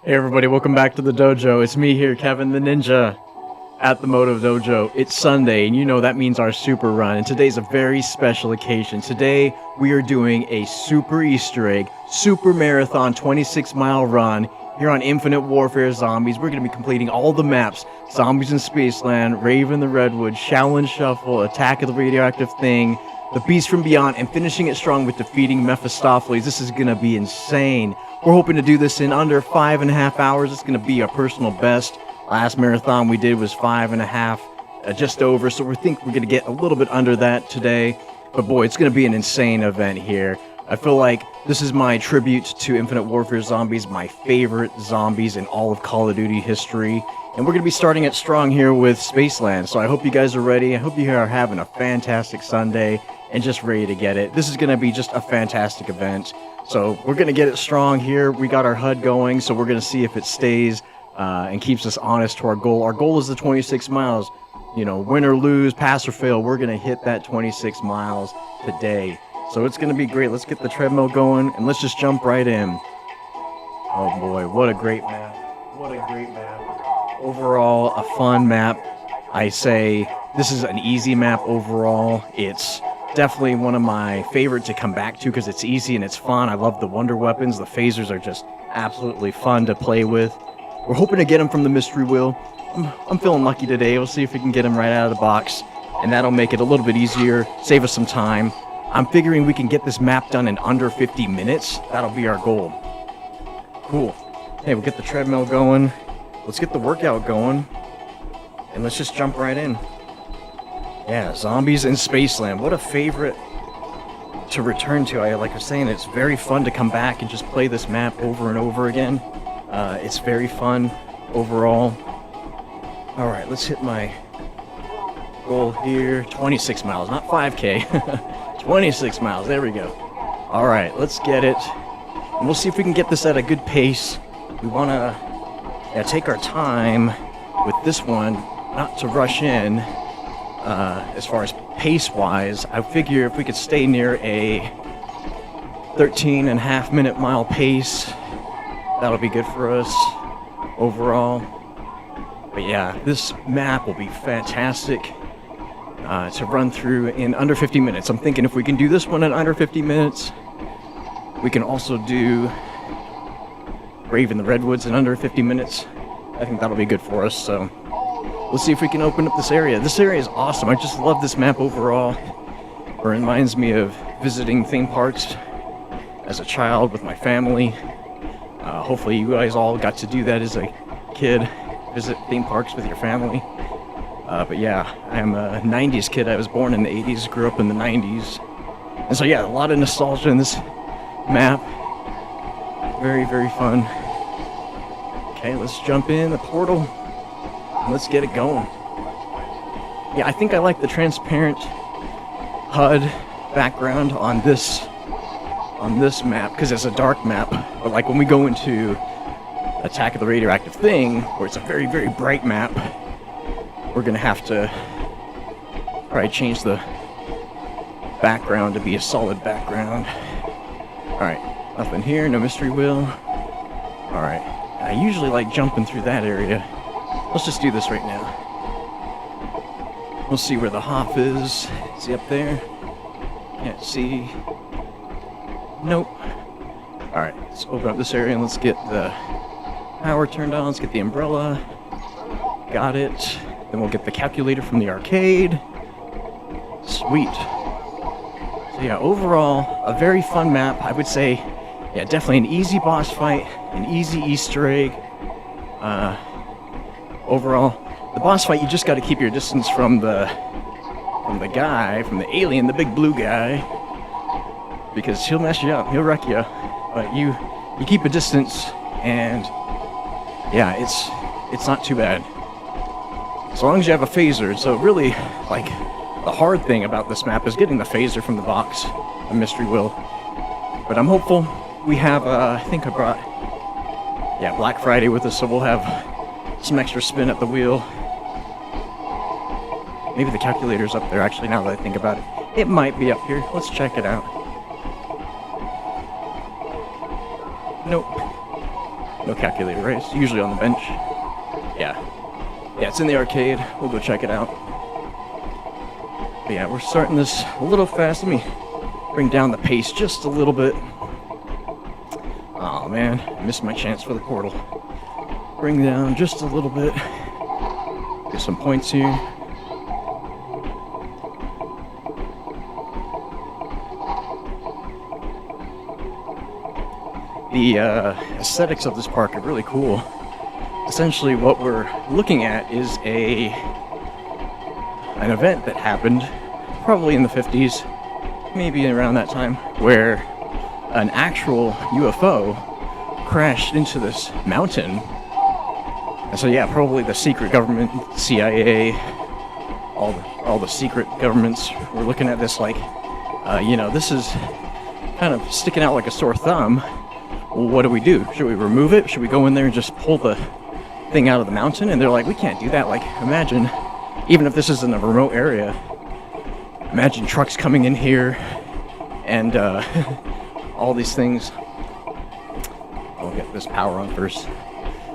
Hey everybody, welcome back to the dojo. It's me here, Kevin the Ninja, at the Motodojo. It's Sunday, and you know that means our super run, and today's a very special occasion. Today, we are doing a super Easter egg, super marathon 26-mile run here on Infinite Warfare Zombies. We're going to be completing all the maps: Zombies in Spaceland, Rave in the Redwoods, Shaolin Shuffle, Attack of the Radioactive Thing, The Beast from Beyond, and finishing it strong with defeating Mephistopheles. This is going to be insane. We're hoping to do this in under 5.5 hours. It's going to be our personal best. Last marathon we did was 5.5, just over, so we think we're going to get a little bit under that today. But boy, it's going to be an insane event here. I feel like this is my tribute to Infinite Warfare Zombies, my favorite zombies in all of Call of Duty history. And we're going to be starting it strong here with Spaceland, so I hope you guys are ready. I hope you are having a fantastic Sunday and just ready to get it. This is going to be just a fantastic event. So we're going to get it strong here. We got our HUD going, so we're going to see if it stays and keeps us honest to our goal. Our goal is the 26 miles. You know, win or lose, pass or fail, we're going to hit that 26 miles today. So it's going to be great. Let's get the treadmill going, and let's just jump right in. Oh boy, what a great map. What a great map. Overall, a fun map. I say this is an easy map overall. It's definitely one of my favorite to come back to because it's easy and it's fun. I love the wonder weapons. The phasers are just absolutely fun to play with. We're hoping to get them from the mystery wheel. I'm feeling lucky today. We'll see if we can get them right out of the box, and that'll make it a little bit easier, save us some time. I'm figuring we can get this map done in under 50 minutes. That'll be our goal. Cool. Hey, we'll get the treadmill going. Let's get the workout going, and let's just jump right in. Yeah, Zombies in Spaceland. What a favorite to return to. Like I was saying, it's very fun to come back and just play this map over and over again. It's very fun overall. All right, let's hit my goal here. 26 miles, not 5K. 26 miles, there we go. All right, let's get it. And we'll see if we can get this at a good pace. We want to take our time with this one, not to rush in. As far as pace-wise, I figure if we could stay near a 13.5 minute mile pace, that'll be good for us overall. But yeah, this map will be fantastic to run through in under 50 minutes. I'm thinking if we can do this one in under 50 minutes, we can also do Rave in the Redwoods in under 50 minutes. I think that'll be good for us, so we'll see if we can open up this area. This area is awesome. I just love this map overall. It reminds me of visiting theme parks as a child with my family. Hopefully you guys all got to do that as a kid, visit theme parks with your family. But yeah, I'm a 90s kid. I was born in the 80s, grew up in the 90s. And so yeah, a lot of nostalgia in this map. Very, very fun. Okay, let's jump in the portal. Let's get it going. Yeah, I think I like the transparent HUD background on this map because it's a dark map. But like when we go into Attack of the Radioactive Thing, where it's a very, very bright map, we're gonna have to probably change the background to be a solid background. All right, nothing here, no mystery wheel. All right, I usually like jumping through that area. Let's just do this right now. We'll see where the Hoff is. Is he up there? Can't see. Nope. Alright, let's open up this area and let's get the power turned on. Let's get the umbrella. Got it. Then we'll get the calculator from the arcade. Sweet. So yeah, overall, a very fun map. I would say, yeah, definitely an easy boss fight, an easy Easter egg. Overall, the boss fight, you just got to keep your distance from the guy, from the alien, the big blue guy, because he'll mess you up, he'll wreck you. But you keep a distance, and yeah, it's not too bad. As long as you have a phaser. So really, like, the hard thing about this map is getting the phaser from the box, a mystery wheel. But I'm hopeful. We have, I think I brought, yeah, Black Friday with us, so we'll have some extra spin at the wheel. Maybe the calculator's up there, actually, now that I think about it. It might be up here. Let's check it out. Nope. No calculator, right? It's usually on the bench. Yeah. Yeah, it's in the arcade. We'll go check it out. But yeah, we're starting this a little fast. Let me bring down the pace just a little bit. Oh man, I missed my chance for the portal. Bring down just a little bit. Get some points here. The aesthetics of this park are really cool. Essentially what we're looking at is an event that happened probably in the 50s, maybe around that time, where an actual UFO crashed into this mountain. And so yeah, probably the secret government, CIA, all the secret governments were looking at this like, this is kind of sticking out like a sore thumb. Well, what do we do? Should we remove it? Should we go in there and just pull the thing out of the mountain? And they're like, we can't do that. Like, imagine, even if this is in a remote area, imagine trucks coming in here and all these things. I'll get this power on first.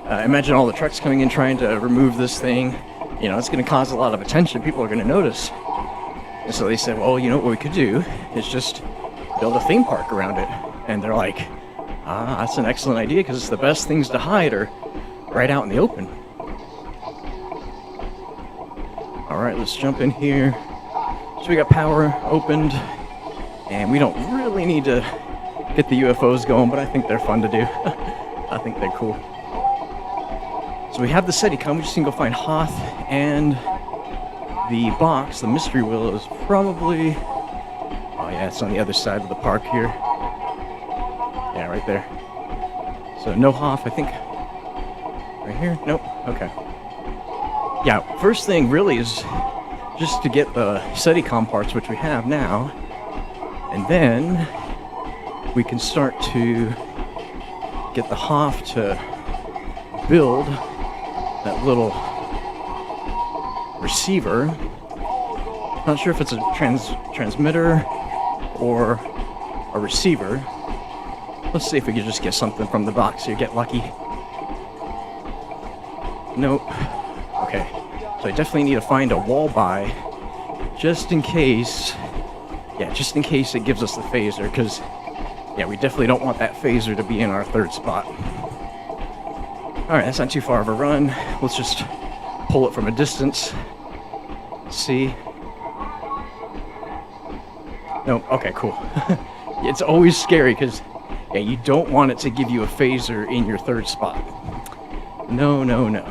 Imagine all the trucks coming in trying to remove this thing. It's going to cause a lot of attention. People are going to notice. And so they said, well, what we could do is just build a theme park around it. And they're like, that's an excellent idea because it's the best things to hide are right out in the open. Alright, let's jump in here. So we got power opened, and we don't really need to get the UFOs going, but I think they're fun to do. I think they're cool. So we have the Steadicam, we just need to go find Hoth, and the box, the mystery wheel, is probably... Oh yeah, it's on the other side of the park here. Yeah, right there. So no Hoth, I think. Right here? Nope. Okay. Yeah, first thing really is just to get the Steadicam parts, which we have now, and then we can start to get the Hoth to build that little receiver. Not sure if it's a transmitter or a receiver. Let's see if we can just get something from the box here, get lucky. Nope. Okay, so I definitely need to find a wall by, just in case, it gives us the phaser, because, yeah, we definitely don't want that phaser to be in our third spot. Alright, that's not too far of a run. Let's just pull it from a distance. Let's see. Nope, okay, cool. It's always scary, because, yeah, you don't want it to give you a phaser in your third spot. No, no, no.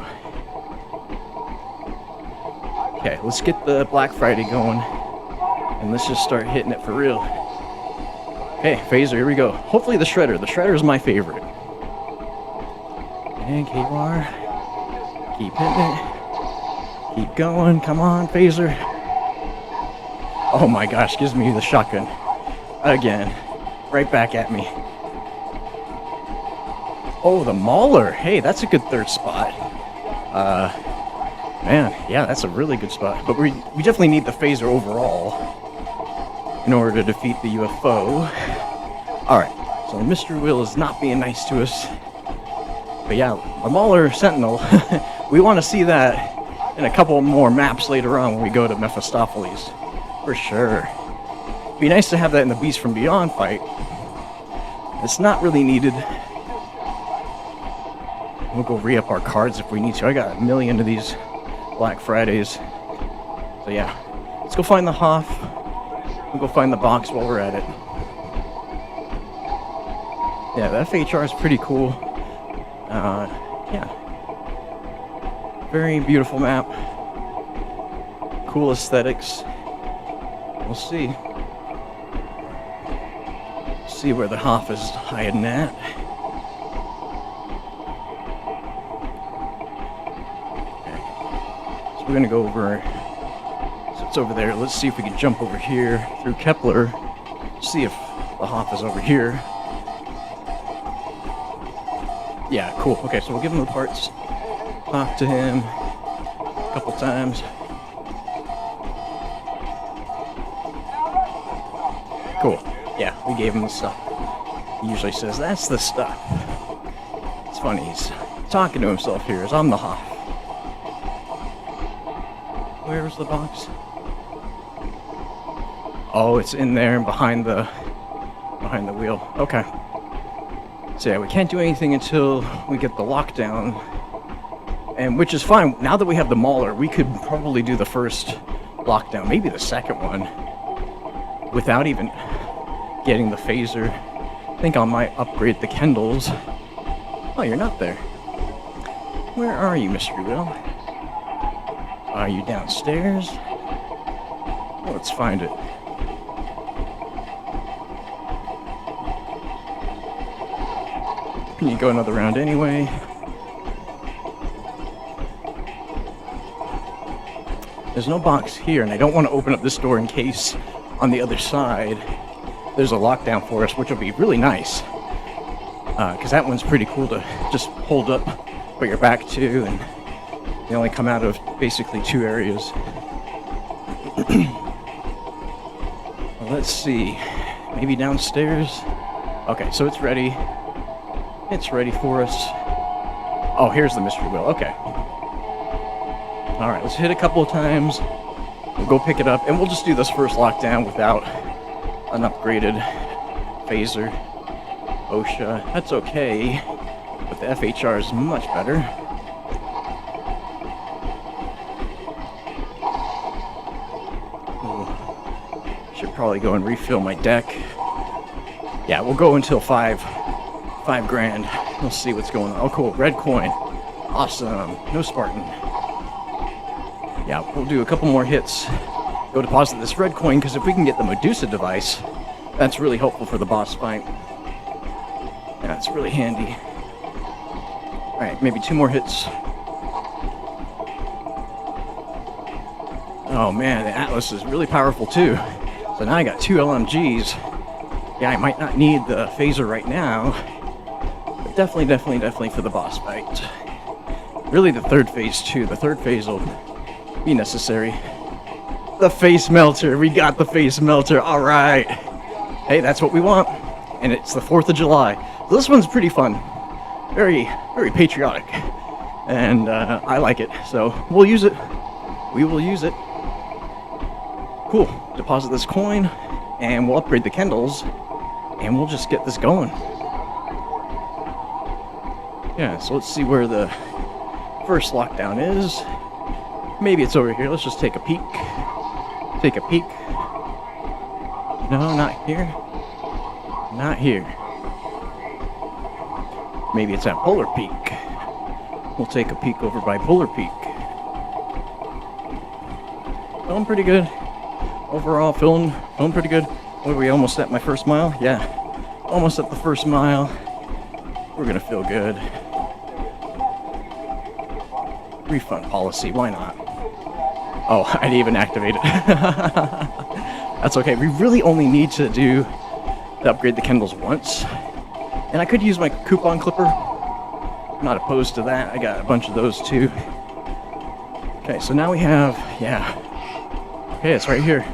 Okay, let's get the Black Friday going, and let's just start hitting it for real. Okay, phaser, here we go. Hopefully the Shredder. The Shredder is my favorite. And KWAR. Keep hitting it. Keep going. Come on, phaser. Oh my gosh, gives me the shotgun. Again. Right back at me. Oh, the Mauler. Hey, that's a good third spot. Man, yeah, that's a really good spot. But we definitely need the phaser overall in order to defeat the UFO. Alright, so the mystery wheel is not being nice to us. But yeah, the Mauler Sentinel, we want to see that in a couple more maps later on when we go to Mephistopheles. For sure. Be nice to have that in the Beast from Beyond fight. It's not really needed. We'll go re-up our cards if we need to. I got a million of these Black Fridays. So yeah, let's go find the Hoth. We'll go find the box while we're at it. Yeah, the FHR is pretty cool. Yeah. Very beautiful map. Cool aesthetics. We'll see. See where the Hoth is hiding at. We're gonna go over, so it's over there. Let's see if we can jump over here through Kepler, see if the Hoth is over here. Yeah, cool. Okay, so we'll give him the parts, talk to him a couple times. Cool. Yeah, we gave him the stuff. He usually says, that's the stuff. Let's funny. He's talking to himself here as I'm the Hoff. Where's the box? Oh, it's in there behind the wheel. Okay. So yeah, we can't do anything until we get the lockdown, and which is fine. Now that we have the Mauler, we could probably do the first lockdown, maybe the second one, without even getting the phaser. I think I might upgrade the Kendalls. Oh, you're not there. Where are you, Mystery Will? Are you downstairs? Let's find it. Can you go another round anyway? There's no box here, and I don't want to open up this door in case on the other side there's a lockdown for us, which will be really nice. Because that one's pretty cool to just hold up, put your back to, and they only come out of basically 2 areas. Well, let's see. Maybe downstairs? Okay, so it's ready. It's ready for us. Oh, here's the mystery wheel. Okay. Alright, let's hit a couple of times. We'll go pick it up, and we'll just do this first lockdown without an upgraded phaser. OSHA. That's okay, but the FHR is much better. Ooh. Should probably go and refill my deck. Yeah, we'll go until 5 grand. We'll see what's going on. Oh, cool. Red coin. Awesome. No Spartan. Yeah, we'll do a couple more hits. Go deposit this red coin, because if we can get the Medusa device, that's really helpful for the boss fight. Yeah, it's really handy. Alright, maybe 2 more hits. Oh man, the Atlas is really powerful too. So now I got 2 LMGs. Yeah, I might not need the phaser right now. But definitely for the boss fight. Really the third phase too. The third phase will be necessary. The face melter. We got the face melter. Alright. Hey, that's what we want. And it's the 4th of July. This one's pretty fun. Very patriotic. And I like it. So we'll use it. We will use it. Cool. Deposit this coin. And we'll upgrade the Kendalls. And we'll just get this going. Yeah, so let's see where the first lockdown is. Maybe it's over here. Let's just take a peek. Take a peek. No, not here. Not here. Maybe it's at Polar Peak. We'll take a peek over by Polar Peak. Feeling pretty good. Overall, feeling pretty good. What are we, almost at my first mile? Yeah. Almost at the first mile. We're gonna feel good. Refund policy, why not? Oh, I didn't even activate it. That's okay. We really only need to upgrade the Kendalls once. And I could use my coupon clipper. I'm not opposed to that. I got a bunch of those too. Okay, so now we have, yeah. Okay, it's right here.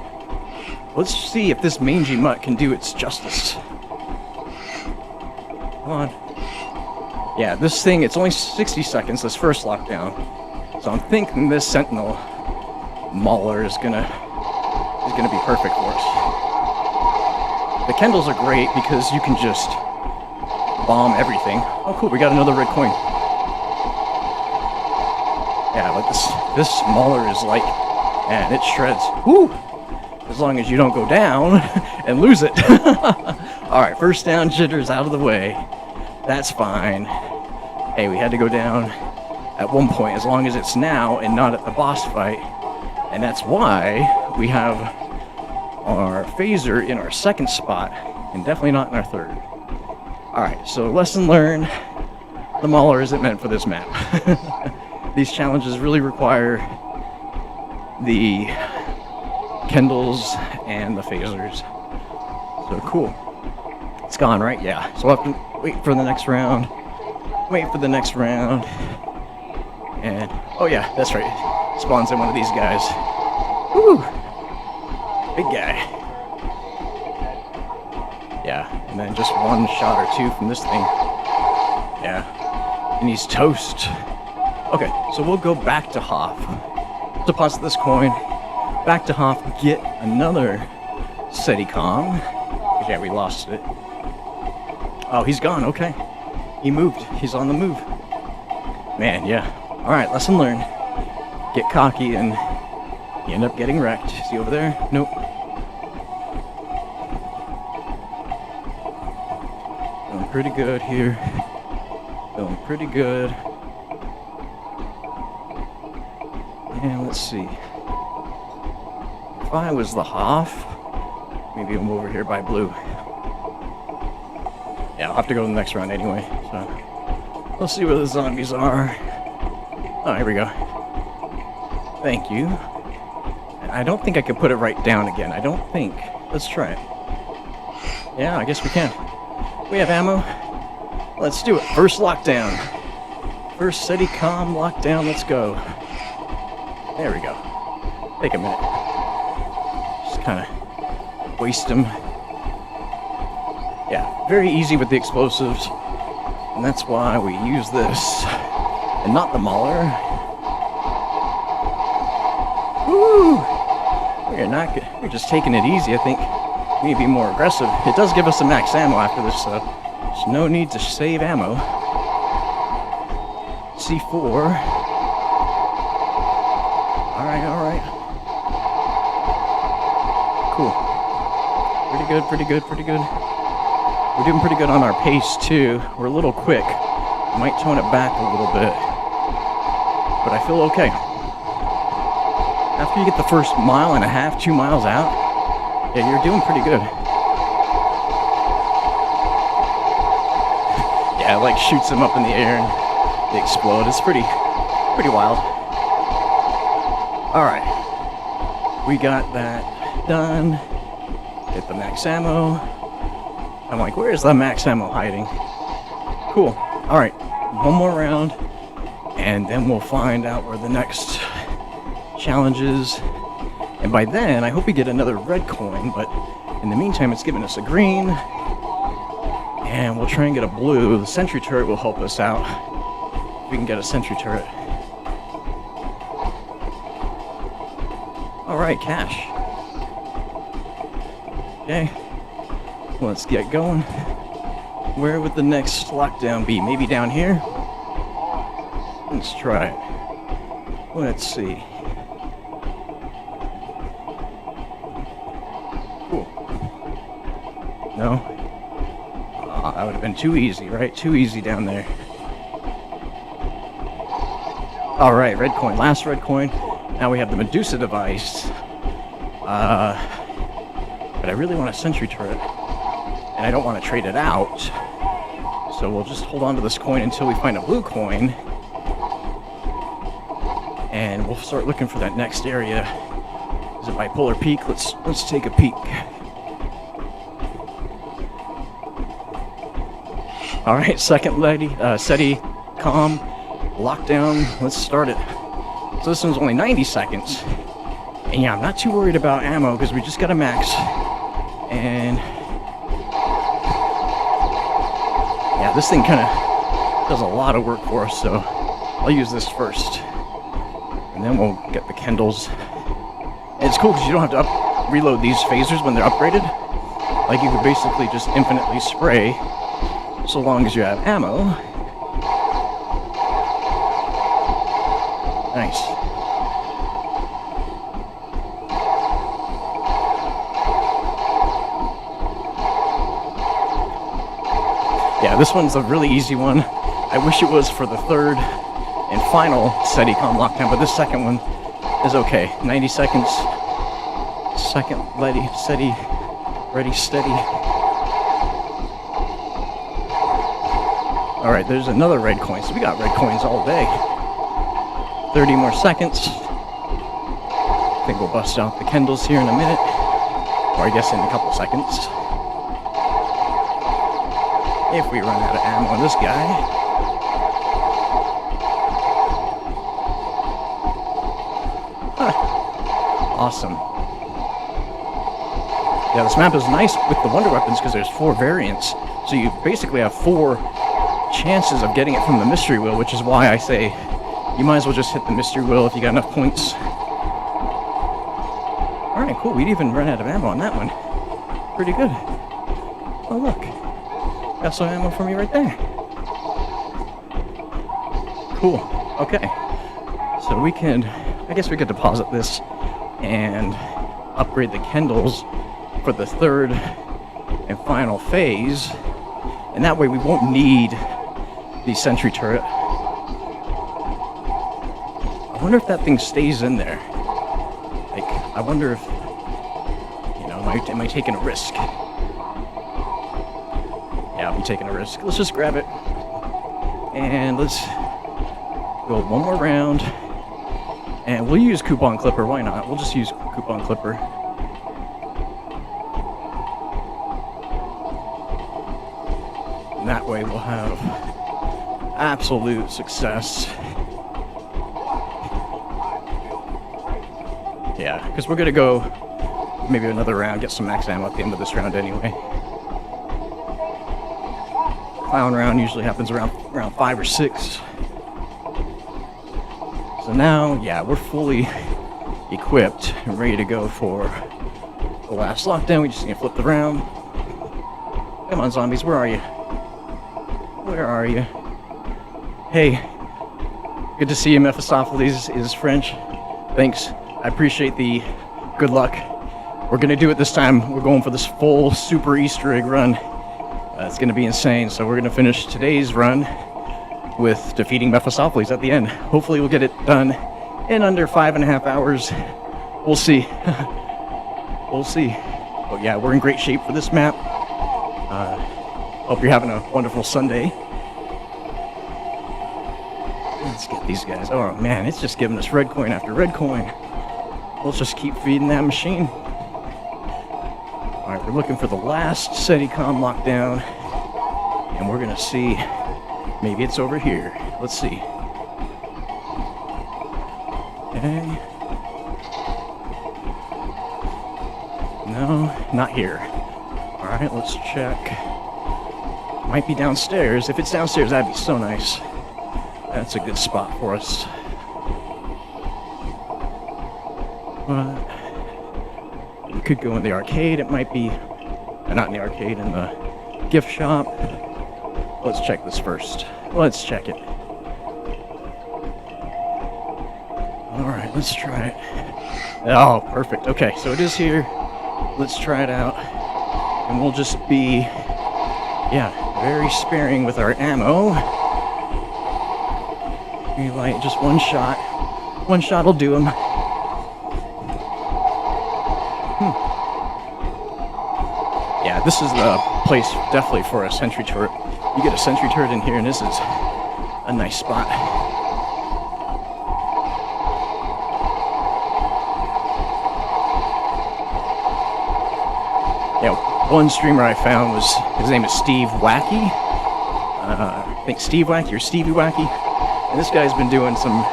Let's see if this mangy mutt can do its justice. Come on. Yeah, this thing, it's only 60 seconds, this first lockdown. So I'm thinking this Sentinel Mauler is gonna be perfect for us. The Kendalls are great because you can just bomb everything. Oh cool, we got another red coin. Yeah, like this Mauler is like, man, it shreds. Woo! As long as you don't go down and lose it. Alright, first down jitters out of the way. That's fine. Hey, we had to go down at one point, as long as it's now and not at the boss fight. And that's why we have our phaser in our second spot, and definitely not in our third. Alright, so lesson learned. The Mauler isn't meant for this map. These challenges really require the Kendalls and the phasers. So cool. It's gone, right? Yeah. So we'll have to wait for the next round. Wait for the next round. And, oh yeah, that's right. Spawns in one of these guys. Woo! Big guy. Yeah, and then just one shot or two from this thing. Yeah. and he's toast. Okay, so we'll go back to Hoff. Deposit this coin. Back to Hoff, get another Steadicam. Yeah, we lost it. Oh, he's gone, okay. He moved, he's on the move. Man, yeah. Alright, lesson learned. Get cocky and you end up getting wrecked. Is he over there? Nope. Doing pretty good here. Doing pretty good. And let's see. If I was the Hoff, maybe I'm over here by blue. Yeah, I'll have to go to the next round anyway, so let's see where the zombies are. Oh, here we go. Thank you. I don't think I can put it right down again. I don't think. Let's try it. Yeah, I guess we can. We have ammo. Let's do it. First lockdown. First Steadicam lockdown. Let's go. There we go. Take a minute. Just kind of waste them. Yeah, very easy with the explosives. And that's why we use this. And not the Mauler. Woo! We're just taking it easy, I think. We need to be more aggressive. It does give us some max ammo after this, so there's no need to save ammo. C4. Alright. Cool. Pretty good. We're doing pretty good on our pace, too. We're a little quick. Might tone it back a little bit. But I feel okay. After you get the first mile and a half, 2 miles out, yeah, you're doing pretty good. Yeah, it like shoots them up in the air and they explode. It's pretty wild. Alright. We got that done. Get the max ammo. I'm like, where's the max ammo hiding? Cool. Alright. One more round. And then we'll find out where the next challenge is. And by then, I hope we get another red coin. But in the meantime, it's giving us a green. And we'll try and get a blue. The sentry turret will help us out. We can get a sentry turret. Alright, cash. Okay. Let's get going. Where would the next lockdown be? Maybe down here? Let's try it. Let's see. Cool. No? That would have been too easy, right? Too easy down there. Alright, red coin. Last red coin. Now we have the Medusa device. But I really want a sentry turret. And I don't want to trade it out. So we'll just hold on to this coin until we find a blue coin. And we'll start looking for that next area. Is it Bipolar Peak? Let's take a peek. Alright, second Steadicam lockdown. Let's start it. So this one's only 90 seconds. And yeah, I'm not too worried about ammo because we just got a max. And yeah, this thing kind of does a lot of work for us, so I'll use this first. And then we'll get the Kendalls. And it's cool because you don't have to reload these phasers when they're upgraded. Like, you could basically just infinitely spray so long as you have ammo. Nice. Yeah, this one's a really easy one. I wish it was for the third and final Steadicam lockdown, but this second one is okay. 90 seconds. Second, ready, steady. Alright, there's another red coin. So we got red coins all day. 30 more seconds. I think we'll bust out the Kendalls here in a minute. Or I guess in a couple seconds. If we run out of ammo on this guy. Awesome. Yeah, this map is nice with the wonder weapons because there's 4 variants. So you basically have 4 chances of getting it from the mystery wheel, which is why I say you might as well just hit the mystery wheel if you got enough points. Alright, cool. We'd even run out of ammo on that one. Pretty good. Oh, look. Got some ammo for me right there. Cool. Okay. So we can... I guess we could deposit this and upgrade the Kendalls for the third and final phase. And that way we won't need the sentry turret. I wonder if that thing stays in there. Like, I wonder if, you know, am I taking a risk? Yeah, I'm taking a risk. Let's just grab it. And let's go one more round. And we'll use Coupon Clipper. Why not? We'll just use Coupon Clipper. And that way we'll have absolute success. Yeah, because we're going to go maybe another round, get some max ammo at the end of this round anyway. Clown round usually happens around 5 or 6. So now, yeah, we're fully equipped and ready to go for the last lockdown. We just need to flip the round. Come on, zombies, where are you? Where are you? Hey, good to see you, Mephistopheles is French. Thanks. I appreciate the good luck. We're going to do it this time. We're going for this full super Easter egg run. It's going to be insane. So we're going to finish today's run with defeating Mephistopheles at the end. Hopefully we'll get it done in under 5.5 hours. We'll see. We'll see. But yeah, we're in great shape for this map. Hope you're having a wonderful Sunday. Let's get these guys. Oh man, it's just giving us red coin after red coin. Let's just keep feeding that machine. Alright, we're looking for the last SETICOM lockdown. And we're gonna see. Maybe it's over here. Let's see. Okay. No, not here. Alright, let's check. Might be downstairs. If it's downstairs, that'd be so nice. That's a good spot for us. We could go in the arcade. It might be... not in the arcade, in the gift shop. Let's check this first. Let's check it. Alright, let's try it. Oh, perfect. Okay, so it is here. Let's try it out. And we'll just be, yeah, very sparing with our ammo. Maybe like just one shot. One shot will do him. Yeah, this is the place definitely for a sentry turret. You get a sentry turret in here, and this is a nice spot. Yeah, one streamer I found was, his name is Steve Wacky. I think Steve Wacky or Stevie Wacky. And this guy's been doing some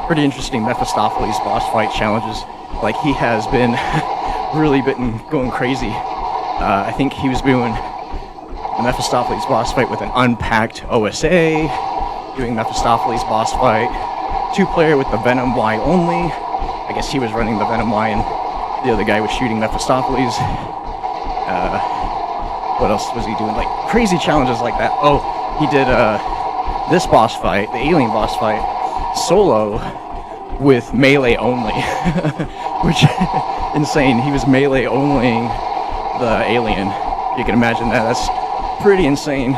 pretty interesting Mephistopheles boss fight challenges. Like, he has been really going crazy. I think he was doing the Mephistopheles boss fight with an unpacked OSA, doing Mephistopheles boss fight, 2-player with the Venom Y only. I guess he was running the Venom Y and the other guy was shooting Mephistopheles. What else was he doing? Like, crazy challenges like that. Oh, he did this boss fight, the alien boss fight, solo with melee only. Which, insane. He was melee onlying the alien. You can imagine that. That's pretty insane.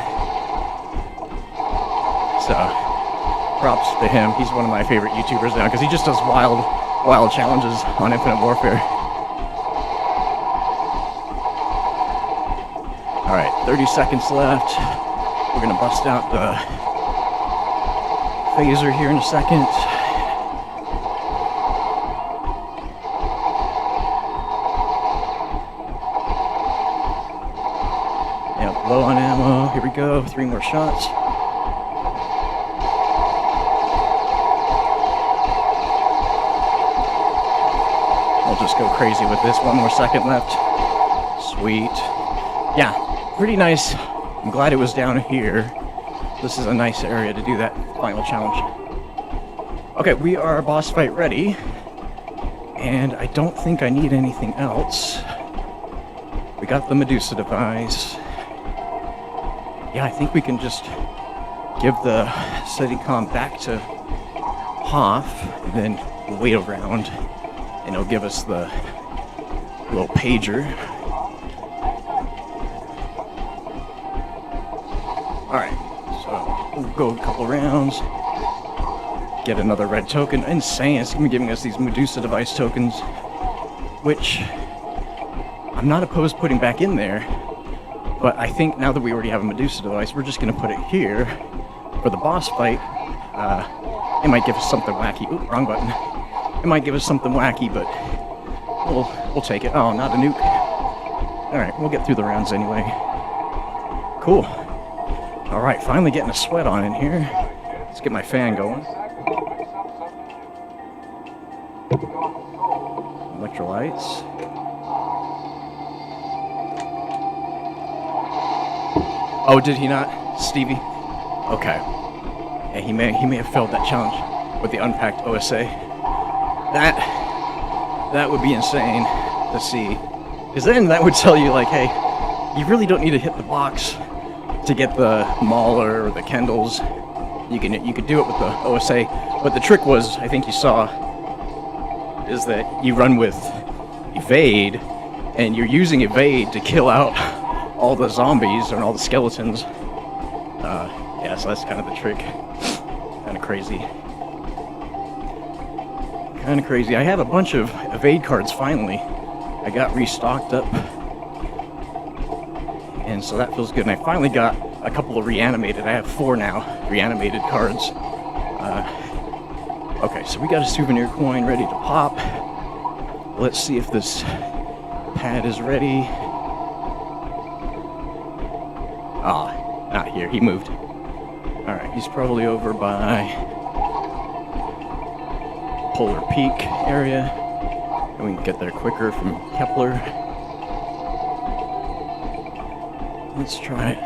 So, props to him. He's one of my favorite YouTubers now because he just does wild challenges on Infinite Warfare. Alright, 30 seconds left. We're gonna bust out the phaser here in a second. Low on ammo. Here we go. 3 more shots. I'll just go crazy with this. 1 more second left. Sweet. Yeah, pretty nice. I'm glad it was down here. this is a nice area to do that final challenge. Okay, we are boss fight ready. And I don't think I need anything else. We got the Medusa device. Yeah, I think we can just give the Steadicam back to Hoff, and then wait around, and it'll give us the little pager. Alright, so we'll go a couple rounds, get another red token. Insane, it's going to be giving us these Medusa device tokens, which I'm not opposed to putting back in there, but I think now that we already have a Medusa device, we're just going to put it here for the boss fight. It might give us something wacky. Ooh, wrong button. It might give us something wacky, but we'll take it. Oh, not a nuke. Alright, we'll get through the rounds anyway. Cool. Alright, finally getting a sweat on in here. Let's get my fan going. Electrolytes. Oh, did he not? Stevie? Okay. Yeah, he may have failed that challenge with the unpacked OSA. That would be insane to see. Because then that would tell you, like, hey, you really don't need to hit the box to get the Mauler or the Kendalls. You could do it with the OSA. But the trick was, I think you saw, is that you run with evade, and you're using evade to kill out all the zombies and all the skeletons. Yeah, so that's kind of the trick. Kind of crazy. Kind of crazy. I have a bunch of evade cards finally. I got restocked up. And so that feels good. And I finally got a couple of reanimated. I have 4 now, reanimated cards. Okay, so we got a souvenir coin ready to pop. Let's see if this pad is ready. Ah, not here. He moved. Alright, he's probably over by Polar Peak area. And we can get there quicker from Kepler. Let's try it.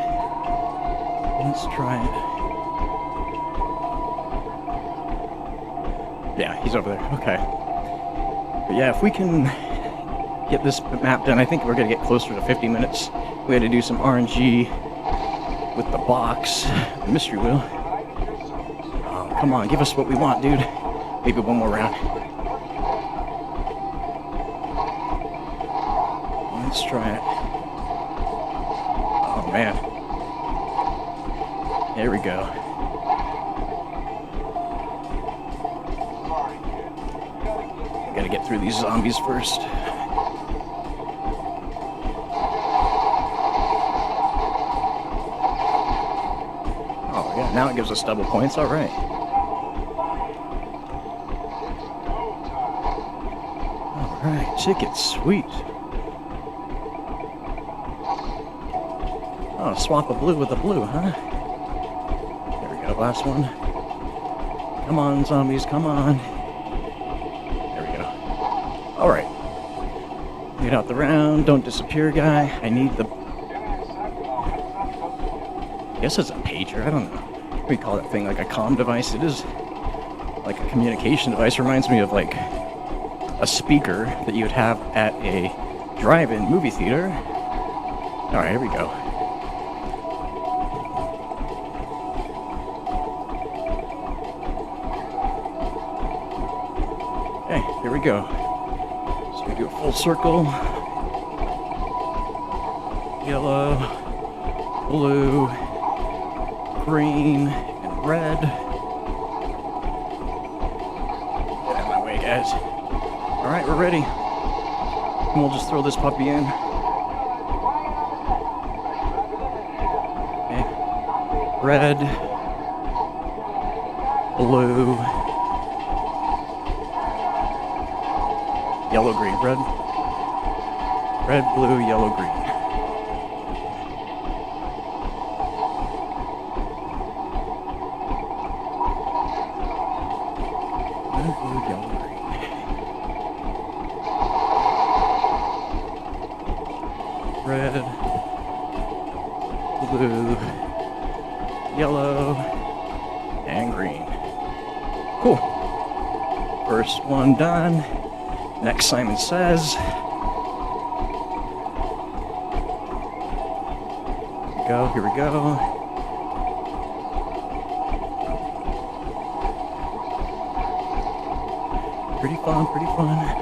Let's try it. Yeah, he's over there. Okay. But yeah, if we can get this map done, I think we're going to get closer to 50 minutes. We had to do some RNG with the box, the mystery wheel. Oh, come on, give us what we want, dude. Maybe one more round. Let's try it. Oh, man. There we go. Gotta get through these zombies first. Oh, yeah, now it gives us double points. All right. All right, tickets. Sweet. Oh, swap a blue with a blue, huh? There we go, last one. Come on, zombies, come on. There we go. Alright. Get out the round, don't disappear, guy. I need the... I guess it's a pager, I don't know. What do we call that thing, like a comm device? It is like a communication device. Reminds me of like a speaker that you would have at a drive-in movie theater. Alright, here we go. Here we go. So we do a full circle. Yellow, blue, green, and red. Get out of my way, guys. Alright, we're ready. And we'll just throw this puppy in. Okay. Red, blue, yellow, green, red, blue, yellow, green. Red, blue, yellow, green. Red, blue, yellow, First one done. Next Simon Says. Here we go. Pretty fun, pretty fun.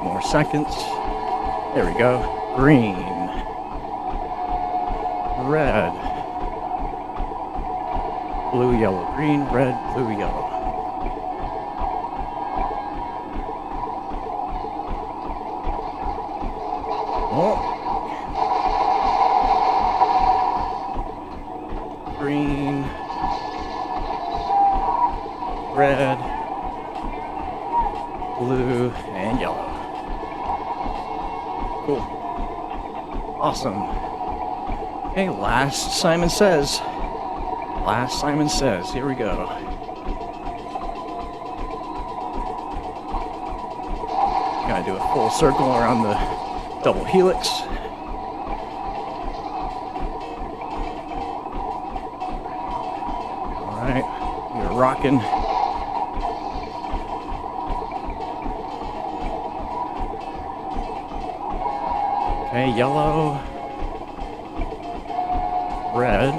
More seconds. There we go. Green. Red, blue, yellow, green, red, blue, yellow. Oh. Green, red, blue, and yellow. Cool. Awesome. Okay, last Simon Says. Last Simon Says. Here we go. Gotta do a full circle around the double helix. Alright, we're rocking. Okay, yellow. Red,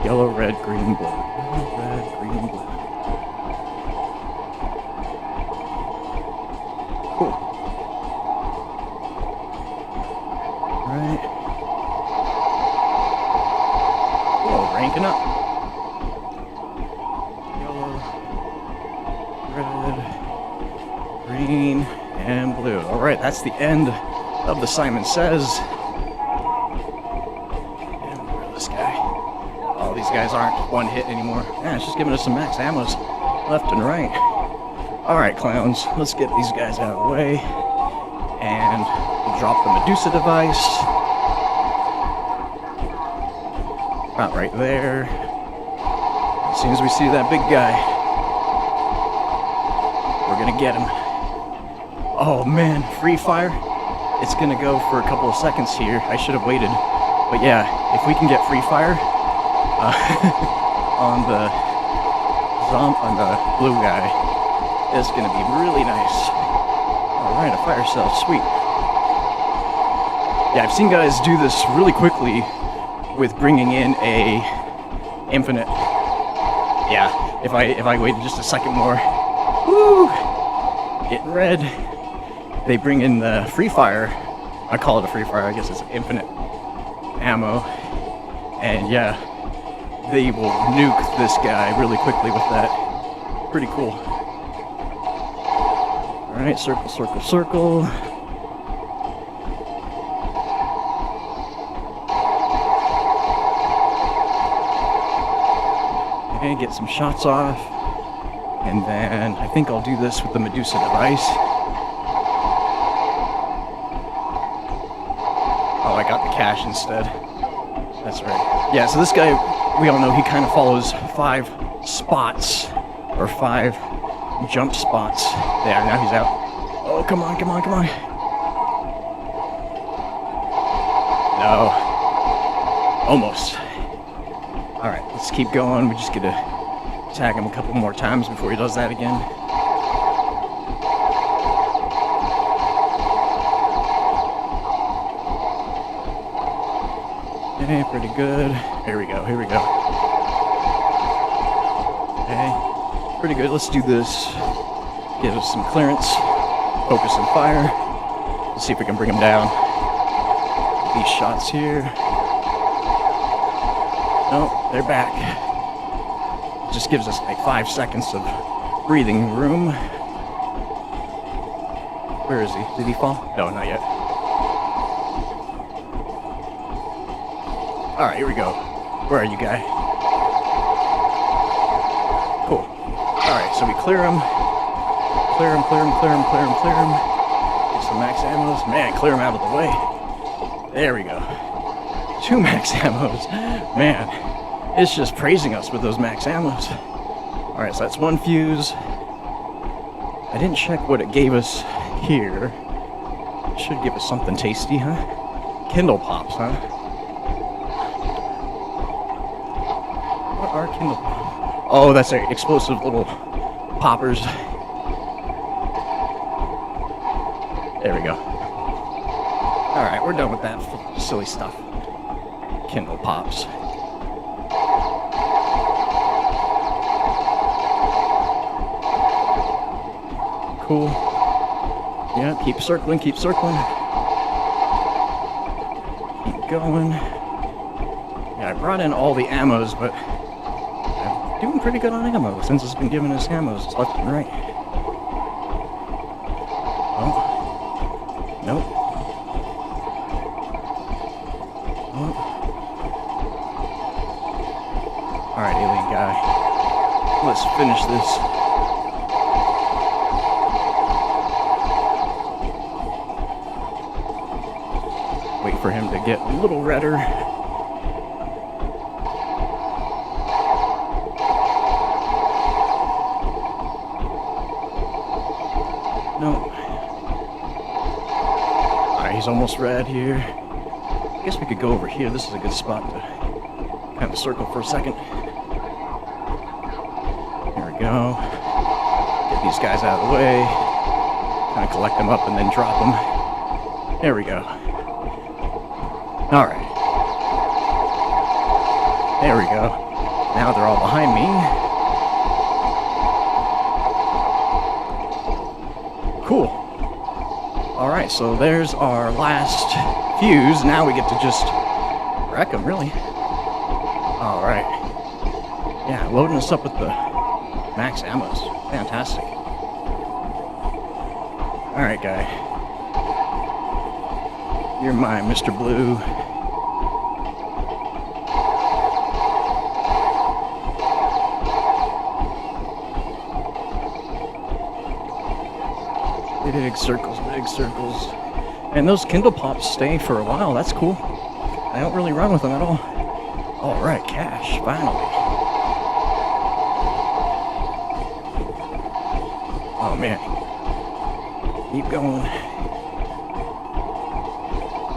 yellow, red, green, blue. Yellow, red, green, blue. Cool. All right. Cool, ranking up. Yellow, red, green, and blue. All right, that's the end of the Simon Says. These guys aren't one hit anymore. Yeah, it's just giving us some max ammos left and right. Alright, clowns, let's get these guys out of the way. And we'll drop the Medusa device. About right there. As soon as we see that big guy, we're gonna get him. Oh man, free fire. It's gonna go for a couple of seconds here. I should have waited. But yeah, if we can get free fire, on the blue guy, it's gonna be really nice. Alright, a fire cell, sweet. Yeah, I've seen guys do this really quickly with bringing in a infinite. Yeah, if I waited just a second more, woo, getting red. They bring in the free fire. I call it a free fire, I guess it's infinite ammo. And yeah, they will nuke this guy really quickly with that. Pretty cool. Alright, circle, circle, circle. Okay, get some shots off. And then I think I'll do this with the Medusa device. Oh, I got the cash instead. That's right. Yeah, so this guy, we all know he kind of follows 5 spots, or 5 jump spots. There, now he's out. Oh, come on, come on, come on. No. Almost. Alright, let's keep going. We just get to tag him a couple more times before he does that again. Okay, pretty good. Here we go, here we go. Okay, pretty good. Let's do this. Give us some clearance. Focus and fire. Let's see if we can bring him down. These shots here. Oh, they're back. It just gives us like 5 seconds of breathing room. Where is he? Did he fall? No, not yet. Alright, here we go. Where are you, guy? Cool. Alright, so we clear him. Clear him, clear him, clear him, clear him, clear him. Get some max ammos. Man, clear him out of the way. There we go. 2 max ammos. Man, it's just praising us with those max ammos. Alright, so that's one fuse. I didn't check what it gave us here. It should give us something tasty, huh? Kindle pops, huh? What are Kindle pops? Oh, that's our explosive little poppers. There we go. Alright, we're done with that silly stuff. Kindle pops. Cool. Yeah, keep circling, keep circling. Keep going. Yeah, I brought in all the ammos, but I'm doing pretty good on ammo since it's been giving us ammos left and right. Oh. Nope. Oh. Alright, alien guy. Let's finish this. Wait for him to get a little redder. No. Alright, he's almost red here. I guess we could go over here. This is a good spot to kind of circle for a second. There we go. Get these guys out of the way. Kind of collect them up and then drop them. There we go. Alright. There we go. Now they're all behind me. Cool. Alright, so there's our last fuse. Now we get to just wreck them, really. Alright. Yeah, loading us up with the max ammos. Fantastic. Alright, guy. You're mine, Mr. Blue. Big circles, big circles. And those Kindle pops stay for a while. That's cool. I don't really run with them at all. Alright, cash, finally. Oh, man. Keep going.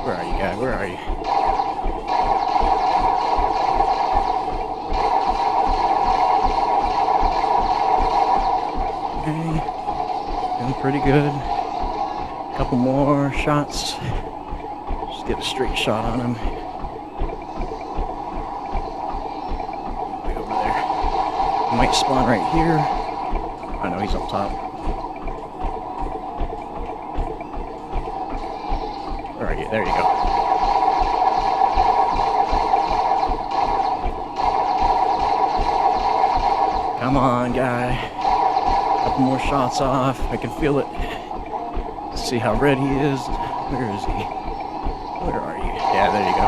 Where are you, guy? Where are you? Okay. Doing pretty good. Couple more shots. Just get a straight shot on him. Way over there. He might spawn right here. I know he's up top. Where are you? There you go. Come on, guy. Couple more shots off. I can feel it. Let's see how red he is. Where is he? Where are you? Yeah, there you go.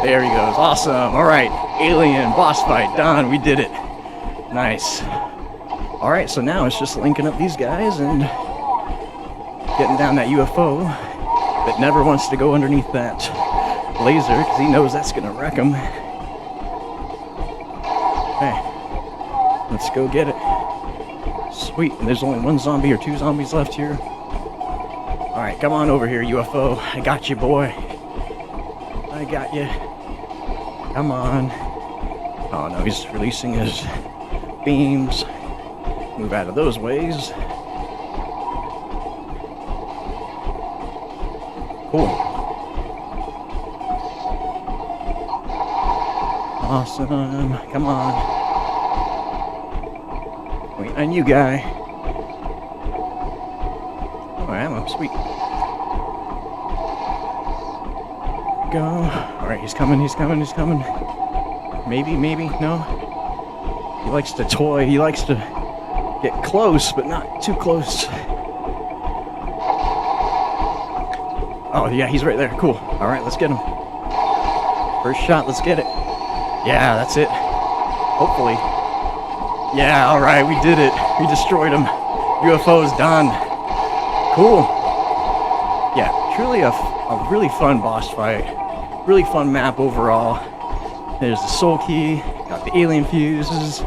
There he goes. Awesome. All right. Alien boss fight done. We did it. Nice. All right. So now it's just linking up these guys and getting down that UFO that never wants to go underneath that laser because he knows that's going to wreck him. Okay. Let's go get it. Sweet. And there's only one zombie or two zombies left here. All right. Come on over here, UFO. I got you, boy. I got you. Come on. Oh no, he's releasing his beams. Move out of those ways. Cool. Awesome. Come on. Wait on you, guy. Oh, ammo. Sweet. Go. Alright, he's coming, he's coming, he's coming. Maybe, maybe, no. He likes to toy, he likes to get close, but not too close. Oh, yeah, he's right there. Cool. Alright, let's get him. First shot, let's get it. Yeah, that's it. Hopefully. Yeah, alright, we did it. We destroyed him. UFO's done. Cool. Yeah, truly a really fun boss fight. really fun map overall. There's the soul key, got the alien fuses,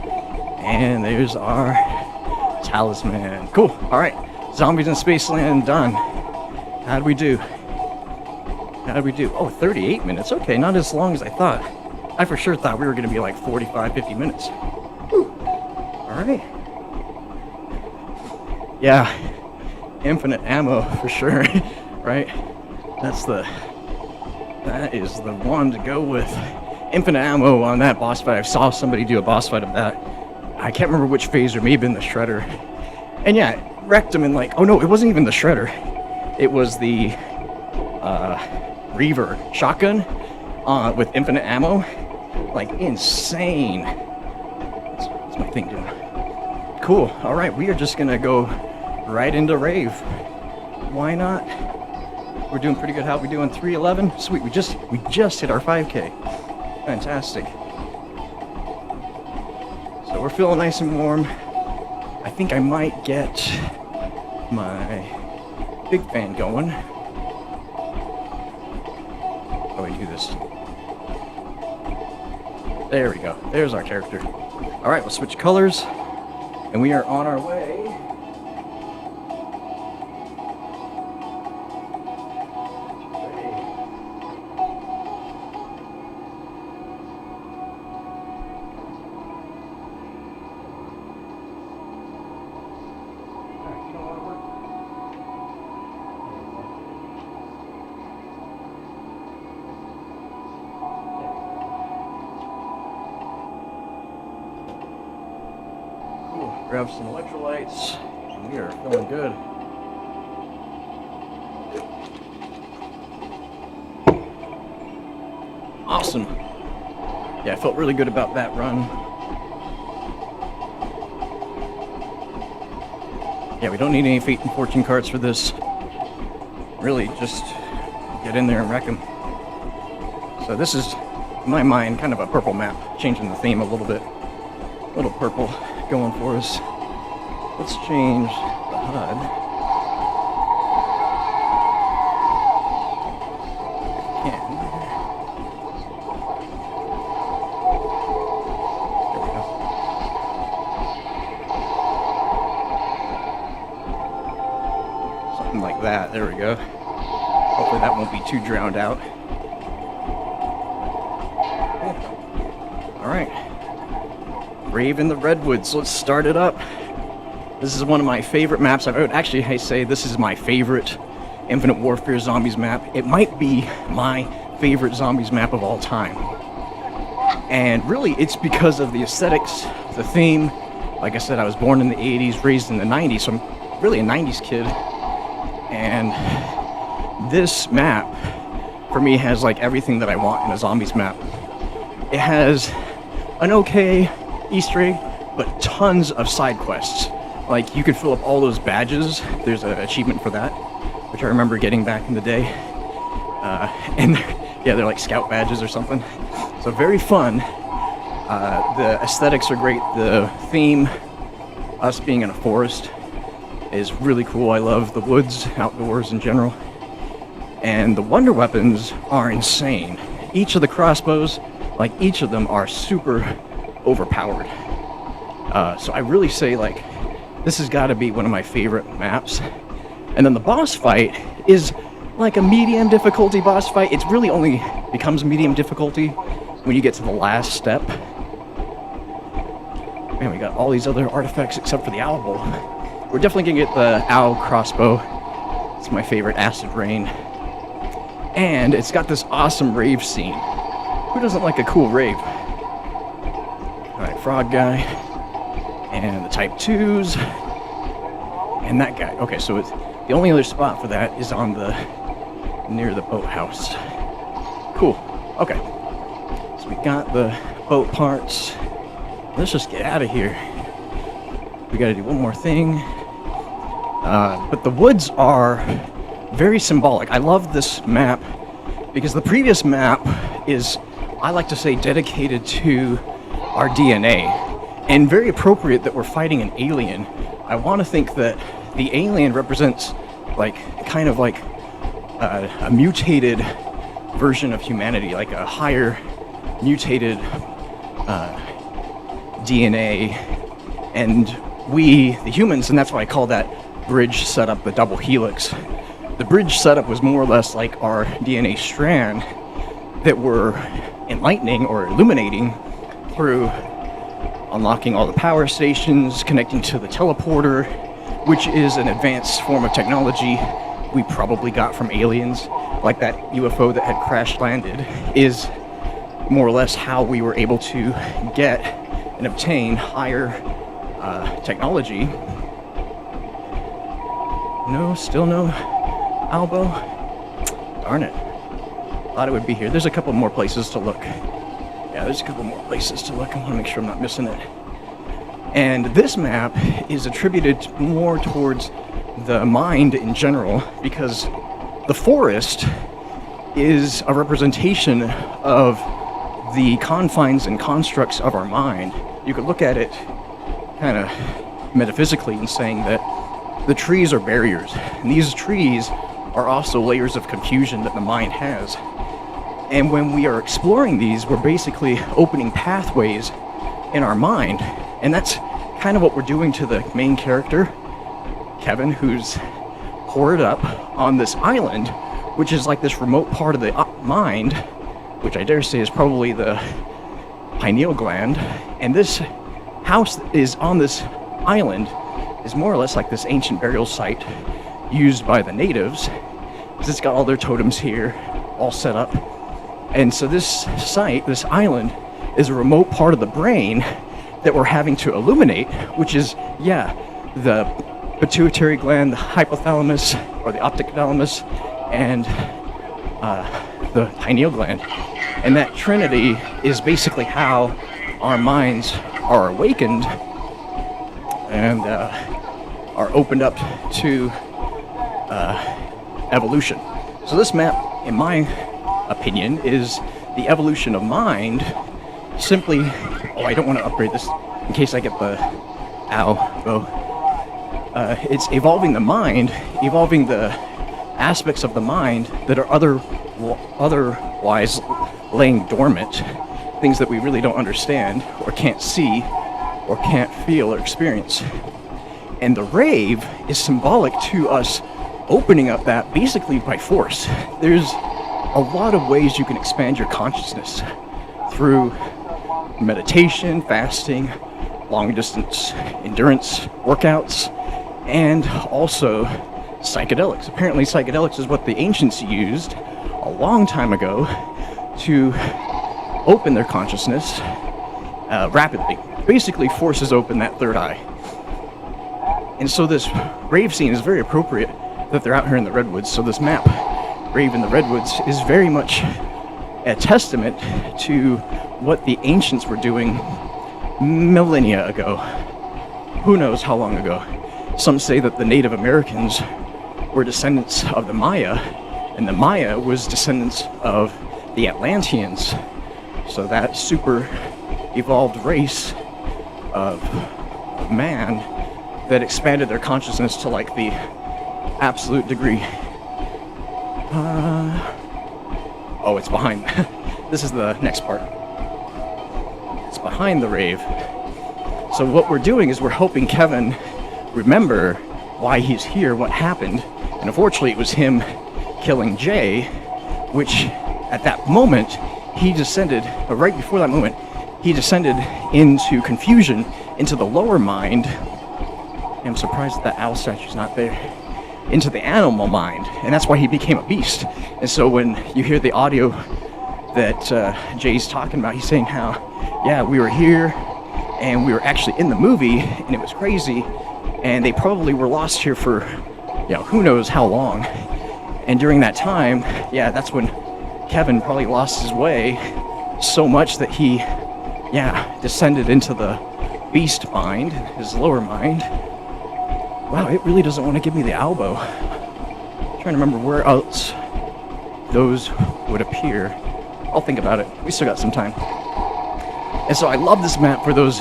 and there's our talisman. Cool. All right, Zombies in Spaceland done. How'd we do? Oh, 38 minutes. Okay, not as long as I thought. I for sure thought we were going to be like 45, 50 minutes. Whew. All right. Yeah, infinite ammo for sure, right? That is the one to go with. Infinite ammo on that boss fight. I saw somebody do a boss fight of that. I can't remember which phase, or maybe in the shredder. And yeah, wrecked him in like, oh no, it wasn't even the shredder. It was the Reaver shotgun with infinite ammo. Like insane. What's my thing doing? Cool. All right, we are just gonna go right into Rave. Why not? We're doing pretty good. How we doing? 3:11. Sweet. We just hit our 5K. Fantastic. So we're feeling nice and warm. I think I might get my big fan going. How do I do this? There we go. There's our character. All right, we'll switch colors, and we are on our way. Grab some electrolytes, and we are feeling good. Awesome. Yeah, I felt really good about that run. Yeah, we don't need any Fate and Fortune cards for this. Really, just get in there and wreck them. So this is, in my mind, kind of a purple map, changing the theme a little bit. A little purple going for us. Let's change the HUD. There we go. Something like that. There we go. Hopefully that won't be too drowned out. All right. Rave in the Redwoods. Let's start it up. This is one of my favorite maps. I would actually say this is my favorite Infinite Warfare Zombies map. It might be my favorite Zombies map of all time. And really, it's because of the aesthetics, the theme. Like I said, I was born in the 80s, raised in the 90s, so I'm really a 90s kid. And this map, for me, has like everything that I want in a Zombies map. It has an okay Easter egg, but tons of side quests. Like, you could fill up all those badges. There's an achievement for that, which I remember getting back in the day. And yeah, they're like scout badges or something. So very fun. The aesthetics are great. The theme, us being in a forest, is really cool. I love the woods, outdoors in general. And the wonder weapons are insane. Each of the crossbows, like each of them are super overpowered. So I really say, like, this has got to be one of my favorite maps. And then the boss fight is like a medium difficulty boss fight. It really only becomes medium difficulty when you get to the last step. Man, we got all these other artifacts except for the owl bow. We're definitely gonna get the owl crossbow. It's my favorite, acid rain. And it's got this awesome rave scene. Who doesn't like a cool rave? Alright, frog guy. And the type 2s. And that guy. Okay, so it's, the only other spot for that is on the, near the boathouse. Cool. Okay. So we got the boat parts. Let's just get out of here. We gotta do one more thing. But the woods are very symbolic. I love this map because the previous map is, I like to say, dedicated to our DNA. And very appropriate that we're fighting an alien. I want to think that the alien represents, like, kind of like a mutated version of humanity, like a higher mutated DNA, and we, the humans, and that's why I call that bridge setup the double helix. The bridge setup was more or less like our DNA strand that we're enlightening or illuminating through unlocking all the power stations, connecting to the teleporter, which is an advanced form of technology we probably got from aliens, like that UFO that had crash landed, is more or less how we were able to get and obtain higher technology. No, still no Albo. Darn it. Thought it would be here. There's a couple more places to look. Yeah, there's a couple more places to look. I want to make sure I'm not missing it. And this map is attributed more towards the mind in general, because the forest is a representation of the confines and constructs of our mind. You could look at it kind of metaphysically in saying that the trees are barriers, and these trees are also layers of confusion that the mind has. And when we are exploring these, we're basically opening pathways in our mind, and that's kind of what we're doing to the main character, Kevin, who's poured up on this island, which is like this remote part of the mind, which I dare say is probably the pineal gland. And this house that is on this island is more or less like this ancient burial site used by the natives, because it's got all their totems here all set up. And so this site, this island, is a remote part of the brain that we're having to illuminate, which is, the pituitary gland, the hypothalamus, or the optic thalamus, and the pineal gland. And that trinity is basically how our minds are awakened and are opened up to evolution. So this map, in my opinion, is the evolution of mind. Simply, I don't want to upgrade this in case I get the it's evolving the mind, evolving the aspects of the mind that are otherwise laying dormant, things that we really don't understand or can't see or can't feel or experience. And the rave is symbolic to us opening up that basically by force. There's a lot of ways you can expand your consciousness through meditation, fasting, long distance endurance workouts, and also psychedelics. Apparently psychedelics is what the ancients used a long time ago to open their consciousness rapidly. Basically forces open that third eye. And so this rave scene is very appropriate that they're out here in the Redwoods. So this map, Rave in the Redwoods, is very much a testament to what the ancients were doing millennia ago. Who knows how long ago? Some say that the Native Americans were descendants of the Maya, and the Maya was descendants of the Atlanteans. So that super evolved race of man that expanded their consciousness to like the absolute degree. It's behind. This is the next part. It's behind the rave. So what we're doing is we're helping Kevin remember why he's here, what happened, and unfortunately it was him killing Jay, which at that moment he descended, but right before that moment, he descended into confusion, into the lower mind. I'm surprised that owl statue's not there. Into the animal mind, and that's why he became a beast. And so when you hear the audio that Jay's talking about, he's saying how, we were here, and we were actually in the movie, and it was crazy, and they probably were lost here for, who knows how long. And during that time, that's when Kevin probably lost his way so much that he, descended into the beast mind, his lower mind. Wow, it really doesn't want to give me the elbow. I'm trying to remember where else those would appear. I'll think about it. We still got some time. And so I love this map for those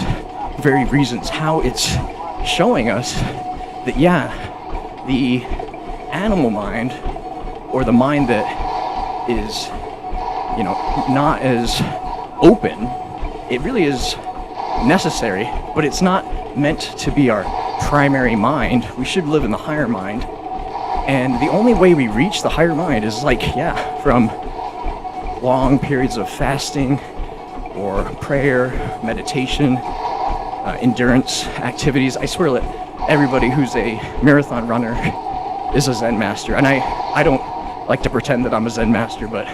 very reasons, how it's showing us that, the animal mind, or the mind that is not as open. It really is necessary, but it's not meant to be our primary mind. We should live in the higher mind. And the only way we reach the higher mind is from long periods of fasting or prayer, meditation, endurance activities. I swear that everybody who's a marathon runner is a Zen master. And I don't like to pretend that I'm a Zen master, but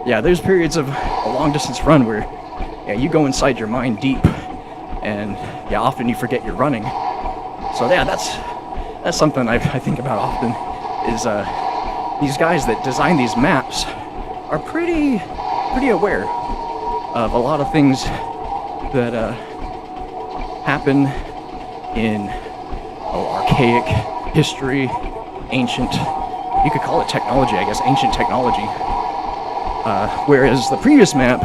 yeah, there's periods of a long distance run where you go inside your mind deep, and often you forget you're running. So that's something I think about often, is these guys that design these maps are pretty aware of a lot of things that happen in archaic history, ancient, you could call it technology, I guess, ancient technology. Whereas the previous map,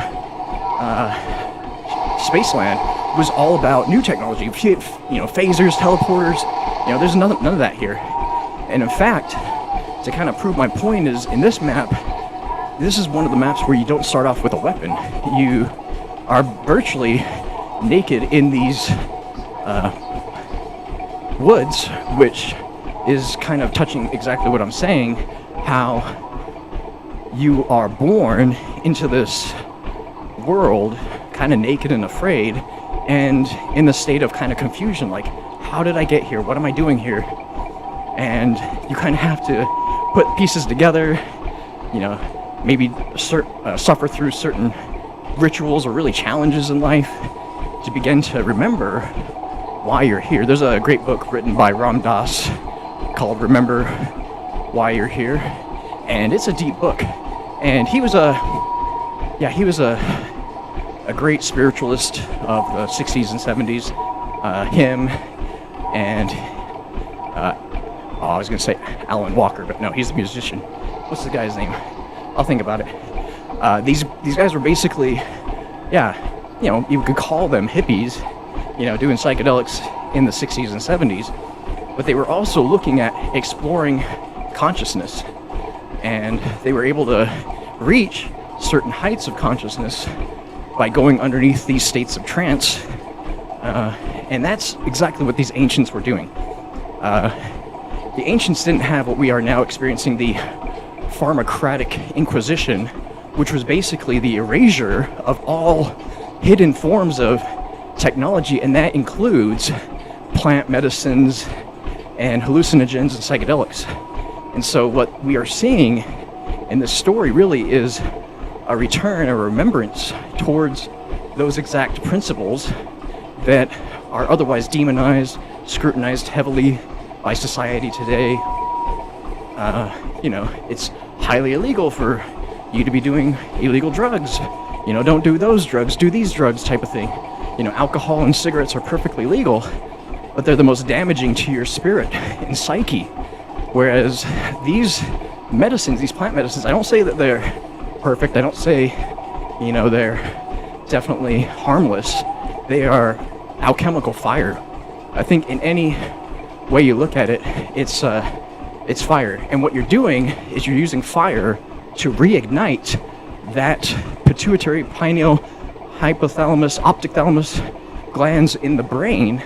Spaceland, was all about new technology. Phasers, teleporters. There's none of that here. And in fact, to kind of prove my point, is in this map, this is one of the maps where you don't start off with a weapon. You are virtually naked in these woods, which is kind of touching exactly what I'm saying, how you are born into this world kind of naked and afraid, and in the state of kind of confusion, like, how did I get here? What am I doing here? And you kind of have to put pieces together, maybe suffer through certain rituals or really challenges in life to begin to remember why you're here. There's a great book written by Ram Dass called Remember Why You're Here, and it's a deep book. And he was a great spiritualist of the 60s and 70s. Him and I was gonna say Alan Walker, but no, he's the musician. What's the guy's name? I'll think about it. These guys were basically, you could call them hippies, doing psychedelics in the 60s and 70s, but they were also looking at exploring consciousness, and they were able to reach certain heights of consciousness by going underneath these states of trance, and that's exactly what these ancients were doing. The ancients didn't have what we are now experiencing, the pharmacratic inquisition, which was basically the erasure of all hidden forms of technology, and that includes plant medicines and hallucinogens and psychedelics. And so what we are seeing in this story really is a return, a remembrance towards those exact principles that are otherwise demonized, scrutinized heavily by society today. It's highly illegal for you to be doing illegal drugs. Don't do those drugs, do these drugs type of thing. Alcohol and cigarettes are perfectly legal, but they're the most damaging to your spirit and psyche. Whereas these medicines, these plant medicines, I don't say that they're perfect. I don't say, they're definitely harmless. They are alchemical fire. I think in any way you look at it, it's fire. And what you're doing is you're using fire to reignite that pituitary, pineal, hypothalamus, optic thalamus glands in the brain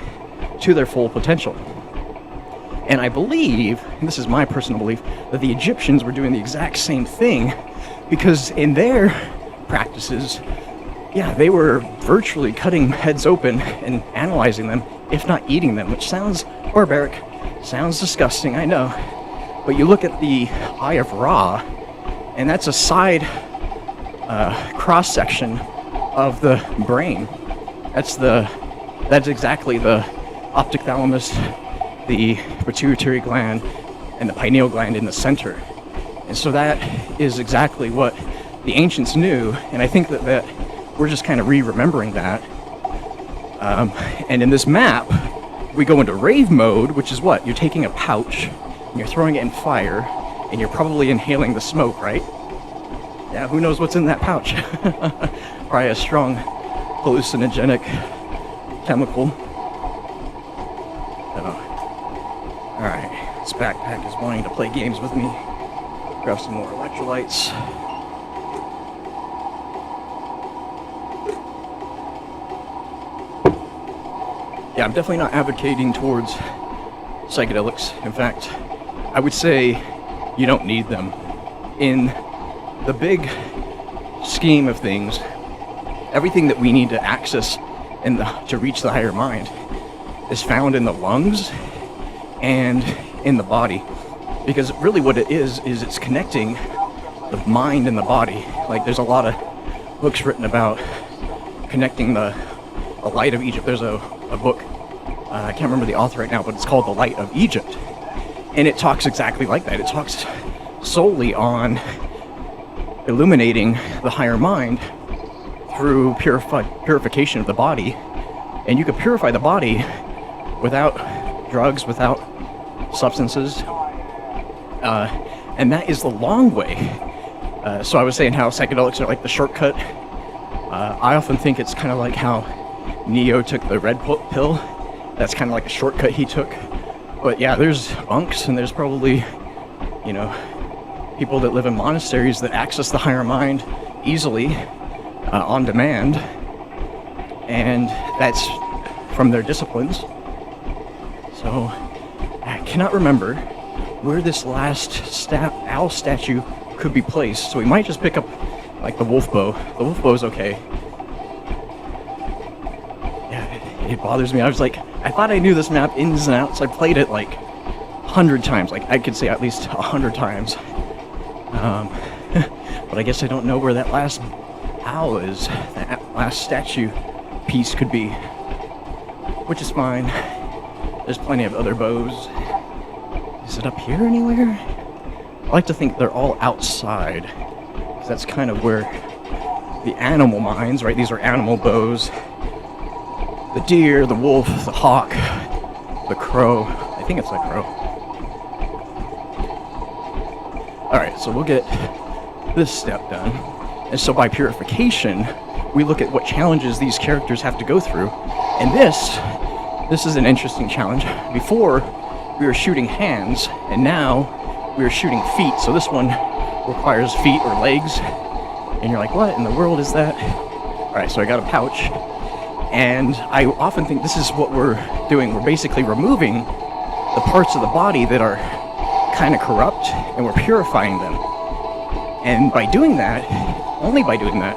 to their full potential. And I believe, and this is my personal belief, that the Egyptians were doing the exact same thing, because in their practices, they were virtually cutting heads open and analyzing them, if not eating them, which sounds barbaric, sounds disgusting, I know. But you look at the Eye of Ra, and that's a side cross-section of the brain. That's exactly the optic thalamus, the pituitary gland, and the pineal gland in the center. And so that is exactly what the ancients knew, and I think that we're just kind of re-remembering that. And in this map, we go into rave mode, which is what? You're taking a pouch, and you're throwing it in fire, and you're probably inhaling the smoke, right? Yeah, who knows what's in that pouch? Probably a strong hallucinogenic chemical. Alright, this backpack is wanting to play games with me. Grab some more electrolytes. yeah, I'm definitely not advocating towards psychedelics. In fact, I would say you don't need them. In the big scheme of things, everything that we need to access and to reach the higher mind is found in the lungs and in the body. Because really what it is it's connecting the mind and the body. Like, there's a lot of books written about connecting the light of Egypt. There's a book, I can't remember the author right now, but it's called The Light of Egypt. And it talks exactly like that. It talks solely on illuminating the higher mind through purification of the body. And you could purify the body without drugs, without substances. And that is the long way. So I was saying how psychedelics are like the shortcut. I often think it's kind of like how Neo took the red pill. That's kind of like a shortcut he took. But yeah, there's monks and there's probably, people that live in monasteries that access the higher mind easily, on demand. And that's from their disciplines. So I cannot remember where this last owl statue could be placed. So we might just pick up like the wolf bow. The wolf bow is okay. Yeah, it bothers me. I thought I knew this map ins and outs. I played it like 100 times. Like, I could say at least 100 times. But I guess I don't know where that last owl is. That last statue piece could be. Which is fine. There's plenty of other bows. Is it up here anywhere? I like to think they're all outside. Because that's kind of where the animal minds, right? These are animal bows. The deer, the wolf, the hawk, the crow. I think it's a crow. Alright, so we'll get this step done. And so by purification, we look at what challenges these characters have to go through. And this is an interesting challenge. Before, we were shooting hands, and now we are shooting feet. So this one requires feet or legs. And you're like, what in the world is that? Alright, so I got a pouch. And I often think this is what we're doing. We're basically removing the parts of the body that are kind of corrupt, and we're purifying them. And by doing that, only by doing that,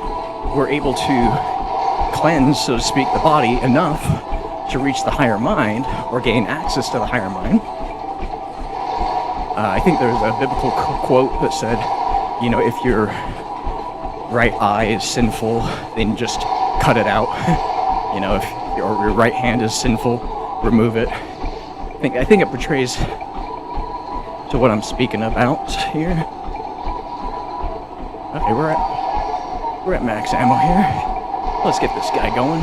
we're able to cleanse, so to speak, the body enough to reach the higher mind, or gain access to the higher mind. I think there's a biblical quote that said, if your right eye is sinful, then just cut it out. If your right hand is sinful, remove it. I think it portrays to what I'm speaking about here. Okay, we're at max ammo here. Let's get this guy going.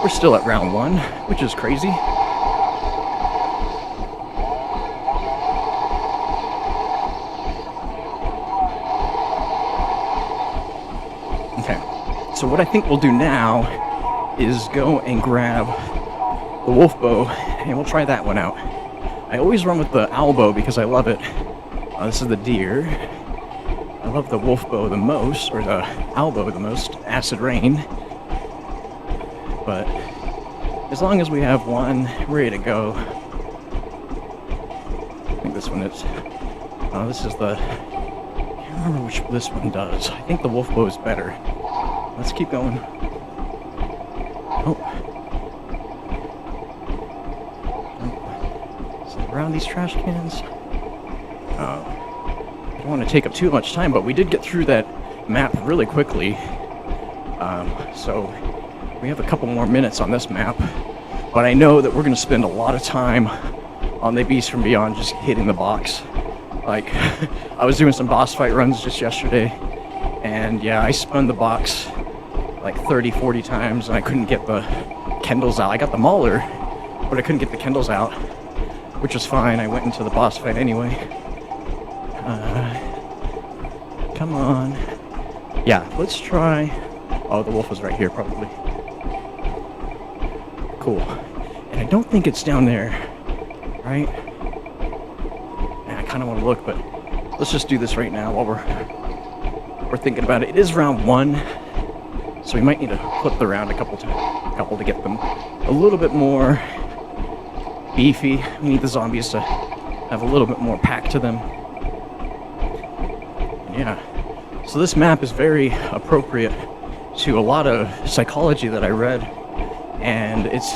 We're still at round 1, which is crazy. Okay, so what I think we'll do now is go and grab the wolf bow, and we'll try that one out. I always run with the owl bow because I love it. This is the deer. I love the wolf bow the most, or the owl bow the most. Acid rain. But as long as we have one ready to go. I think this one is. This is the. I can't remember which this one does. I think the wolf bow is better. Let's keep going. Around these trash cans. I don't want to take up too much time, but we did get through that map really quickly. So we have a couple more minutes on this map, but I know that we're going to spend a lot of time on the Beast from Beyond just hitting the box. Like, I was doing some boss fight runs just yesterday, and yeah, I spun the box like 30-40 times, and I couldn't get the Kendalls out. I got the Mauler, but I couldn't get the Kendalls out. Which was fine, I went into the boss fight anyway. Come on. Yeah, let's try... Oh, the wolf was right here, probably. Cool. And I don't think it's down there, right? I kind of want to look, but let's just do this right now while we're thinking about it. It is round 1, so we might need to flip the round a couple times. couple to get them a little bit more beefy. We need the zombies to have a little bit more pack to them. Yeah. So this map is very appropriate to a lot of psychology that I read, and it's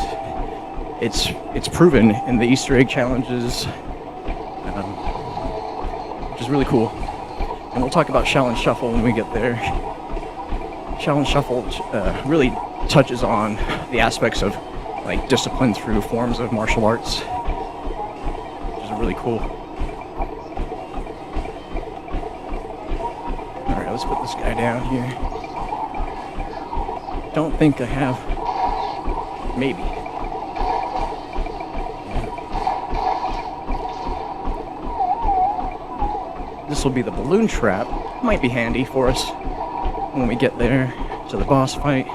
proven in the Easter egg challenges, which is really cool. And we'll talk about Shaolin Shuffle when we get there. Shaolin Shuffle really touches on the aspects of like discipline through forms of martial arts, which is really cool. Alright, let's put this guy down here. Don't think I have. Maybe. This will be the balloon trap. Might be handy for us when we get there to the boss fight.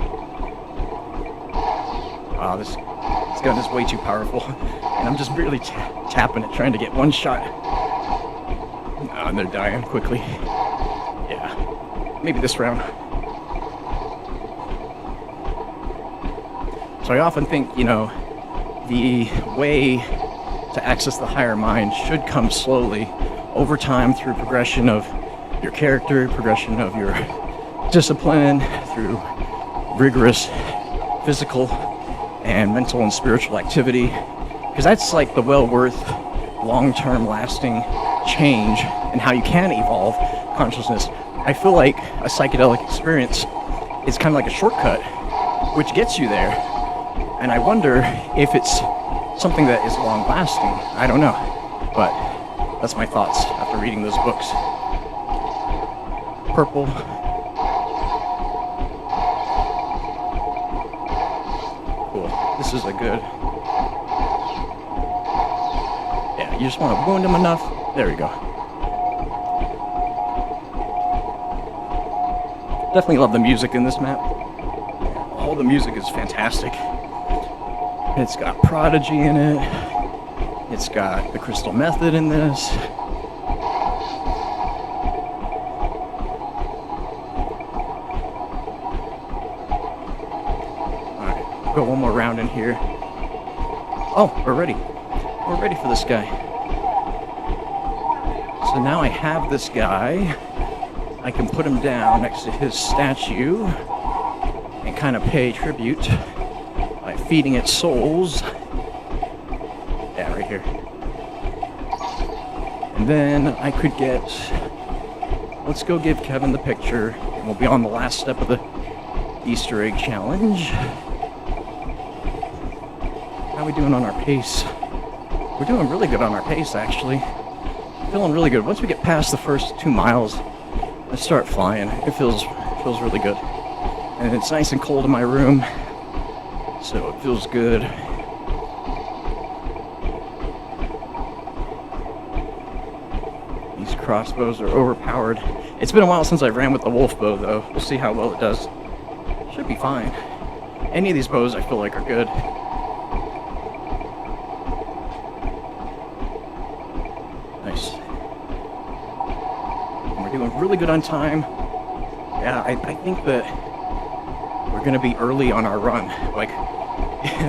Wow, this gun is way too powerful. And I'm just barely tapping it, trying to get one shot. Oh, and they're dying quickly. Yeah. Maybe this round. So I often think, you know, the way to access the higher mind should come slowly over time through progression of your character, progression of your discipline, through rigorous physical and mental and spiritual activity, because that's like the well worth long-term lasting change in how you can evolve consciousness. I feel like a psychedelic experience is kind of like a shortcut which gets you there, and I wonder if it's something that is long lasting. I don't know, but that's my thoughts after reading those books. Purple. This is a good... Yeah, you just want to wound him enough. There we go. Definitely love the music in this map. All the music is fantastic. It's got Prodigy in it. It's got the Crystal Method in this. Go one more round in here. Oh, we're ready. We're ready for this guy. So now I have this guy. I can put him down next to his statue and kind of pay tribute by feeding it souls. Yeah, right here. And then I could get... Let's go give Kevin the picture, and we'll be on the last step of the Easter egg challenge. How are we doing on our pace? We're doing really good on our pace, actually. Feeling really good. Once we get past the first 2 miles, I start flying. It feels really good. And it's nice and cold in my room, so it feels good. These crossbows are overpowered. It's been a while since I ran with the wolf bow, though. We'll see how well it does. Should be fine. Any of these bows I feel like are good. Nice. And we're doing really good on time. Yeah, I think that we're gonna be early on our run, like,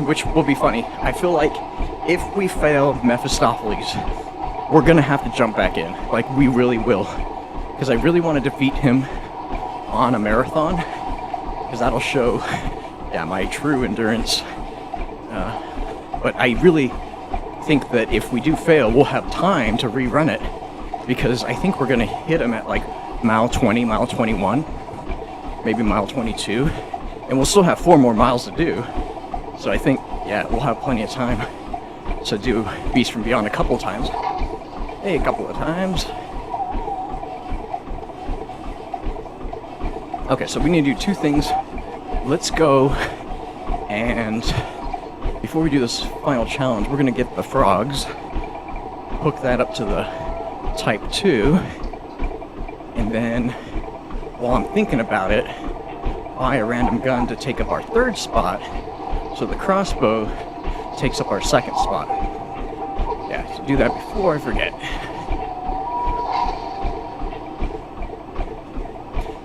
which will be funny. I feel like if we fail Mephistopheles, we're gonna have to jump back in. Like, we really will. Because I really want to defeat him on a marathon, because that'll show, yeah, my true endurance. But I really think that if we do fail, we'll have time to rerun it, because I think we're going to hit him at like mile 20, mile 21, maybe mile 22, and we'll still have 4 more miles to do. So I think, yeah, we'll have plenty of time to do Beast from Beyond a couple of times. Hey, a couple of times. Okay, so we need to do 2 things. Let's go, and before we do this final challenge, we're going to get the frogs, hook that up to the Type 2, and then, while I'm thinking about it, buy a random gun to take up our 3rd spot, so the crossbow takes up our 2nd spot. Yeah, to do that before I forget.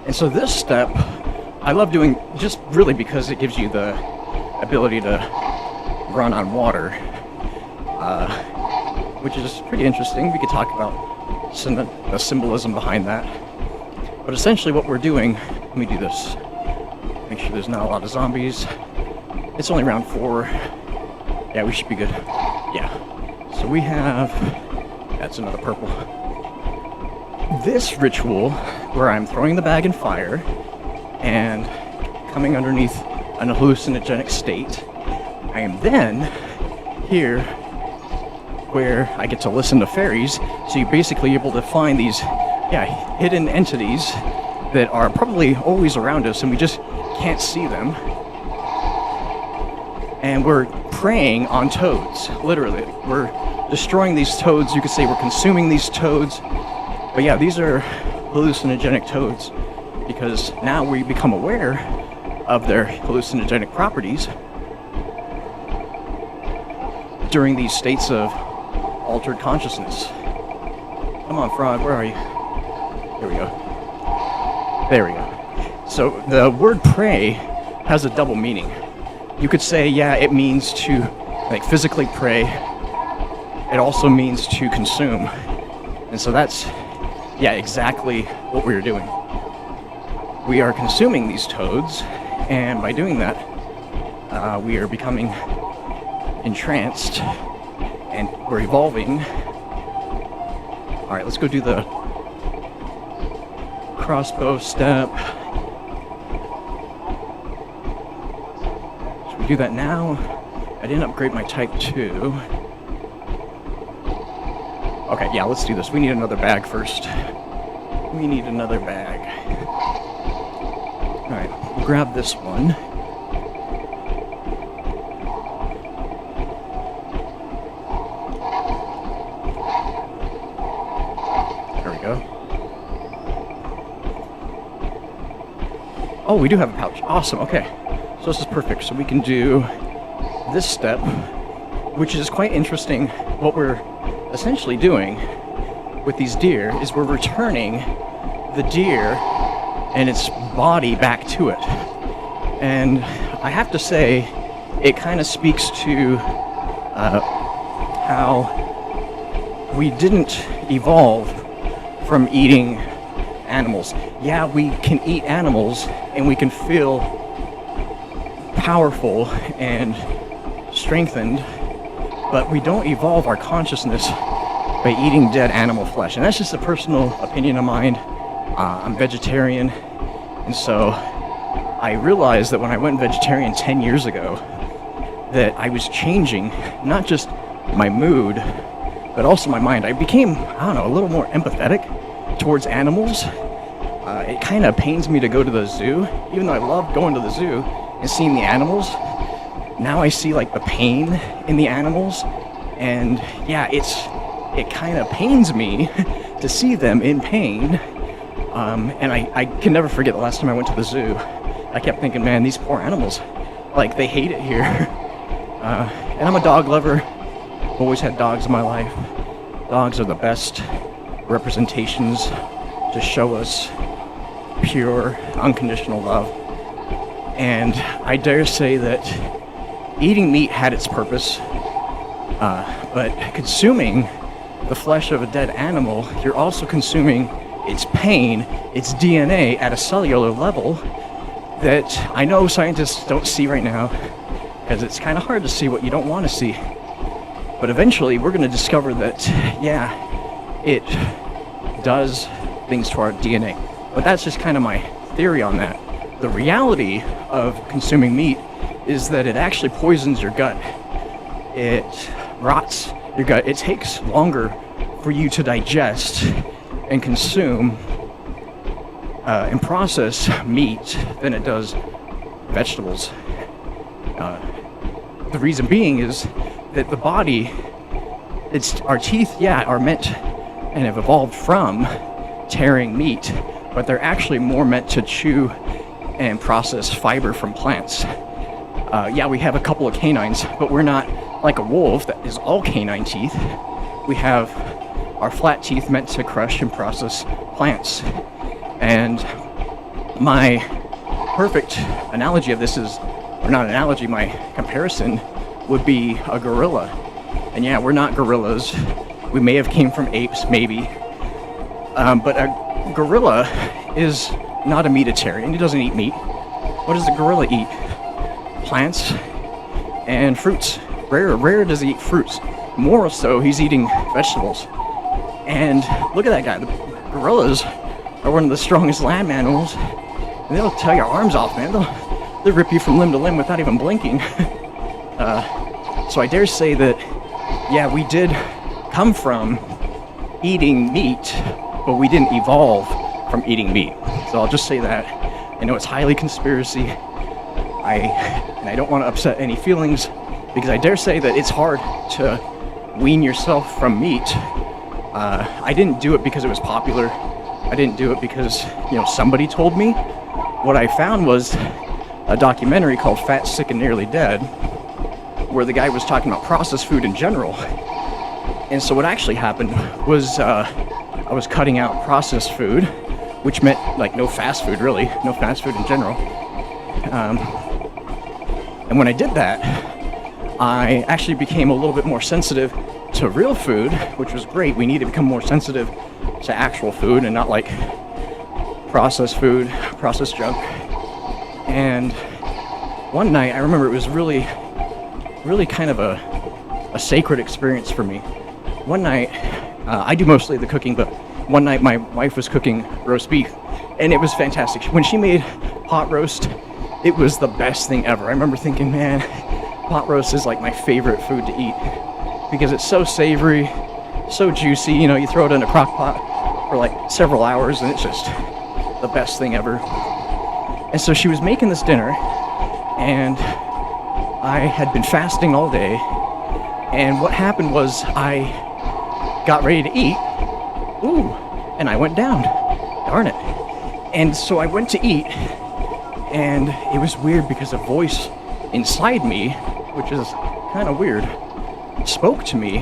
And so this step, I love doing just really because it gives you the ability to run on water, which is pretty interesting. We could talk about the symbolism behind that. But essentially what we're doing, let me do this. Make sure there's not a lot of zombies. It's only round 4. Yeah, we should be good. Yeah. So we have, that's another purple. This ritual, where I'm throwing the bag in fire and coming underneath an hallucinogenic state, I am then here where I get to listen to fairies, so you're basically able to find these, hidden entities that are probably always around us and we just can't see them. And we're preying on toads, literally. We're destroying these toads. You could say we're consuming these toads. But yeah, these are hallucinogenic toads because now we become aware of their hallucinogenic properties during these states of altered consciousness. Come on, frog, where are you? Here we go. There we go. So the word prey has a double meaning. You could say, yeah, it means to like physically prey. It also means to consume. And so that's, yeah, exactly what we're doing. We are consuming these toads, and by doing that, we are becoming entranced, and we're evolving. Alright, let's go do the crossbow step. Should we do that now? I didn't upgrade my type 2. Okay, yeah, let's do this. We need another bag first. We need another bag. Alright, we'll grab this one. There we go. Oh, we do have a pouch. Awesome, okay. So this is perfect. So we can do this step, which is quite interesting. What we're essentially doing with these deer is we're returning the deer and its body back to it. And I have to say, it kind of speaks to how we didn't evolve from eating animals. Yeah, we can eat animals and we can feel powerful and strengthened, but we don't evolve our consciousness by eating dead animal flesh. And that's just a personal opinion of mine. I'm vegetarian, and so I realized that when I went vegetarian 10 years ago, that I was changing not just my mood, but also my mind. I became, I don't know, a little more empathetic towards animals. It kind of pains me to go to the zoo, even though I love going to the zoo and seeing the animals. Now I see like the pain in the animals, and yeah, it kind of pains me to see them in pain. And I can never forget the last time I went to the zoo. I kept thinking, man, these poor animals, like they hate it here. And I'm a dog lover. Always had dogs in my life. Dogs are the best representations to show us pure, unconditional love. And I dare say that eating meat had its purpose, but consuming the flesh of a dead animal, you're also consuming its pain, its DNA at a cellular level that I know scientists don't see right now, because it's kind of hard to see what you don't want to see. But eventually we're going to discover that, yeah, it does things to our DNA. But that's just kind of my theory on that. The reality of consuming meat is that it actually poisons your gut. It rots your gut. It takes longer for you to digest and consume and process meat than it does vegetables. The reason being is that the body, our teeth, yeah, are meant and have evolved from tearing meat, but they're actually more meant to chew and process fiber from plants. Yeah, we have a couple of canines, but we're not like a wolf that is all canine teeth. We have our flat teeth meant to crush and process plants. And my perfect analogy of this is or not analogy, my comparison would be a gorilla. And yeah, we're not gorillas. We may have came from apes, maybe. But a gorilla is not a meatitarian. He doesn't eat meat. What does a gorilla eat? Plants and fruits. Rare does he eat fruits. More so, he's eating vegetables. And look at that guy. The gorillas are one of the strongest land animals. And they'll tear your arms off, man. They'll rip you from limb to limb without even blinking. So I dare say that, yeah, we did come from eating meat, but we didn't evolve from eating meat. So I'll just say that. I know it's highly conspiracy. I don't want to upset any feelings, because I dare say that it's hard to wean yourself from meat. I didn't do it because it was popular. I didn't do it because, somebody told me. What I found was a documentary called Fat, Sick, and Nearly Dead, where the guy was talking about processed food in general. And so what actually happened was I was cutting out processed food, which meant like no fast food, really, no fast food in general. And when I did that, I actually became a little bit more sensitive to real food, which was great. We need to become more sensitive to actual food and not like processed food, processed junk. And one night, I remember it was really kind of a sacred experience for me. One night, I do mostly the cooking, but one night my wife was cooking roast beef, and it was fantastic. When she made pot roast, it was the best thing ever. I remember thinking, man, pot roast is like my favorite food to eat, because it's so savory, so juicy. You throw it in a crock pot for like several hours, and it's just the best thing ever. And so she was making this dinner, and I had been fasting all day, and what happened was I got ready to eat, and I went down, darn it. And so I went to eat, and it was weird because a voice inside me, which is kind of weird, spoke to me,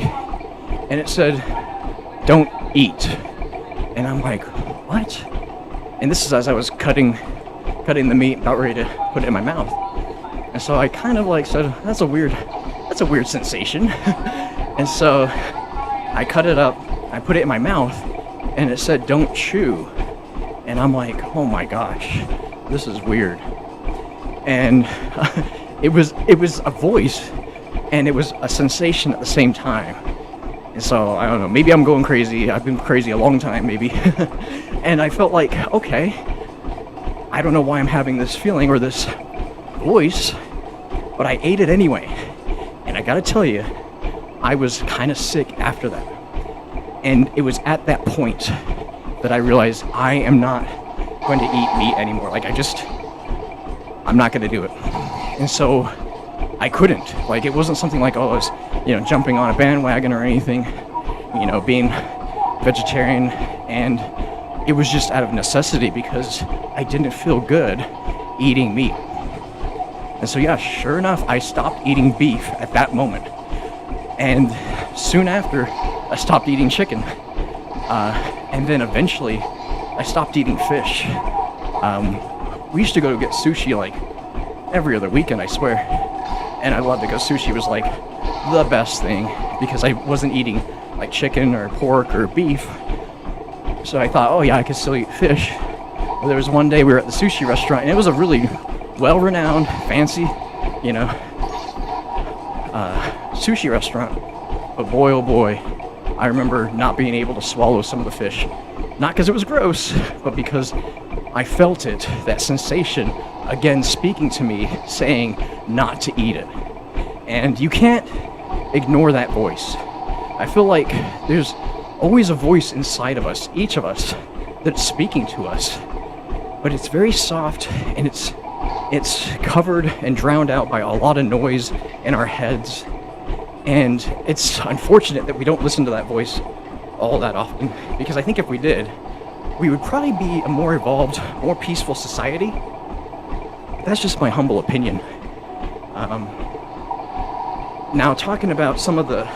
and it said, "Don't eat." And I'm like, what? And this is as I was cutting the meat, about ready to put it in my mouth. And so I kind of like said, that's a weird sensation. And so I cut it up, I put it in my mouth, and it said, "Don't chew." And I'm like, oh my gosh, this is weird. And it was a voice, and it was a sensation at the same time. And so, I don't know, maybe I'm going crazy. I've been crazy a long time, maybe. And I felt like, okay, I don't know why I'm having this feeling or this voice, but I ate it anyway. And I gotta tell you, I was kind of sick after that. And it was at that point that I realized I am not going to eat meat anymore. Like, I'm not going to do it. And so I couldn't. Like, it wasn't something like, I was, jumping on a bandwagon or anything, being vegetarian. And it was just out of necessity because I didn't feel good eating meat. And so, yeah, sure enough, I stopped eating beef at that moment. And soon after, I stopped eating chicken. And then eventually, I stopped eating fish. We used to go get sushi like every other weekend, I swear. And I loved it because sushi was like the best thing because I wasn't eating like chicken or pork or beef. So I thought, oh yeah, I could still eat fish. Well, there was one day we were at the sushi restaurant, and it was a really well-renowned, fancy, sushi restaurant. But boy, oh boy, I remember not being able to swallow some of the fish. Not because it was gross, but because I felt it, that sensation, again speaking to me, saying not to eat it. And you can't ignore that voice. I feel like there's always a voice inside of us, each of us, that's speaking to us. But it's very soft, and it's covered and drowned out by a lot of noise in our heads. And it's unfortunate that we don't listen to that voice all that often, because I think if we did, we would probably be a more evolved, more peaceful society. That's just my humble opinion. Now, talking about some of the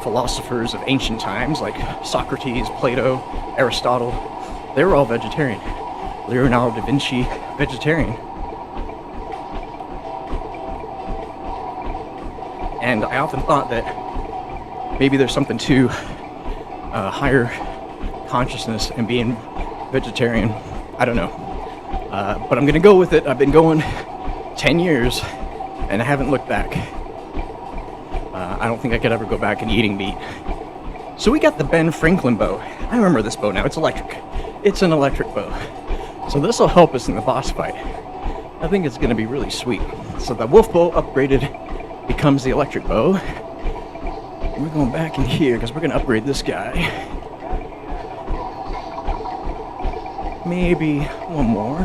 philosophers of ancient times, like Socrates, Plato, Aristotle, they were all vegetarian. Leonardo da Vinci vegetarian. And I often thought that maybe there's something to higher consciousness and being vegetarian. I don't know. But I'm gonna go with it. I've been going 10 years and I haven't looked back. I don't think I could ever go back and eating meat. So we got the Ben Franklin bow. I remember this bow now. It's electric. It's an electric bow. So this will help us in the boss fight. I think it's gonna be really sweet. So the wolf bow upgraded becomes the electric bow. We're going back in here because we're gonna upgrade this guy. Maybe one more.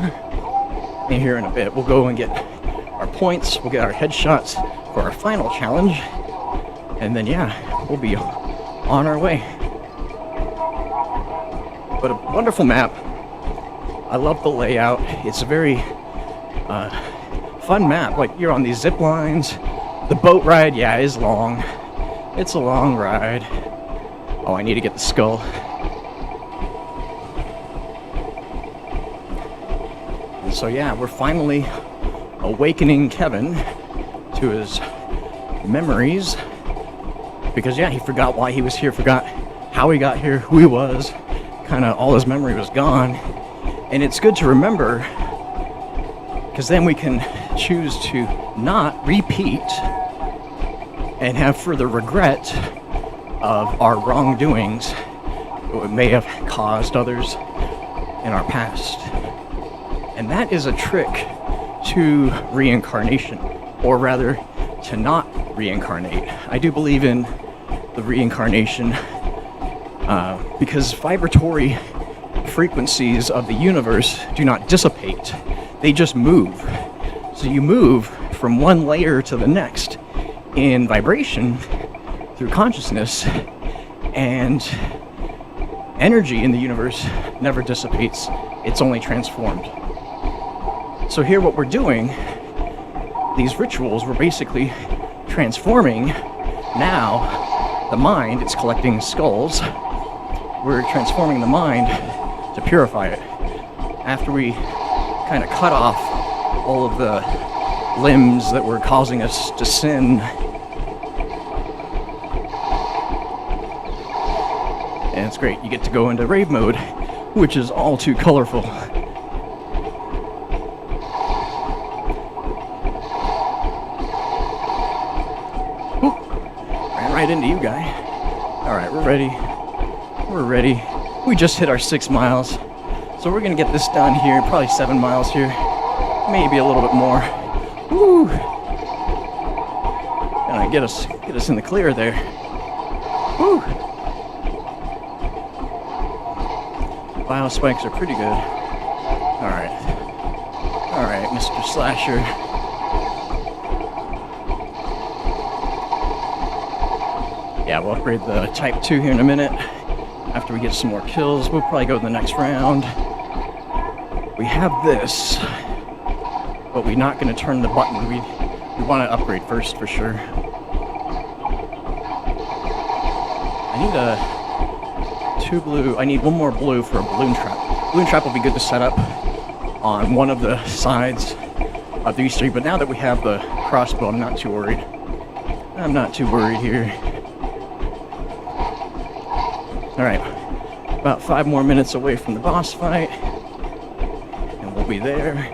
And here in a bit, we'll go and get our points. We'll get our headshots for our final challenge. And then, yeah, we'll be on our way. But a wonderful map. I love the layout. It's a very fun map. Like, you're on these zip lines. The boat ride, yeah, is long. It's a long ride. Oh, I need to get the skull. And so, yeah, we're finally awakening Kevin to his memories. Because, yeah, he forgot why he was here, forgot how he got here, who he was. Kind of all his memory was gone. And it's good to remember, because then we can choose to not repeat and have further regret of our wrongdoings that may have caused others in our past. And that is a trick to reincarnation, or rather, to not reincarnate. I do believe in the reincarnation because vibratory frequencies of the universe do not dissipate, they just move. So you move from one layer to the next in vibration through consciousness, and energy in the universe never dissipates, it's only transformed. So here what we're doing, these rituals, we're basically transforming now the mind. It's collecting skulls. We're transforming the mind to purify it. After we kind of cut off all of the limbs that were causing us to sin. And it's great. You get to go into rave mode, which is all too colorful. Ooh, ran right into you, guy. All right, we're ready. We're ready. We just hit our 6 miles. So we're gonna get this done here, probably 7 miles here. Maybe a little bit more. Woo! Gonna get us in the clear there. Woo! Bio spikes are pretty good. Alright, Mr. Slasher. Yeah, we'll upgrade the Type 2 here in a minute. After we get some more kills, we'll probably go to the next round. We have this, but we're not going to turn the button. We want to upgrade first for sure. I need 2 blue. I need 1 more blue for a balloon trap. Balloon trap will be good to set up on one of the sides of these 3, but now that we have the crossbow, I'm not too worried. I'm not too worried here. Alright, about 5 more minutes away from the boss fight, and we'll be there.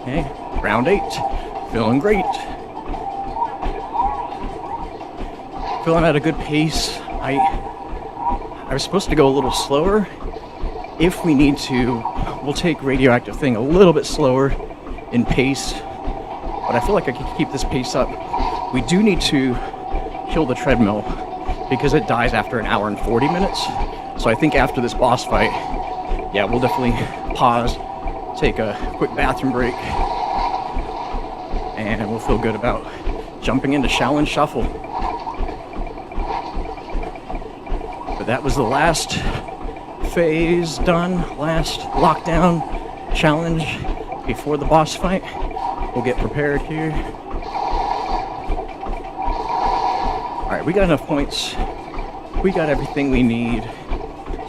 Okay, round 8, feeling great. Feeling at a good pace. I was supposed to go a little slower. If we need to, we'll take Radioactive thing a little bit slower in pace, but I feel like I can keep this pace up. We do need to kill the treadmill because it dies after 1 hour and 40 minutes. So I think after this boss fight, yeah, we'll definitely pause, take a quick bathroom break, and we'll feel good about jumping into Shaolin Shuffle. But that was the last phase done, last lockdown challenge before the boss fight. We'll get prepared here. Alright, we got enough points. We got everything we need.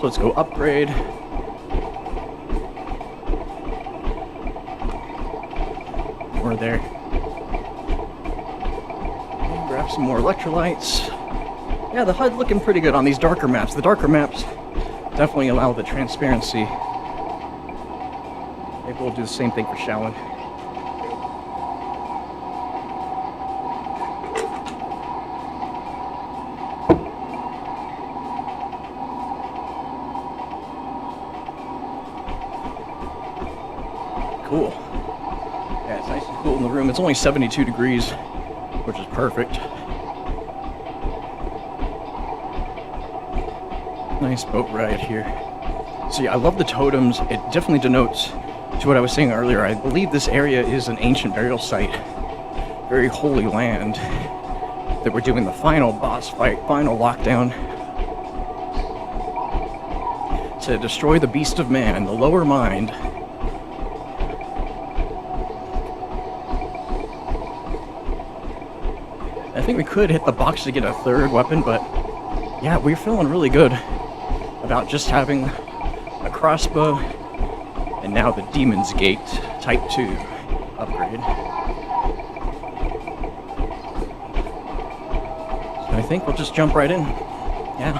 So let's go upgrade. We're there. And grab some more electrolytes. Yeah, the HUD looking pretty good on these darker maps. The darker maps definitely allow the transparency. Maybe we'll do the same thing for Shaolin. Cool. Yeah, it's nice and cool in the room. It's only 72 degrees, which is perfect. Nice boat ride here. See, I love the totems. It definitely denotes to what I was saying earlier. I believe this area is an ancient burial site. Very holy land. That we're doing the final boss fight, final lockdown. To destroy the beast of man, the lower mind. I think we could hit the box to get a third weapon, but yeah, we're feeling really good about just having a crossbow and now the Demon's Gate Type 2 upgrade. So I think we'll just jump right in. Yeah,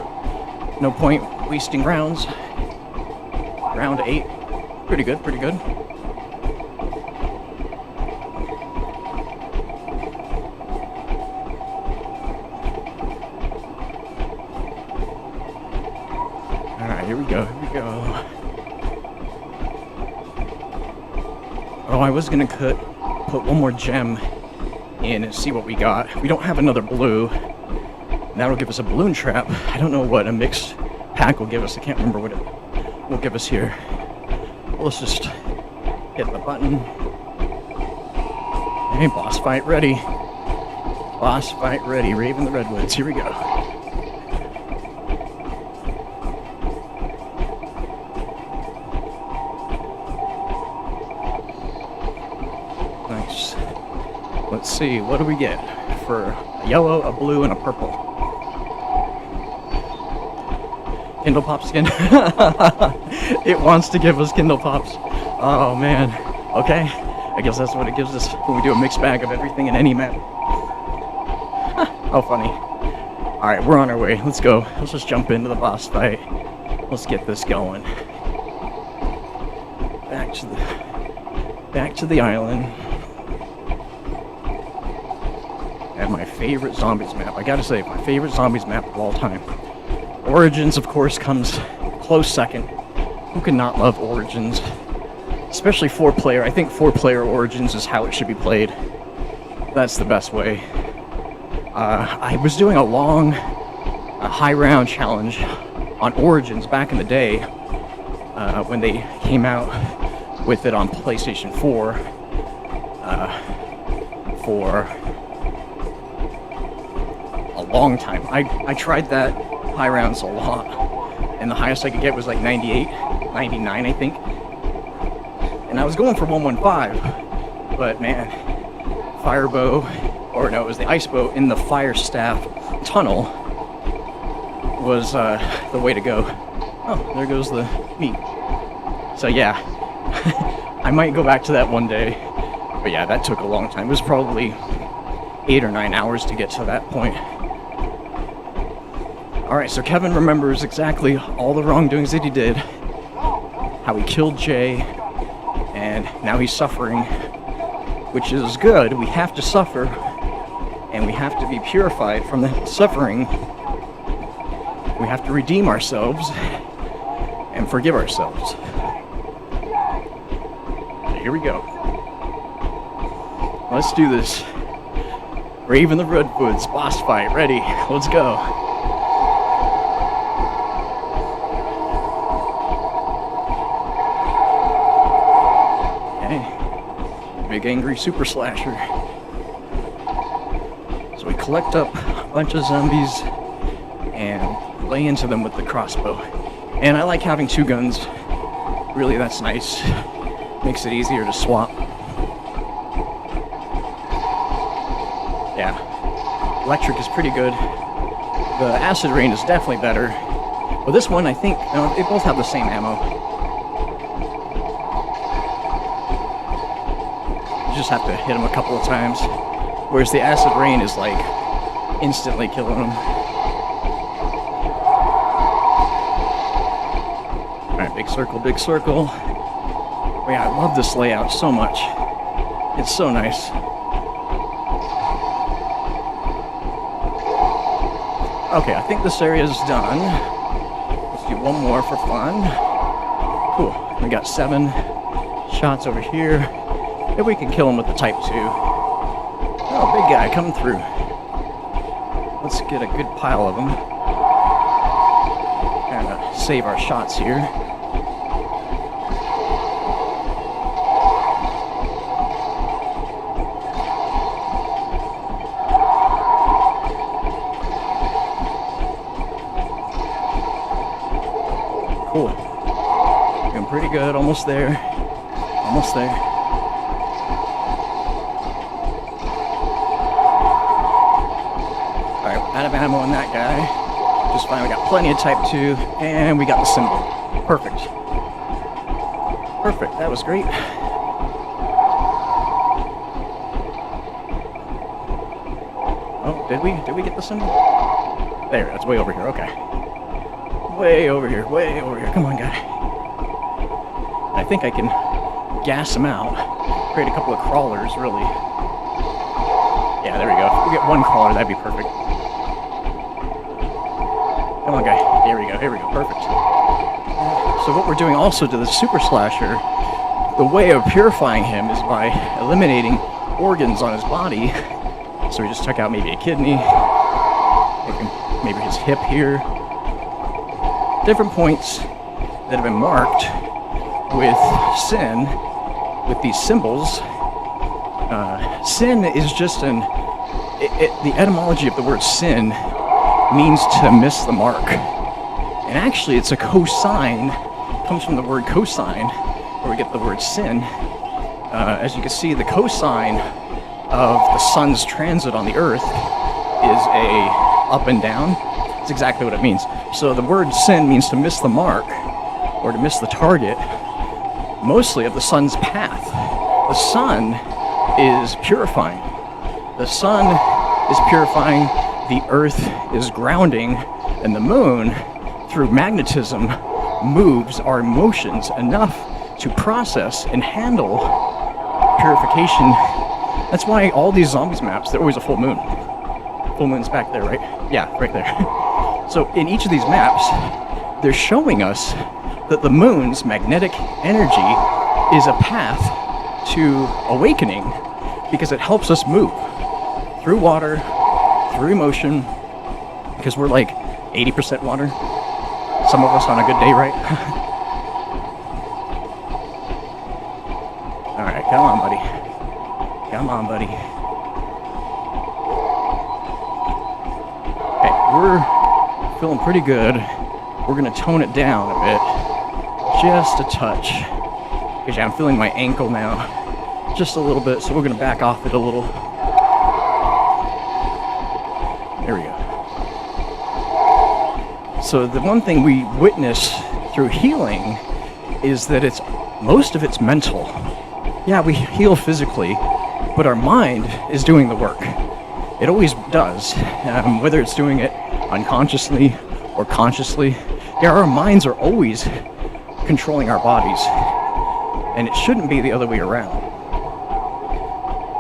no point wasting rounds. Round 8, pretty good, pretty good. Here we go, here we go. Oh, I was gonna put one more gem in and see what we got. We don't have another blue. That'll give us a balloon trap. I don't know what a mixed pack will give us. I can't remember what it will give us here. Well, let's just hit the button. Hey, boss fight ready. Boss fight ready. Rave in the Redwoods. Here we go. Nice. Let's see, what do we get for a yellow, a blue, and a purple? Kindle Pop skin. It wants to give us Kindle Pops. Oh man. Okay. I guess that's what it gives us when we do a mixed bag of everything in any map. How funny. Alright, we're on our way. Let's go. Let's just jump into the boss fight. Let's get this going. Back to the island. And my favorite zombies map. I gotta say, my favorite zombies map of all time. Origins, of course, comes close second. Who could not love Origins? Especially 4-player. I think 4-player Origins is how it should be played. That's the best way. I was doing a high round challenge on Origins back in the day when they came out with it on PlayStation 4 for a long time. I tried that high rounds a lot, and the highest I could get was like 98, 99, I think. And I was going for 115, but man, Firebow, or no, it was the Ice Bow in the Fire Staff tunnel was the way to go. Oh, there goes the meat. So yeah, I might go back to that one day, but yeah, that took a long time. It was probably 8 or 9 hours to get to that point. Alright, so Kevin remembers exactly all the wrongdoings that he did, how he killed Jay, and now he's suffering, which is good. We have to suffer, and we have to be purified from that suffering. We have to redeem ourselves and forgive ourselves. So here we go. Let's do this. Rave in the Redwoods, boss fight, ready. Let's go. Big angry super slasher. So we collect up a bunch of zombies and lay into them with the crossbow. And I like having 2 guns. Really, that's nice. Makes it easier to swap. Yeah. Electric is pretty good. The acid rain is definitely better. Well, this one, I think, no, they both have the same ammo. You just have to hit them a couple of times. Whereas the acid rain is like instantly killing them. Alright, big circle, big circle. Oh, yeah, I love this layout so much. It's so nice. Okay, I think this area is done. Let's do one more for fun. Cool. We got 7 shots over here. Maybe we can kill him with the Type 2. Oh, big guy coming through. Let's get a good pile of them. Kind of save our shots here. Cool. Doing pretty good. Almost there. Almost there. Alright, out of ammo on that guy. Just fine. We got plenty of Type 2. And we got the symbol. Perfect. Perfect. That was great. Oh, did we? Did we get the symbol? There, that's way over here. Okay. Way over here, way over here. Come on, guy. I think I can gas him out. Create a couple of crawlers, really. Yeah, there we go. If we get one crawler, that'd be perfect. Come on, guy. Here we go, here we go. Perfect. So what we're doing also to the Super Slasher, the way of purifying him is by eliminating organs on his body. So we just took out maybe a kidney, maybe his hip here. Different points that have been marked with sin, with these symbols. Sin is just the etymology of the word sin means to miss the mark. And actually it's a cosine, comes from the word cosine, where we get the word sin. As you can see, the cosine of the sun's transit on the earth is a up and down. That's exactly what it means. So the word sin means to miss the mark, or to miss the target, mostly of the sun's path. The sun is purifying. The sun is purifying, the earth is grounding, and the moon, through magnetism, moves our emotions enough to process and handle purification. That's why all these zombies maps, they're always a full moon. Full moon's back there, right? Yeah, right there. So in each of these maps, they're showing us that the moon's magnetic energy is a path to awakening because it helps us move through water, through emotion, because we're like 80% water. Some of us on a good day, right? All right, come on, buddy. Come on, buddy. Okay, we're feeling pretty good. We're gonna tone it down a bit, just a touch. Because yeah, I'm feeling my ankle now, just a little bit. So we're gonna back off it a little. There we go. So the one thing we witness through healing is that most of it's mental. Yeah, we heal physically, but our mind is doing the work. It always does, whether it's doing it unconsciously or consciously. Yeah, our minds are always controlling our bodies, and it shouldn't be the other way around.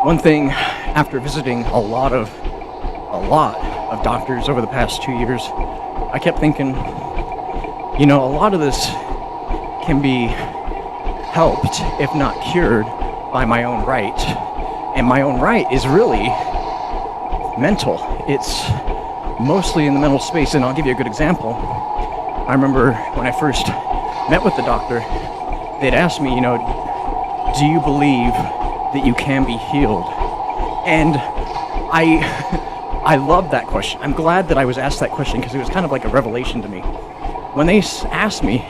One thing, after visiting a lot of doctors over the past 2 years, I kept thinking, you know, a lot of this can be helped, if not cured, by my own right. And my own right is really mental. It's mostly in the mental space, and I'll give you a good example. I remember when I first met with the doctor, they'd asked me, you know, do you believe that you can be healed? And I love that question. I'm glad that I was asked that question because it was kind of like a revelation to me. When they asked me,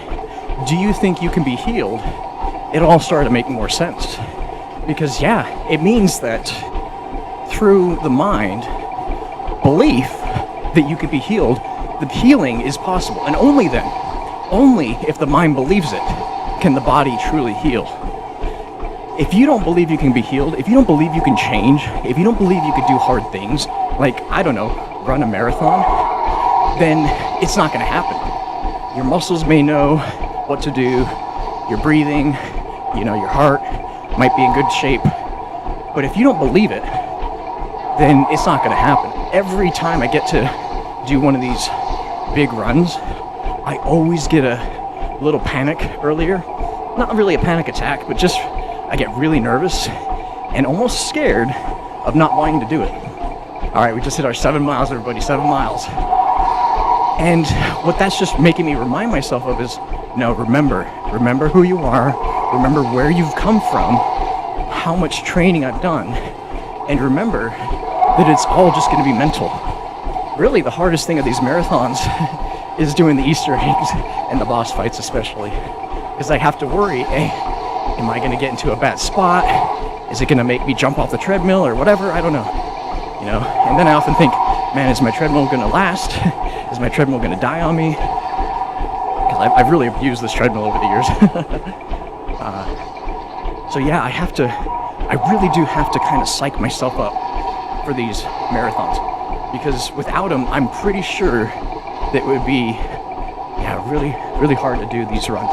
do you think you can be healed? It all started to make more sense. Because yeah, it means that through the mind, belief that you could be healed, the healing is possible, and only then, only if the mind believes it, can the body truly heal. If you don't believe you can be healed, if you don't believe you can change, if you don't believe you could do hard things, like, I don't know, run a marathon, then it's not going to happen. Your muscles may know what to do, your breathing, your heart might be in good shape, but if you don't believe it, then it's not going to happen. Every time I get to do one of these big runs, I always get a little panic earlier. Not really a panic attack, but just I get really nervous and almost scared of not wanting to do it. All right, we just hit our 7 miles, everybody, 7 miles. And what that's just making me remind myself of is, remember who you are, remember where you've come from, how much training I've done, and remember that it's all just going to be mental. Really, the hardest thing of these marathons is doing the Easter eggs and the boss fights especially. Because I have to worry, am I going to get into a bad spot? Is it going to make me jump off the treadmill or whatever? I don't know. And then I often think, man, is my treadmill going to last? Is my treadmill going to die on me? Because I've really abused this treadmill over the years. So yeah, I really do have to kind of psych myself up for these marathons, because without them, I'm pretty sure that it would be, really, really hard to do these runs.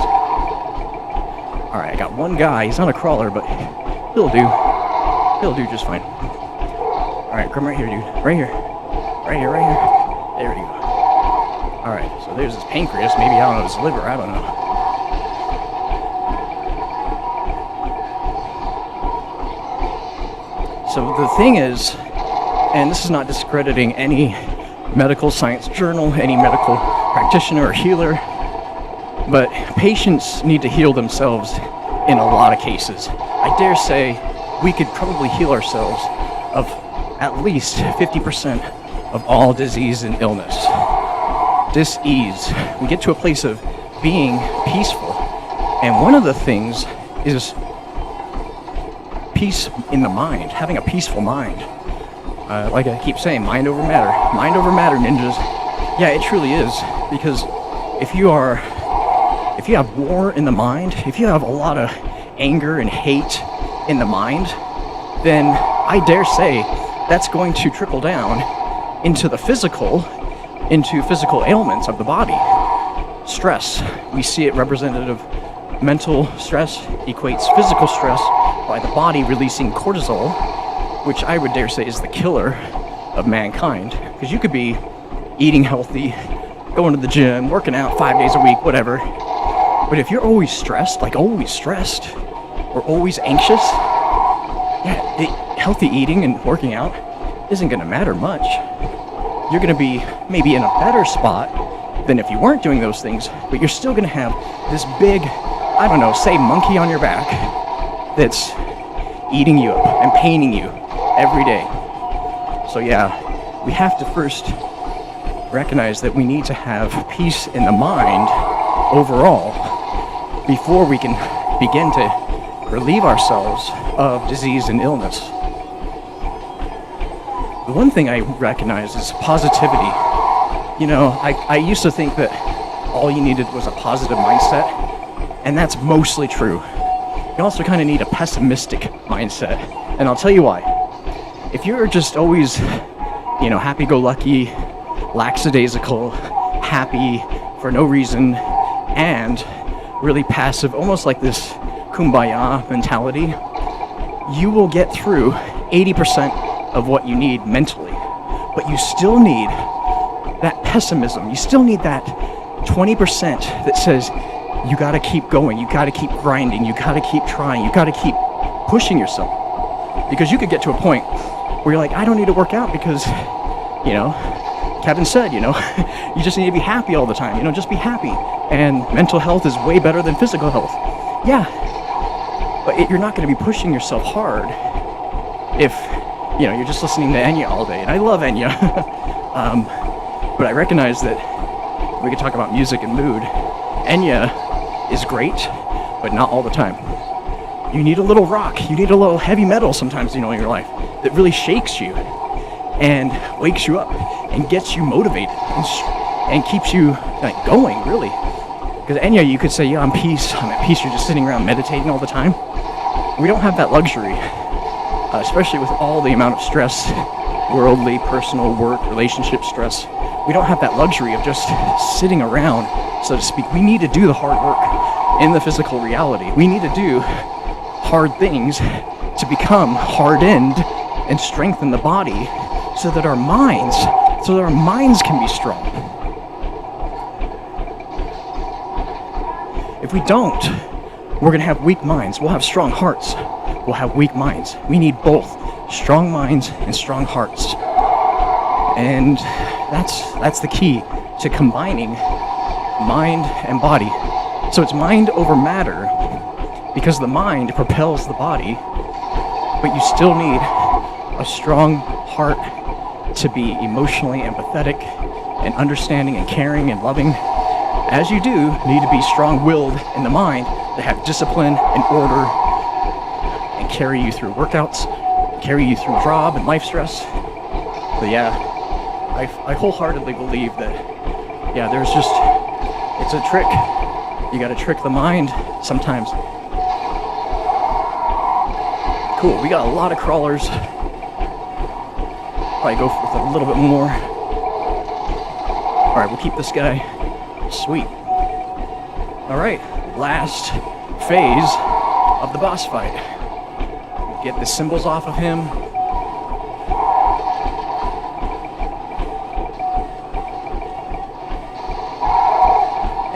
All right, I got one guy. He's not a crawler, but he'll do. He'll do just fine. All right, come right here, dude. Right here. Right here, right here. There we go. All right, so there's his pancreas. Maybe, I don't know, his liver. I don't know. So the thing is, and this is not discrediting any medical science journal, any medical practitioner or healer, but patients need to heal themselves in a lot of cases. I dare say we could probably heal ourselves of at least 50% of all disease and illness. Dis-ease. We get to a place of being peaceful, and one of the things is peace in the mind, having a peaceful mind. Like I keep saying, mind over matter. Mind over matter, ninjas. Yeah, it truly is. Because if you have war in the mind, if you have a lot of anger and hate in the mind, then I dare say that's going to trickle down into the physical ailments of the body. Stress. We see it representative. Mental stress equates physical stress by the body releasing cortisol, which I would dare say is the killer of mankind. Because you could be eating healthy, going to the gym, working out 5 days a week, whatever. But if you're always stressed, or always anxious, healthy eating and working out isn't going to matter much. You're going to be maybe in a better spot than if you weren't doing those things, but you're still going to have this big, I don't know, say monkey on your back that's eating you up and paining you every day. So yeah, we have to first recognize that we need to have peace in the mind overall before we can begin to relieve ourselves of disease and illness. The one thing I recognize is positivity. I used to think that all you needed was a positive mindset, and that's mostly true. You also kind of need a pessimistic mindset, and I'll tell you why. If you're just always, happy-go-lucky, lackadaisical, happy for no reason, and really passive, almost like this kumbaya mentality, you will get through 80% of what you need mentally. But you still need that pessimism. You still need that 20% that says, you gotta keep going, you gotta keep grinding, you gotta keep trying, you gotta keep pushing yourself. Because you could get to a point where you're like, I don't need to work out because, Kevin said, you just need to be happy all the time, just be happy. And mental health is way better than physical health. Yeah, but you're not gonna be pushing yourself hard if, you're just listening to Enya all day. And I love Enya, but I recognize that we could talk about music and mood. Enya is great, but not all the time. You need a little rock, you need a little heavy metal sometimes, in your life that really shakes you and wakes you up and gets you motivated and keeps you like going, really. Because, and yeah, you could say, yeah, I'm at peace, you're just sitting around meditating all the time. We don't have that luxury, especially with all the amount of stress, worldly, personal, work, relationship stress. We don't have that luxury of just sitting around, so to speak. We need to do the hard work in the physical reality. We need to do hard things to become hardened and strengthen the body so that our minds can be strong. If we don't, we're going to have weak minds. We'll have strong hearts. We'll have weak minds. We need both strong minds and strong hearts. And that's the key to combining mind and body. So it's mind over matter, because the mind propels the body, but you still need a strong heart to be emotionally empathetic and understanding and caring and loving. As you do, need to be strong-willed in the mind to have discipline and order and carry you through workouts, carry you through job and life stress. But yeah, I wholeheartedly believe that, yeah, it's a trick. You gotta trick the mind sometimes. Cool, we got a lot of crawlers. Probably go with a little bit more. Alright, we'll keep this guy. Sweet. Alright, last phase of the boss fight. Get the symbols off of him.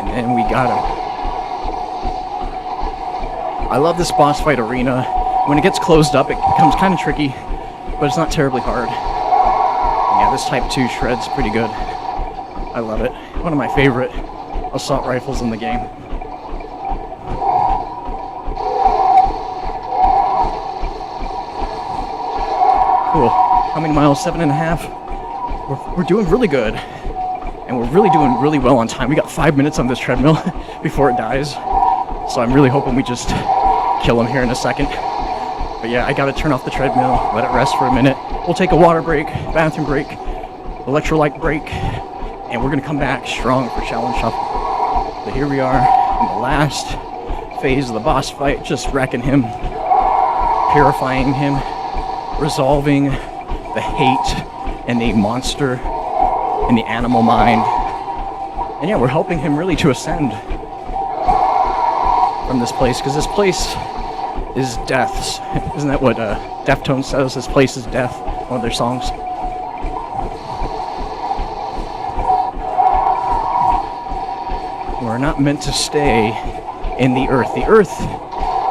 And then we got him. I love this boss fight arena. When it gets closed up, it becomes kind of tricky, but it's not terribly hard. Yeah, this Type 2 shred's pretty good. I love it. One of my favorite assault rifles in the game. Cool. How many miles? 7.5? We're doing really good. And we're really doing really well on time. We got 5 minutes on this treadmill before it dies. So I'm really hoping we just kill him here in a second. But yeah, I gotta turn off the treadmill, let it rest for a minute. We'll take a water break, bathroom break, electrolyte break, and we're gonna come back strong for Shaolin Shuffle. So here we are in the last phase of the boss fight, just wrecking him, purifying him, resolving the hate and the monster and the animal mind. And yeah, we're helping him really to ascend from this place, because this place is death's. Isn't that what Deftones says? This place is death, one of their songs. We're not meant to stay in the earth. The earth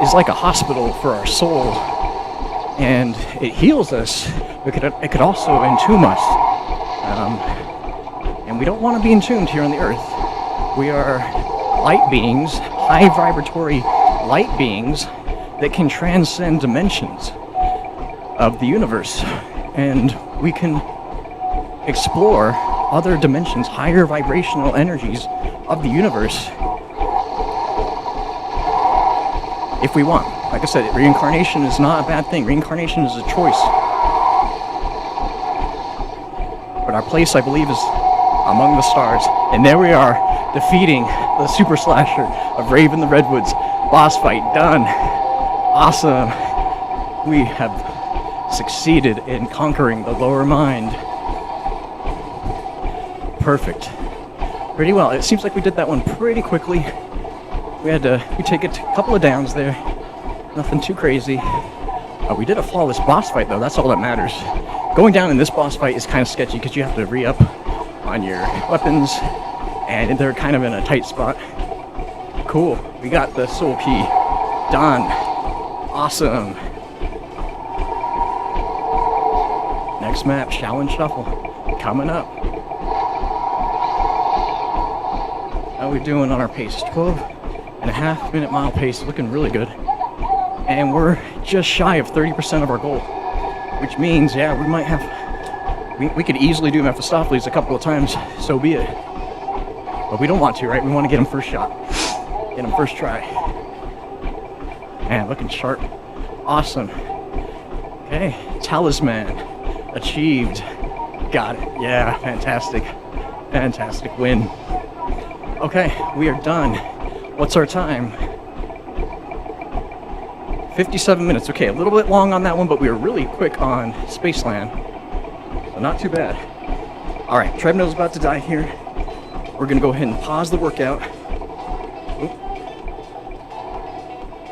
is like a hospital for our soul, and it heals us. It could also entomb us. And we don't want to be entombed here on the earth. We are light beings, high vibratory light beings that can transcend dimensions of the universe, and we can explore other dimensions, higher vibrational energies of the universe if we want. Like I said, reincarnation is not a bad thing. Reincarnation is a choice. But our place, I believe, is among the stars. And there we are, defeating the super slasher of Rave in the Redwoods. Boss fight done. Awesome. We have succeeded in conquering the lower mind. Perfect. Pretty well. It seems like we did that one pretty quickly. We take a couple of downs there. Nothing too crazy. We did a flawless boss fight though. That's all that matters. Going down in this boss fight is kind of sketchy because you have to re-up on your weapons, and they're kind of in a tight spot. Cool. We got the soul key. Done. Awesome. Next map, Shaolin Shuffle, coming up. How are we doing on our pace? 12.5 minute mile pace, looking really good. And we're just shy of 30% of our goal, which means, yeah, we might have, we could easily do Mephistopheles a couple of times, so be it. But we don't want to, right? We want to get him first shot, get him first try. Man, looking sharp. Awesome. Okay, talisman achieved. Got it. Yeah, fantastic. Fantastic win. Okay, we are done. What's our time? 57 minutes. Okay, a little bit long on that one, but we were really quick on Spaceland. So not too bad. All right, treadmill's about to die here. We're gonna go ahead and pause the workout. Oop.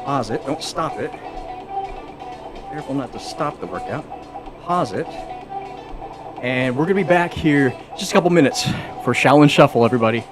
Pause it, don't stop it. Careful not to stop the workout. Pause it. And we're gonna be back here just a couple minutes for Shaolin Shuffle, everybody.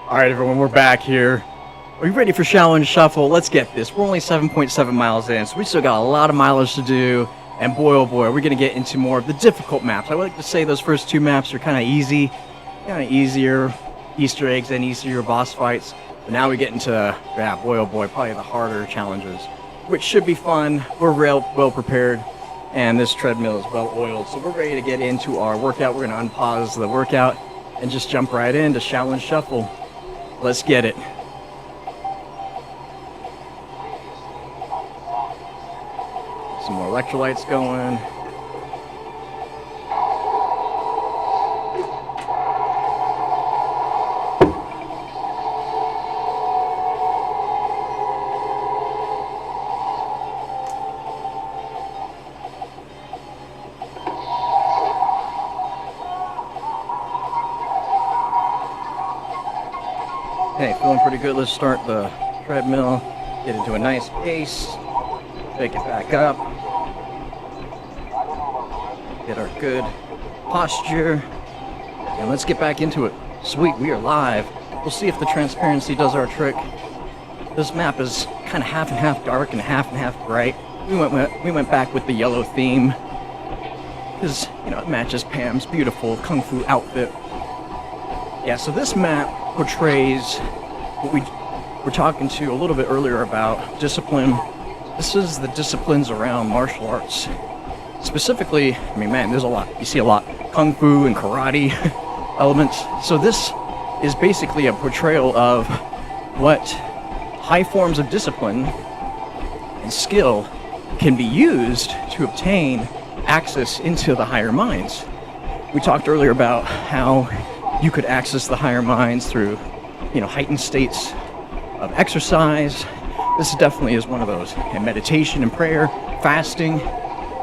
All right, everyone, we're back here. Are you ready for Shaolin Shuffle? Let's get this. We're only 7.7 miles in, so we still got a lot of mileage to do. And boy, oh boy, we're going to get into more of the difficult maps. I would like to say those first two maps are kind of easy, kind of easier Easter eggs and easier boss fights. But now we get into, yeah, boy, oh boy, probably the harder challenges, which should be fun. We're well prepared, and this treadmill is well oiled. So we're ready to get into our workout. We're going to unpause the workout and just jump right into Shaolin Shuffle. Let's get it. Some more electrolytes going. Okay, feeling pretty good. Let's start the treadmill, get into a nice pace, pick it back up, get our good posture, and let's get back into it. Sweet, we are live. We'll see if the transparency does our trick. This map is kind of half and half dark and half bright. We went back with the yellow theme because, you know, it matches Pam's beautiful kung fu outfit. Yeah, so this map portrays what we were talking to a little bit earlier about discipline. This is the disciplines around martial arts. Specifically, I mean, man, there's a lot. You see a lot. Kung fu and karate elements. So this is basically a portrayal of what high forms of discipline and skill can be used to obtain access into the higher minds. We talked earlier about how you could access the higher minds through, you know, heightened states of exercise. This definitely is one of those. And meditation and prayer, fasting,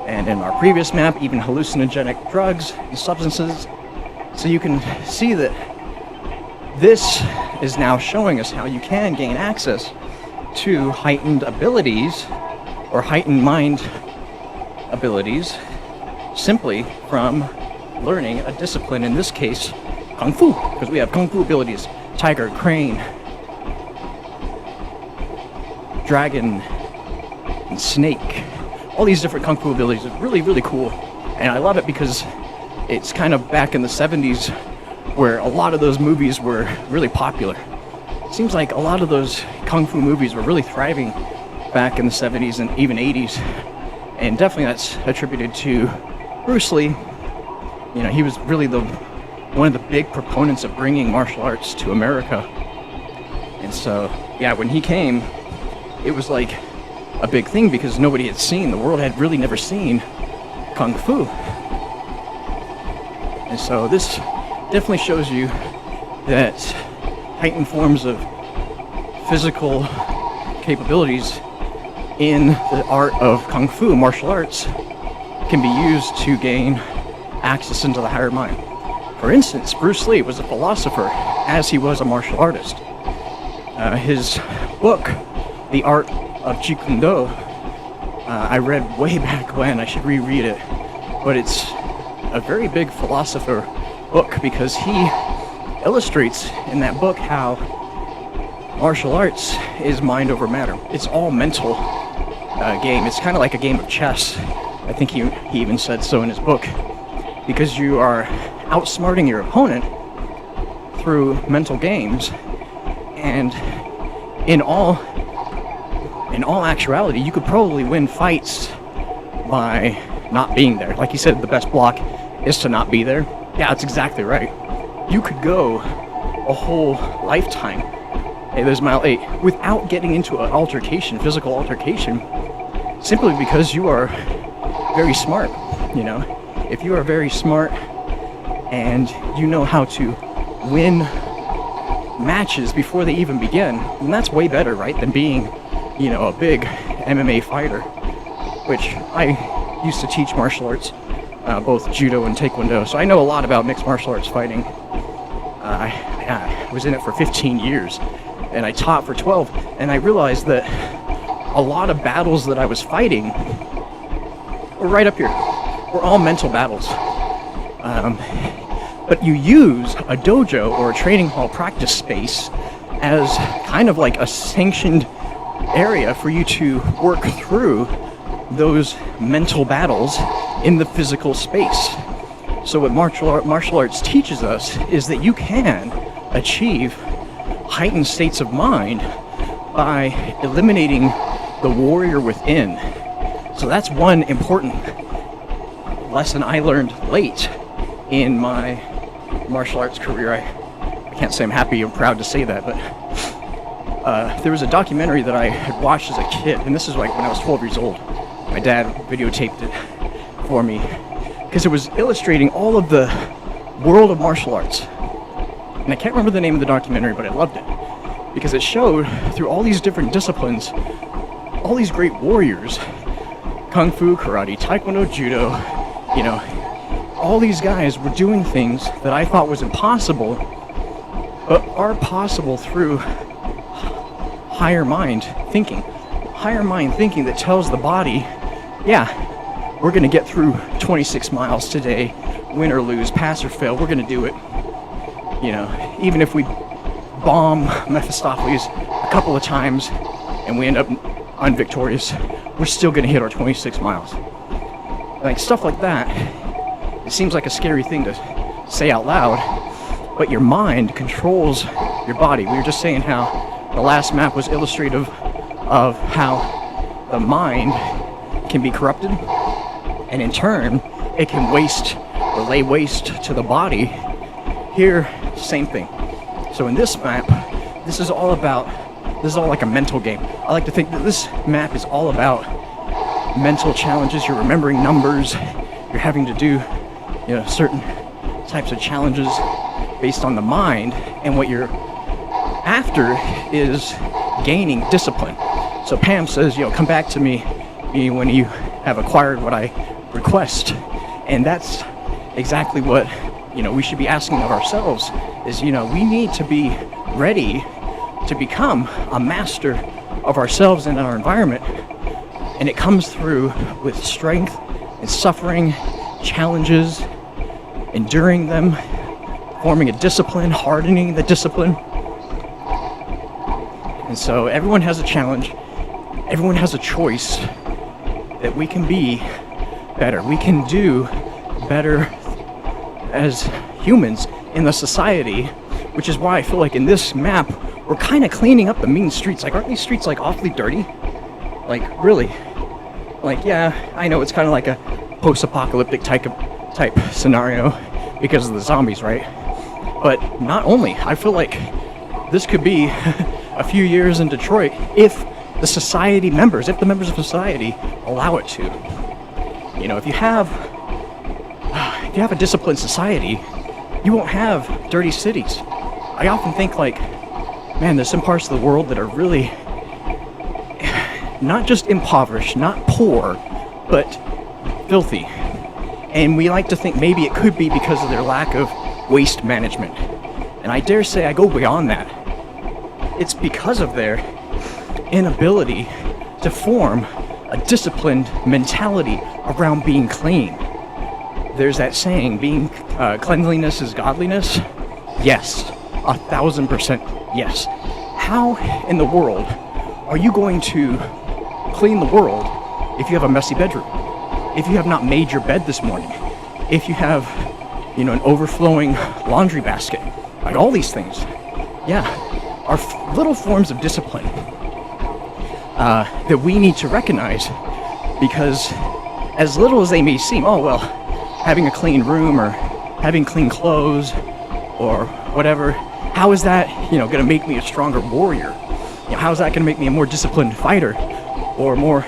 and in our previous map, even hallucinogenic drugs and substances. So you can see that this is now showing us how you can gain access to heightened abilities or heightened mind abilities simply from learning a discipline, in this case, Kung Fu, because we have Kung Fu abilities, Tiger, Crane, Dragon, and Snake. All these different Kung Fu abilities are really, really cool. And I love it because it's kind of back in the 70s where a lot of those movies were really popular. It seems like a lot of those Kung Fu movies were really thriving back in the 70s and even 80s. And definitely that's attributed to Bruce Lee. You know, he was really one of the big proponents of bringing martial arts to America. And so, yeah, when he came, it was like a big thing because nobody had seen, the world had really never seen Kung Fu. And so this definitely shows you that heightened forms of physical capabilities in the art of Kung Fu, martial arts, can be used to gain access into the higher mind. For instance, Bruce Lee was a philosopher as he was a martial artist. His book, The Art of Jeet Kune Do, I read way back when. I should reread it. But it's a very big philosopher book because he illustrates in that book how martial arts is mind over matter. It's all mental game. It's kind of like a game of chess. I think he even said so in his book. Because you are outsmarting your opponent through mental games, and in all actuality, you could probably win fights by not being there. Like you said, the best block is to not be there. Yeah, that's exactly right. You could go a whole lifetime, hey, there's mile 8, without getting into an altercation, physical altercation, simply because you are very smart, you know? If you are very smart and you know how to win matches before they even begin, then that's way better, right, than being, you know, a big MMA fighter, which I used to teach martial arts, both judo and taekwondo, so I know a lot about mixed martial arts fighting. I was in it for 15 years, and I taught for 12, and I realized that a lot of battles that I was fighting were right up here. Were all mental battles. But you use a dojo or a training hall practice space as kind of like a sanctioned area for you to work through those mental battles in the physical space. So what martial arts teaches us is that you can achieve heightened states of mind by eliminating the warrior within. So that's one important lesson I learned late in my martial arts career. I can't say I'm happy or proud to say that, but there was a documentary that I had watched as a kid, and this is like when I was 12 years old. My dad videotaped it for me because it was illustrating all of the world of martial arts. And I can't remember the name of the documentary, but I loved it because it showed through all these different disciplines, all these great warriors, kung fu, karate, taekwondo, judo, you know, all these guys were doing things that I thought was impossible, but are possible through higher mind thinking. Higher mind thinking that tells the body, yeah, we're gonna get through 26 miles today, win or lose, pass or fail, we're gonna do it. You know, even if we bomb Mephistopheles a couple of times and we end up unvictorious, we're still gonna hit our 26 miles. Like stuff like that, it seems like a scary thing to say out loud, but your mind controls your body. We were just saying how the last map was illustrative of how the mind can be corrupted, and in turn, it can waste or lay waste to the body. Here, same thing. So in this map, this is all like a mental game. I like to think that this map is all about mental challenges. You're remembering numbers. You're having to do, you know, certain types of challenges based on the mind, and what you're after is gaining discipline. So Pam says, you know, come back to me when you have acquired what I request. And that's exactly what, you know, we should be asking of ourselves is, you know, we need to be ready to become a master of ourselves and our environment. And it comes through with strength and suffering, challenges, enduring them, forming a discipline, hardening the discipline. And so everyone has a challenge. Everyone has a choice that we can be better. We can do better as humans in the society, which is why I feel like in this map, we're kind of cleaning up the mean streets. Like, aren't these streets like awfully dirty? Like, really? Like, yeah, I know it's kind of like a post-apocalyptic type scenario because of the zombies, right? But not only. I feel like this could be a few years in Detroit if the members of society allow it to. You know, if you have a disciplined society, you won't have dirty cities. I often think like, man, there's some parts of the world that are really not just impoverished, not poor, but filthy. And we like to think maybe it could be because of their lack of waste management. And I dare say I go beyond that. It's because of their inability to form a disciplined mentality around being clean. There's that saying, being cleanliness is godliness. Yes, 1,000% yes. How in the world are you going to clean the world if you have a messy bedroom? If you have not made your bed this morning? If you have, you know, an overflowing laundry basket? Like all these things, yeah, are little forms of discipline that we need to recognize, because as little as they may seem, oh well, having a clean room or having clean clothes or whatever, how is that, you know, going to make me a stronger warrior? You know, how is that going to make me a more disciplined fighter or a more,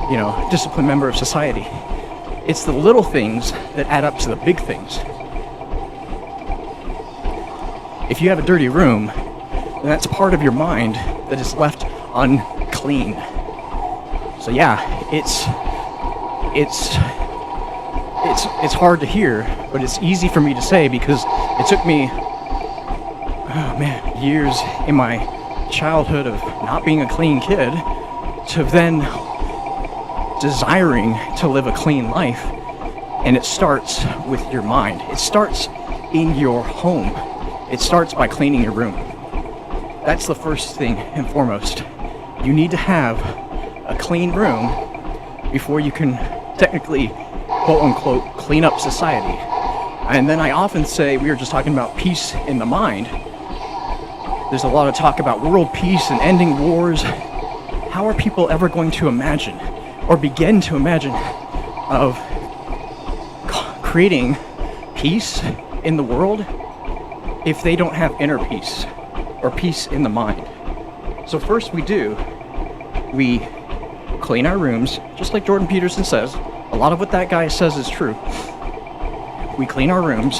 you know, disciplined member of society? It's the little things that add up to the big things. If you have a dirty room, then that's part of your mind that is left unclean. So yeah, it's hard to hear, but it's easy for me to say because it took me, years in my childhood of not being a clean kid to then desiring to live a clean life. And it starts with your mind. It starts in your home. It starts by cleaning your room. That's the first thing and foremost. You need to have a clean room before you can technically, quote unquote, clean up society. And then I often say, we were just talking about peace in the mind. There's a lot of talk about world peace and ending wars. How are people ever going to imagine or begin to imagine of creating peace in the world if they don't have inner peace or peace in the mind? So first we clean our rooms, just like Jordan Peterson says. A lot of what that guy says is true. We clean our rooms,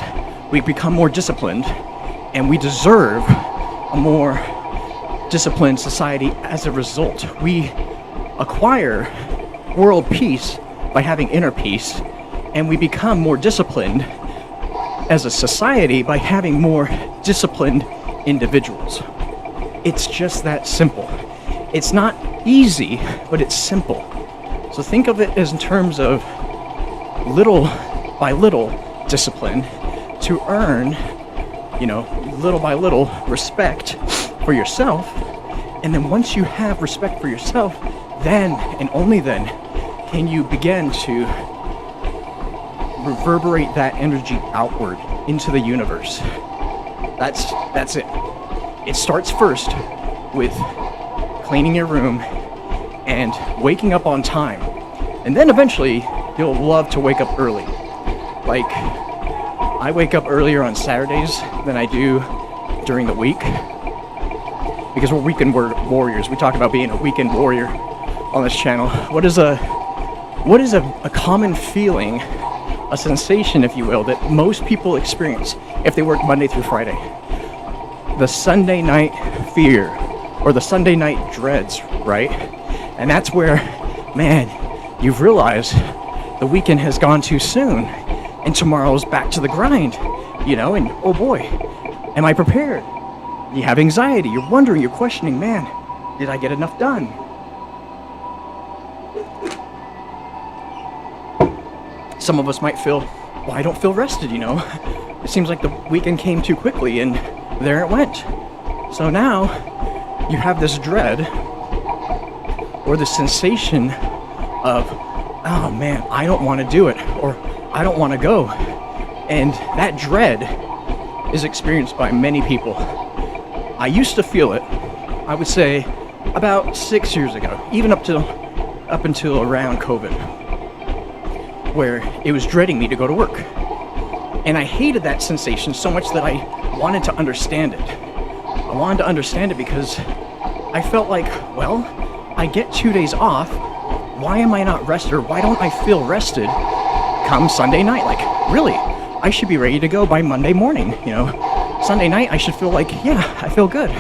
we become more disciplined, and we deserve a more disciplined society as a result. We acquire world peace by having inner peace, and we become more disciplined as a society by having more disciplined individuals. It's just that simple. It's not easy, but it's simple. So think of it as in terms of little by little discipline to earn, little by little respect for yourself. And then once you have respect for yourself, then and only then can you begin to reverberate that energy outward into the universe. That's it. It starts first with cleaning your room and waking up on time. And then eventually you'll love to wake up early. Like, I wake up earlier on Saturdays than I do during the week because we're weekend warriors. We talk about being a weekend warrior on this channel. What is a common feeling, a sensation, if you will, that most people experience if they work Monday through Friday? The Sunday night fear or the Sunday night dreads, right? And that's where, man, you've realized the weekend has gone too soon and tomorrow's back to the grind, and oh boy, am I prepared? You have anxiety, you're wondering, you're questioning, man, did I get enough done? Some of us might feel, well, I don't feel rested, It seems like the weekend came too quickly and there it went. So now you have this dread or the sensation of, oh man, I don't want to do it, or I don't want to go. And that dread is experienced by many people. I used to feel it, I would say, about 6 years ago, even up until around COVID, where it was dreading me to go to work. And I hated that sensation so much that I wanted to understand it. I wanted to understand it because I felt like, well, I get 2 days off. Why am I not rested? Or why don't I feel rested come Sunday night? Like, really, I should be ready to go by Monday morning. Sunday night, I should feel like, yeah, I feel good.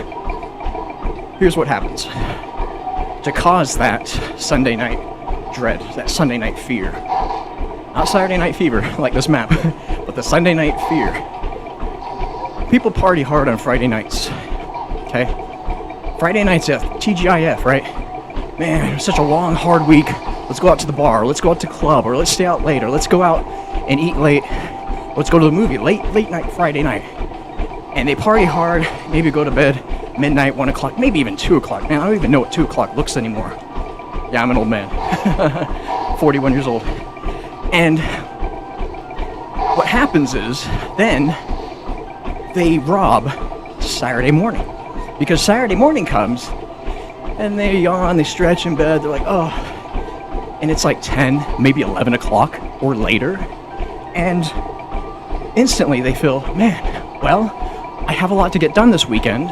Here's what happens. To cause that Sunday night dread, that Sunday night fear, not Saturday night fever like this map, but the Sunday night fear. People party hard on Friday nights, okay? Friday nights at TGIF, right? Man, it was such a long, hard week. Let's go out to the bar, let's go out to club, or let's stay out late, or let's go out and eat late. Let's go to the movie, late night Friday night. And they party hard, maybe go to bed midnight, 1 o'clock, maybe even 2 o'clock. Man, I don't even know what 2 o'clock looks anymore. Yeah, I'm an old man. 41 years old. And what happens is, then they rob Saturday morning. Because Saturday morning comes, and they yawn, they stretch in bed, they're like, oh. And it's like 10, maybe 11 o'clock or later. And instantly they feel, man, well, I have a lot to get done this weekend,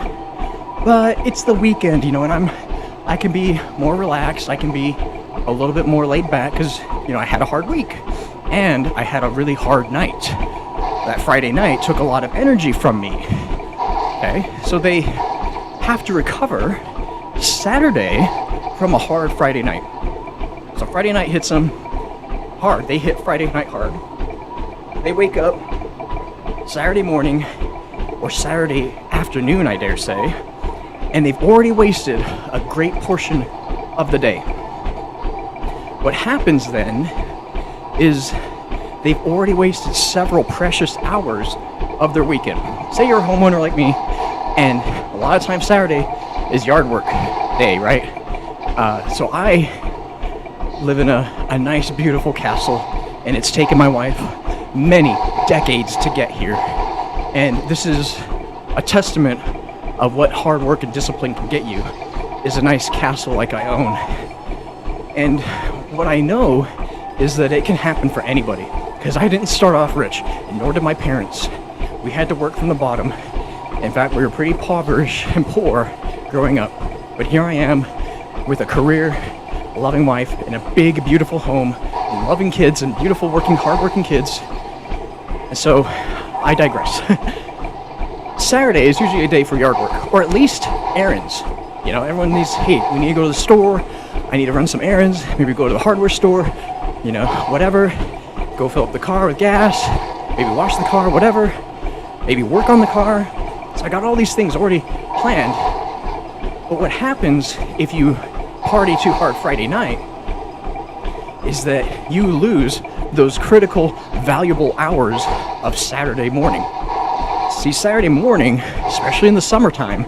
but it's the weekend, and I can be more relaxed, I can be a little bit more laid back because, I had a hard week and I had a really hard night. That Friday night took a lot of energy from me. Okay, so they have to recover Saturday from a hard Friday night. So Friday night hits them hard. They hit Friday night hard. They wake up Saturday morning or Saturday afternoon, I dare say, and they've already wasted a great portion of the day. What happens then is they've already wasted several precious hours of their weekend. Say you're a homeowner like me, and a lot of times Saturday is yard work day, right? So I live in a nice, beautiful castle, and it's taken my wife many decades to get here. And this is a testament of what hard work and discipline can get you, is a nice castle like I own. And what I know is that it can happen for anybody, because I didn't start off rich, and nor did my parents. We had to work from the bottom. In fact, we were pretty impoverished and poor growing up. But here I am with a career, a loving wife, and a big, beautiful home, and loving kids, and beautiful, working, hard-working kids. And so, I digress. Saturday is usually a day for yard work, or at least errands. You know, everyone needs, hey, we need to go to the store, I need to run some errands, maybe go to the hardware store, you know, whatever. Go fill up the car with gas, maybe wash the car, whatever. Maybe work on the car. So I got all these things already planned. But what happens if you party too hard Friday night is that you lose those critical, valuable hours of Saturday morning. See, Saturday morning, especially in the summertime,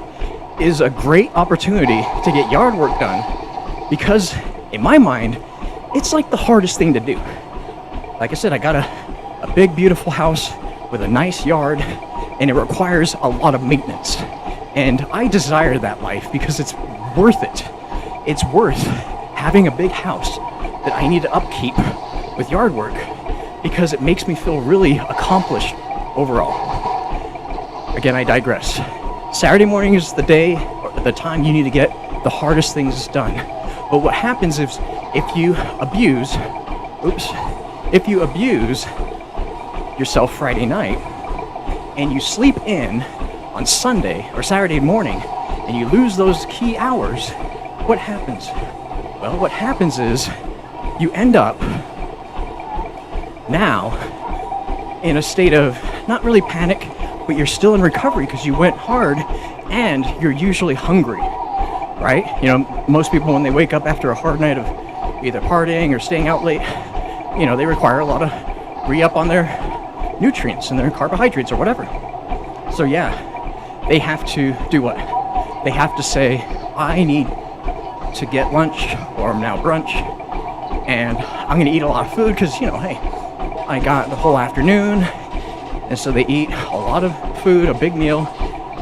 is a great opportunity to get yard work done, because in my mind, it's like the hardest thing to do. Like I said, I got a big, beautiful house with a nice yard, and it requires a lot of maintenance. And I desire that life because it's worth it. It's worth having a big house that I need to upkeep with yard work, because it makes me feel really accomplished overall. Again, I digress. Saturday morning is the day, or the time you need to get the hardest things done. But what happens is if you abuse yourself Friday night and you sleep in on Sunday or Saturday morning and you lose those key hours, what happens? Well, what happens is you end up now in a state of not really panic, but you're still in recovery because you went hard and you're usually hungry, right? You know, most people when they wake up after a hard night of either partying or staying out late, you know, they require a lot of re-up on their nutrients and their carbohydrates or whatever. So yeah, they have to do what? They have to say, I need to get lunch or now brunch, and I'm gonna eat a lot of food because, you know, hey, I got the whole afternoon. And so they eat a lot of food, a big meal,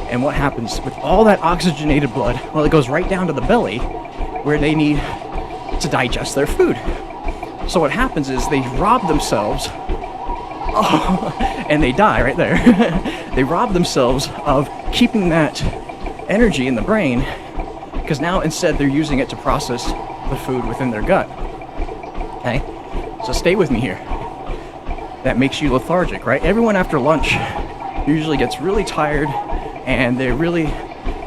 and what happens with all that oxygenated blood? Well, it goes right down to the belly where they need to digest their food. So what happens is they rob themselves, and they die right there. They rob themselves of keeping that energy in the brain, because now instead they're using it to process the food within their gut. Okay? So stay with me here. That makes you lethargic, right? Everyone after lunch usually gets really tired and they're really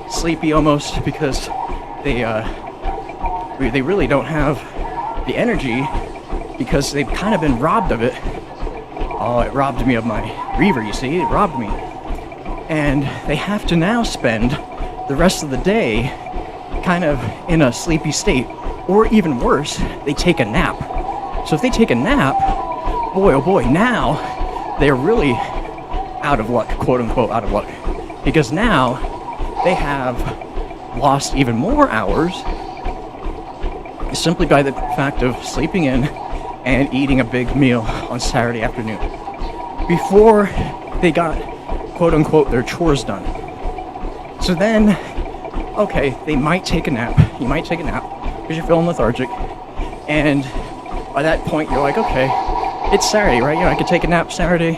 sleepy almost because they really don't have the energy because they've kind of been robbed of it. Oh, it robbed me of my reaver, you see? It robbed me. And they have to now spend the rest of the day kind of in a sleepy state. Or even worse, they take a nap. So if they take a nap, boy, oh boy, now they're really out of luck, quote unquote out of luck. Because now they have lost even more hours simply by the fact of sleeping in and eating a big meal on Saturday afternoon before they got, quote unquote, their chores done. So then, okay, they might take a nap. You might take a nap because you're feeling lethargic. And by that point, you're like, okay, it's Saturday, right? You know, I could take a nap Saturday.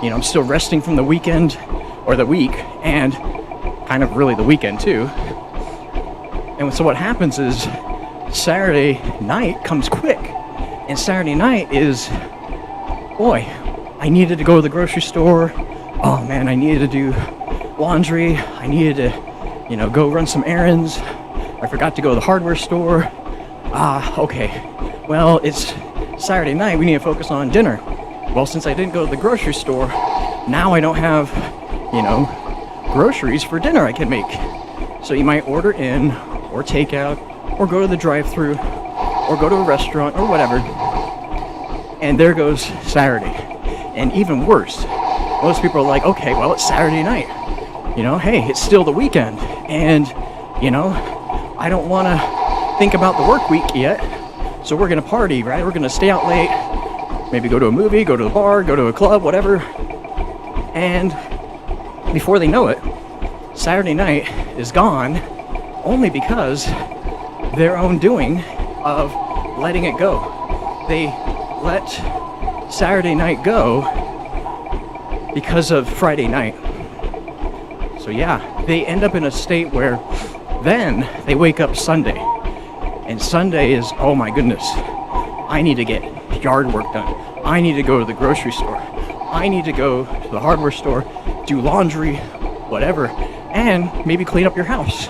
You know, I'm still resting from the weekend or the week, and kind of really the weekend too. And so what happens is Saturday night comes quick, and Saturday night is, boy, I needed to go to the grocery store. Oh man, I needed to do laundry. I needed to, you know, go run some errands. I forgot to go to the hardware store. Okay. Well, it's Saturday night, we need to focus on dinner. Well, since I didn't go to the grocery store, now I don't have, you know, groceries for dinner I can make. So you might order in, or take out, or go to the drive-thru, or go to a restaurant, or whatever. And there goes Saturday. And even worse, most people are like, okay, well, it's Saturday night. You know, hey, it's still the weekend. And, you know, I don't want to think about the work week yet. So we're going to party, right? We're going to stay out late. Maybe go to a movie, go to the bar, go to a club, whatever. And before they know it, Saturday night is gone only because their own doing of letting it go. They let Saturday night go because of Friday night. So yeah, they end up in a state where then they wake up Sunday. And Sunday is, oh my goodness, I need to get yard work done. I need to go to the grocery store. I need to go to the hardware store, do laundry, whatever, and maybe clean up your house.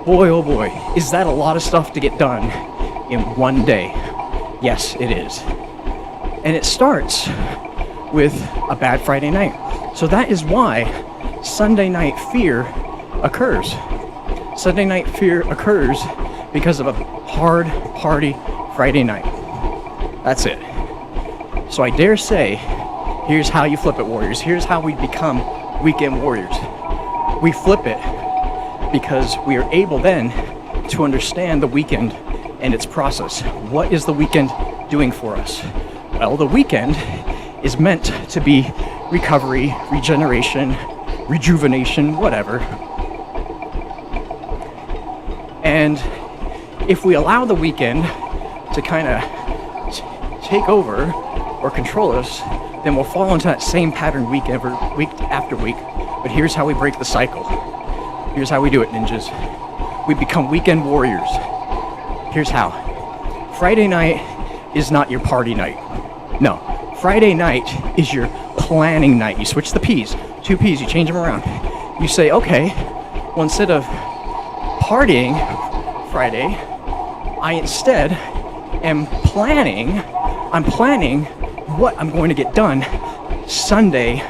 Boy, oh boy, is that a lot of stuff to get done in one day. Yes, it is. And it starts with a bad Friday night. So that is why Sunday night fear occurs. Sunday night fear occurs because of a hard party Friday night. That's it. So I dare say, here's how you flip it, warriors. Here's how we become weekend warriors. We flip it because we are able then to understand the weekend and its process. What is the weekend doing for us? Well, the weekend is meant to be recovery, regeneration, rejuvenation, whatever. And if we allow the weekend to kind of take over or control us, then we'll fall into that same pattern week after week. But here's how we break the cycle. Here's how we do it, ninjas. We become weekend warriors. Here's how. Friday night is not your party night. No. Friday night is your planning night. You switch the P's. 2 P's, you change them around. You say, okay, well, instead of partying Friday, I instead am planning. I'm planning what I'm going to get done Saturday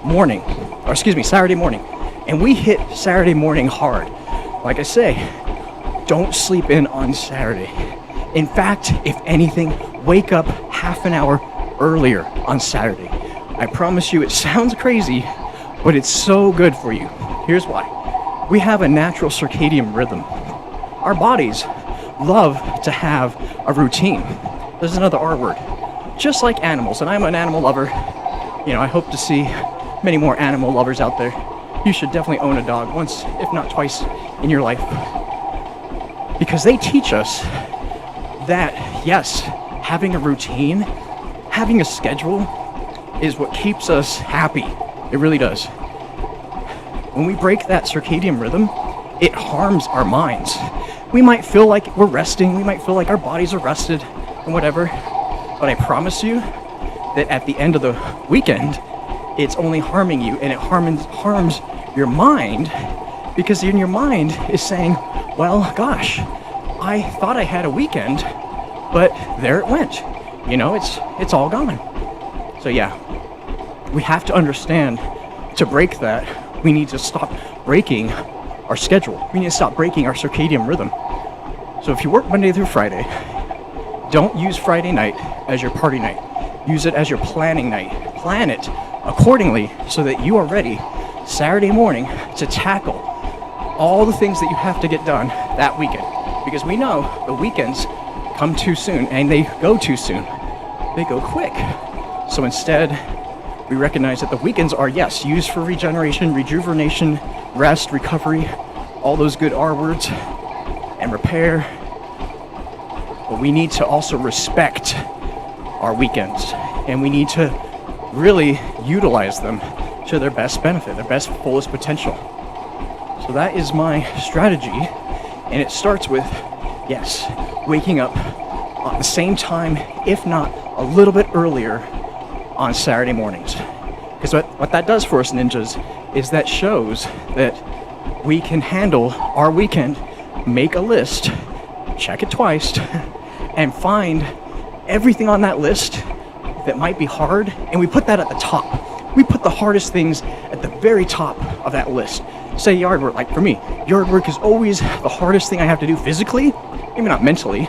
morning. And we hit Saturday morning hard. Like I say, don't sleep in on Saturday. In fact, if anything, wake up half an hour earlier on Saturday. I promise you, it sounds crazy, but it's so good for you. Here's why. We have a natural circadian rhythm. Our bodies love to have a routine. There's another R word. Just like animals, and I'm an animal lover. You know, I hope to see many more animal lovers out there. You should definitely own a dog once, if not twice, in your life. Because they teach us that, yes, having a routine, having a schedule is what keeps us happy. It really does. When we break that circadian rhythm, it harms our minds. We might feel like we're resting, we might feel like our bodies are rested and whatever, but I promise you that at the end of the weekend, it's only harming you, and it harms your mind, because in your mind is saying, well, gosh, I thought I had a weekend, but there it went. You know, it's all gone. So yeah, we have to understand, to break that, we need to stop breaking our schedule. We need to stop breaking our circadian rhythm. So if you work Monday through Friday, don't use Friday night as your party night. Use it as your planning night. Plan it accordingly so that you are ready Saturday morning to tackle all the things that you have to get done that weekend. Because we know the weekends come too soon, and they go too soon. They go quick. So instead, we recognize that the weekends are, yes, used for regeneration, rejuvenation, rest, recovery, all those good R words, and repair. But we need to also respect our weekends, and we need to really utilize them to their best benefit, their best, fullest potential. So that is my strategy, and it starts with, yes, waking up at the same time, if not a little bit earlier, on Saturday mornings. Because what that does for us, ninjas, is that shows that we can handle our weekend, make a list, check it twice, and find everything on that list that might be hard, and we put that at the top. We put the hardest things at the very top of that list say yard work, like for me, yard work is always the hardest thing I have to do physically, maybe not mentally,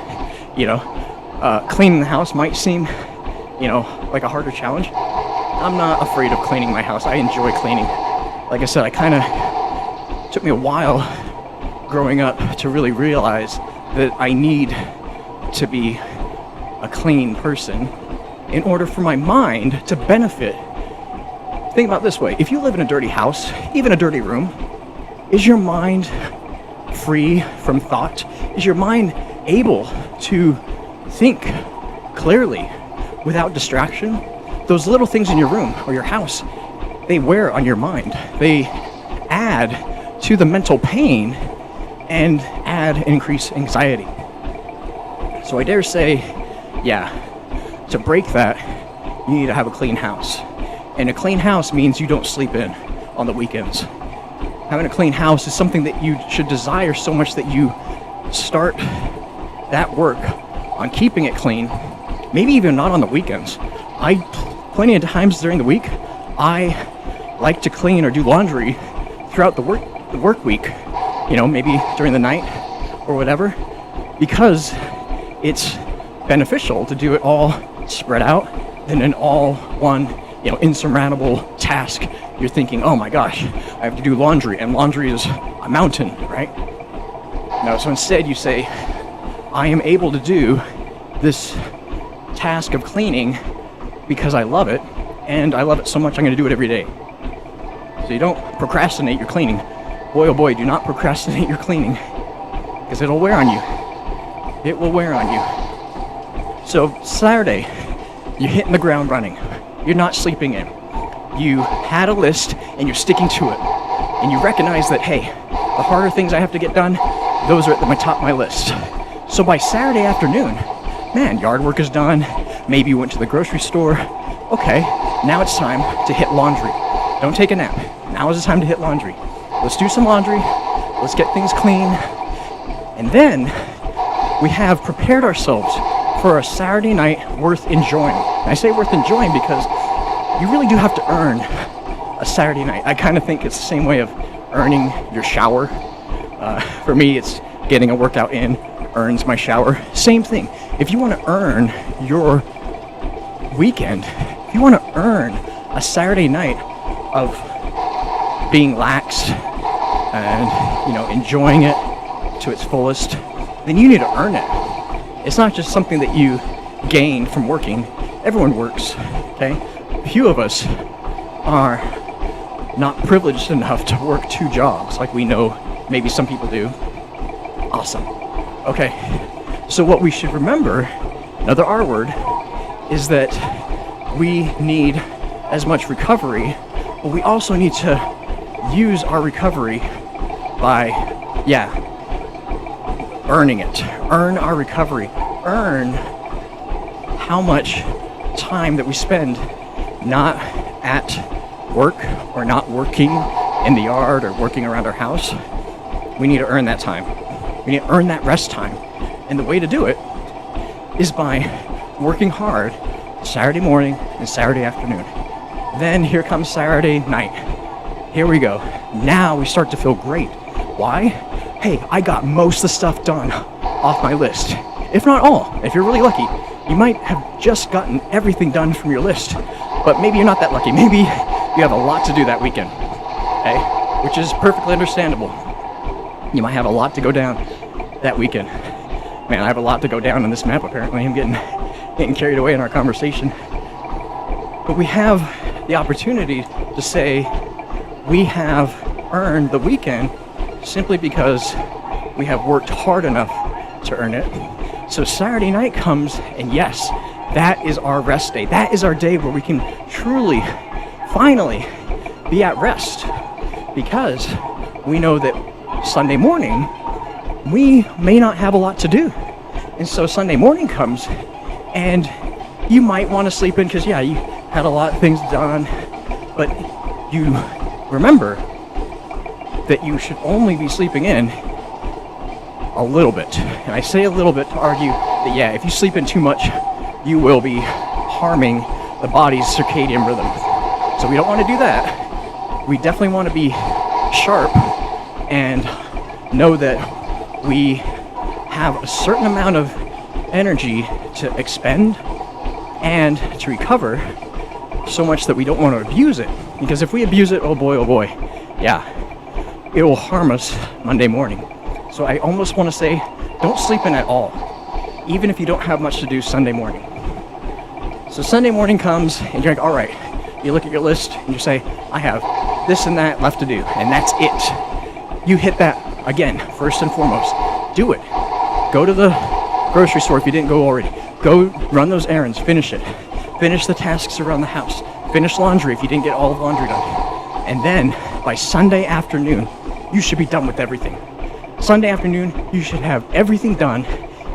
you know. Cleaning the house might seem, you know, like a harder challenge. I'm not afraid of cleaning my house. I enjoy cleaning. Like I said, took me a while growing up to really realize that I need to be a clean person in order for my mind to benefit. Think about it this way. If you live in a dirty house, even a dirty room, is your mind free from thought? Is your mind able to think clearly without distraction? Those little things in your room or your house, they wear on your mind. They add to the mental pain and increase anxiety. So I dare say, yeah, to break that, you need to have a clean house. And a clean house means you don't sleep in on the weekends. Having a clean house is something that you should desire so much that you start that work on keeping it clean, maybe even not on the weekends. Plenty of times during the week, I like to clean or do laundry throughout the work week, you know, maybe during the night or whatever, because it's beneficial to do it all spread out than in all one, you know, insurmountable task. You're thinking, oh my gosh, I have to do laundry, and laundry is a mountain, right? No, so instead you say, I am able to do this task of cleaning because I love it, and I love it so much I'm going to do it every day. So you don't procrastinate your cleaning. Boy, oh boy, do not procrastinate your cleaning, because it'll wear on you. It will wear on you. So Saturday, you're hitting the ground running. You're not sleeping in. You had a list, and you're sticking to it. And you recognize that, hey, the harder things I have to get done, those are at the top of my list. So by Saturday afternoon, man, yard work is done. Maybe you went to the grocery store. Okay, now it's time to hit laundry. Don't take a nap. Now is the time to hit laundry. Let's do some laundry. Let's get things clean. And then we have prepared ourselves for a Saturday night worth enjoying. And I say worth enjoying because you really do have to earn a Saturday night. I kind of think it's the same way of earning your shower. For me, it's getting a workout in earns my shower. Same thing. If you want to earn your weekend, if you want to earn a Saturday night of being lax and, you know, enjoying it to its fullest, then you need to earn it. It's not just something that you gain from working. Everyone works, okay? Few of us are not privileged enough to work 2 jobs like we know maybe some people do. Awesome. Okay, so what we should remember, another R word, is that we need as much recovery, but we also need to use our recovery by, earning it. Earn our recovery. Earn how much time that we spend not at work or not working in the yard or working around our house. We need to earn that time. We need to earn that rest time. And the way to do it is by working hard Saturday morning and Saturday afternoon. Then here comes Saturday night. Here we go. Now we start to feel great. Why? Hey, I got most of the stuff done off my list. If not all. If you're really lucky, you might have just gotten everything done from your list. But maybe you're not that lucky. Maybe you have a lot to do that weekend. Okay? Which is perfectly understandable. You might have a lot to go down that weekend. Man, I have a lot to go down on this map, apparently. I'm getting carried away in our conversation. But we have the opportunity to say we have earned the weekend simply because we have worked hard enough to earn it. So Saturday night comes, and yes, that is our rest day. That is our day where we can truly, finally, be at rest. Because we know that Sunday morning, we may not have a lot to do. And so Sunday morning comes, and you might want to sleep in because, you had a lot of things done, but you remember that you should only be sleeping in a little bit. And I say a little bit to argue that, if you sleep in too much, you will be harming the body's circadian rhythm. So we don't want to do that. We definitely want to be sharp and know that we have a certain amount of energy to expend and to recover, so much that we don't want to abuse it. Because if we abuse it, oh boy, yeah, it will harm us Monday morning. So I almost want to say, don't sleep in at all, even if you don't have much to do Sunday morning. So Sunday morning comes and you're like, all right, you look at your list and you say, I have this and that left to do, and that's it. You hit that again, first and foremost. Do it. Go to the grocery store if you didn't go already. Go run those errands, finish it. Finish the tasks around the house. Finish laundry if you didn't get all of laundry done. And then by Sunday afternoon, you should be done with everything. Sunday afternoon, you should have everything done,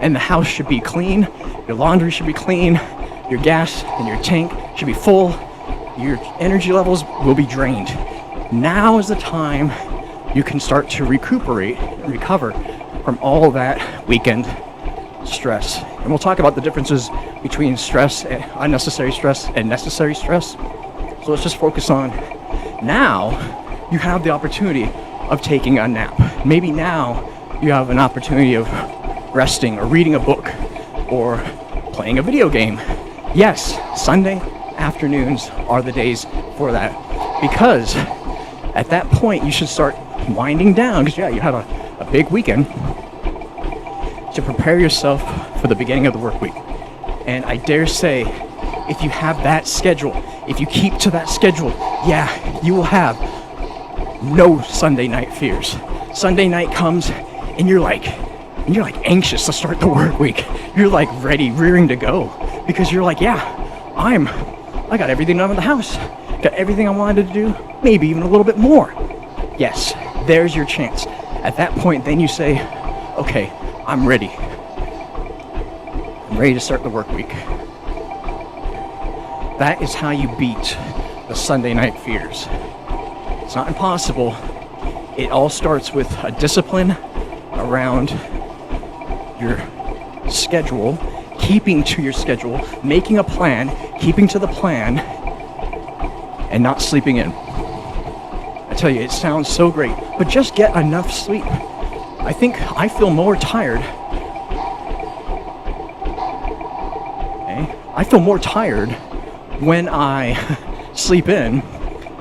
and the house should be clean, your laundry should be clean, your gas and your tank should be full, your energy levels will be drained. Now is the time you can start to recuperate and recover from all that weekend stress. And we'll talk about the differences between stress, unnecessary stress, and necessary stress. So let's just focus on now you have the opportunity of taking a nap. Maybe now you have an opportunity of resting or reading a book or playing a video game. Yes, Sunday afternoons are the days for that, because at that point you should start winding down, because you had a big weekend, to prepare yourself for the beginning of the work week. And I dare say, if you have that schedule, if you keep to that schedule, you will have no Sunday night fears. Sunday night comes and you're like anxious to start the work week. You're like ready, rearing to go, because you're like, I got everything done with the house. Got everything I wanted to do, maybe even a little bit more. Yes, there's your chance. At that point, then you say, okay, I'm ready. I'm ready to start the work week. That is how you beat the Sunday night fears. It's not impossible. It all starts with a discipline around your schedule, keeping to your schedule, making a plan, keeping to the plan, and not sleeping in. I tell you, it sounds so great, but just get enough sleep. I think I feel more tired. I feel more tired when I sleep in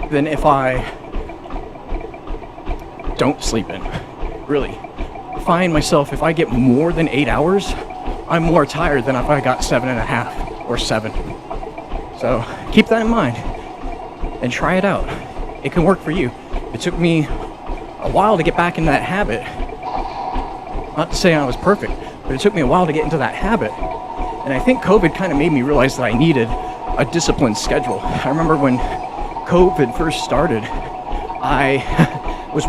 than if I don't sleep in. Really. I find myself, if I get more than 8 hours, I'm more tired than if I got 7.5 or 7. So keep that in mind and try it out. It can work for you. It took me a while to get back into that habit. Not to say I was perfect, but it took me a while to get into that habit. And I think COVID kind of made me realize that I needed a disciplined schedule. I remember when COVID first started, I was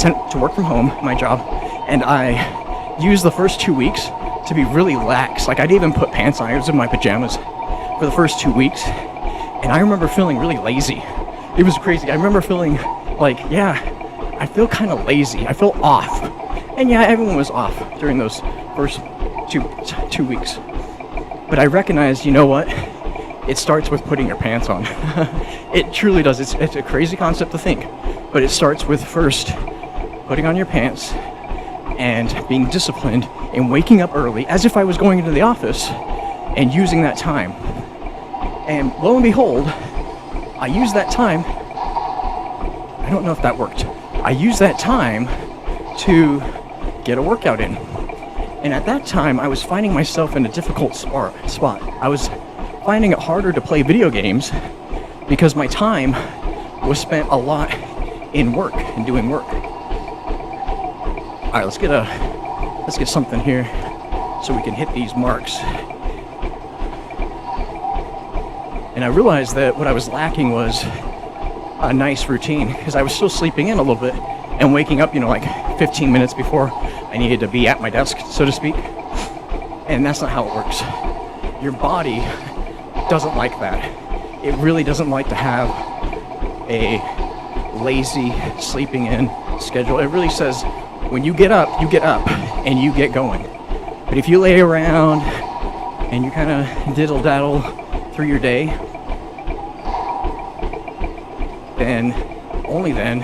sent to work from home, my job, and I used the first 2 weeks to be really lax. Like, I didn't even put pants on. I was in my pajamas for the first 2 weeks. And I remember feeling really lazy. It was crazy. I remember feeling like, I feel kind of lazy. I feel off. And everyone was off during those first two weeks. But I recognized, you know what? It starts with putting your pants on. It truly does. It's a crazy concept to think. But it starts with first putting on your pants and being disciplined and waking up early as if I was going into the office and using that time. And lo and behold, I used that time. I don't know if that worked. I used that time to get a workout in. And at that time, I was finding myself in a difficult spot. I was finding it harder to play video games because my time was spent a lot in work and doing work. All right, let's get something here so we can hit these marks. And I realized that what I was lacking was a nice routine, because I was still sleeping in a little bit and waking up, like 15 minutes before I needed to be at my desk, so to speak. And that's not how it works. Your body doesn't like that. It really doesn't like to have a lazy sleeping in schedule. It really says when you get up and you get going. But if you lay around and you kind of diddle-daddle through your day, then, only then,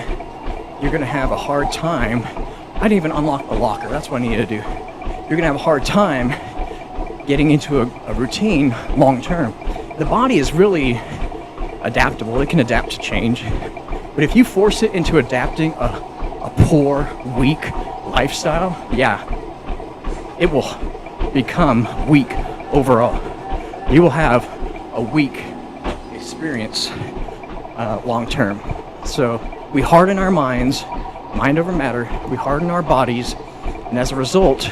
you're going to have a hard time. I didn't even unlock the locker. That's what I needed to do. You're going to have a hard time getting into a routine long term. The body is really adaptable. It can adapt to change. But if you force it into adapting a poor, weak lifestyle, yeah, it will become weak overall. You will have a weak experience long term. So we harden our minds, mind over matter, we harden our bodies, and as a result,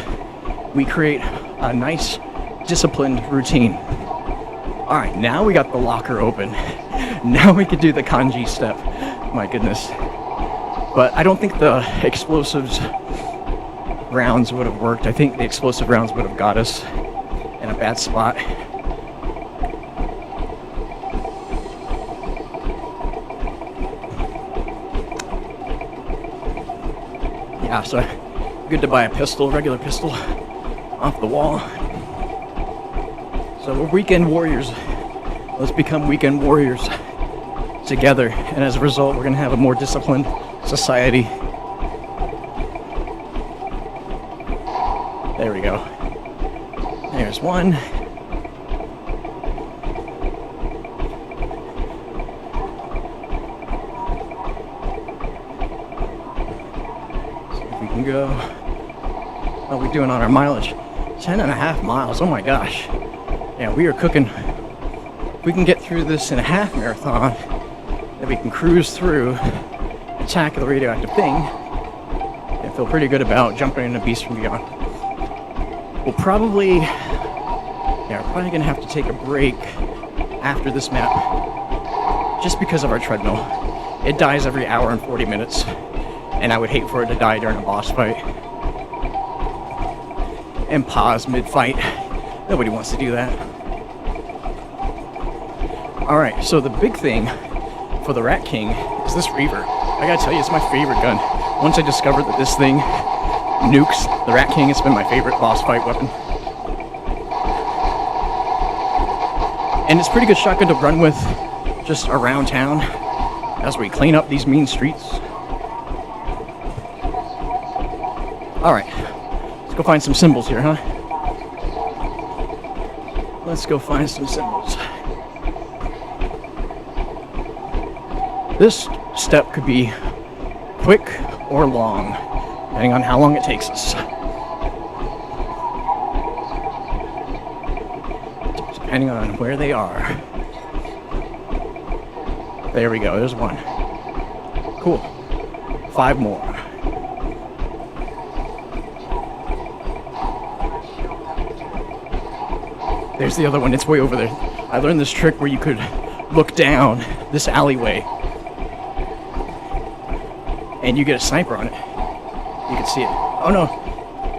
we create a nice, disciplined routine. All right, now we got the locker open. Now we could do the kanji step. My goodness. But I don't think the explosives rounds would have worked. I think the explosive rounds would have got us in a bad spot. Yeah, so good to buy a pistol, regular pistol, off the wall. So we're weekend warriors. Let's become weekend warriors together, and as a result, we're gonna have a more disciplined society. There we go. There's one. See if we can go. How are we doing on our mileage? 10.5 miles. Oh my gosh. Yeah, we are cooking. If we can get through this in a half marathon, then we can cruise through Attack of the Radioactive thing and feel pretty good about jumping into Beast from Beyond. We're probably gonna have to take a break after this map just because of our treadmill. It dies every hour and 40 minutes, and I would hate for it to die during a boss fight. And pause mid-fight. Nobody wants to do that. Alright, so the big thing for the Rat King is this Reaver. I gotta tell you, it's my favorite gun. Once I discovered that this thing nukes the Rat King, it's been my favorite boss fight weapon. And it's a pretty good shotgun to run with just around town as we clean up these mean streets. Alright, let's go find some symbols here, huh? Let's go find some symbols. This step could be quick or long, depending on how long it takes us. Depending on where they are. There we go, there's one. Cool. 5 more. There's the other one, it's way over there. I learned this trick where you could look down this alleyway and you get a sniper on it. You can see it. Oh no!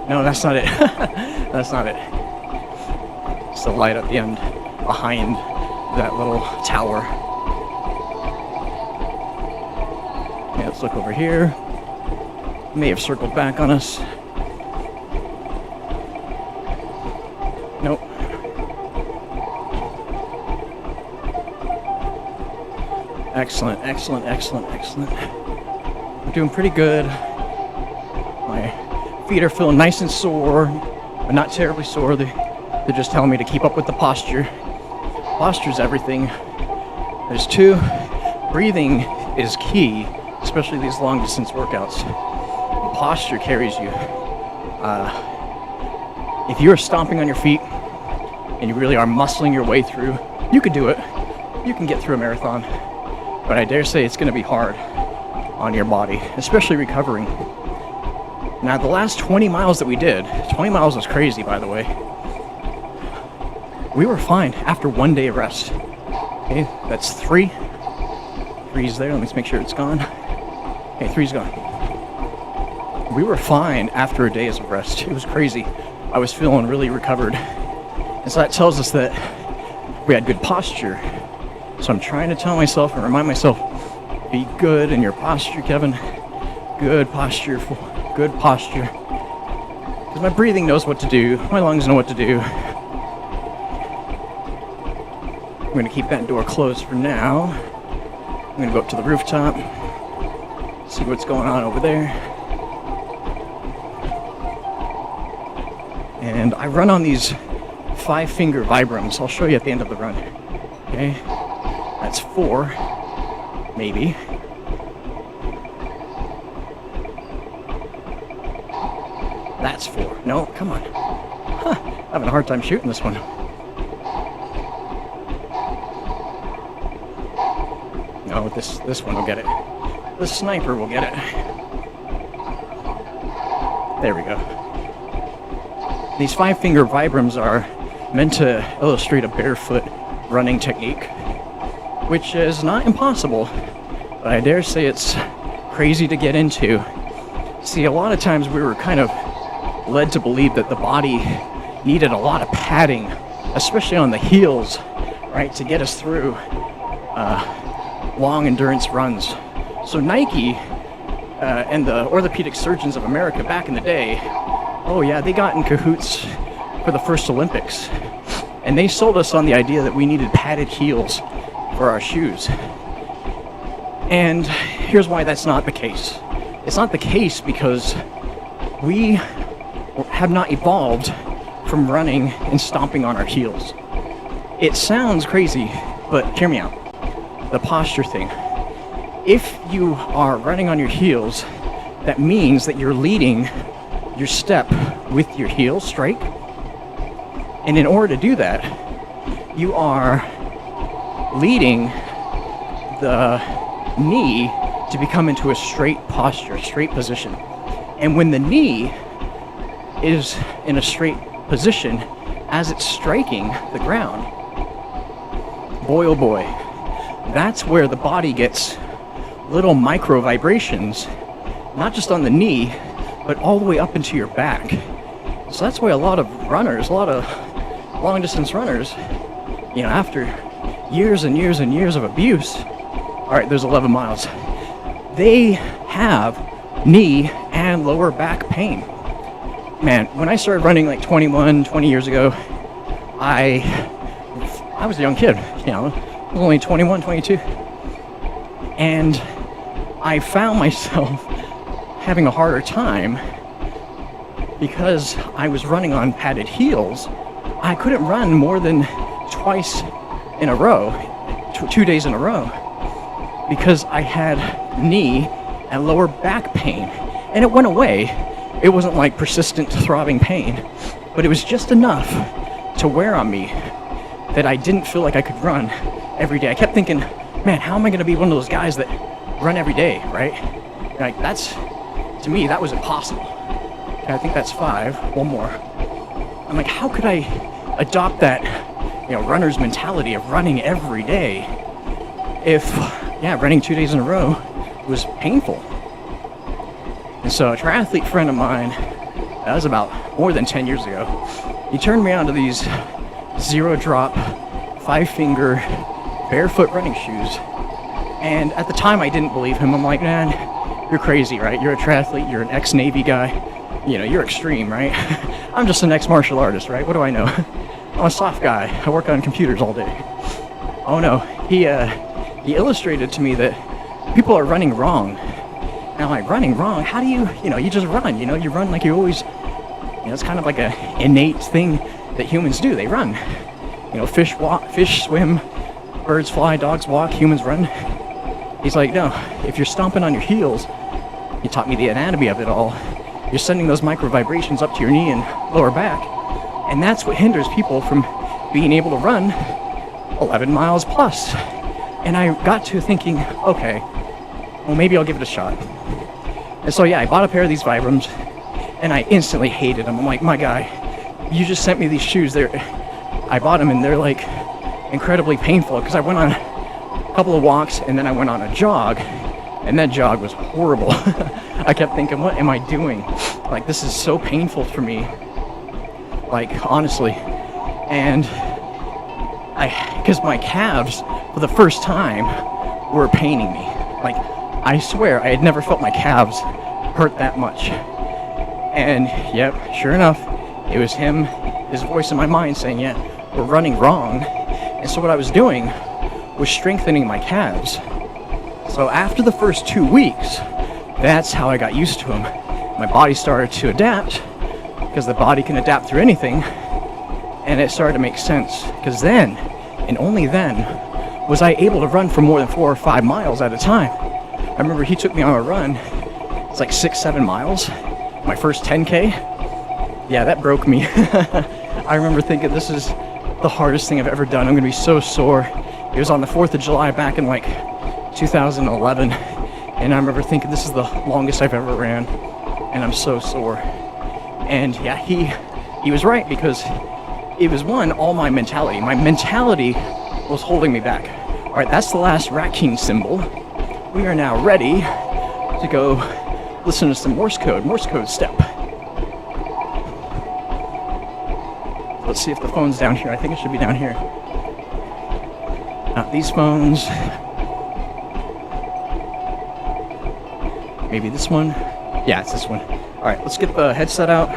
No, that's not it. That's not it. It's the light at the end behind that little tower. Yeah, let's look over here. May have circled back on us. Nope. Excellent, excellent, excellent, excellent. I'm doing pretty good. My feet are feeling nice and sore, but not terribly sore. They're just telling me to keep up with the posture. Posture's everything. There's 2. Breathing is key, especially these long distance workouts. Posture carries you. If you're stomping on your feet and you really are muscling your way through, you could do it. You can get through a marathon. But I dare say it's going to be hard on your body, especially recovering. Now, the last 20 miles that we did, 20 miles was crazy, by the way. We were fine after 1 day of rest. Okay, that's 3. 3's there. Let me just make sure it's gone. Okay, 3's gone. We were fine after a day of rest. It was crazy. I was feeling really recovered. And so that tells us that we had good posture. So I'm trying to tell myself and remind myself, be good in your posture, Kevin. Good posture. Good posture. Because my breathing knows what to do. My lungs know what to do. I'm going to keep that door closed for now. I'm going to go up to the rooftop. See what's going on over there. And I run on these 5-finger Vibrams. I'll show you at the end of the run. Okay, that's 4, maybe. That's 4. No, come on. Huh, having a hard time shooting this one. No, this one will get it. The sniper will get it. There we go. These 5-finger Vibrams are meant to illustrate a barefoot running technique, which is not impossible, but I dare say it's crazy to get into. See, a lot of times we were kind of led to believe that the body needed a lot of padding, especially on the heels, right, to get us through long endurance runs. So Nike and the orthopedic surgeons of America back in the day, oh yeah, they got in cahoots for the first Olympics. And they sold us on the idea that we needed padded heels for our shoes. And here's why that's not the case. It's not the case because we have not evolved from running and stomping on our heels. It sounds crazy, but hear me out. The posture thing. If you are running on your heels, that means that you're leading your step with your heels straight. And in order to do that, you are leading the knee to become into a straight posture, straight position. And when the knee is in a straight position, as it's striking the ground, boy oh boy, that's where the body gets little micro vibrations, not just on the knee, but all the way up into your back. So that's why a lot of runners, a lot of long distance runners, you know, after years and years and years of abuse, all right, there's 11 miles, they have knee and lower back pain. Man, when I started running like 20 years ago, I was a young kid, you know, I was only 21, 22. And I found myself having a harder time because I was running on padded heels. I couldn't run more than twice in a row, 2 days in a row, because I had knee and lower back pain. And it went away. It wasn't like persistent throbbing pain, but it was just enough to wear on me that I didn't feel like I could run every day. I kept thinking, man, how am I going to be one of those guys that run every day, right? Like, that's, to me, that was impossible. Okay, I think that's 5. One more. I'm like, how could I adopt that, you know, runner's mentality of running every day if, yeah, running 2 days in a row was painful? And so a triathlete friend of mine, that was about more than 10 years ago, he turned me on to these 0-drop, 5-finger, barefoot running shoes. And at the time I didn't believe him. I'm like, man, you're crazy, right? You're a triathlete, you're an ex-Navy guy, you know, you're extreme, right? I'm just an ex-martial artist, right? What do I know? I'm a soft guy. I work on computers all day. Oh no, he illustrated to me that people are running wrong. And I'm like, running wrong? How do you just run, you run like you always, it's kind of like a innate thing that humans do. They run. Fish walk, fish swim, birds fly, dogs walk, humans run. He's like, no, if you're stomping on your heels, he taught me the anatomy of it all, you're sending those micro vibrations up to your knee and lower back, and that's what hinders people from being able to run 11 miles plus. And I got to thinking, okay, well, maybe I'll give it a shot. And so yeah, I bought a pair of these Vibrams, and I instantly hated them. I'm like, my guy, you just sent me these shoes. I bought them, and they're like incredibly painful because I went on a couple of walks, and then I went on a jog, and that jog was horrible. I kept thinking, what am I doing? Like, this is so painful for me. Like, honestly. And because my calves, for the first time, were paining me. Like, I swear, I had never felt my calves hurt that much. And, yep, sure enough, it was him, his voice in my mind saying, yeah, we're running wrong. And so what I was doing was strengthening my calves. So after the first 2 weeks, That's how I got used to them. My body started to adapt, because the body can adapt through anything, and it started to make sense. Because then, and only then, was I able to run for more than 4 or 5 miles at a time. I remember he took me on a run. It's like 6-7 miles. My first 10K. Yeah, that broke me. I remember thinking, this is the hardest thing I've ever done. I'm gonna be so sore. It was on the 4th of July back in like 2011. And I remember thinking, this is the longest I've ever ran. And I'm so sore. And yeah, he was right, because it was all my mentality. My mentality was holding me back. All right, that's the last Rat King symbol. We are now ready to go listen to some Morse code step. Let's see if the phone's down here. I think it should be down here. Not these phones. Maybe this one. Yeah, it's this one. All right, let's get the headset out.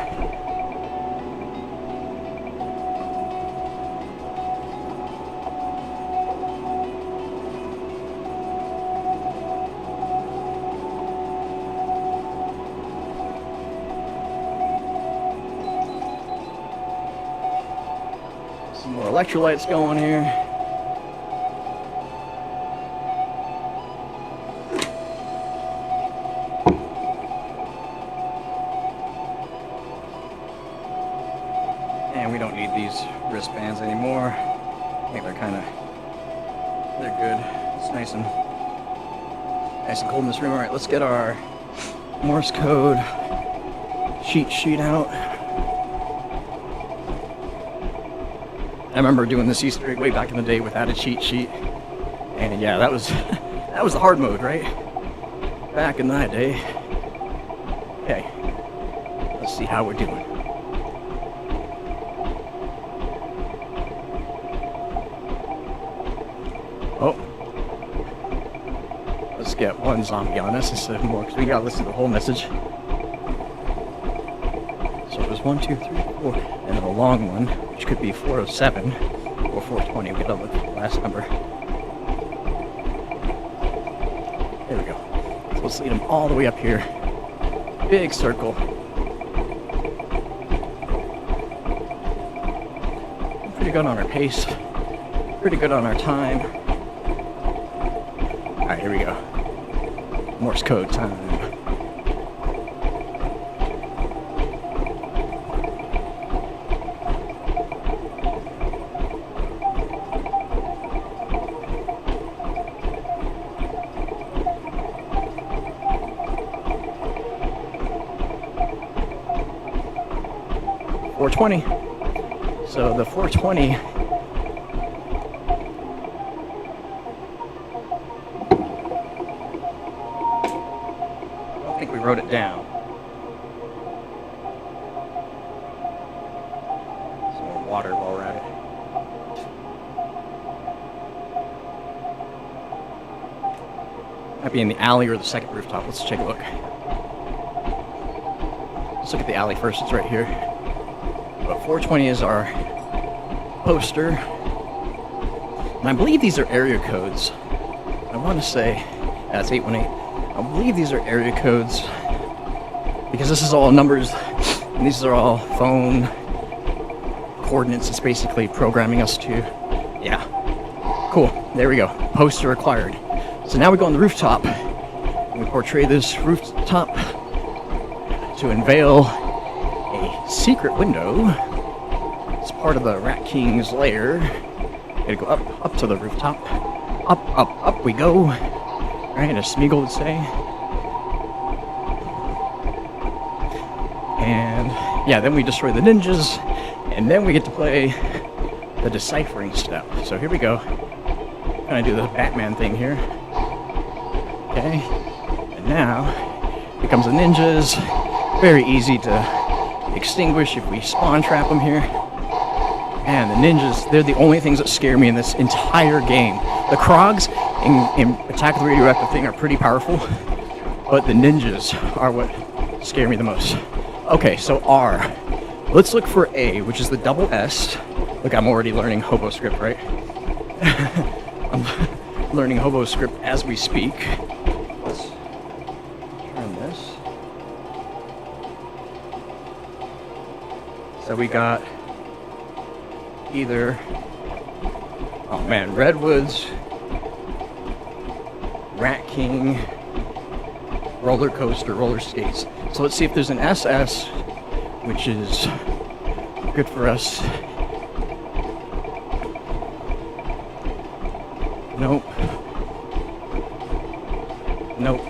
Some more electrolytes going here. And we don't need these wristbands anymore. I think they're good. It's nice and cold in this room. All right, let's get our Morse code cheat sheet out. I remember doing this Easter egg way back in the day without a cheat sheet. And yeah, that was the hard mode, right? Back in that day. Okay, let's see how we're doing. Oh, let's get one zombie on us instead of more, because we gotta listen to the whole message. So it was 1, 2, 3, 4, and then a long one, which could be 407 or 420. We gotta look at the last number. There we go. So let's lead them all the way up here. Big circle. Pretty good on our pace. Pretty good on our time. Alright, here we go. Morse code time. .420. So the 420 I think we wrote it down. Some more water while we're at it. Might be in the alley or the second rooftop. Let's take a look. Let's look at the alley first. It's right here. But 420 is our poster. And I believe these are area codes. I want to say that's 818. I believe these are area codes because this is all numbers and these are all phone coordinates. It's basically programming us to, yeah. Cool, there we go. Poster acquired. So now we go on the rooftop and we portray this rooftop to unveil a secret window. It's part of the Rat King's lair. Gotta go up to the rooftop. Up we go. Right, as Smeagol would say. And yeah, then we destroy the ninjas, and then we get to play the deciphering step. So here we go. Gonna do the Batman thing here. Okay. And now here comes the ninjas. Very easy to extinguish if we spawn trap them here. And the ninjas, they're the only things that scare me in this entire game. The Krogs in Attack of the Radioactive thing are pretty powerful, but the ninjas are what scare me the most. Okay, so R. Let's look for A, which is the double S. Look, I'm already learning hobo script, right? I'm learning hobo script as we speak. Let's turn So we got either, oh man, Redwoods, Rat King, roller coaster, roller skates. So let's see if there's an SS, which is good for us. Nope. Nope.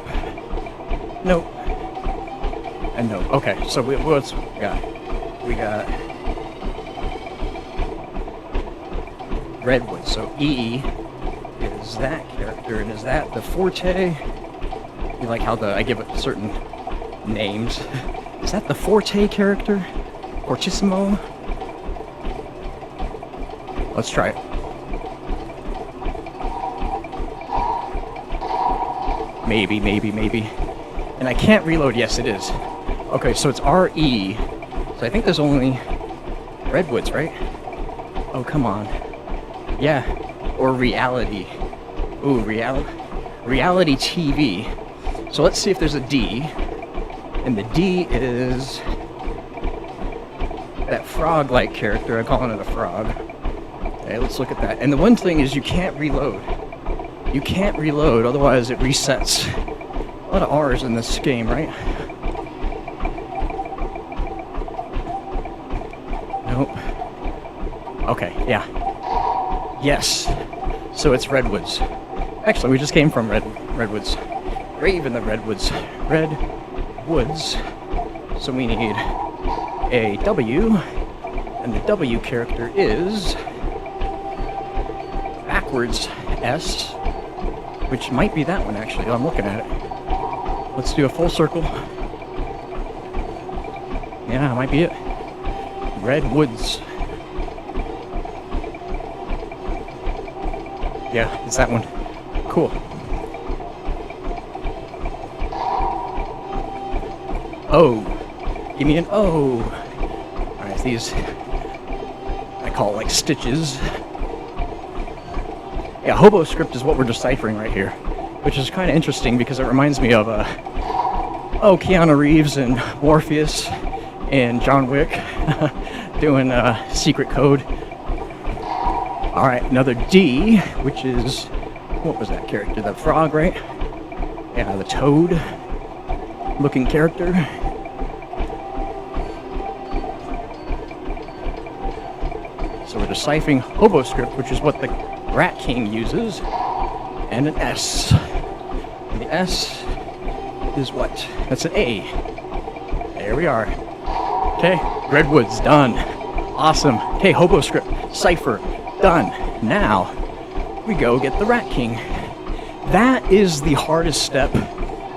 Nope. And nope. Okay, so what's we got? We got Redwoods. So E is that character, and is that the Forte? You like how I give it certain names. Is that the Forte character? Fortissimo? Let's try it. Maybe. And I can't reload. Yes, it is. Okay, so it's RE. So I think there's only Redwoods, right? Oh, come on. Yeah. Or Reality. Ooh, Reality TV. So let's see if there's a D. And the D is that frog-like character. I'm calling it a frog. Okay, let's look at that. And the one thing is you can't reload. You can't reload, otherwise it resets. A lot of R's in this game, right? Nope. Okay, yeah. Yes. So it's Redwoods. Actually, we just came from Redwoods. Rave in the Redwoods. Redwoods. So we need a W, and the W character is backwards S, which might be that one actually. I'm looking at it. Let's do a full circle. Yeah, it might be it. Redwoods. Yeah, it's that one. Cool. O. Give me an O. Alright, these I call it like stitches. Yeah, hobo script is what we're deciphering right here, which is kind of interesting because it reminds me of Keanu Reeves and Morpheus and John Wick doing secret code. All right, another D, which is, what was that character? The frog, right? Yeah, the toad looking character. So we're deciphering hobo script, which is what the Rat King uses, and an S. And the S is what? That's an A. There we are. Okay, Redwoods, done. Awesome. Okay, hobo script, cipher, done. Now, we go get the Rat King. That is the hardest step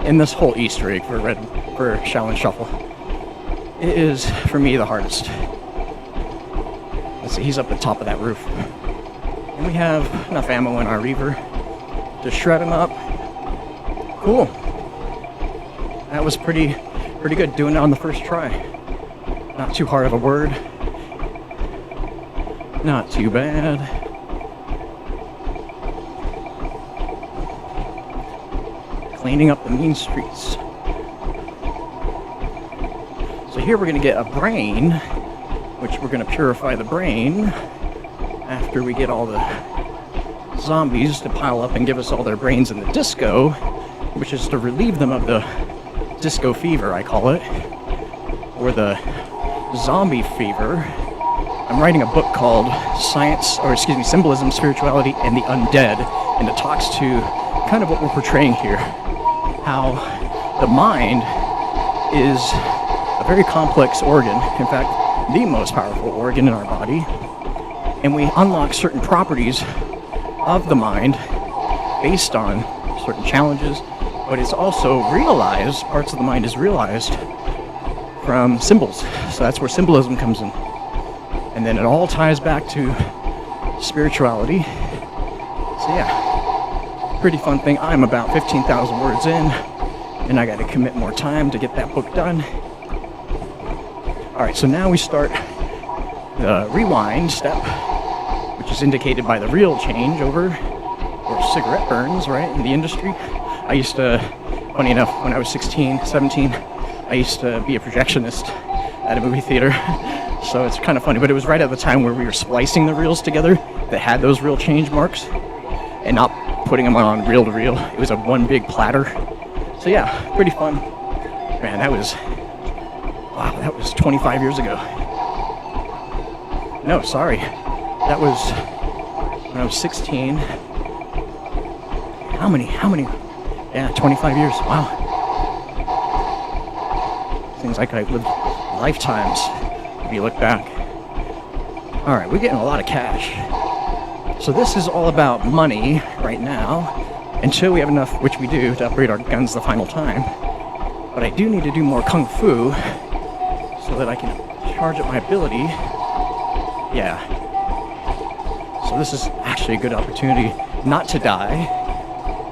in this whole Easter egg for Shaolin Shuffle. It is, for me, the hardest. Let's see, he's up the top of that roof. And we have enough ammo in our Reaver to shred him up. Cool. That was pretty good doing it on the first try. Not too hard of a word. Not too bad. Cleaning up the mean streets. So here we're going to get a brain, which we're going to purify the brain after we get all the zombies to pile up and give us all their brains in the disco, which is to relieve them of the disco fever, I call it, or the zombie fever. I'm writing a book called Symbolism, Spirituality, and the Undead, and it talks to kind of what we're portraying here. How the mind is a very complex organ, in fact, the most powerful organ in our body, and we unlock certain properties of the mind based on certain challenges, but it's also realized, parts of the mind is realized from symbols. So that's where symbolism comes in. And then it all ties back to spirituality. So yeah, pretty fun thing. I'm about 15,000 words in, and I got to commit more time to get that book done. All right, so now we start the rewind step, which is indicated by the real changeover, or cigarette burns, right, in the industry. I used to, funny enough, when I was 16, 17, I used to be a projectionist at a movie theater. So it's kind of funny, but it was right at the time where we were splicing the reels together that had those reel change marks and not putting them on reel to reel. It was a one big platter. So yeah, pretty fun. Man, that was 25 years ago. No, sorry. That was when I was 16. How many? Yeah, 25 years. Wow. Seems like I've lived lifetimes if you look back. All right, we're getting a lot of cash. So this is all about money right now, until we have enough, which we do, to upgrade our guns the final time. But I do need to do more kung fu so that I can charge up my ability. Yeah. So this is actually a good opportunity not to die,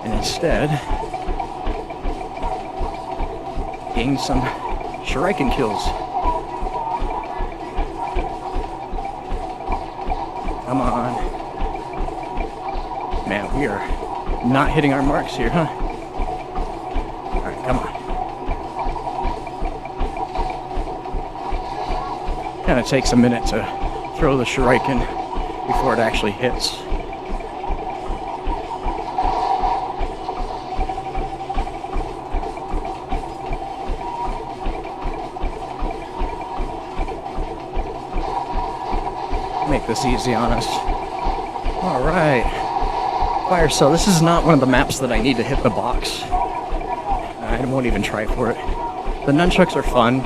and instead gain some shuriken kills. Come on. Man, we are not hitting our marks here, huh? Alright, come on. Kind of takes a minute to throw the shuriken before it actually hits. Make this easy on us. Alright. Fire cell. This is not one of the maps that I need to hit the box. I won't even try for it. The nunchucks are fun.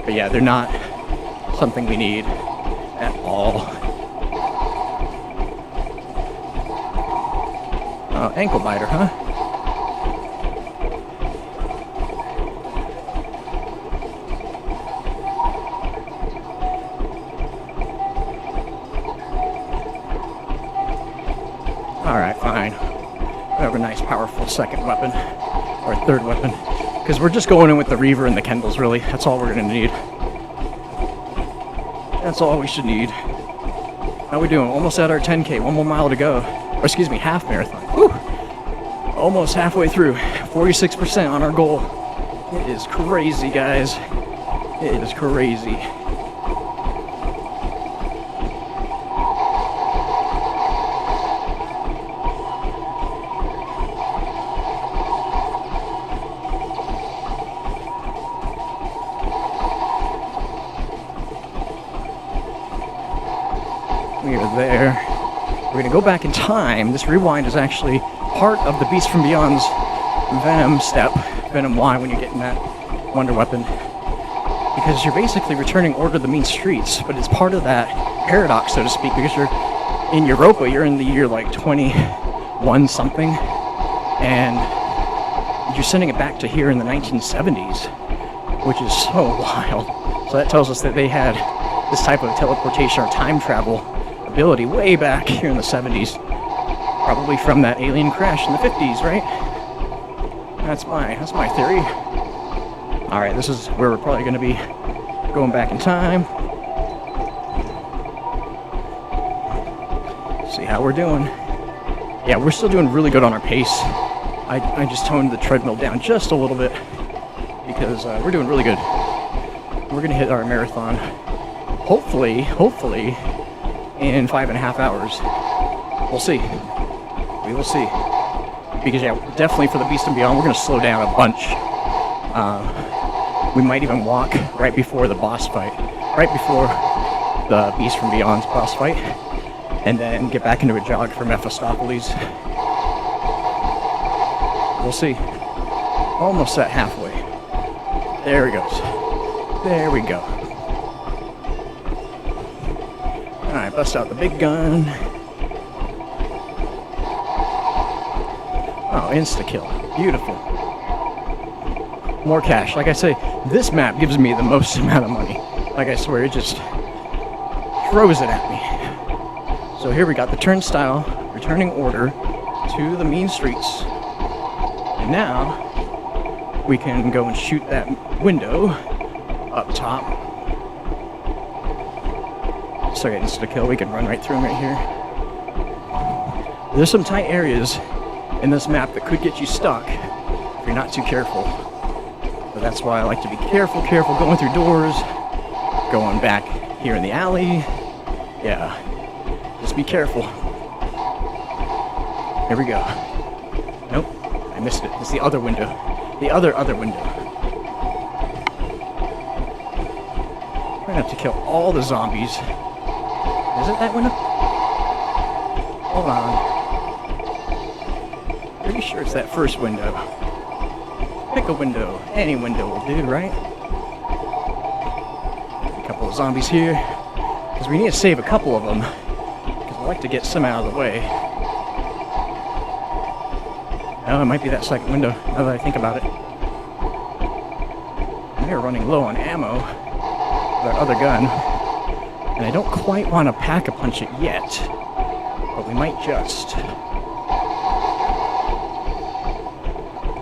But yeah, they're not something we need at all. Ankle biter, huh? Alright, fine. We have a nice, powerful second weapon. Or third weapon. Because we're just going in with the Reaver and the Kendalls, really. That's all we're going to need. That's all we should need. How we doing? Almost at our 10K. One more mile to go. Or excuse me, half marathon. Whew. Almost halfway through. 46% on our goal. It is crazy, guys. It is crazy. We are there. We're going to go back in time. This rewind is actually part of the Beast from Beyond's Venom step, Venom Y, when you're getting that Wonder Weapon. Because you're basically returning Order of the Mean Streets, but it's part of that paradox, so to speak, because you're in Europa, you're in the year like 21 something, and you're sending it back to here in the 1970s, which is so wild. So that tells us that they had this type of teleportation or time travel ability way back here in the 70s. Probably from that alien crash in the 50s, right? That's my theory. Alright, this is where we're probably going to be going back in time. See how we're doing. Yeah, we're still doing really good on our pace. I just toned the treadmill down just a little bit because we're doing really good. We're going to hit our marathon hopefully in 5.5 hours. We'll see. We will see. Because yeah, definitely for the Beast and Beyond, we're going to slow down a bunch. We might even walk right before the boss fight. Right before the Beast from Beyond's boss fight. And then get back into a jog for Mephistopheles. We'll see. Almost at halfway. There he goes. There we go. Alright, bust out the big gun. Oh, insta-kill. Beautiful. More cash. Like I say, this map gives me the most amount of money. Like I swear, it just throws it at me. So here we got the turnstile, returning order to the mean streets. And now, we can go and shoot that window up top. So I get insta-kill, we can run right through them right here. There's some tight areas in this map that could get you stuck if you're not too careful. But that's why I like to be careful going through doors, going back here in the alley. Yeah, just be careful. Here we go. Nope, I missed it. It's the other window. The other window. We're gonna have to kill all the zombies. Is it that window? Hold on. Pretty sure it's that first window. Pick a window. Any window will do, right? A couple of zombies here. Because we need to save a couple of them. Because I like to get some out of the way. Oh, it might be that second window, now that I think about it. We are running low on ammo with our other gun. And I don't quite want to pack-a-punch it yet. But we might just.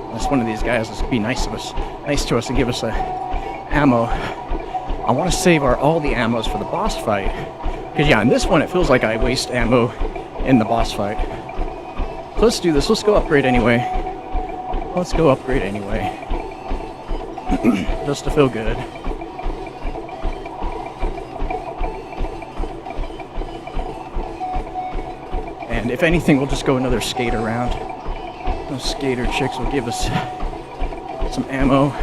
Unless one of these guys is be nice to us and give us ammo. I want to save all the ammos for the boss fight. Because yeah, in this one it feels like I waste ammo in the boss fight. So let's do this. Let's go upgrade anyway. Let's go upgrade anyway. Just to feel good. And if anything, we'll just go another skater round. Those skater chicks will give us some ammo.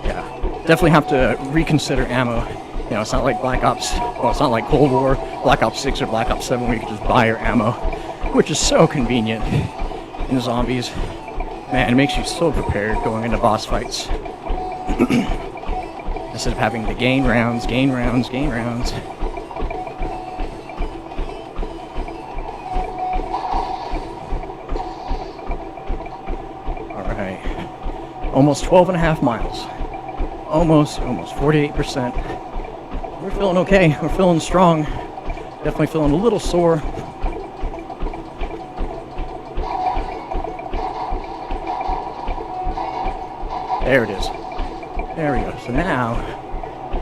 Yeah, definitely have to reconsider ammo. You know, it's not like Black Ops, well, it's not like Cold War, Black Ops 6 or Black Ops 7 where you can just buy your ammo, which is so convenient in zombies. Man, it makes you so prepared going into boss fights. Instead of having to gain rounds. Almost 12.5 miles. Almost 48%. We're feeling okay. We're feeling strong. Definitely feeling a little sore. There it is. There we go. So now,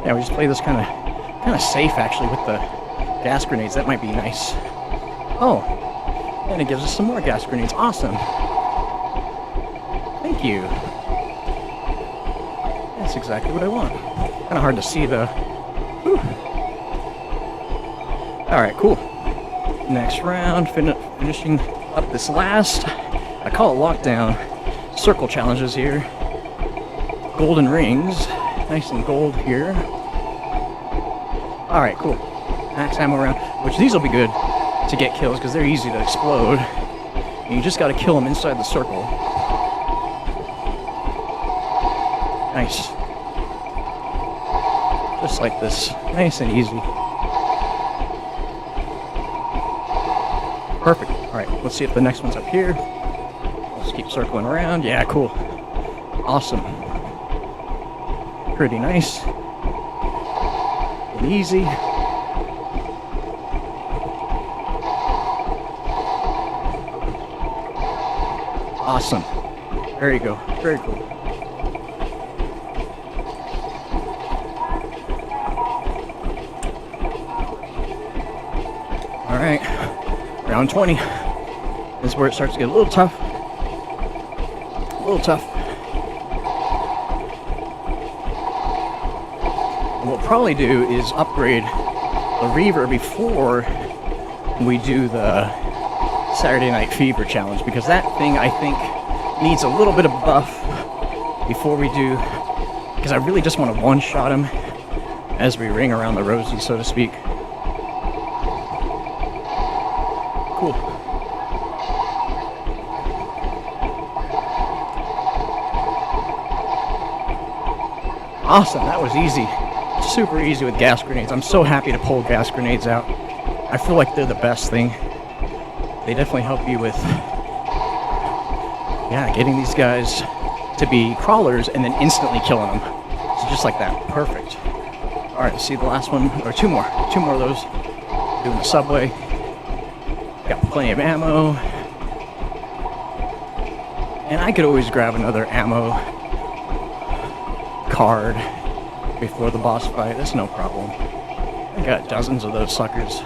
yeah, we just play this kind of safe actually with the gas grenades. That might be nice. Oh, and it gives us some more gas grenades. Awesome. Thank you. That's exactly what I want. Kind of hard to see though. Whew. All right, cool. Next round, finishing up this last. I call it lockdown. Circle challenges here. Golden rings, nice and gold here. All right, cool. Max ammo round, which these will be good to get kills because they're easy to explode. And you just got to kill them inside the circle. Nice. Just like this. Nice and easy. Perfect. Alright, let's see if the next one's up here. Let's keep circling around. Yeah, cool. Awesome. Pretty nice. And easy. Awesome. There you go. Very cool. Alright, round 20. This is where it starts to get a little tough. What we'll probably do is upgrade the Reaver before we do the Saturday Night Fever challenge, because that thing I think needs a little bit of buff before we do, because I really just want to one-shot him as we ring around the rosy, so to speak. Cool. Awesome, that was easy. Super easy with gas grenades. I'm so happy to pull gas grenades out. I feel like they're the best thing. They definitely help you with, yeah, getting these guys to be crawlers and then instantly killing them. So just like that, perfect. All right, see the last one, or two more of those. Doing the subway. Got plenty of ammo. And I could always grab another ammo card before the boss fight. That's no problem. I got dozens of those suckers.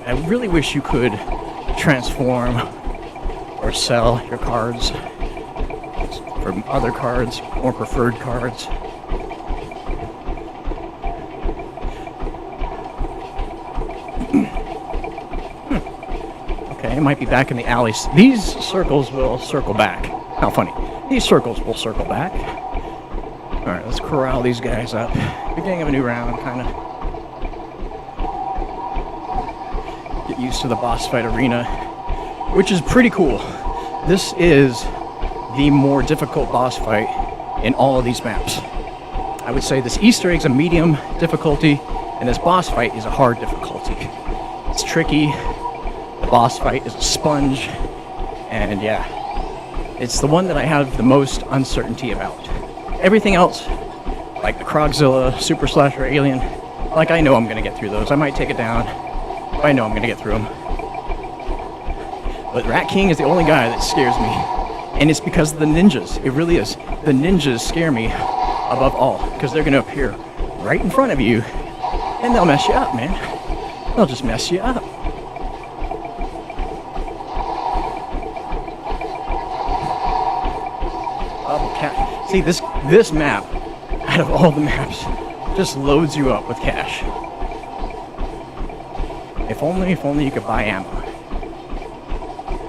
I really wish you could transform or sell your cards for other cards or preferred cards. Okay, it might be back in the alleys. These circles will circle back. How funny. These circles will circle back. Alright, let's corral these guys up. Beginning of a new round, kind of. Get used to the boss fight arena, which is pretty cool. This is the more difficult boss fight in all of these maps. I would say this Easter egg's a medium difficulty, and this boss fight is a hard difficulty. It's tricky. The boss fight is a sponge, and yeah, it's the one that I have the most uncertainty about. Everything else, like the Krogzilla, Super Slasher, Alien, like I know I'm gonna get through those. I might take it down, but I know I'm gonna get through them. But Rat King is the only guy that scares me, and it's because of the ninjas. It really is. The ninjas scare me above all, because they're gonna appear right in front of you, and they'll mess you up, man. They'll just mess you up. See, this map, out of all the maps, just loads you up with cash. If only you could buy ammo.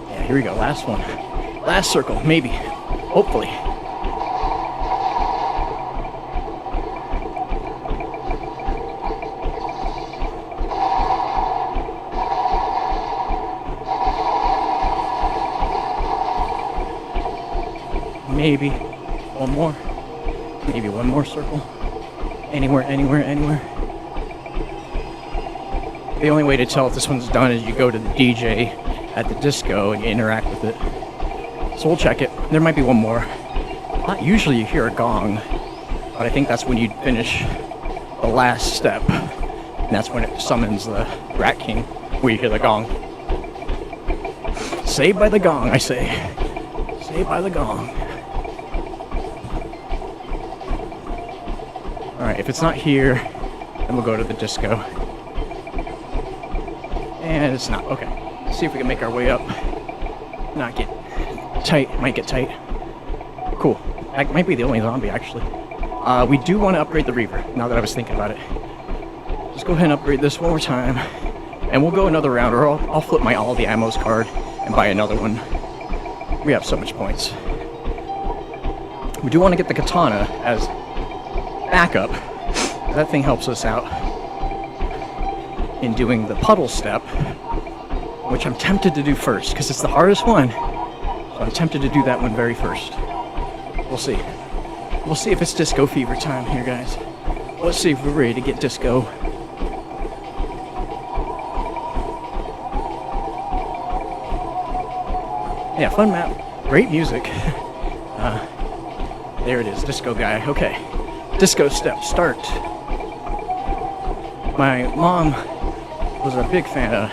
Yeah, here we go, last one. Last circle, maybe. Hopefully. Maybe. One more. Maybe one more circle. Anywhere. The only way to tell if this one's done is you go to the DJ at the disco and you interact with it. So we'll check it. There might be one more. Not usually you hear a gong, but I think that's when you finish the last step. And that's when it summons the Rat King, where you hear the gong. Saved by the gong, I say. Saved by the gong. Alright, if it's not here, then we'll go to the disco. And it's not. Okay. Let's see if we can make our way up. Not get tight. Might get tight. Cool. That might be the only zombie, actually. We do want to upgrade the Reaver, now that I was thinking about it. Just go ahead and upgrade this one more time. And we'll go another round, or I'll flip my all the ammos card and buy another one. We have so much points. We do want to get the katana as backup. That thing helps us out in doing the puddle step, which I'm tempted to do first because it's the hardest one. So I'm tempted to do that one very first. We'll see. We'll see if it's disco fever time here, guys. Let's see if we're ready to get disco. Yeah, fun map. Great music. There it is, disco guy. Okay. Disco step, start. My mom was a big fan of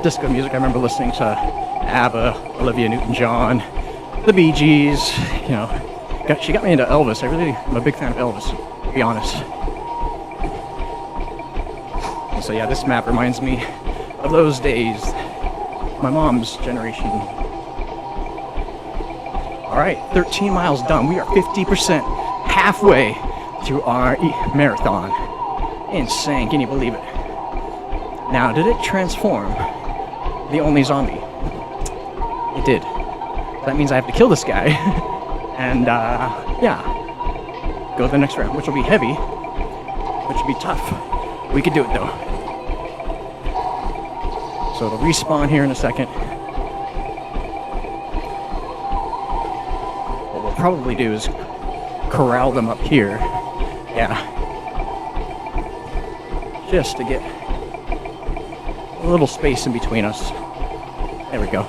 disco music. I remember listening to ABBA, Olivia Newton-John, the Bee Gees, you know. She got me into Elvis. I'm a big fan of Elvis, to be honest. And so yeah, this map reminds me of those days, my mom's generation. Alright, 13 miles done. We are 50% halfway through our marathon. Insane, can you believe it? Now, did it transform the only zombie? It did. That means I have to kill this guy. And, yeah. Go to the next round, which will be heavy. Which will be tough. We could do it, though. So it'll respawn here in a second. What we'll probably do is corral them up here. Yeah. Just to get a little space in between us. There we go.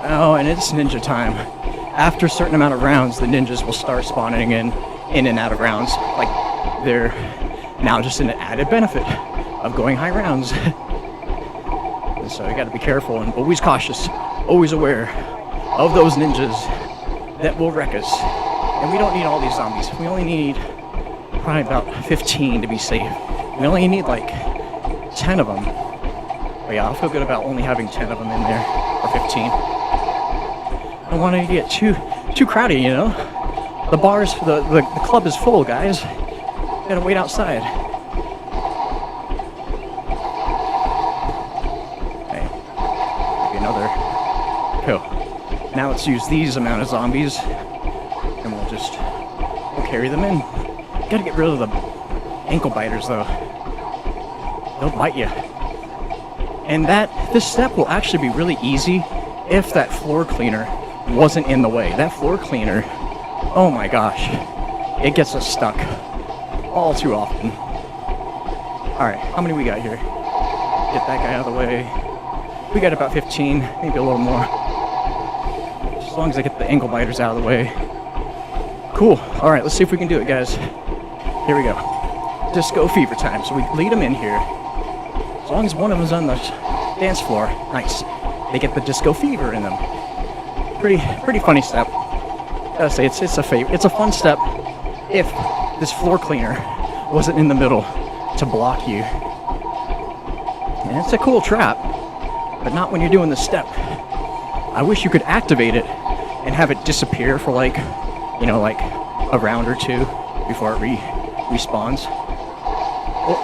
Oh, and it's ninja time. After a certain amount of rounds, the ninjas will start spawning in and out of rounds. Like, they're now just an added benefit of going high rounds. And so you gotta be careful and always cautious, always aware of those ninjas that will wreck us. And we don't need all these zombies. We only need probably about 15 to be safe. We only need like 10 of them. But yeah, I'll feel good about only having 10 of them in there, or 15. I don't want to get too crowded, you know? The bars, the club is full, guys. Gotta wait outside. another. Cool. Now let's use these amount of zombies, and we'll carry them in. Gotta get rid of the ankle biters though. They'll bite you. And this step will actually be really easy if that floor cleaner wasn't in the way. That floor cleaner, oh my gosh, it gets us stuck all too often. Alright, how many we got here? Get that guy out of the way. We got about 15, maybe a little more. As long as I get the ankle biters out of the way. Cool. Alright, let's see if we can do it, guys. Here we go. Disco fever time. So we lead them in here. As long as one of them's on the dance floor, nice. They get the disco fever in them. Pretty funny step. Gotta say, it's a fun step if this floor cleaner wasn't in the middle to block you. And it's a cool trap, but not when you're doing the step. I wish you could activate it and have it disappear for like a round or two before it respawns. Oh,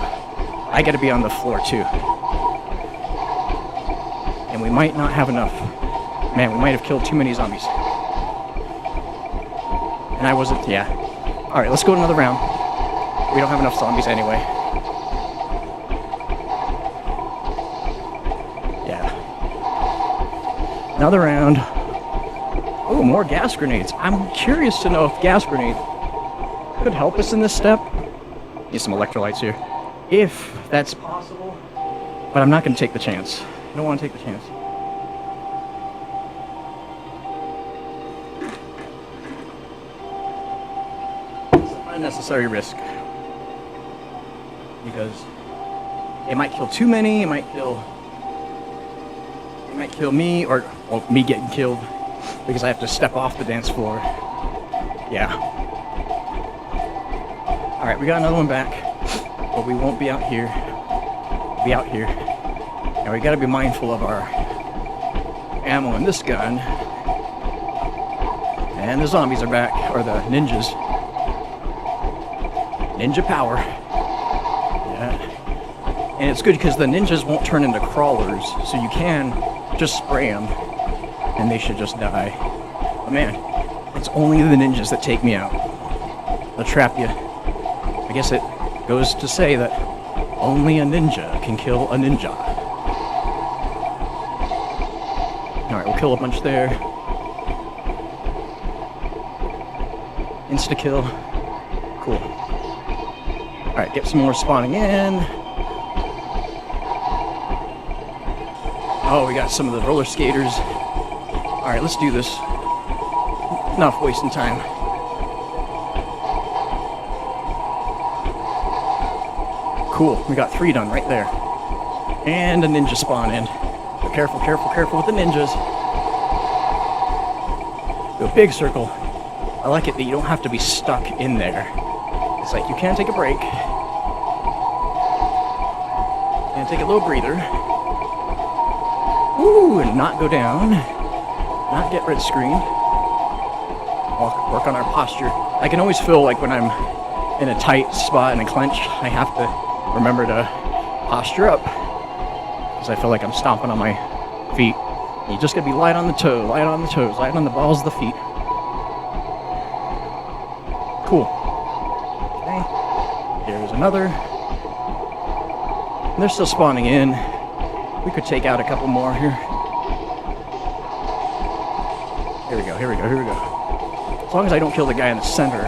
I gotta be on the floor too. And we might not have enough. Man, we might have killed too many zombies. And I wasn't, yeah. Alright, let's go another round. We don't have enough zombies anyway. Yeah. Another round. Oh, more gas grenades. I'm curious to know if gas grenade could help us in this step. Need some electrolytes here. If that's possible. But I'm not going to take the chance. I don't want to take the chance. It's an unnecessary risk. Because it might kill too many, it might kill me, or me getting killed because I have to step off the dance floor. Yeah. Alright, we got another one back, but we won't be out here. We'll be out here. Now we gotta be mindful of our ammo in this gun. And the zombies are back, or the ninjas. Ninja power. Yeah. And it's good because the ninjas won't turn into crawlers, so you can just spray them, and they should just die. But man, it's only the ninjas that take me out. They'll trap you. I guess it goes to say that only a ninja can kill a ninja. Alright, we'll kill a bunch there. Insta-kill. Cool. Alright, get some more spawning in. Oh, we got some of the roller skaters. Alright, let's do this. Enough wasting time. Cool, we got 3 done right there. And a ninja spawn in. But careful, careful, careful with the ninjas. Do a big circle. I like it that you don't have to be stuck in there. It's like you can take a break. And take a little breather. Ooh, and not go down. Not get red screened. Work on our posture. I can always feel like when I'm in a tight spot and a clench, I have to remember to posture up. Because I feel like I'm stomping on my feet. And you just gotta be light on the toe, light on the toes, light on the balls of the feet. Cool. Okay. Here's another. And they're still spawning in. We could take out a couple more here. Here we go, here we go, here we go. As long as I don't kill the guy in the center.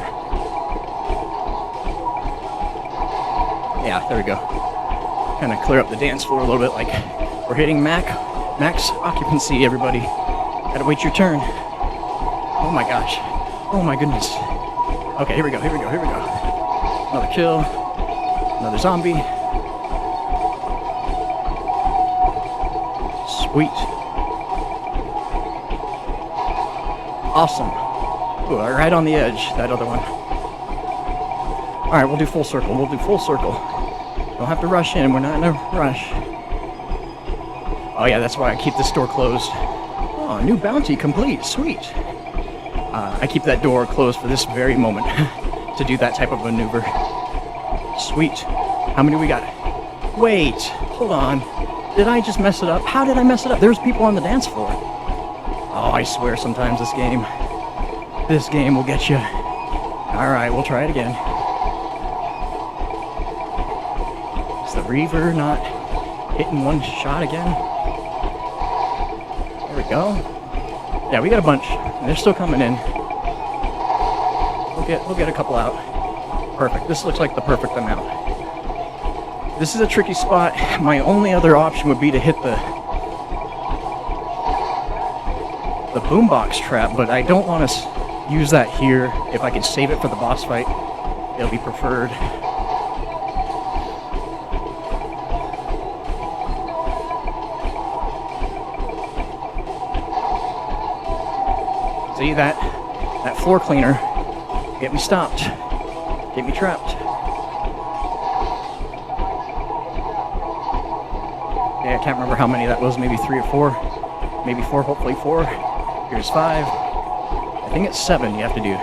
Yeah, there we go. Kind of clear up the dance floor a little bit, like we're hitting max occupancy, everybody. Gotta wait your turn. Oh my gosh. Oh my goodness. Okay, here we go, here we go, here we go. Another kill. Another zombie. Sweet. Awesome. Ooh, right on the edge, that other one. Alright, we'll do full circle. We'll do full circle. Don't have to rush in. We're not in a rush. Oh yeah, that's why I keep this door closed. Oh, new bounty complete. Sweet. I keep that door closed for this very moment to do that type of maneuver. Sweet. How many we got? Wait. Hold on. Did I just mess it up? How did I mess it up? There's people on the dance floor. Oh, I swear sometimes this game will get you. Alright, we'll try it again. Is the Reaver not hitting one shot again? There we go. Yeah, we got a bunch. They're still coming in. We'll get a couple out. Perfect. This looks like the perfect amount. This is a tricky spot. My only other option would be to hit the boombox trap, but I don't want to use that here. If I can save it for the boss fight, it'll be preferred. See that floor cleaner? Get me stopped. Get me trapped. Yeah, I can't remember how many that was. Maybe 3 or 4. Maybe 4, hopefully 4. Here's 5. I think it's 7 you have to do.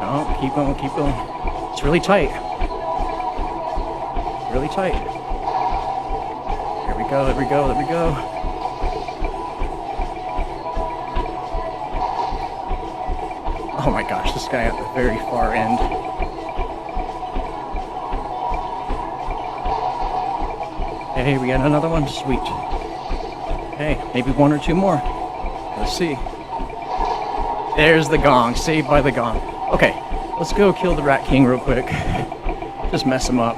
Oh, keep going, keep going. It's really tight. Really tight. There we go, there we go, there we go. Oh my gosh, this guy at the very far end. Hey, we got another one. Sweet. Hey, maybe 1 or 2 more. Let's see. There's the gong. Saved by the gong. Okay, let's go kill the Rat King real quick. Just mess him up.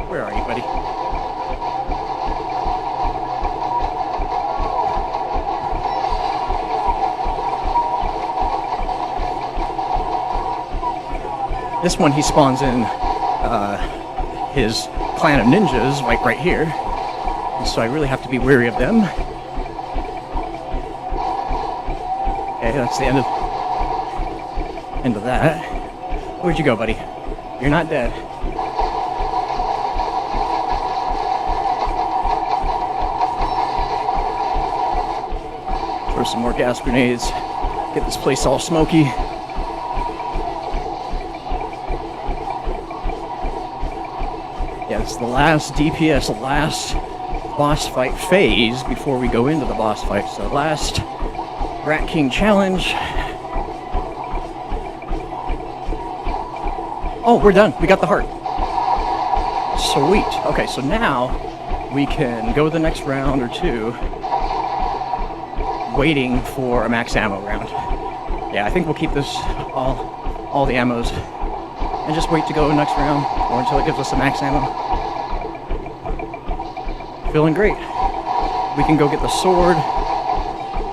Where are you, buddy? This one he spawns in his clan of ninjas right here, and so I really have to be wary of them. Okay, that's the end of that. Where'd you go, buddy? You're not dead. Throw some more gas grenades. Get this place all smoky. Yeah, it's the last DPS, the last boss fight phase before we go into the boss fight. So last Rat King challenge. Oh, we're done. We got the heart. Sweet. Okay, so now we can go the next round or 2 waiting for a max ammo round. Yeah, I think we'll keep this all the ammos and just wait to go next round or until it gives us a max ammo. Feeling great. We can go get the sword,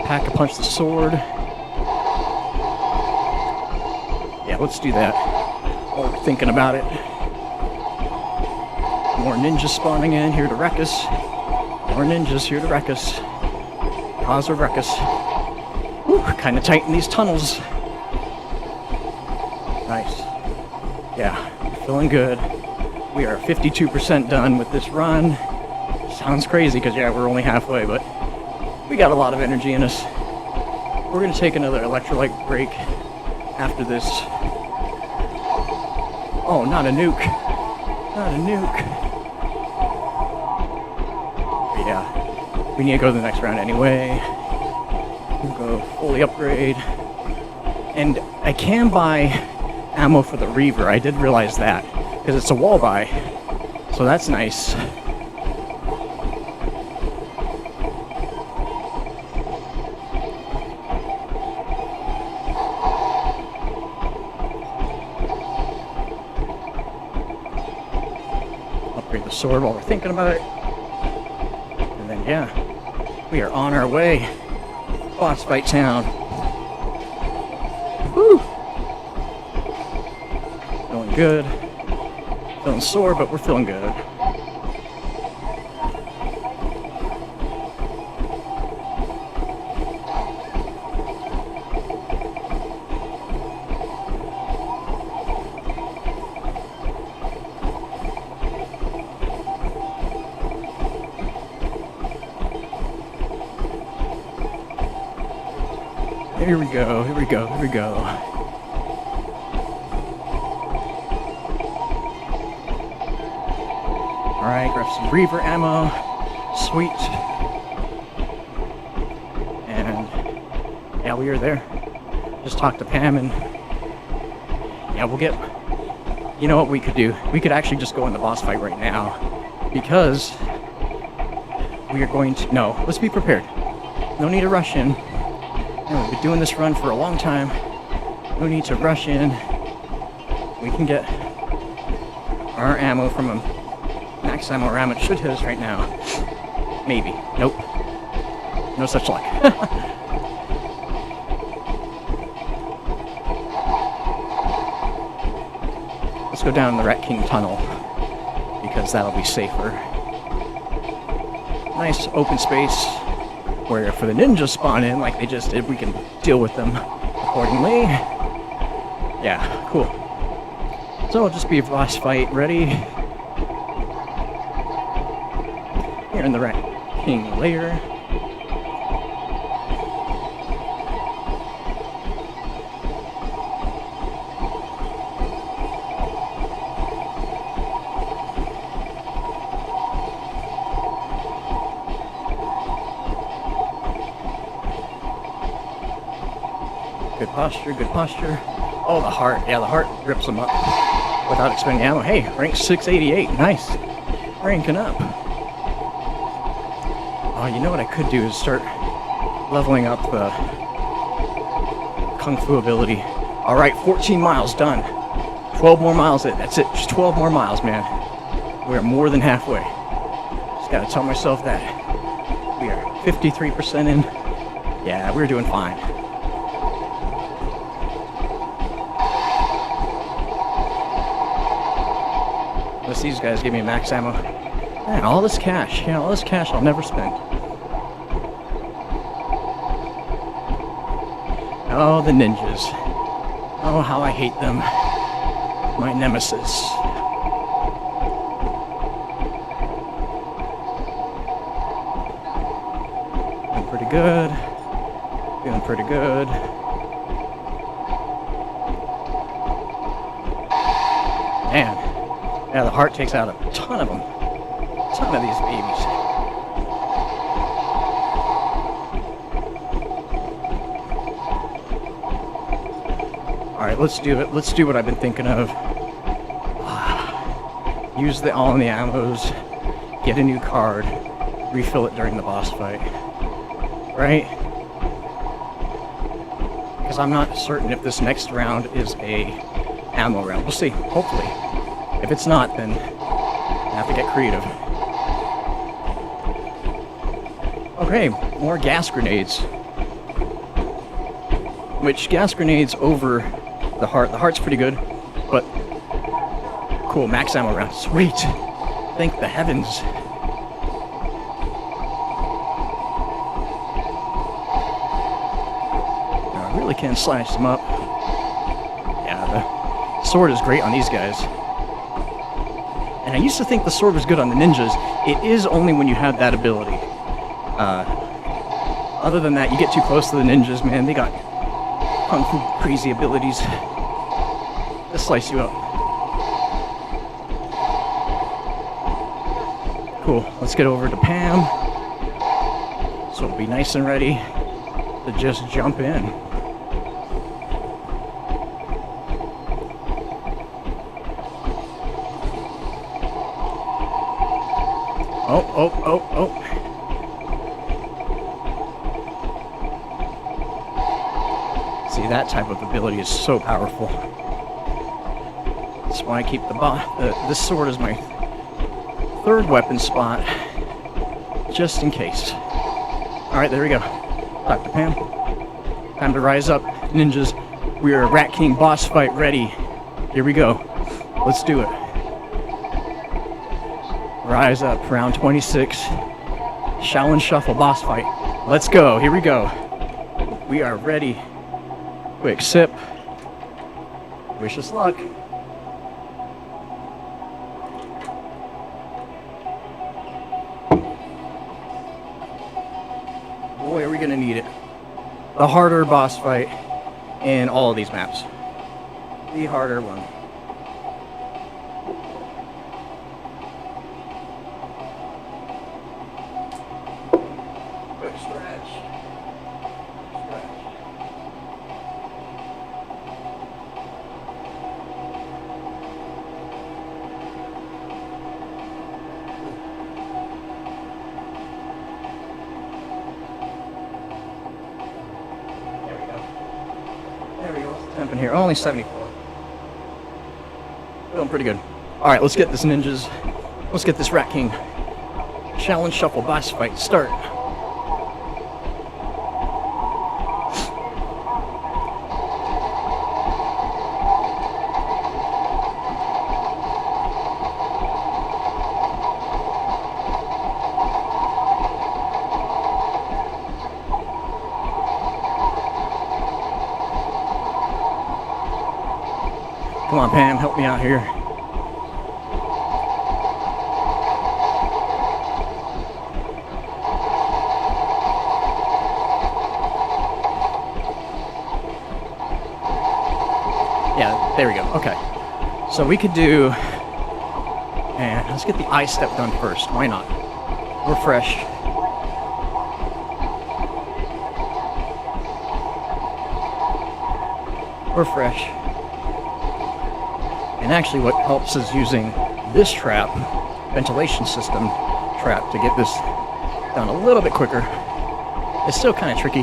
pack-a-punch the sword. Yeah, let's do that while we're thinking about it. More ninjas spawning in here to wreck us. More ninjas here to wreck us. Cause a ruckus. Whew, kind of tight in these tunnels. Nice. Yeah, feeling good. We are 52% done with this run. Sounds crazy because, yeah, we're only halfway, but we got a lot of energy in us. We're going to take another electrolyte break after this. Oh, not a nuke. Not a nuke. But yeah, we need to go to the next round anyway. We'll go fully upgrade. And I can buy ammo for the Reaver. I did realize that because it's a wall buy. So that's nice. Upgrade the sword while we're thinking about it. And then, yeah, we are on our way. Boss fight town. Woo! Feeling good. Feeling sore, but we're feeling good. Here we go, here we go, here we go. Alright, grab some Reaver ammo. Sweet. And yeah, we are there. Just talked to Pam and yeah, we'll get... You know what we could do? We could actually just go in the boss fight right now. Because we are going to... No, let's be prepared. No need to rush in. We've been doing this run for a long time. No need to rush in. We can get our ammo from a max ammo ram. It should hit us right now. Maybe. Nope. No such luck. Let's go down the Rat King tunnel because that'll be safer. Nice open space where for the ninjas spawn in like they just did, we can deal with them accordingly. Yeah, cool. So it'll just be a boss fight ready. Here in the Rat King lair. Good posture, good posture. Oh, the heart. Yeah, the heart rips them up without expending ammo. Hey, rank 688. Nice. Ranking up. Oh, you know what I could do is start leveling up the Kung Fu ability. Alright, 14 miles done. 12 more miles. That's it. Just 12 more miles, man. We're more than halfway. Just gotta tell myself that. We are 53% in. Yeah, we're doing fine. Unless these guys give me max ammo. Man, all this cash. Yeah, all this cash I'll never spend. Oh, the ninjas. Oh, how I hate them. My nemesis. Doing pretty good. Feeling pretty good. Man. Yeah, the heart takes out a ton of them. A ton of these babies. Alright, let's do it. Let's do what I've been thinking of. Use all in the ammos. Get a new card. Refill it during the boss fight. Right? Because I'm not certain if this next round is a ammo round. We'll see. Hopefully. If it's not, then I have to get creative. Okay, more gas grenades. Which gas grenades over the heart. The heart's pretty good, but cool, max ammo round. Sweet. Thank the heavens. Now, I really can slice them up. Yeah, the sword is great on these guys. And I used to think the sword was good on the ninjas. It is only when you have that ability. Other than that, you get too close to the ninjas, man. They got Kung Fu crazy abilities to slice you up. Cool. Let's get over to Pam. So we'll be nice and ready to just jump in. Oh. See, that type of ability is so powerful. That's why I keep this sword as my third weapon spot, just in case. Alright, there we go. Talk to Pam. Time to rise up, ninjas. We are Rat King boss fight ready. Here we go. Let's do it. Rise up, round 26. Shaolin Shuffle boss fight. Let's go. Here we go. We are ready. Quick sip. Wish us luck. Boy, are we gonna need it. the harder boss fight in all of these maps. The harder one. Quick stretch. There we go. Temp in here. Only 74. Feeling pretty good. Alright, let's get this ninjas. Let's get this Rat King. Shaolin Shuffle boss fight. Start. Come on, Pam, help me out here. Yeah, there we go. Okay. So we could do... And let's get the eye step done first. Why not? We're fresh. We're fresh. And actually what helps is using this trap, ventilation system trap, to get this done a little bit quicker. It's still kind of tricky,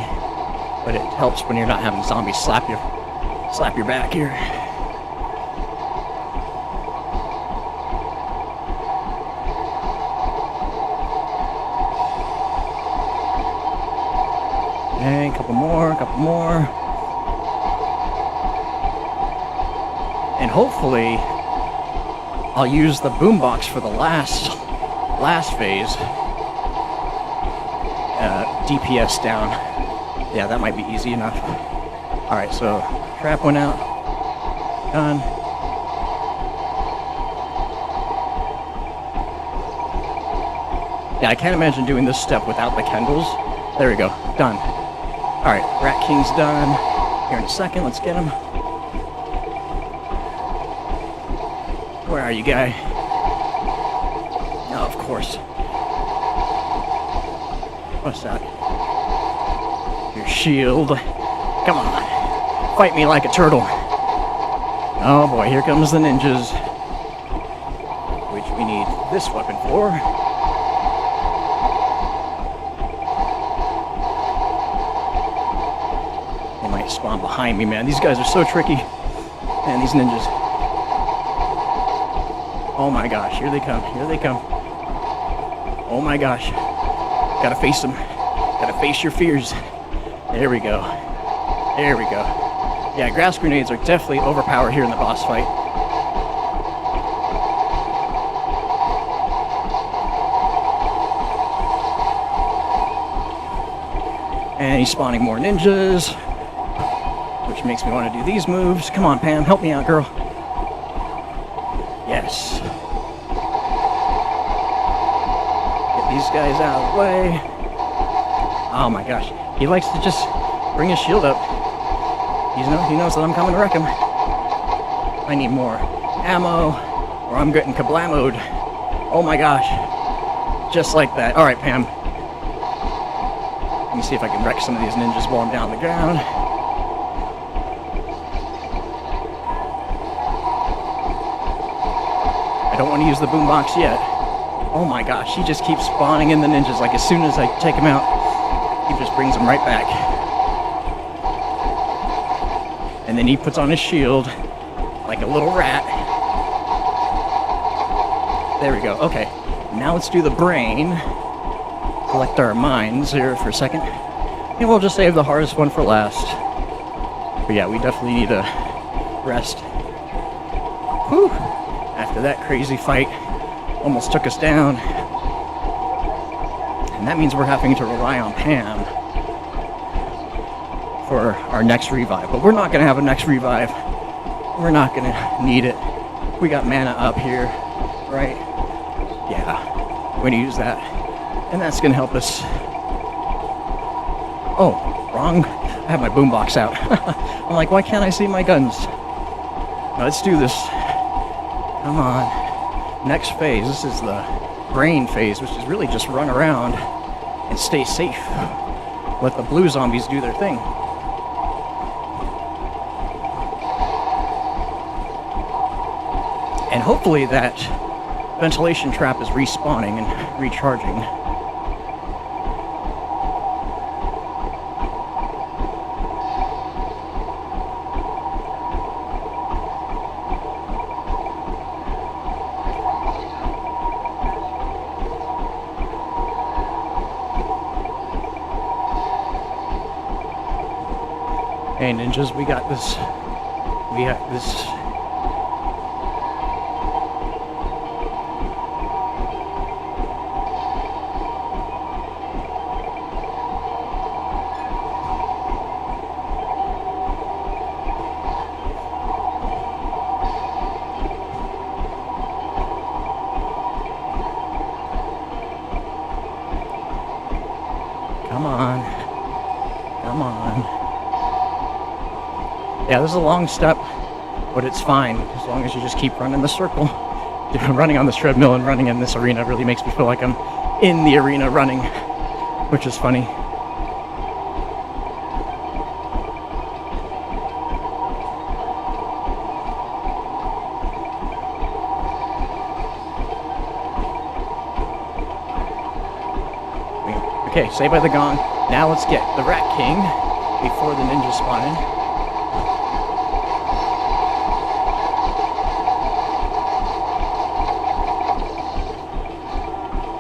but it helps when you're not having zombies slap your back here. Okay, a couple more. And hopefully, I'll use the boombox for the last phase. DPS down. Yeah, that might be easy enough. Alright, so trap went out. Done. Yeah, I can't imagine doing this step without the Kendalls. There we go. Done. Alright, Rat King's done. Here in a second, let's get him. Where are you, guy? Oh, of course. What's that? Your shield. Come on. Fight me like a turtle. Oh boy, here comes the ninjas. Which we need this weapon for. They might spawn behind me, man. These guys are so tricky. Man, these ninjas. Oh my gosh, here they come, Oh my gosh. Gotta face them. Gotta face your fears. There we go. Yeah, grass grenades are definitely overpowered here in the boss fight. And he's spawning more ninjas, which makes me want to do these moves. Come on, Pam, help me out, girl. Yes. Get these guys out of the way. Oh my gosh. He likes to just bring his shield up. He knows that I'm coming to wreck him. I need more ammo, or I'm getting kablamoed. Oh my gosh. Just like that. Alright, Pam. Let me see if I can wreck some of these ninjas while I'm down on the ground. I don't want to use the boombox yet. Oh my gosh, he just keeps spawning in the ninjas. Like as soon as I take him out, he just brings them right back. And then he puts on his shield like a little rat. There we go. Okay, now let's do the brain. Collect our minds here for a second. And we'll just save the hardest one for last. But yeah, we definitely need to rest. Whew. After that crazy fight, almost took us down. And that means we're having to rely on Pam for our next revive. But we're not going to have a next revive. We're not going to need it. We got mana up here, right? Yeah, we're going to use that. And that's going to help us. Oh, wrong? I have my boombox out. I'm like, why can't I see my guns? Let's do this. Come on. Next phase. This is the brain phase, which is really just run around and stay safe. Let the blue zombies do their thing. And hopefully that ventilation trap is respawning and recharging. Hey ninjas, we got this. We got this. Come on. Come on. Yeah, this is a long step, but it's fine as long as you just keep running the circle. Running on this treadmill and running in this arena really makes me feel like I'm in the arena running, which is funny. Okay, Saved by the Gong. Now let's get the Rat King before the ninjas spawn in.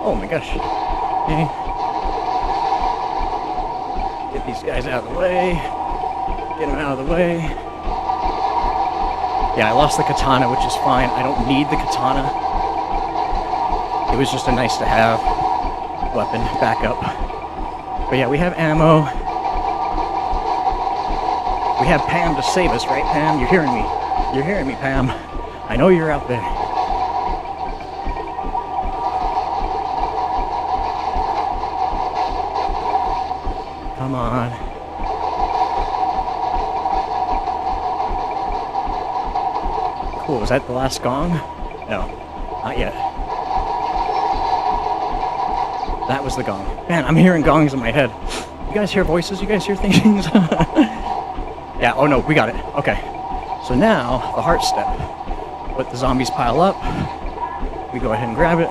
Oh my gosh. Okay. Get these guys out of the way. Get them out of the way. Yeah, I lost the katana, which is fine. I don't need the katana. It was just a nice to have weapon backup. But yeah, we have ammo. We have Pam to save us, right, Pam? You're hearing me. You're hearing me, Pam. I know you're out there. Come on. Cool, was that the last gong? No, not yet. That was the gong. Man, I'm hearing gongs in my head. You guys hear voices? You guys hear things? Yeah, oh no, we got it. Okay. So now, the heart step. Let the zombies pile up. We go ahead and grab it.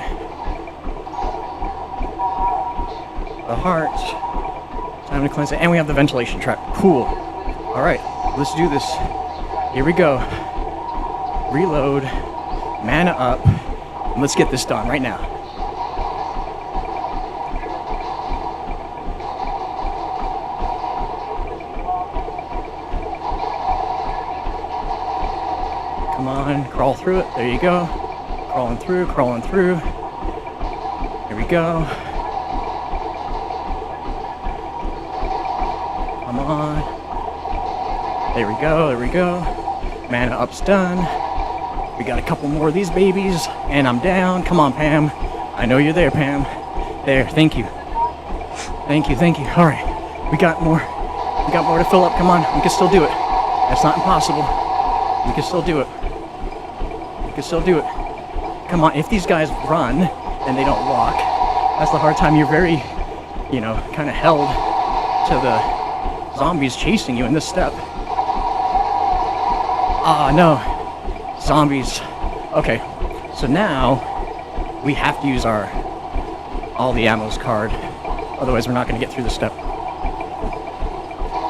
The heart. Time to cleanse it. And we have the ventilation trap. Cool. Alright, let's do this. Here we go. Reload. Mana up. And let's get this done right now. Come on, crawl through it. There you go. Crawling through, crawling through. Here we go. Come on. There we go, there we go. Mana up's done. We got a couple more of these babies, and I'm down. Come on, Pam. I know you're there, Pam. There, thank you. Thank you, thank you. All right, we got more. We got more to fill up. Come on, we can still do it. That's not impossible. We can still do it. We can still do it. Come on, if these guys run and they don't walk, that's the hard time. You're very, you know, kind of held to the zombies chasing you in this step. Ah, no. Zombies. Okay, so now we have to use our all the ammo's card. Otherwise, we're not going to get through the step.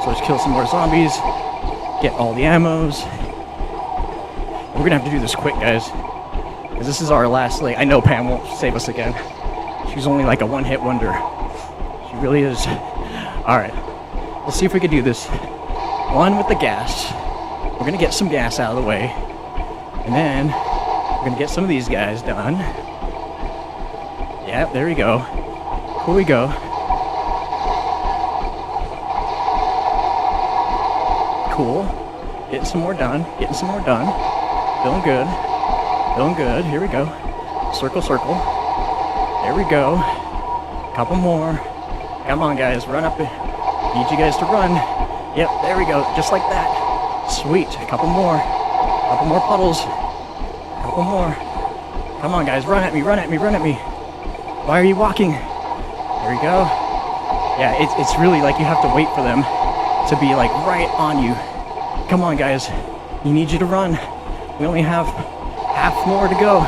So let's kill some more zombies. Get all the ammos. We're going to have to do this quick, guys. Because this is our last leg. I know Pam won't save us again. She's only like a one-hit wonder. She really is. Alright. Let's see if we can do this. One with the gas. We're going to get some gas out of the way. And then we're going to get some of these guys done. Yeah, there we go. Here we go. Cool. Getting some more done. Getting some more done. Feeling good. Feeling good. Here we go. Circle, circle. There we go. Couple more. Come on, guys. Run up. Need you guys to run. Yep, there we go, just like that. Sweet, a couple more puddles. A couple more. Come on, guys, run at me, run at me, run at me. Why are you walking? There we go. Yeah, it's really like you have to wait for them to be like right on you. Come on, guys, we need you to run. We only have half more to go.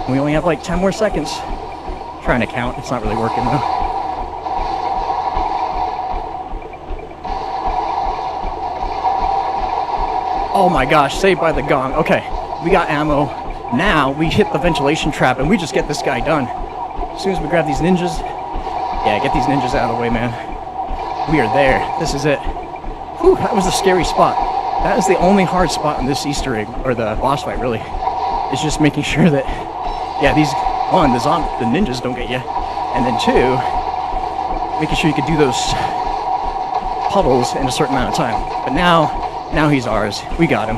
We only have like 10 more seconds. Trying to count, it's not really working though. Oh my gosh, saved by the gong. Okay, we got ammo. Now we hit the ventilation trap and we just get this guy done. As soon as we grab these ninjas, yeah, get these ninjas out of the way, man. We are there. This is it. Whew, that was a scary spot. That is the only hard spot in this Easter egg, or the boss fight, really. It's just making sure that, yeah, the ninjas don't get you. And then two, making sure you could do those puddles in a certain amount of time. But now he's ours. We got him.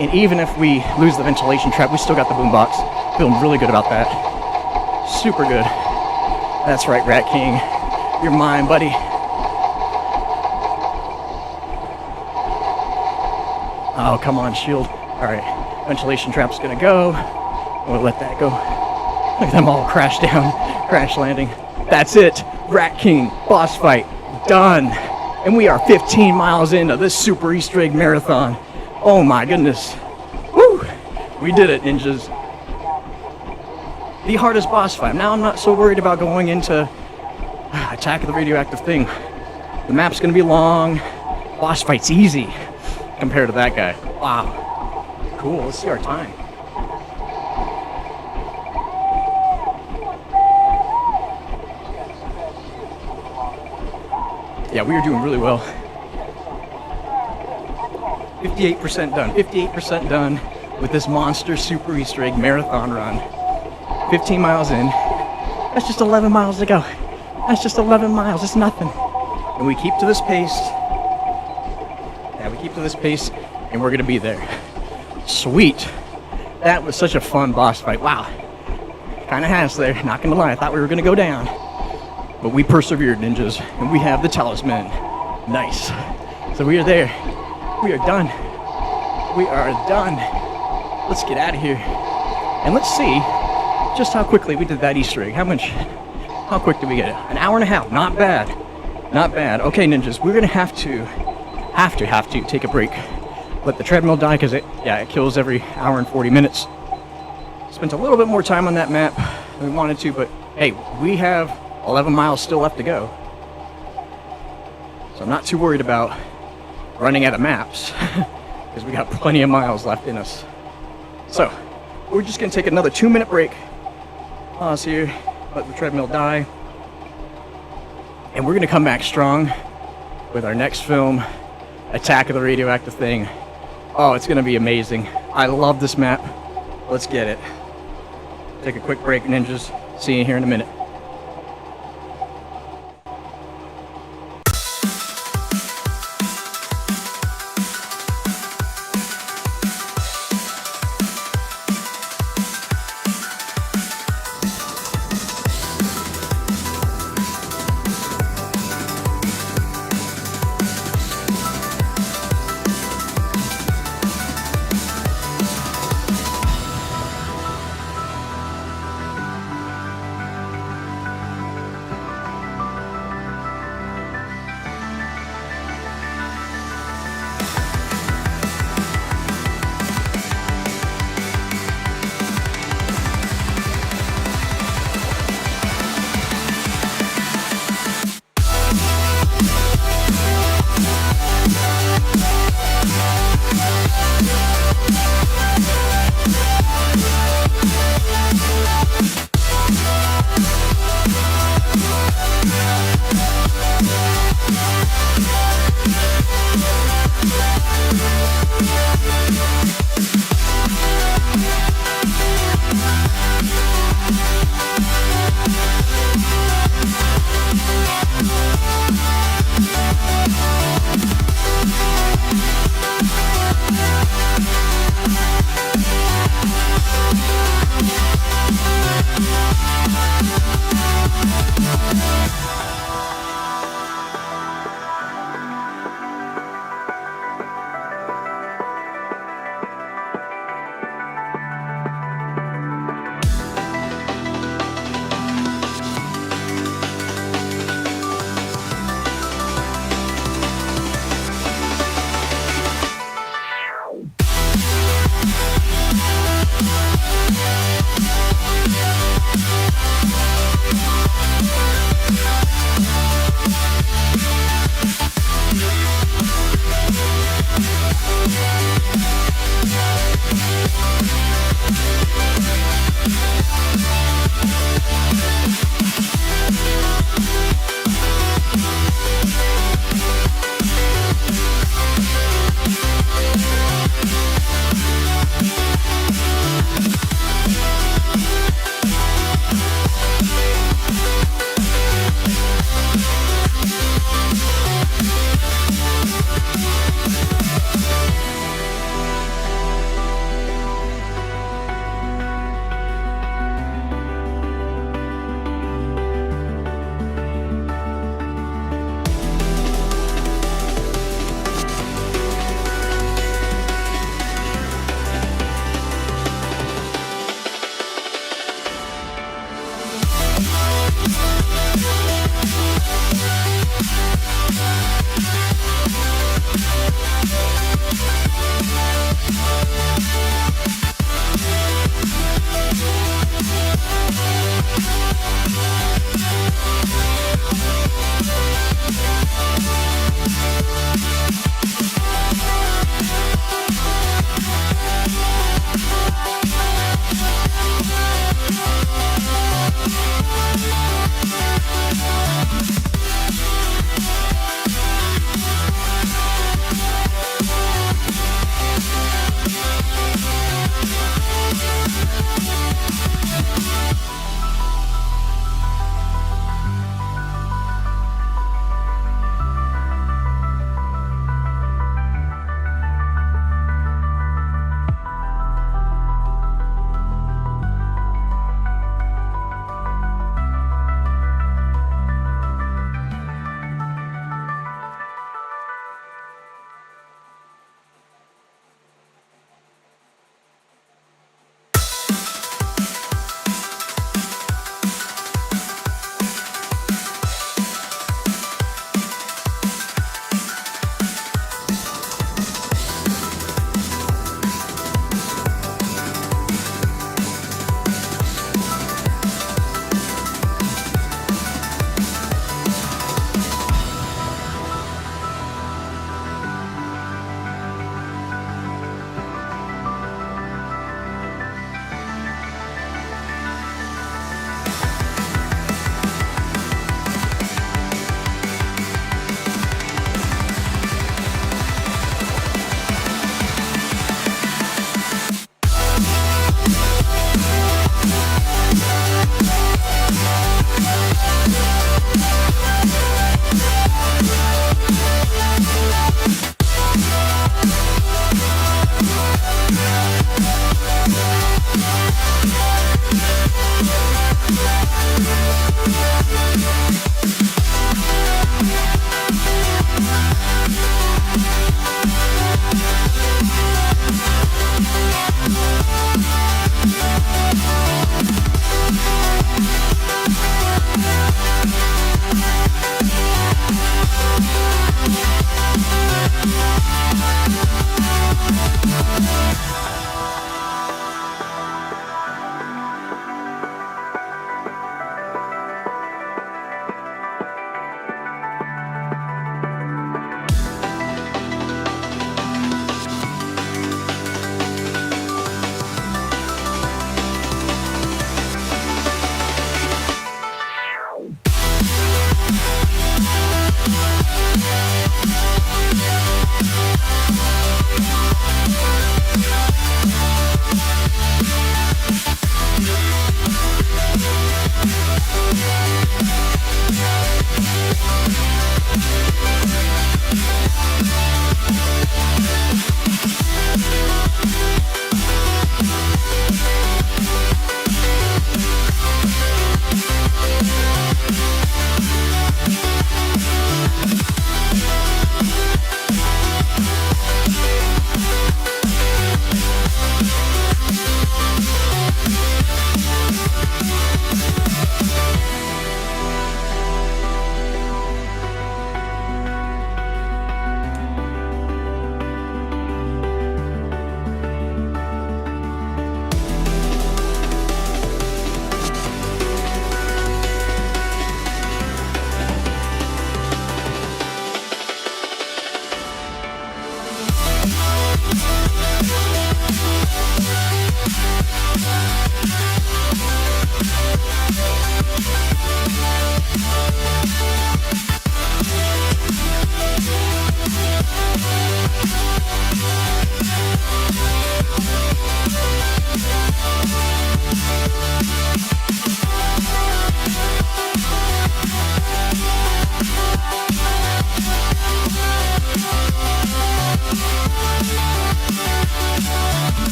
And even if we lose the ventilation trap, we still got the boombox. Feeling really good about that. Super good. That's right, Rat King. You're mine, buddy. Oh, come on, shield. All right, ventilation trap's gonna go. We'll let that go. Look at them all crash down, crash landing. That's it, Rat King boss fight, done. And we are 15 miles into this Super Easter Egg Marathon. Oh my goodness. Woo! We did it, ninjas. The hardest boss fight. Now I'm not so worried about going into Attack of the Radioactive thing. The map's gonna be long. Boss fight's easy compared to that guy. Wow. Cool, let's see our time. Yeah, we are doing really well. 58% done. 58% done with this monster Super Easter Egg Marathon run. 15 miles in. That's just 11 miles to go. That's just 11 miles. It's nothing. And we keep to this pace. Yeah, we keep to this pace, and we're gonna be there. Sweet. That was such a fun boss fight. Wow. Kind of has there. Not gonna lie. I thought we were gonna go down, but we persevered, ninjas, and we have the talisman. Nice. So we are there. We are done. We are done. Let's get out of here, and let's see just how quickly we did that Easter egg. How quick did we get it? An hour and a half. Not bad. Not bad. Okay, ninjas, we're gonna have to take a break. Let the treadmill die, because it kills every hour and 40 minutes. Spent a little bit more time on that map than we wanted to, but hey, we have 11 miles still left to go. So I'm not too worried about running out of maps, because we got plenty of miles left in us. So, we're just gonna take another 2-minute break. Pause here, let the treadmill die. And we're gonna come back strong with our next film, Attack of the Radioactive thing. Oh, it's gonna be amazing. I love this map. Let's get it. Take a quick break, ninjas. See you here in a minute.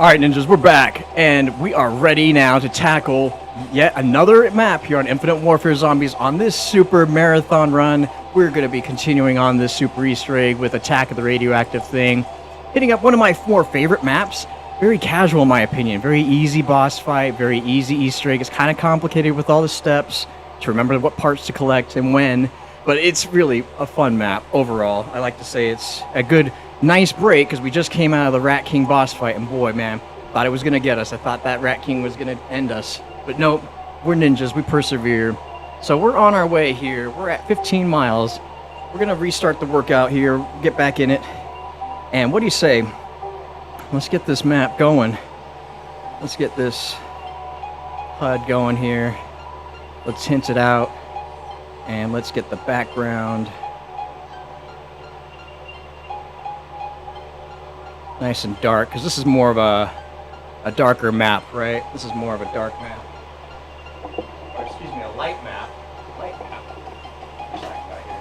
All right, ninjas, we're back, and we are ready now to tackle yet another map here on Infinite Warfare Zombies on this super marathon run. We're going to be continuing on this super Easter egg with Attack of the Radioactive thing, hitting up one of my more favorite maps. Very casual, in my opinion. Very easy boss fight, very easy Easter egg. It's kind of complicated with all the steps to remember what parts to collect and when, but it's really a fun map overall. I like to say it's a good, nice break because we just came out of the Rat King boss fight, and boy, man, thought it was going to get us. I thought that Rat King was going to end us, but nope, we're ninjas, we persevere. So we're on our way here. We're at 15 miles. We're going to restart the workout here, get back in it, and what do you say? Let's get this map going. Let's get this HUD going here. Let's hint it out, and let's get the background nice and dark, because this is more of a darker map, right? This is more of a dark map. Or excuse me, a light map. Light map. Where's that guy here?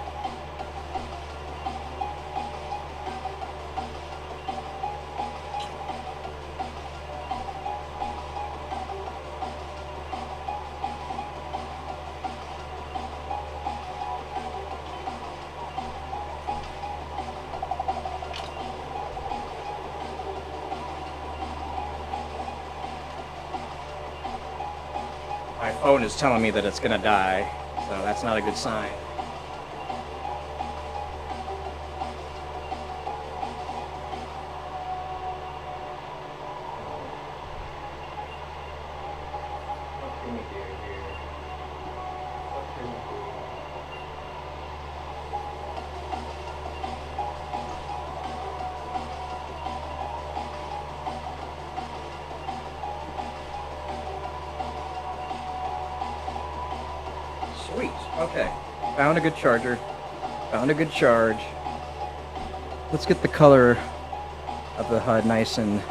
My phone is telling me that it's gonna die, so that's not a good sign. What can we do here? What can we do? Sweet. Okay. Found a good charger. Found a good charge. Let's get the color of the HUD nice and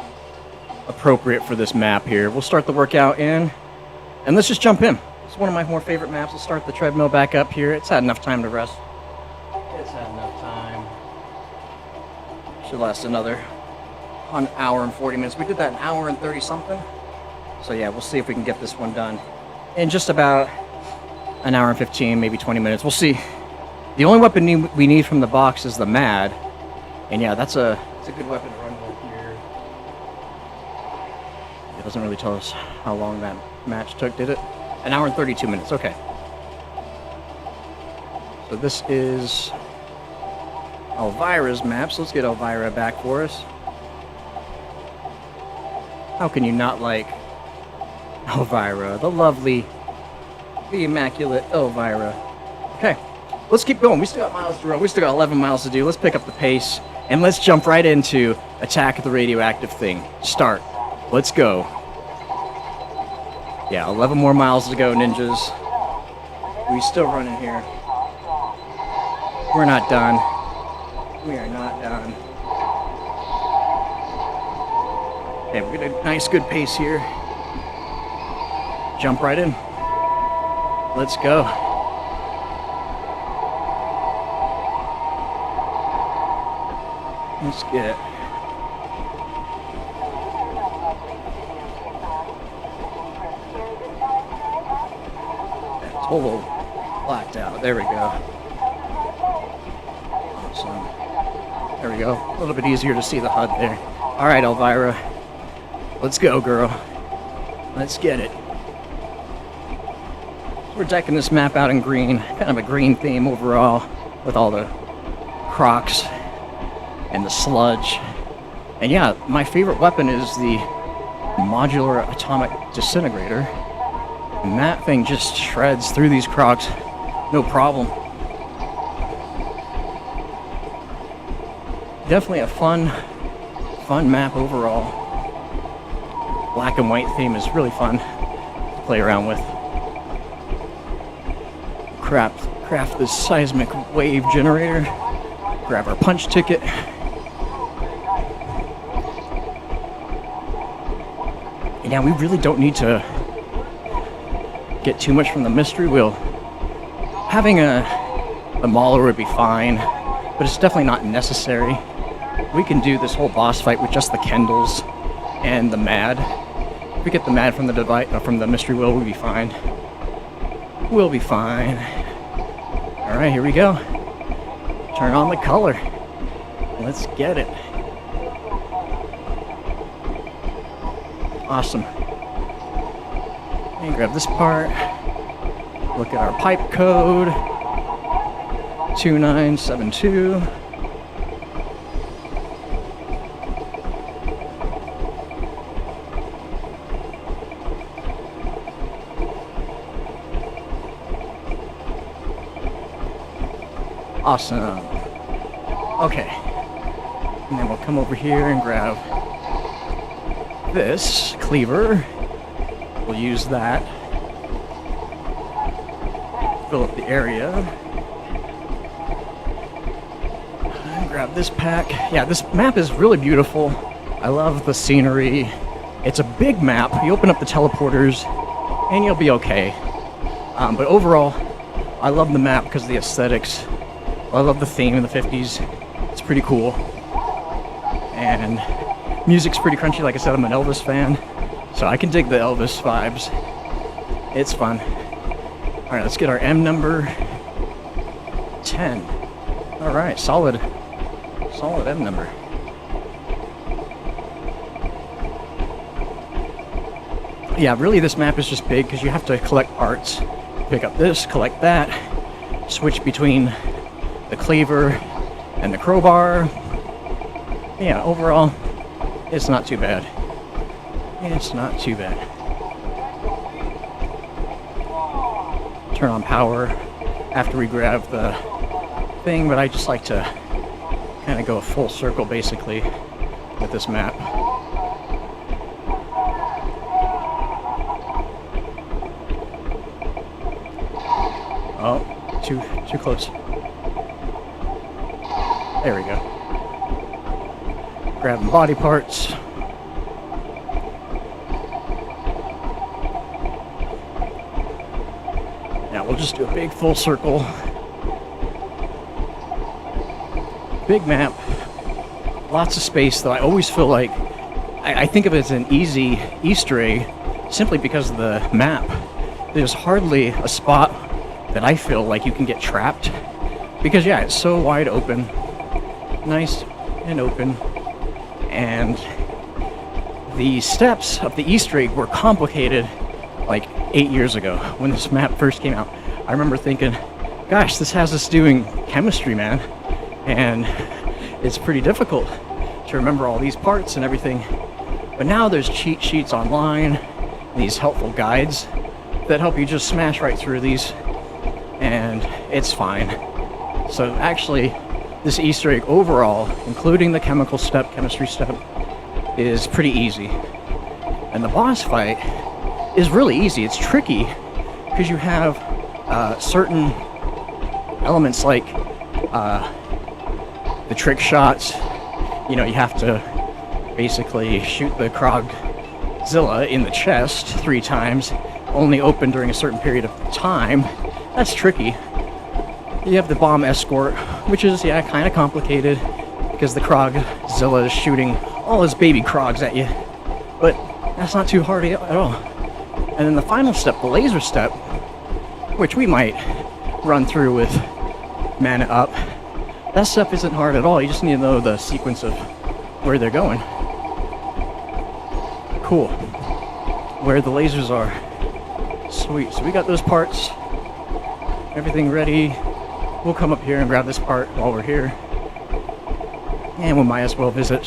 appropriate for this map here. We'll start the workout in, and let's just jump in. It's one of my more favorite maps. Let's start the treadmill back up here. It's had enough time to rest. It's had enough time. Should last another hour and 40 minutes. We did that an hour and 30 something. So yeah, we'll see if we can get this one done in just about an hour and 15, maybe 20 minutes. We'll see. The only weapon we need from the box is the MAD. And yeah, it's a good weapon to run with here. It doesn't really tell us how long that match took, did it? An hour and 32 minutes, okay. So this is Elvira's map, so let's get Elvira back for us. How can you not like Elvira, the lovely, the immaculate Elvira? Okay, let's keep going. We still got miles to run. We still got 11 miles to do. Let's pick up the pace, and let's jump right into Attack of the Radioactive thing. Start. Let's go. Yeah, 11 more miles to go, ninjas. We still running here. We're not done. We are not done. Okay, we're getting a nice, good pace here. Jump right in. Let's go. Let's get it. Total blacked out. There we go. Awesome. There we go. A little bit easier to see the HUD there. All right, Elvira. Let's go, girl. Let's get it. We're decking this map out in green. Kind of a green theme overall, with all the crocs and the sludge. And yeah, my favorite weapon is the modular atomic disintegrator. And that thing just shreds through these crocs, no problem. Definitely a fun map overall. Black and white theme is really fun to play around with. Craft this seismic wave generator. Grab our punch ticket. And yeah, we really don't need to get too much from the mystery wheel. Having a mauler would be fine, but it's definitely not necessary. We can do this whole boss fight with just the Kendalls and the mad. If we get the mad from the from the mystery wheel, we'll be fine. We'll be fine. All right, here we go. Turn on the color. Let's get it. Awesome. And grab this part. Look at our pipe code. 2972. Awesome. Okay. And then we'll come over here and grab this cleaver. We'll use that. Fill up the area. And grab this pack. Yeah, this map is really beautiful. I love the scenery. It's a big map. You open up the teleporters and you'll be okay. But overall, I love the map because of the aesthetics. I love the theme in the 50s. It's pretty cool. And music's pretty crunchy. Like I said, I'm an Elvis fan, so I can dig the Elvis vibes. It's fun. All right, let's get our M number 10. All right, solid M number. Yeah, really this map is just big because you have to collect parts. Pick up this, collect that, switch between the cleaver and the crowbar. Yeah, overall, it's not too bad. It's not too bad. Turn on power after we grab the thing, but I just like to kind of go a full circle basically with this map. Oh, too close. There we go. Grabbing body parts. Now we'll just do a big full circle. Big map. Lots of space, though. I always feel like I think of it as an easy Easter egg simply because of the map. There's hardly a spot that I feel like you can get trapped because, yeah, it's so wide open. Nice and open. And the steps of the Easter egg were complicated like 8 years ago when this map first came out. I remember thinking, gosh, this has us doing chemistry, man. And it's pretty difficult to remember all these parts and everything. But now there's cheat sheets online, these helpful guides that help you just smash right through these, and it's fine. So actually, this Easter egg overall, including the chemical step, chemistry step, is pretty easy. And the boss fight is really easy. It's tricky because you have certain elements like the trick shots. You know, you have to basically shoot the Krogzilla in the chest 3 times, only open during a certain period of time. That's tricky. You have the bomb escort, which is, yeah, kind of complicated because the Krogzilla is shooting all his baby Krogs at you. But that's not too hard at all. And then the final step, the laser step, which we might run through with mana up. That stuff isn't hard at all. You just need to know the sequence of where they're going. Cool. Where the lasers are. Sweet. So we got those parts. Everything ready. We'll come up here and grab this part while we're here. And we might as well visit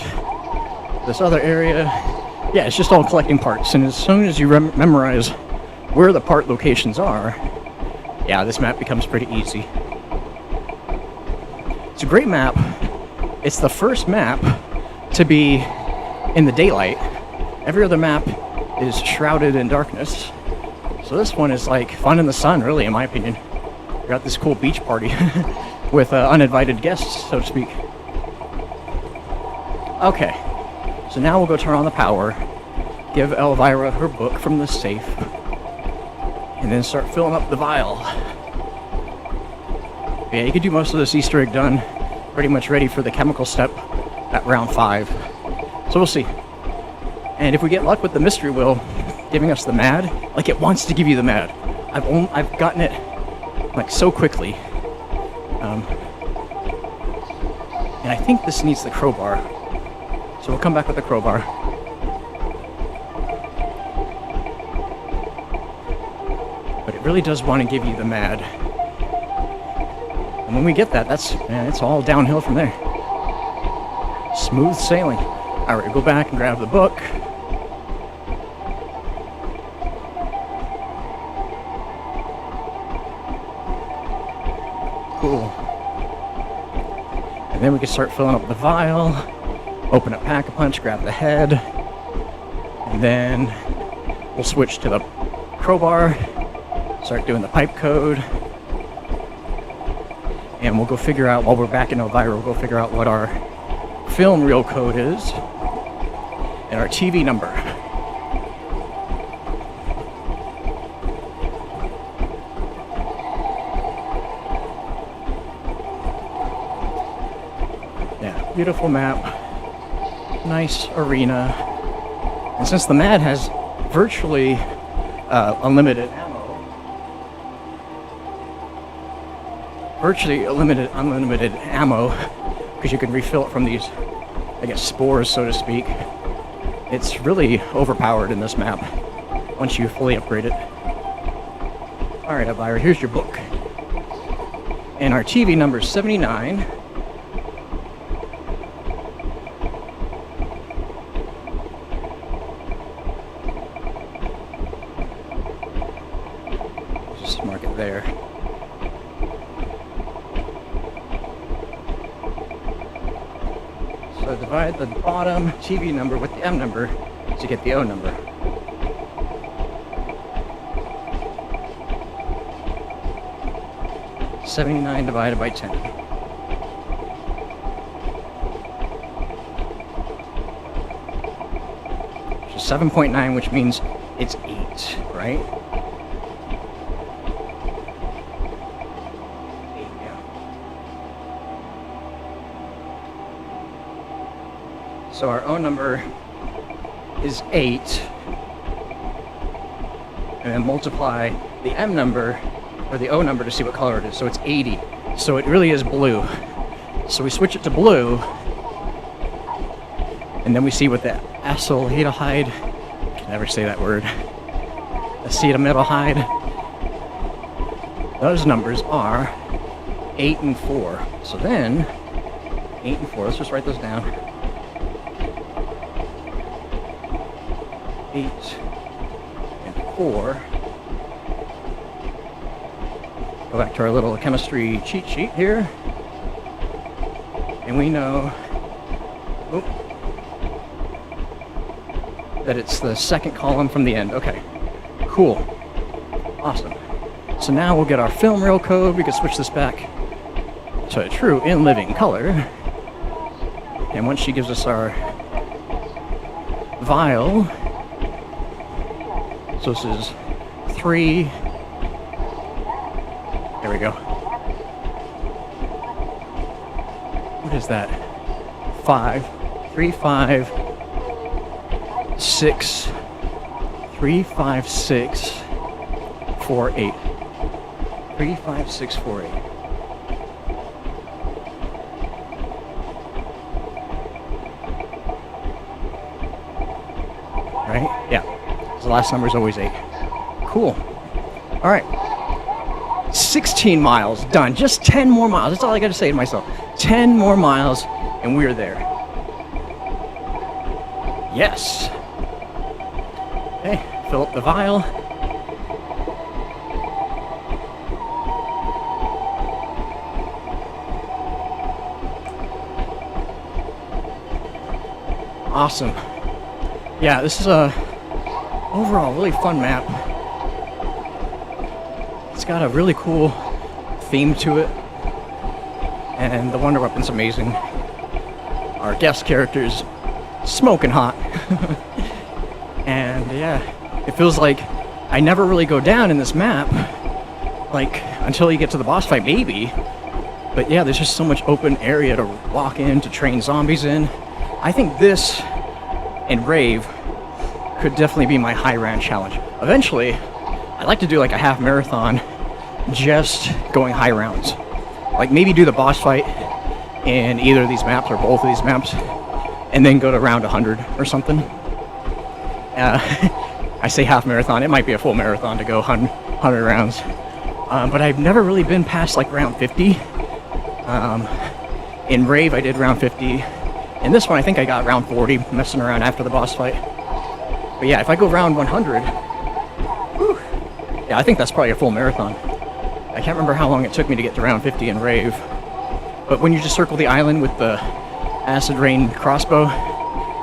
this other area. Yeah, it's just all collecting parts. And as soon as you memorize where the part locations are, yeah, this map becomes pretty easy. It's a great map. It's the first map to be in the daylight. Every other map is shrouded in darkness. So this one is like fun in the sun, really, in my opinion. We got this cool beach party with uninvited guests, so to speak. Okay, so now we'll go turn on the power, give Elvira her book from the safe, and then start filling up the vial. Yeah, you could do most of this Easter egg done, pretty much ready for the chemical step at round 5. So we'll see. And if we get luck with the mystery wheel giving us the mad, like it wants to give you the mad. I've gotten it like so quickly. And I think this needs the crowbar. So we'll come back with the crowbar. But it really does want to give you the mad. And when we get that, it's all downhill from there. Smooth sailing. All right, go back and grab the book. Cool. And then we can start filling up the vial, open up Pack-a-Punch, grab the head, and then we'll switch to the crowbar, start doing the pipe code, and we'll go figure out, while we're back in Elvira, we'll go figure out what our film reel code is and our TV number. Yeah, beautiful map, nice arena, and since the MAD has virtually unlimited ammo, because you can refill it from these, I guess, spores, so to speak. It's really overpowered in this map once you fully upgrade it. Alright, Elvira, here's your book. And our TV number is 79. Just mark it there. So divide the bottom TV number with the M number to get the O number. $79 divided by 10. Which is 7.9, which means it's 8, right? 8, yeah. So our O number is 8, and then multiply the M number, or the O number, to see what color it is. So it's 80. So it really is blue. So we switch it to blue, and then we see what the acetaldehyde, I can never say that word, acetaldehyde, those numbers are 8 and 4. So then, 8 and 4, let's just write those down. 8 and 4. Go back to our little chemistry cheat sheet here. And we know that it's the second column from the end. Okay, cool. Awesome. So now we'll get our film reel code. We can switch this back to a true in living color. And once she gives us our vial, so this is 3. There we go. What is that? 5, 3, 5, 6, 3, 5, 6, 4, 8. 3, 5, 6, 4, 8. Right? Yeah. So the last number is always 8. Cool. All right. 16 miles done. Just 10 more miles. That's all I got to say to myself. 10 more miles and we're there. Yes. Okay, fill up the vial. Awesome. Yeah, this is a overall really fun map. It's got a really cool theme to it, and the Wonder Weapon's amazing. Our guest character's smoking hot. And yeah, it feels like I never really go down in this map, like until you get to the boss fight maybe. But yeah, there's just so much open area to walk in, to train zombies in. I think this and Rave could definitely be my high round challenge. Eventually, I'd like to do like a half marathon just going high rounds. Like maybe do the boss fight in either of these maps or both of these maps, and then go to round 100 or something. I say half marathon, it might be a full marathon to go 100 rounds. But I've never really been past like round 50. In Rave, I did round 50. In this one, I think I got round 40, messing around after the boss fight. But yeah, if I go round 100, whew, yeah, I think that's probably a full marathon. I can't remember how long it took me to get to round 50 in Rave. But when you just circle the island with the acid rain crossbow,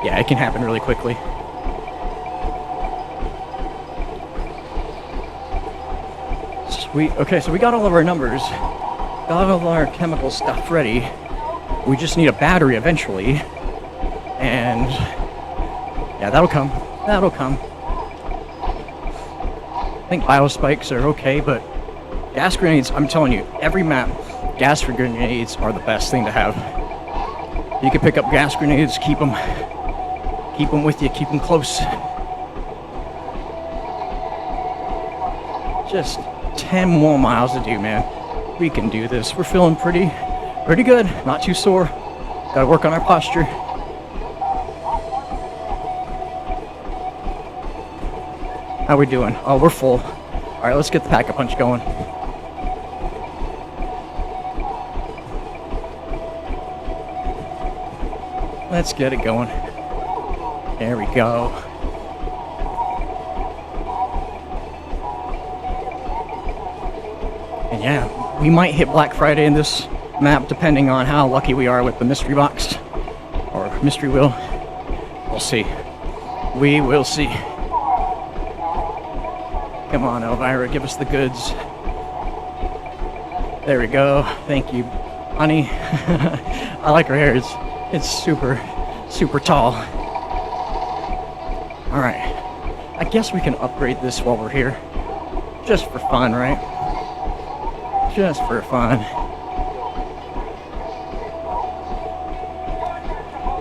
yeah, it can happen really quickly. Sweet. Okay, so we got all of our numbers, got all of our chemical stuff ready. We just need a battery eventually, and yeah, that'll come. That'll come. I think biospikes are okay, but gas grenades, I'm telling you, every map, gas grenades are the best thing to have. You can pick up gas grenades, keep them with you, keep them close. Just 10 more miles to do, man. We can do this. We're feeling pretty good. Not too sore. Gotta work on our posture. How we doing? Oh, we're full. All right, let's get the pack-a-punch going. Let's get it going. There we go. And yeah, we might hit Black Friday in this map depending on how lucky we are with the mystery box or mystery wheel. We'll see. We will see. Come on, Elvira, give us the goods. There we go. Thank you, honey. I like her hair. It's super, super tall. All right. I guess we can upgrade this while we're here. Just for fun, right? Just for fun.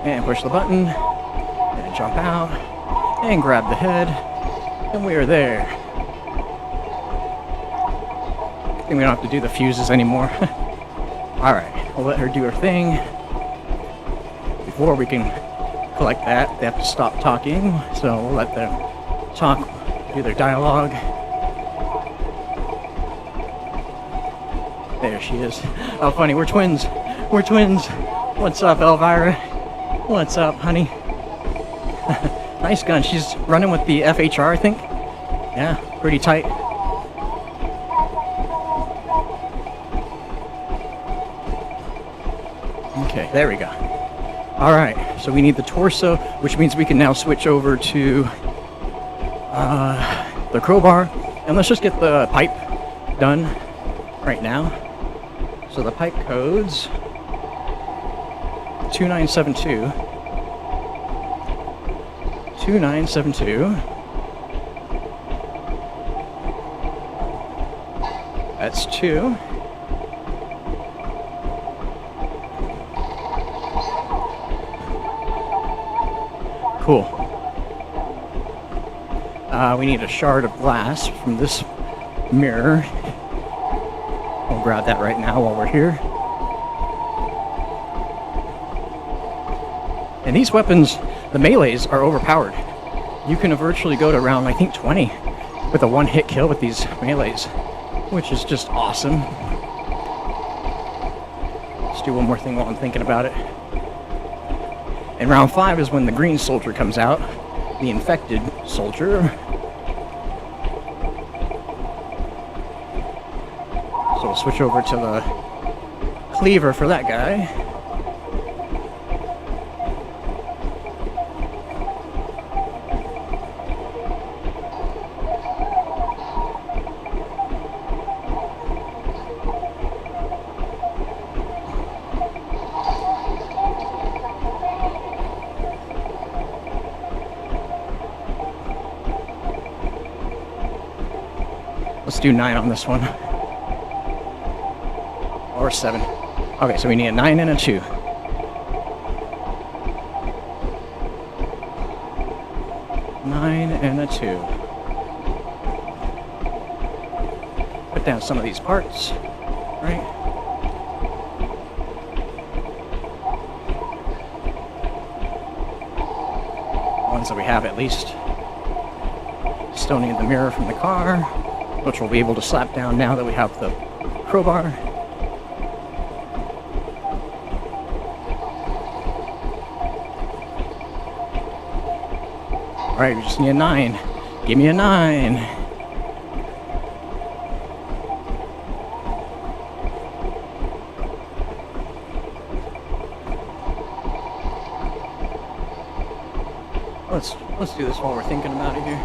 And push the button. And jump out. And grab the head. And we are there. I think we don't have to do the fuses anymore. Alright, we'll let her do her thing. Before we can collect that, they have to stop talking. So we'll let them talk, do their dialogue. There she is. Oh, funny, we're twins. We're twins. What's up, Elvira? What's up, honey? Nice gun. She's running with the FHR, I think. Yeah, pretty tight. Okay, there we go. Alright, so we need the torso, which means we can now switch over to the crowbar. And let's just get the pipe done right now. So the pipe code's 2972. 2972. That's 2. Cool. We need a shard of glass from this mirror. We'll grab that right now while we're here. And these weapons, the melees, are overpowered. You can virtually go to around, I think, 20 with a one-hit kill with these melees, which is just awesome. Let's do one more thing while I'm thinking about it. And round 5 is when the green soldier comes out, the infected soldier. So we'll switch over to the cleaver for that guy. Let's do 9 on this one. Or 7. Okay, so we need a 9 and a 2. 9 to put down some of these parts, right? Ones that we have at least. Still need the mirror from the car, which we'll be able to slap down now that we have the crowbar. Alright, we just need a 9. Give me a 9. Let's do this while we're thinking about it here.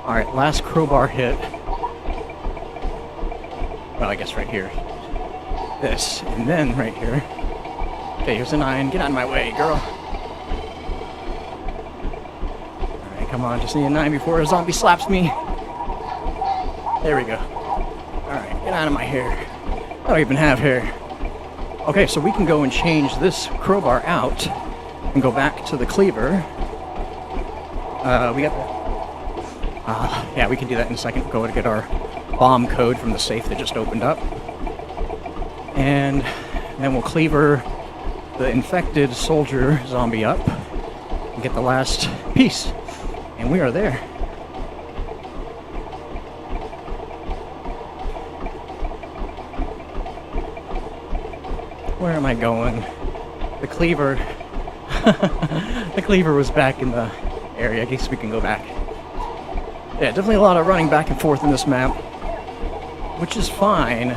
Alright, last crowbar hit. Well, I guess right here. This, and then right here. Okay, here's a 9. Get out of my way, girl. Alright, come on, just need a 9 before a zombie slaps me. There we go. Alright, get out of my hair. I don't even have hair. Okay, so we can go and change this crowbar out and go back to the cleaver. We got the... yeah, we can do that in a second. Go to get our bomb code from the safe that just opened up. And then we'll cleaver the infected soldier zombie up and get the last piece. And we are there. Where am I going? The cleaver. The cleaver was back in the area. I guess we can go back. Yeah, definitely a lot of running back and forth in this map, which is fine.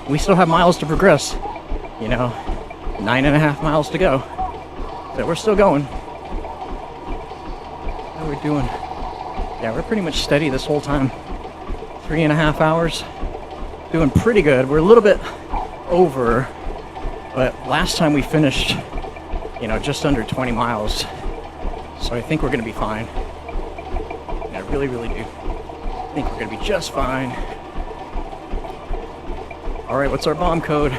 We still have miles to progress, you know, 9.5 miles to go. So we're still going. How are we doing? Yeah, we're pretty much steady this whole time. 3.5 hours. Doing pretty good. We're a little bit over, but last time we finished, you know, just under 20 miles. So I think we're going to be fine. I really, really do. I think we're going to be just fine. Alright, what's our bomb code?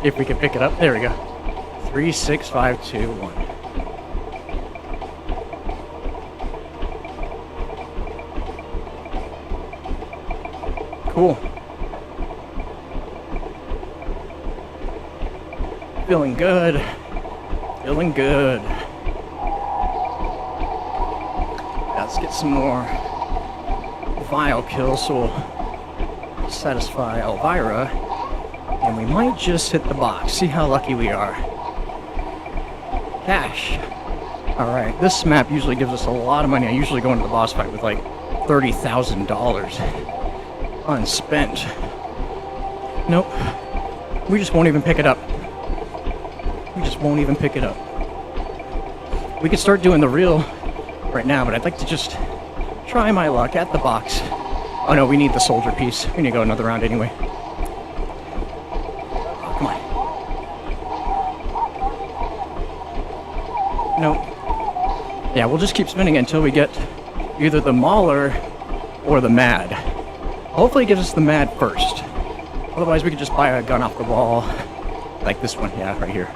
If we can pick it up. There we go. 36521. Cool. Feeling good. Feeling good. Let's get some more vial kills so we'll satisfy Elvira. And we might just hit the box. See how lucky we are. Cash. Alright, this map usually gives us a lot of money. I usually go into the boss fight with like $30,000 unspent. Nope. We just won't even pick it up. We just won't even pick it up. We could start doing the real right now, but I'd like to just try my luck at the box. Oh no, we need the soldier piece. We need to go another round anyway. Oh, come on. Nope. Yeah, we'll just keep spinning it until we get either the Mauler or the Mad. Hopefully it gives us the Mad first. Otherwise we could just buy a gun off the wall. Like this one, yeah, right here.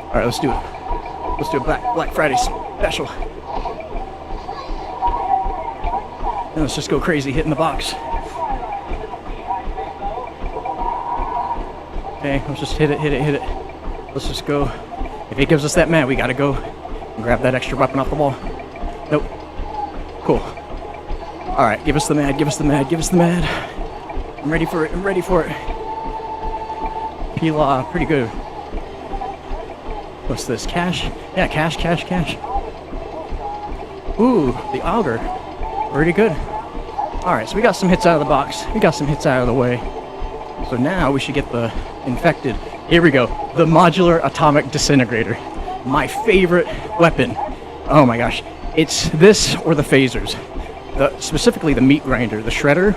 Alright, let's do it. Let's do a Black Friday special. And let's just go crazy hitting the box. Okay, let's just hit it. Let's just go. If it gives us that Mad, we gotta go and grab that extra weapon off the wall. Nope. Cool. Alright, give us the Mad. I'm ready for it. Pila, pretty good. What's this? Cash? Yeah, cash. Ooh, the auger. Pretty good. Alright, so we got some hits out of the box. We got some hits out of the way. So now we should get the infected. Here we go. The modular atomic disintegrator. My favorite weapon. Oh my gosh. It's this or the phasers. Specifically the meat grinder, the shredder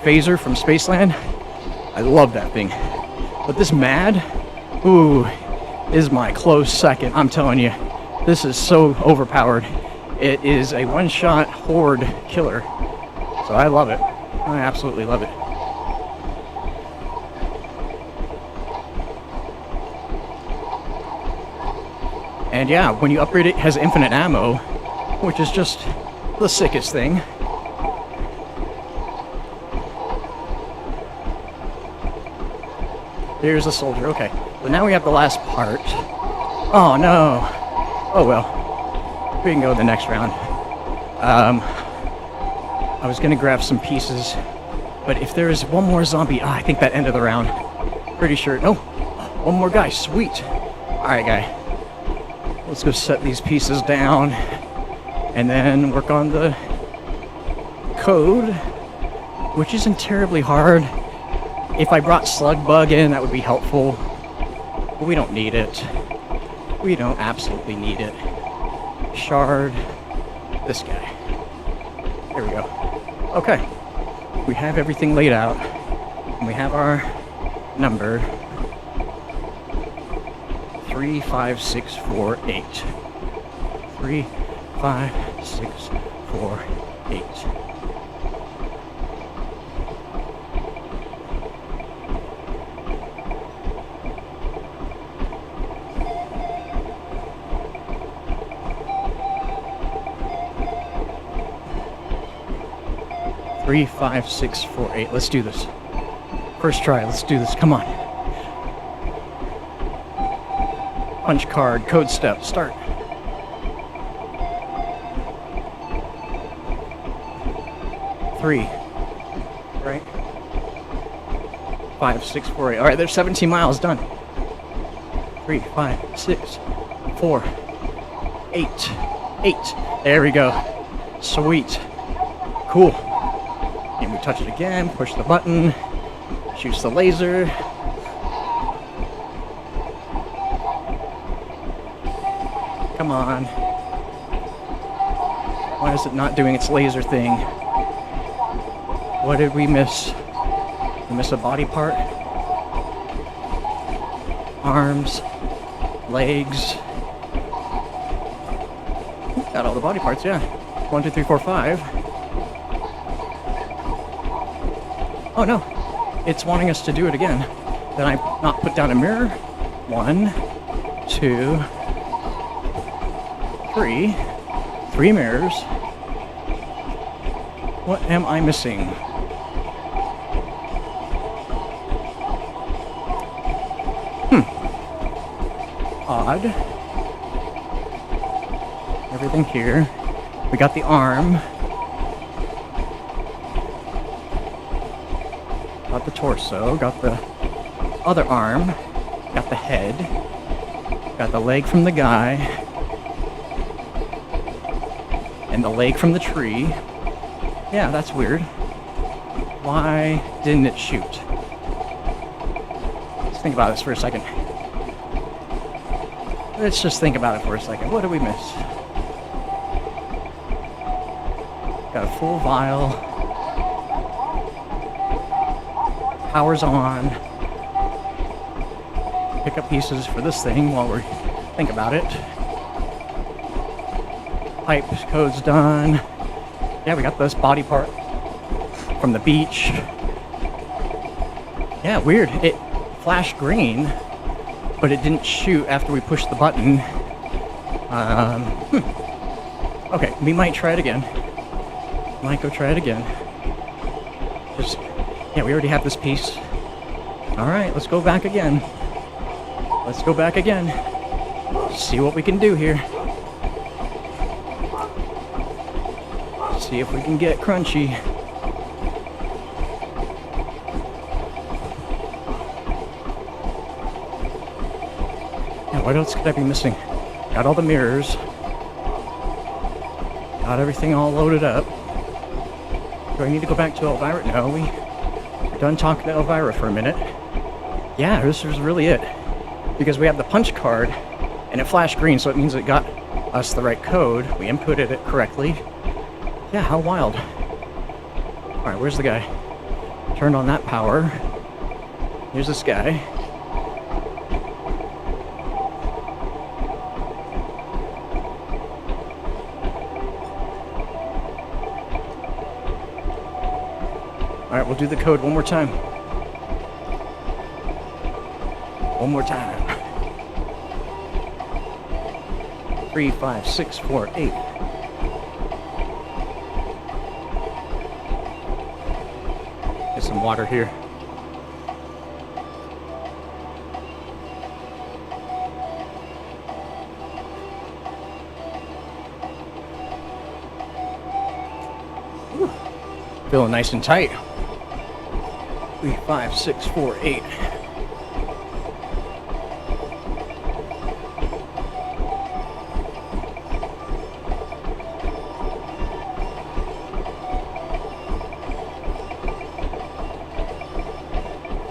phaser from Spaceland. I love that thing. But this Mad, ooh, is my close second. I'm telling you, this is so overpowered. It is a one-shot horde killer. So I love it. I absolutely love it. And yeah, when you upgrade it, it has infinite ammo, which is just the sickest thing. Here's a soldier. Okay, but now we have the last part. Oh no. Oh well. We can go the next round. I was gonna grab some pieces, but if there is one more zombie, I think that ended the round. Pretty sure. No, one more guy. Sweet. All right, guy. Let's go set these pieces down, and then work on the code, which isn't terribly hard. If I brought Slug Bug in, that would be helpful. But we don't need it. We don't absolutely need it. Shard. This guy. There we go. Okay. We have everything laid out. And we have our number. 3, 5, 6, 4, 8. 3, 5, 6, 4, 8. Three, 5, 6, 4, 8. Let's do this. First try. Let's do this. Come on. Punch card. Code step. Start. Three. Right. 5, 6, 4, 8. All right. There's 17 miles done. 3, 5, 6, 4, 8. 8. There we go. Sweet. Cool. And we touch it again, push the button, shoots the laser. Come on. Why is it not doing its laser thing? What did we miss? We missed a body part? Arms, legs. Got all the body parts, yeah. 1, 2, 3, 4, 5. Oh no, it's wanting us to do it again. Then I not put down a mirror. 1, 2, 3. 3 mirrors. What am I missing? Odd. Everything here. We got the arm. Got the torso, got the other arm, got the head, got the leg from the guy, and the leg from the tree. Yeah, that's weird. Why didn't it shoot? Let's think about this for a second. Let's just think about it for a second. What did we miss? Got a full vial. Power's on. Pick up pieces for this thing while we think about it. Pipe code's done. Yeah, we got this body part from the beach. Yeah, weird. It flashed green, but it didn't shoot after we pushed the button. Okay, we might try it again. Might go try it again. Just... yeah, we already have this piece. Alright, let's go back again. Let's go back again. See what we can do here. See if we can get crunchy. Yeah, what else could I be missing? Got all the mirrors. Got everything all loaded up. Do I need to go back to Elvira? No, we're done talking to Elvira for a minute. Yeah, this is really it. Because we have the punch card, and it flashed green, so it means it got us the right code. We inputted it correctly. Yeah, how wild. Alright, where's the guy? Turned on that power. Here's this guy. Alright, we'll do the code one more time. One more time. 3, 5, 6, 4, 8. Get some water here. Whew. Feeling nice and tight. 3, 5, 6, 4, 8.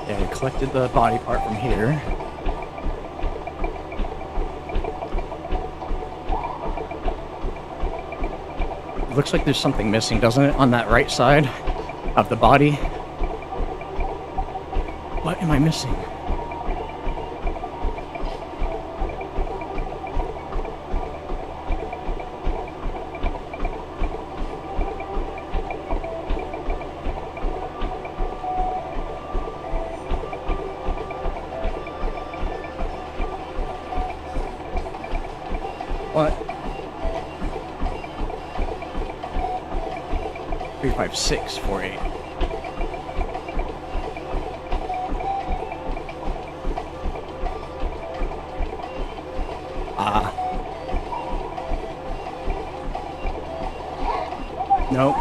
Yeah, we collected the body part from here. It looks like there's something missing, doesn't it? On that right side of the body. What am I missing? What? 3, 5, 6, 4, 8. Nope.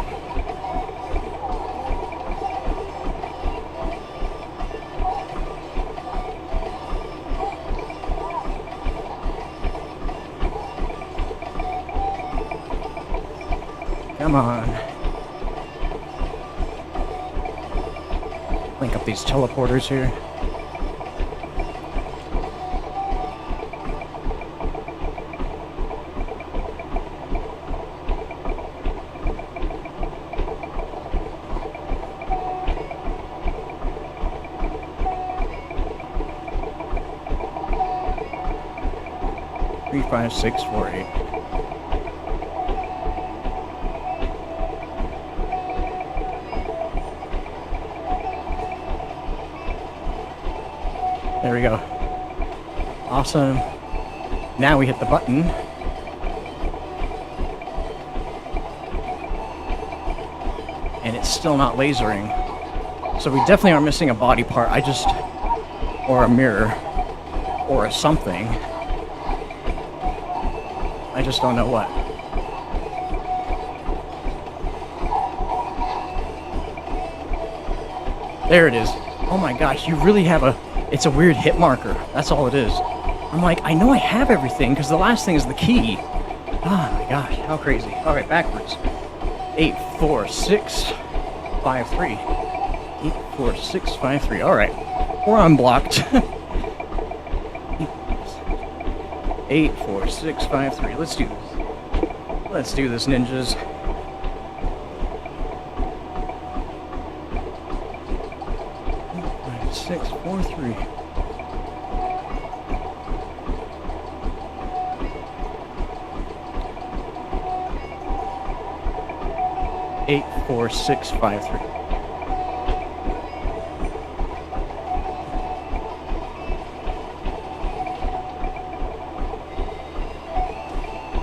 Come on. Link up these teleporters here. Three, 5, 6, 4, 8. There we go. Awesome. Now we hit the button. And it's still not lasering. So we definitely are missing a body part. Or a mirror. Or a something. I just don't know what. There it is. Oh my gosh, you really have it's a weird hit marker. That's all it is. I'm like, I know I have everything because the last thing is the key. Oh my gosh, how crazy. All right, backwards. 8, 4, 6, 5, 3. 8, 4, 6, 5, 3. All right, we're unblocked. 8, 4, 6, 5, 3. Let's do this. Let's do this, ninjas. Five, 6, 4, 3. Eight, 4, 6, 5, 3.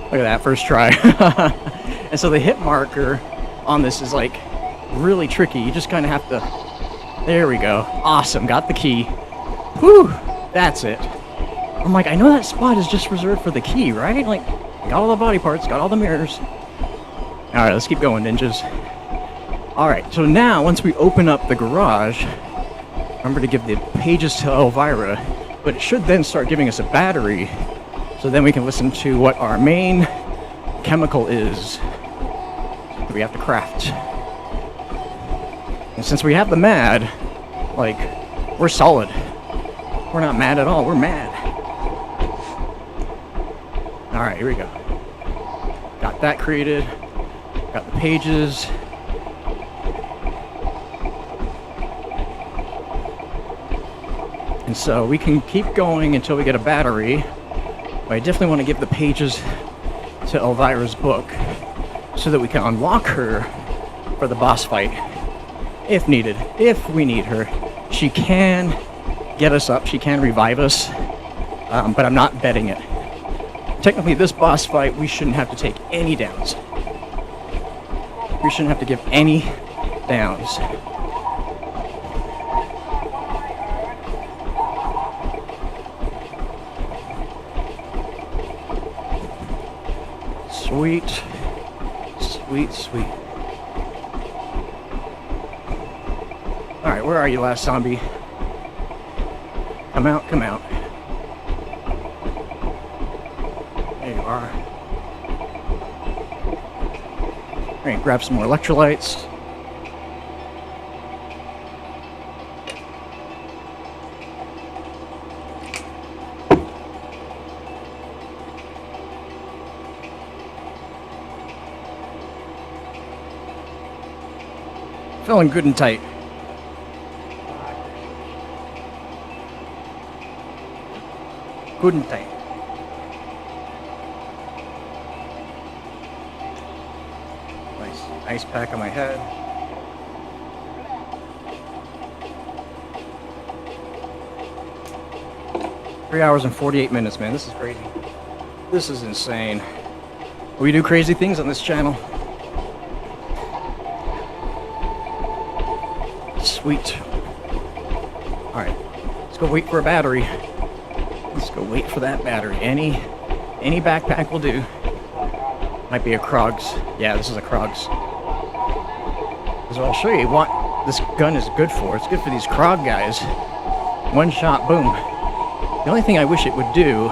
Look at that, first try. And so the hit marker on this is like really tricky. You just kind of have to, there we go. Awesome, got the key. Whew, that's it. I'm like, I know that spot is just reserved for the key, right? Like, got all the body parts, got all the mirrors. All right, let's keep going, ninjas. All right, so now once we open up the garage, remember to give the pages to Elvira, but it should then start giving us a battery. So then we can listen to what our main chemical is that we have to craft. And since we have the mad, like, we're solid. We're not mad at all, we're mad. Alright, here we go. Got that created. Got the pages. And so we can keep going until we get a battery. But I definitely want to give the pages to Elvira's book so that we can unlock her for the boss fight if needed. If we need her, she can get us up. She can revive us, but I'm not betting it. Technically, this boss fight, we shouldn't have to take any downs. We shouldn't have to give any downs. Sweet. Sweet, sweet. Alright, where are you, last zombie? Come out, come out. There you are. Alright, grab some more electrolytes. Feeling good and tight. Good and tight. Nice ice pack on my head. Three hours and 48 minutes, man. This is crazy. This is insane. We do crazy things on this channel. Sweet. Alright, let's go wait for a battery. Let's go wait for that battery. Any backpack will do. Might be a Krogs. Yeah, this is a Krogs. So I'll show you what this gun is good for. It's good for these Krog guys. One shot, boom. The only thing I wish it would do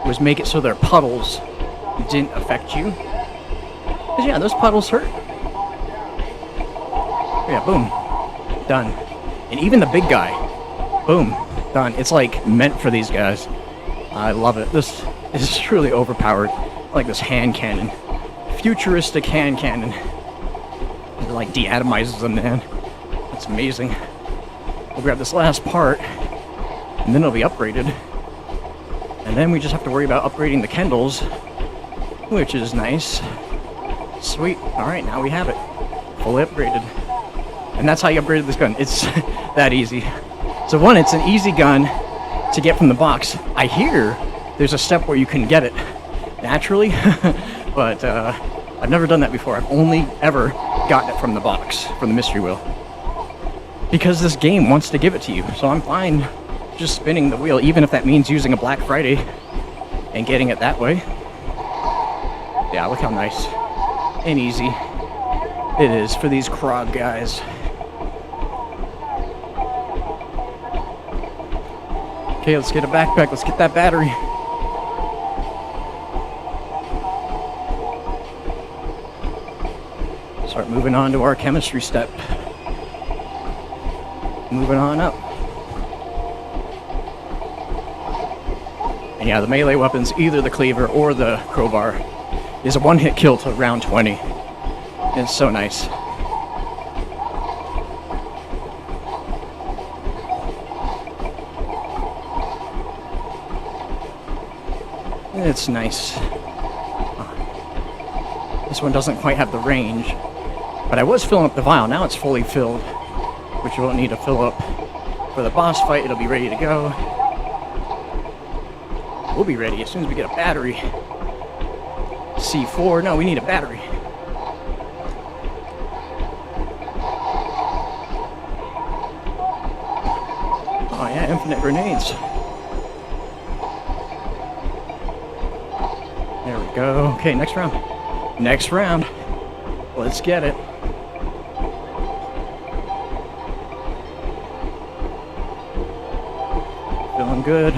was make it so their puddles didn't affect you. Because yeah, those puddles hurt. Yeah, boom. Done. And even the big guy, boom, done. It's like meant for these guys. I love it. This is truly overpowered. I like this hand cannon, futuristic hand cannon. It like deatomizes them, man. That's amazing. We'll grab this last part, and then it'll be upgraded. And then we just have to worry about upgrading the Kendalls, which is nice. Sweet. All right, now we have it, fully upgraded. And that's how you upgraded this gun. It's that easy. So one, it's an easy gun to get from the box. I hear there's a step where you can get it naturally, but I've never done that before. I've only ever gotten it from the box, from the mystery wheel. Because this game wants to give it to you. So I'm fine just spinning the wheel, even if that means using a Black Friday and getting it that way. Yeah, look how nice and easy it is for these Krog guys. Okay, let's get a backpack. Let's get that battery. Start moving on to our chemistry step. Moving on up. And yeah, the melee weapons, either the cleaver or the crowbar, is a one-hit kill to round 20. It's so nice. It's nice. This one doesn't quite have the range, but I was filling up the vial. Now it's fully filled, which you won't need to fill up for the boss fight. It'll be ready to go. We'll be ready as soon as we get a battery. C4. No, we need a battery. Oh yeah, infinite grenades. There we go. Okay, next round. Next round. Let's get it. Feeling good.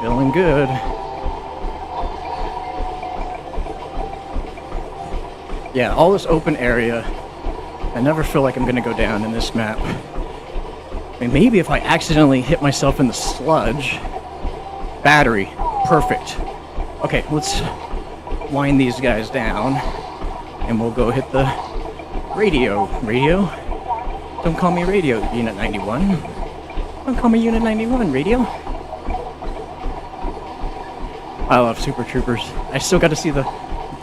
Feeling good. Yeah, all this open area. I never feel like I'm going to go down in this map. I mean, maybe if I accidentally hit myself in the sludge. Battery. Perfect. Okay, let's wind these guys down, and we'll go hit the radio. Radio? Don't call me radio, Unit 91. Don't call me Unit 91, radio. I love Super Troopers. I still got to see the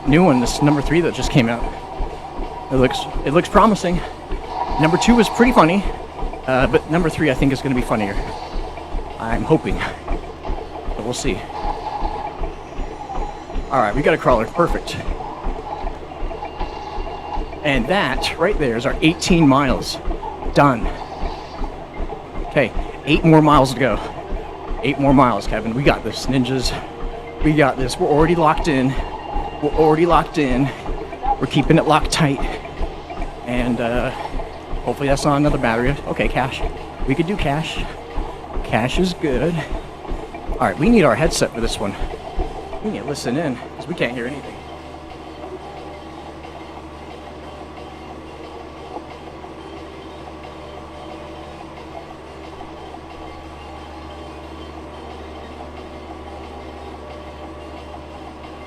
new one, this number 3 that just came out. It looks promising. Number 2 was pretty funny, but number 3 I think is going to be funnier. I'm hoping, but we'll see. Alright, we got a crawler. Perfect. And that right there is our 18 miles. Done. Okay, 8 more miles to go. 8 more miles, Kevin. We got this, ninjas. We got this. We're already locked in. We're already locked in. We're keeping it locked tight. And hopefully that's not another battery. Okay, cash. We could do cash. Cash is good. Alright, we need our headset for this one. We need to listen in, because we can't hear anything.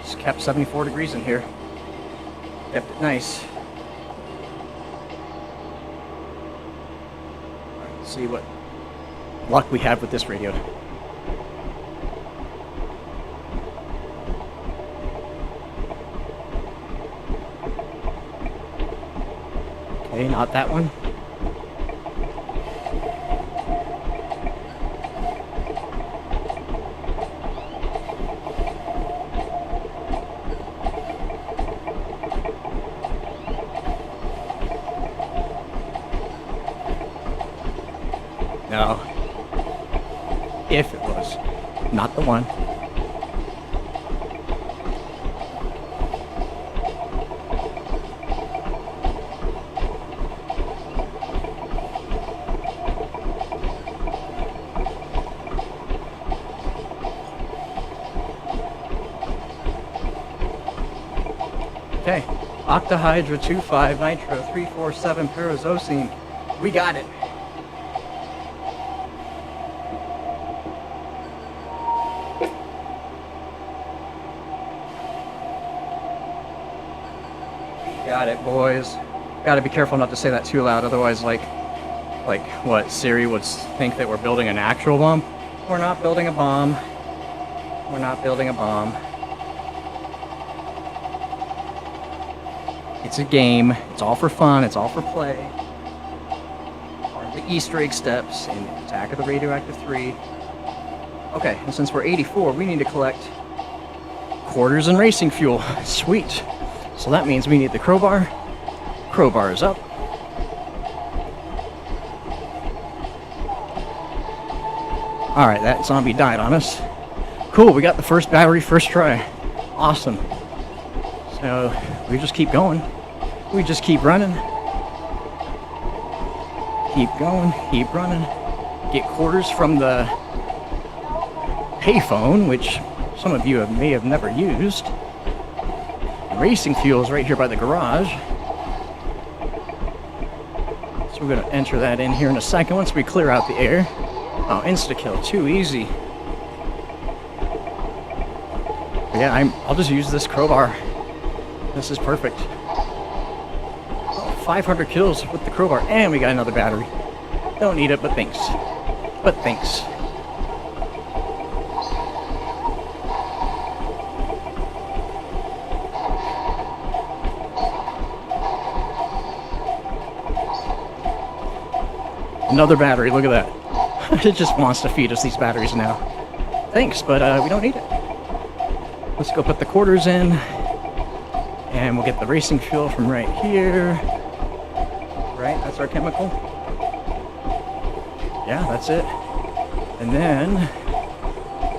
Just kept 74 degrees in here. Kept it nice. Alright, let's see what luck we have with this radio. Okay, not that one. No. If it was. Not the one. Okay, octahydra 2,5 nitro 3,4,7 pyrazosine. We got it. Got it, boys. Gotta be careful not to say that too loud, otherwise, like what, Siri would think that we're building an actual bomb? We're not building a bomb. We're not building a bomb. It's a game. It's all for fun. It's all for play. Part of the Easter egg steps in Attack of the Radioactive 3. Okay, and since we're 84, we need to collect quarters and racing fuel. Sweet. So that means we need the crowbar. Crowbar is up. Alright, that zombie died on us. Cool, we got the first battery, first try. Awesome. So, we just keep going. We just keep running. Keep going, keep running. Get quarters from the payphone, which some of you may have never used. Racing fuel is right here by the garage. So we're going to enter that in here in a second once we clear out the air. Oh, insta-kill, too easy. But yeah, I'll just use this crowbar. This is perfect. Oh, 500 kills with the crowbar, and we got another battery. Don't need it, but thanks. But thanks. Another battery, look at that. It just wants to feed us these batteries now. Thanks, but we don't need it. Let's go put the quarters in. And we'll get the racing fuel from right here. Right, that's our chemical. Yeah, that's it. And then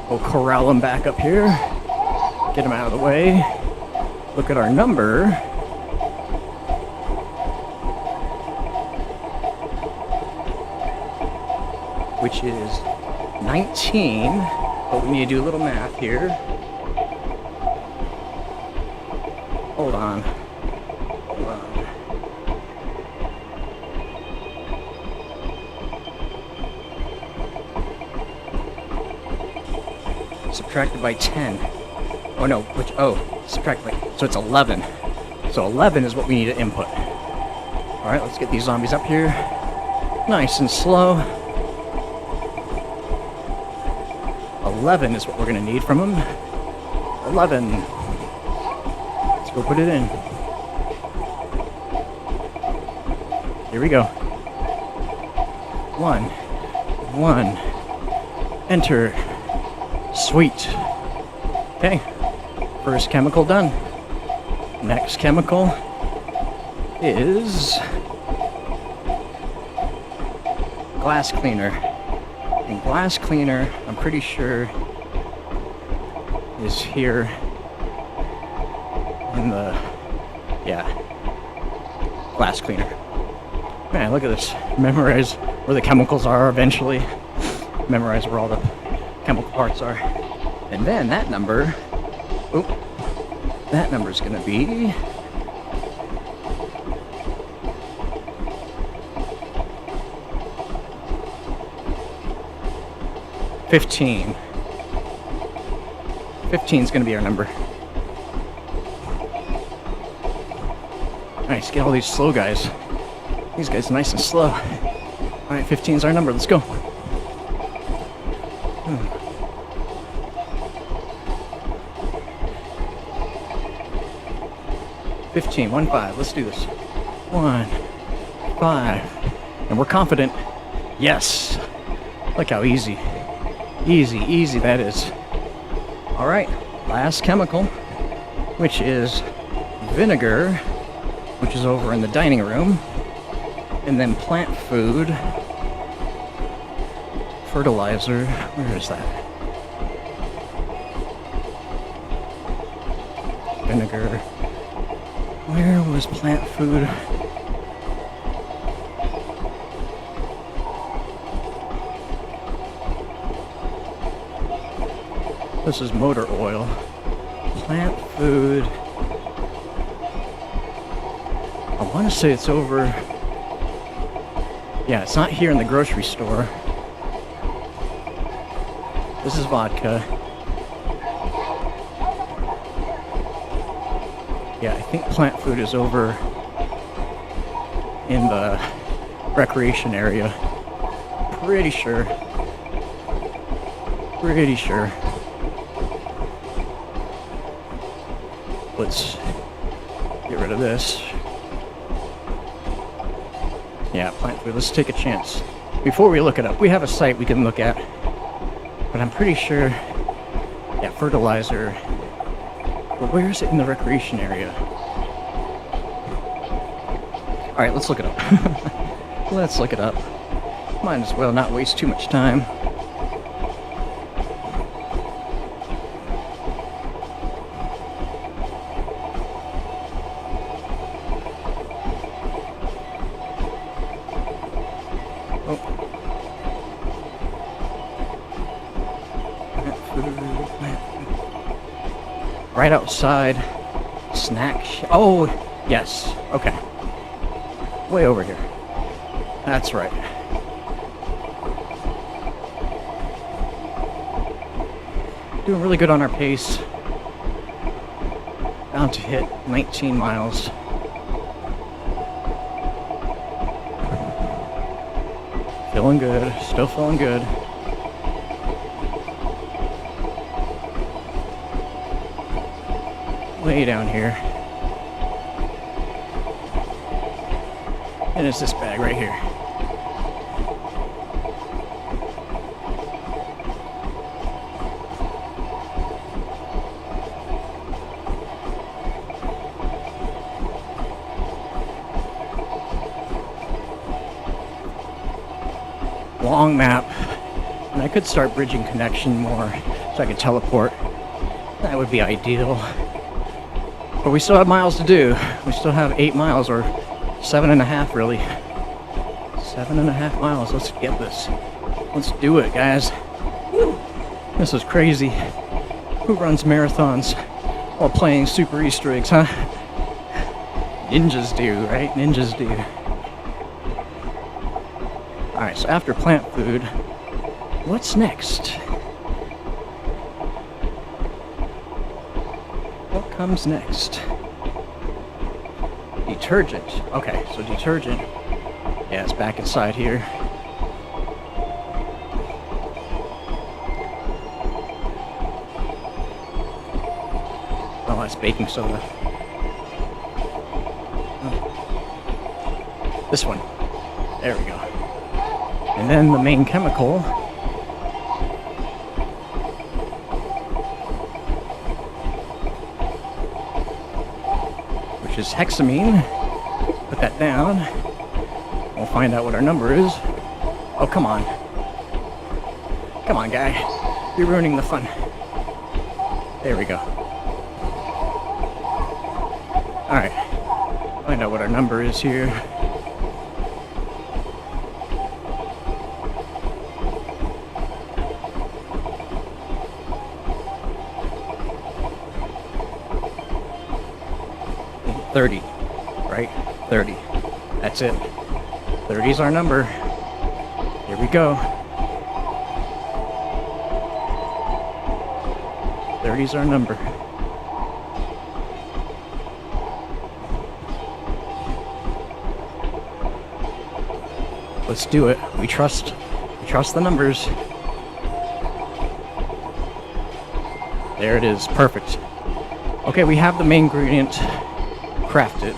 we'll corral them back up here. Get them out of the way. Look at our number. Which is 19, but we need to do a little math here. Hold on. Hold on. Subtracted by 10. Oh no, subtracted by, so it's 11. So 11 is what we need to input. Alright, let's get these zombies up here. Nice and slow. 11 is what we're going to need from them. 11. Let's go put it in. Here we go. 1. Enter. Sweet. Okay. First chemical done. Next chemical is glass cleaner. And glass cleaner, I'm pretty sure, is here in the, yeah, glass cleaner. Man, look at this. Memorize where the chemicals are eventually. Memorize where all the chemical parts are. And then that number, that number is going to be 15. 15 is going to be our number. Nice, get all these slow guys. These guys are nice and slow. Alright, 15 is our number. Let's go. 15, 1, 5. Let's do this. 1, 5. And we're confident. Yes. Look how easy. Easy that is. Alright, last chemical, which is vinegar, which is over in the dining room. And then plant food, fertilizer. Where is that? Vinegar. Where was plant food? This is motor oil. Plant food. I want to say it's over. Yeah, it's not here in the grocery store. This is vodka. Yeah, I think plant food is over in the recreation area. Pretty sure. Let's get rid of this. Yeah, plant food. Let's take a chance. Before we look it up, we have a site we can look at. But I'm pretty sure, yeah, fertilizer. But where is it in the recreation area? Alright, let's look it up. Let's look it up. Might as well not waste too much time. Right outside. Snack. Oh, yes. Okay. Way over here. That's right. Doing really good on our pace. Bound to hit 19 miles. Feeling good. Still feeling good. Way down here. And it's this bag right here. Long map. And I could start bridging connection more so I could teleport. That would be ideal. But we still have miles to do. We still have 8 miles, or 7.5 really. 7.5 miles. Let's get this. Let's do it, guys. This is crazy. Who runs marathons while playing Super Easter eggs, huh? Ninjas do, right? Ninjas do. Alright, so after plant food, what's next? What comes next? Detergent. Okay, so detergent. Yeah, it's back inside here. Oh, that's baking soda. Oh. This one. There we go. And then the main chemical, which is hexamine. Put that down. We'll find out what our number is. Oh, come on. Come on, guy. You're ruining the fun. There we go. Alright. Find out what our number is here. $30, right? 30. That's it. 30 is our number. Here we go. 30 is our number. Let's do it. We trust the numbers. There it is. Perfect. Okay, we have the main ingredient crafted.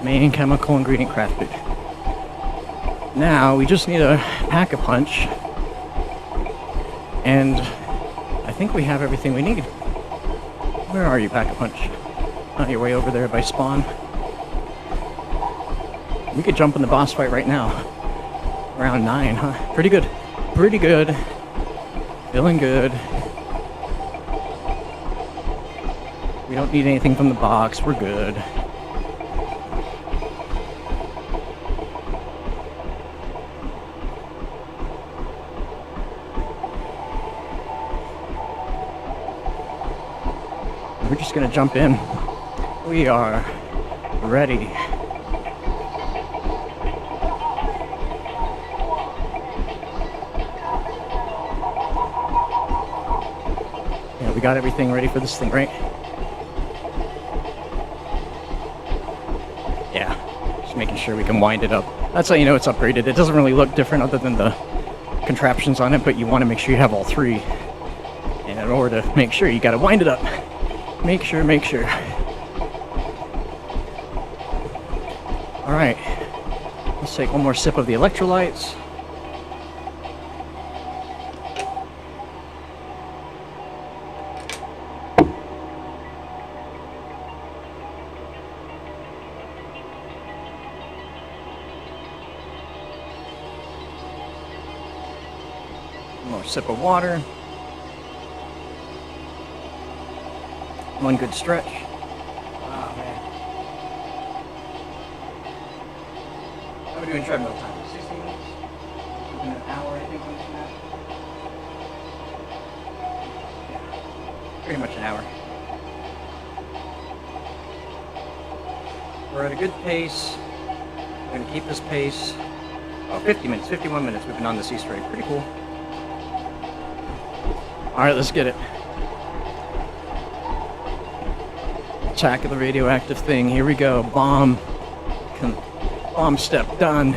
Main chemical ingredient crafted. Now we just need a pack-a-punch, and I think we have everything we need. Where are you, pack-a-punch? Oh, you're way over there by spawn. We could jump in the boss fight right now. Round 9, huh? Pretty good. Pretty good. Feeling good. We don't need anything from the box. We're good. We're just gonna jump in. We are ready. Yeah, we got everything ready for this thing, right? Yeah, just making sure we can wind it up. That's how you know it's upgraded. It doesn't really look different other than the contraptions on it, but you want to make sure you have all three. And in order to make sure, you gotta wind it up. Make sure. Alright, let's take one more sip of the electrolytes. One more sip of water. One good stretch. Oh, man. How are we doing treadmill time? 60 minutes? Within an hour, I think, on this map. Yeah. Pretty much an hour. We're at a good pace. We're going to keep this pace. Oh, 50 minutes, 51 minutes we've been on this Easter egg. Pretty cool. Alright, let's get it. Attack of the radioactive thing. Here we go. Bomb step done.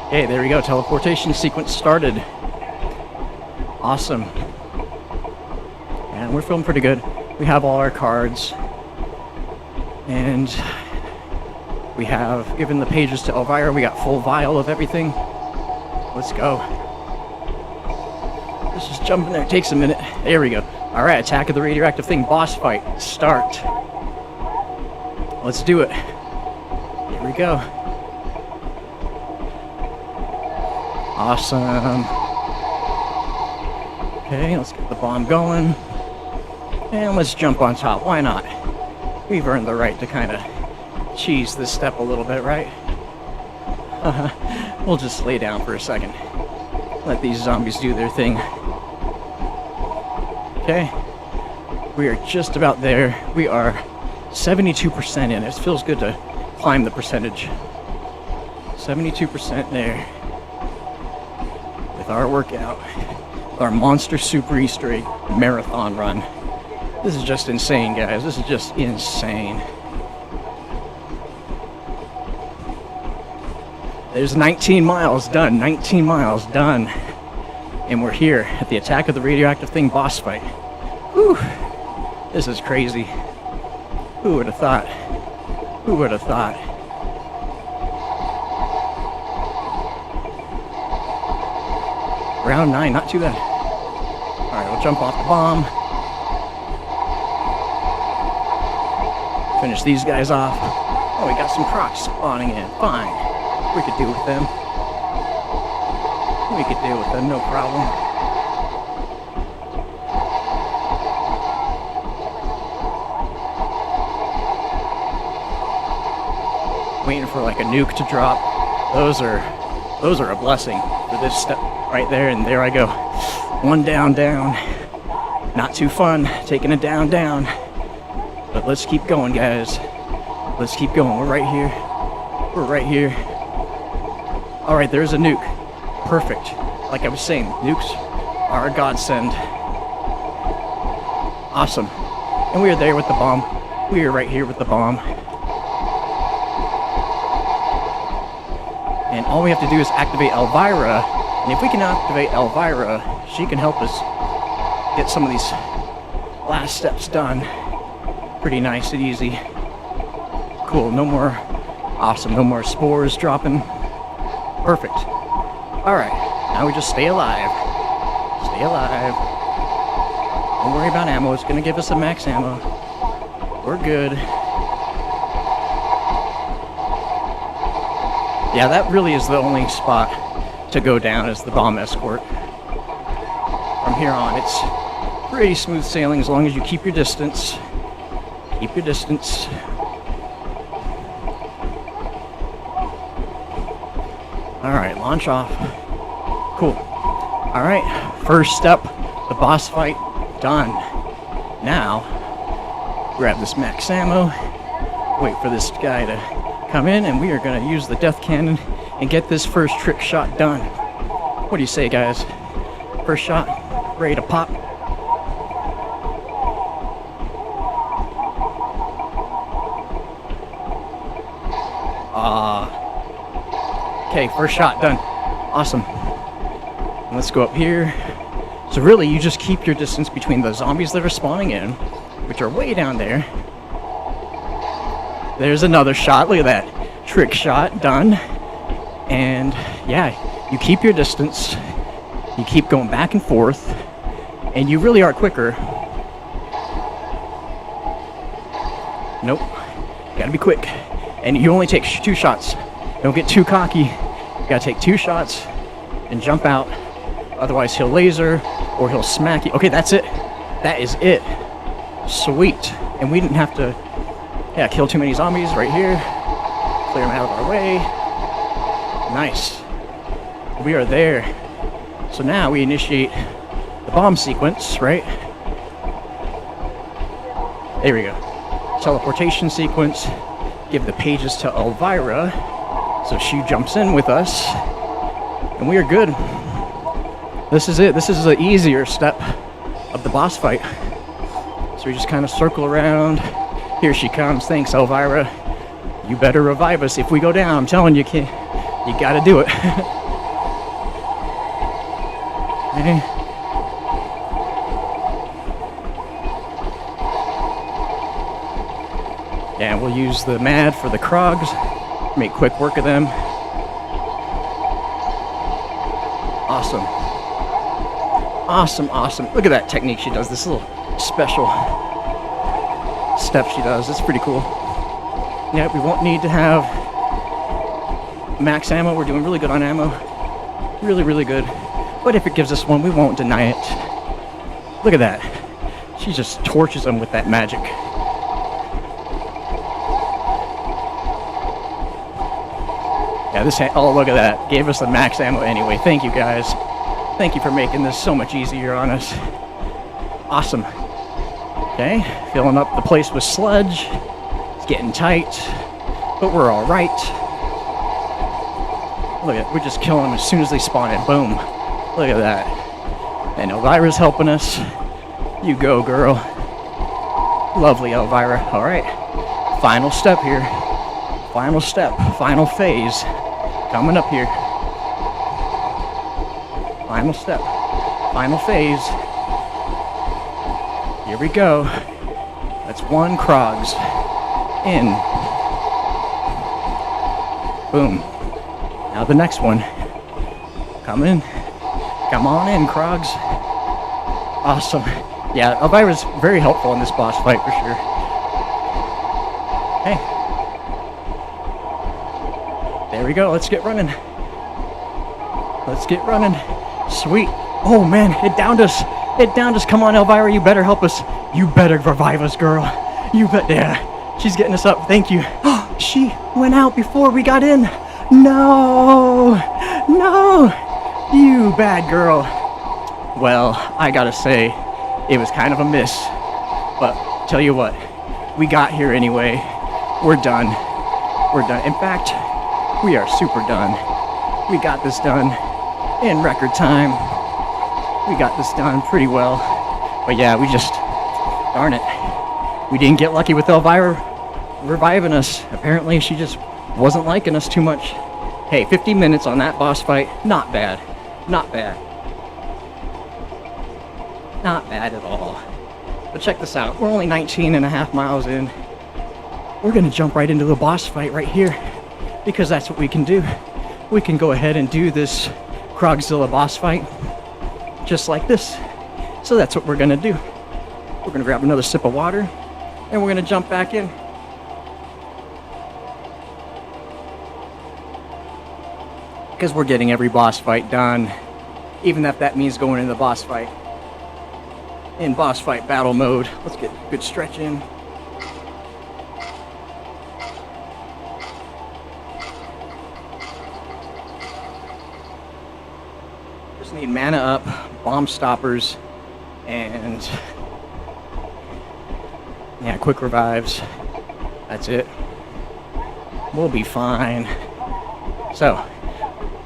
Okay, there we go. Teleportation sequence started. Awesome. And we're feeling pretty good. We have all our cards. And we have given the pages to Elvira. We got full vial of everything. Let's go. Let's just jump in there. It takes a minute. There we go. Alright, attack of the radioactive thing. Boss fight. Start. Let's do it. Here we go. Awesome. Okay, let's get the bomb going. And let's jump on top. Why not? We've earned the right to kind of cheese this step a little bit, right? We'll just lay down for a second. Let these zombies do their thing. Okay. We are just about there. We are 72% in. It feels good to climb the percentage. 72% there. With our workout. With our Monster Super Easter Egg Marathon run. This is just insane, guys. This is just insane. There's 19 miles done. 19 miles done. And we're here at the Attack of the Radioactive Thing boss fight. Whew. This is crazy. Who would have thought? Who would have thought? Round 9, not too bad. Alright, we'll jump off the bomb. Finish these guys off. Oh, we got some crocs spawning in. Fine. We could deal with them. We could deal with them, no problem. Waiting for like a nuke to drop. Those are a blessing for this step right there, and there I go. One down. Not too fun taking it down. But let's keep going, guys. Let's keep going. We're right here. All right, there's a nuke. Perfect. Like I was saying, nukes are a godsend. Awesome. And we are there with the bomb. We are right here with the bomb. And all we have to do is activate Elvira. And if we can activate Elvira, she can help us get some of these last steps done. Pretty nice and easy. Cool, no more. Awesome, no more spores dropping. Perfect. Alright, now we just stay alive. Stay alive. Don't worry about ammo, it's gonna give us a max ammo. We're good. Yeah, that really is the only spot to go down is the bomb escort. From here on, it's pretty smooth sailing as long as you keep your distance. Keep your distance. Alright, launch off. Cool. Alright, first step, the boss fight, done. Now, grab this max ammo, wait for this guy to come in, and we are going to use the death cannon and get this first trick shot done. What do you say, guys? First shot, ready to pop. Okay, first shot done. Awesome. Let's go up here. So really, you just keep your distance between the zombies that are spawning in, which are way down there. There's another shot. Look at that. Trick shot done. And yeah, you keep your distance. You keep going back and forth. And you really are quicker. Nope. Gotta be quick. And you only take 2 shots. Don't get too cocky. You gotta take 2 shots and jump out. Otherwise he'll laser or he'll smack you. Okay, that's it. That is it. Sweet. And we didn't have to kill too many zombies right here. Clear them out of our way. Nice. We are there. So now we initiate the bomb sequence, right? There we go. Teleportation sequence. Give the pages to Elvira. So she jumps in with us. And we are good. This is it. This is the easier step of the boss fight. So we just kind of circle around. Here she comes. Thanks, Elvira. You better revive us if we go down. I'm telling you, kid. You gotta do it. Okay. Yeah, we'll use the MAD for the Krogs. Make quick work of them. Awesome. Awesome, awesome. Look at that technique she does. This little special step she does. It's pretty cool. Yeah, we won't need to have max ammo. We're doing really good on ammo. Really, really good. But if it gives us one, we won't deny it. Look at that. She just torches them with that magic. Yeah, oh, look at that. Gave us the max ammo anyway. Thank you, guys. Thank you for making this so much easier on us. Awesome. Okay, filling up the place with sludge. It's getting tight, but we're all right. Look at it. We're just killing them as soon as they spawn in. Boom. Look at that. And Elvira's helping us. You go, girl. Lovely, Elvira. All right. Final step here. Final step. Final phase. Coming up here. Final step. Final phase. Here we go. That's 1 Krogs. In. Boom. Now the next one. Come in. Come on in, Krogs. Awesome. Yeah, Elvira's very helpful in this boss fight for sure. Hey. There we go. Let's get running. Let's get running. Sweet. Oh man, it downed us. It downed us. Come on, Elvira, you better help us. You better revive us, girl. You bet. Yeah, she's getting us up. Thank you. She went out before we got in. No. No. You bad girl. Well, I gotta say, it was kind of a miss. But tell you what, we got here anyway. We're done. We're done. In fact, we are super done. We got this done in record time. We got this done pretty well. But yeah, we just, darn it. We didn't get lucky with Elvira reviving us. Apparently she just wasn't liking us too much. Hey, 50 minutes on that boss fight, not bad. Not bad. Not bad at all. But check this out, we're only 19 and a half miles in. We're gonna jump right into the boss fight right here, because that's what we can do. We can go ahead and do this Krogzilla boss fight just like this. So that's what we're gonna do. We're gonna grab another sip of water and we're gonna jump back in. Because we're getting every boss fight done, even if that means going into the boss fight. In boss fight battle mode. Let's get a good stretch in. Just need mana up, bomb stoppers, and yeah, quick revives. That's it. We'll be fine. So,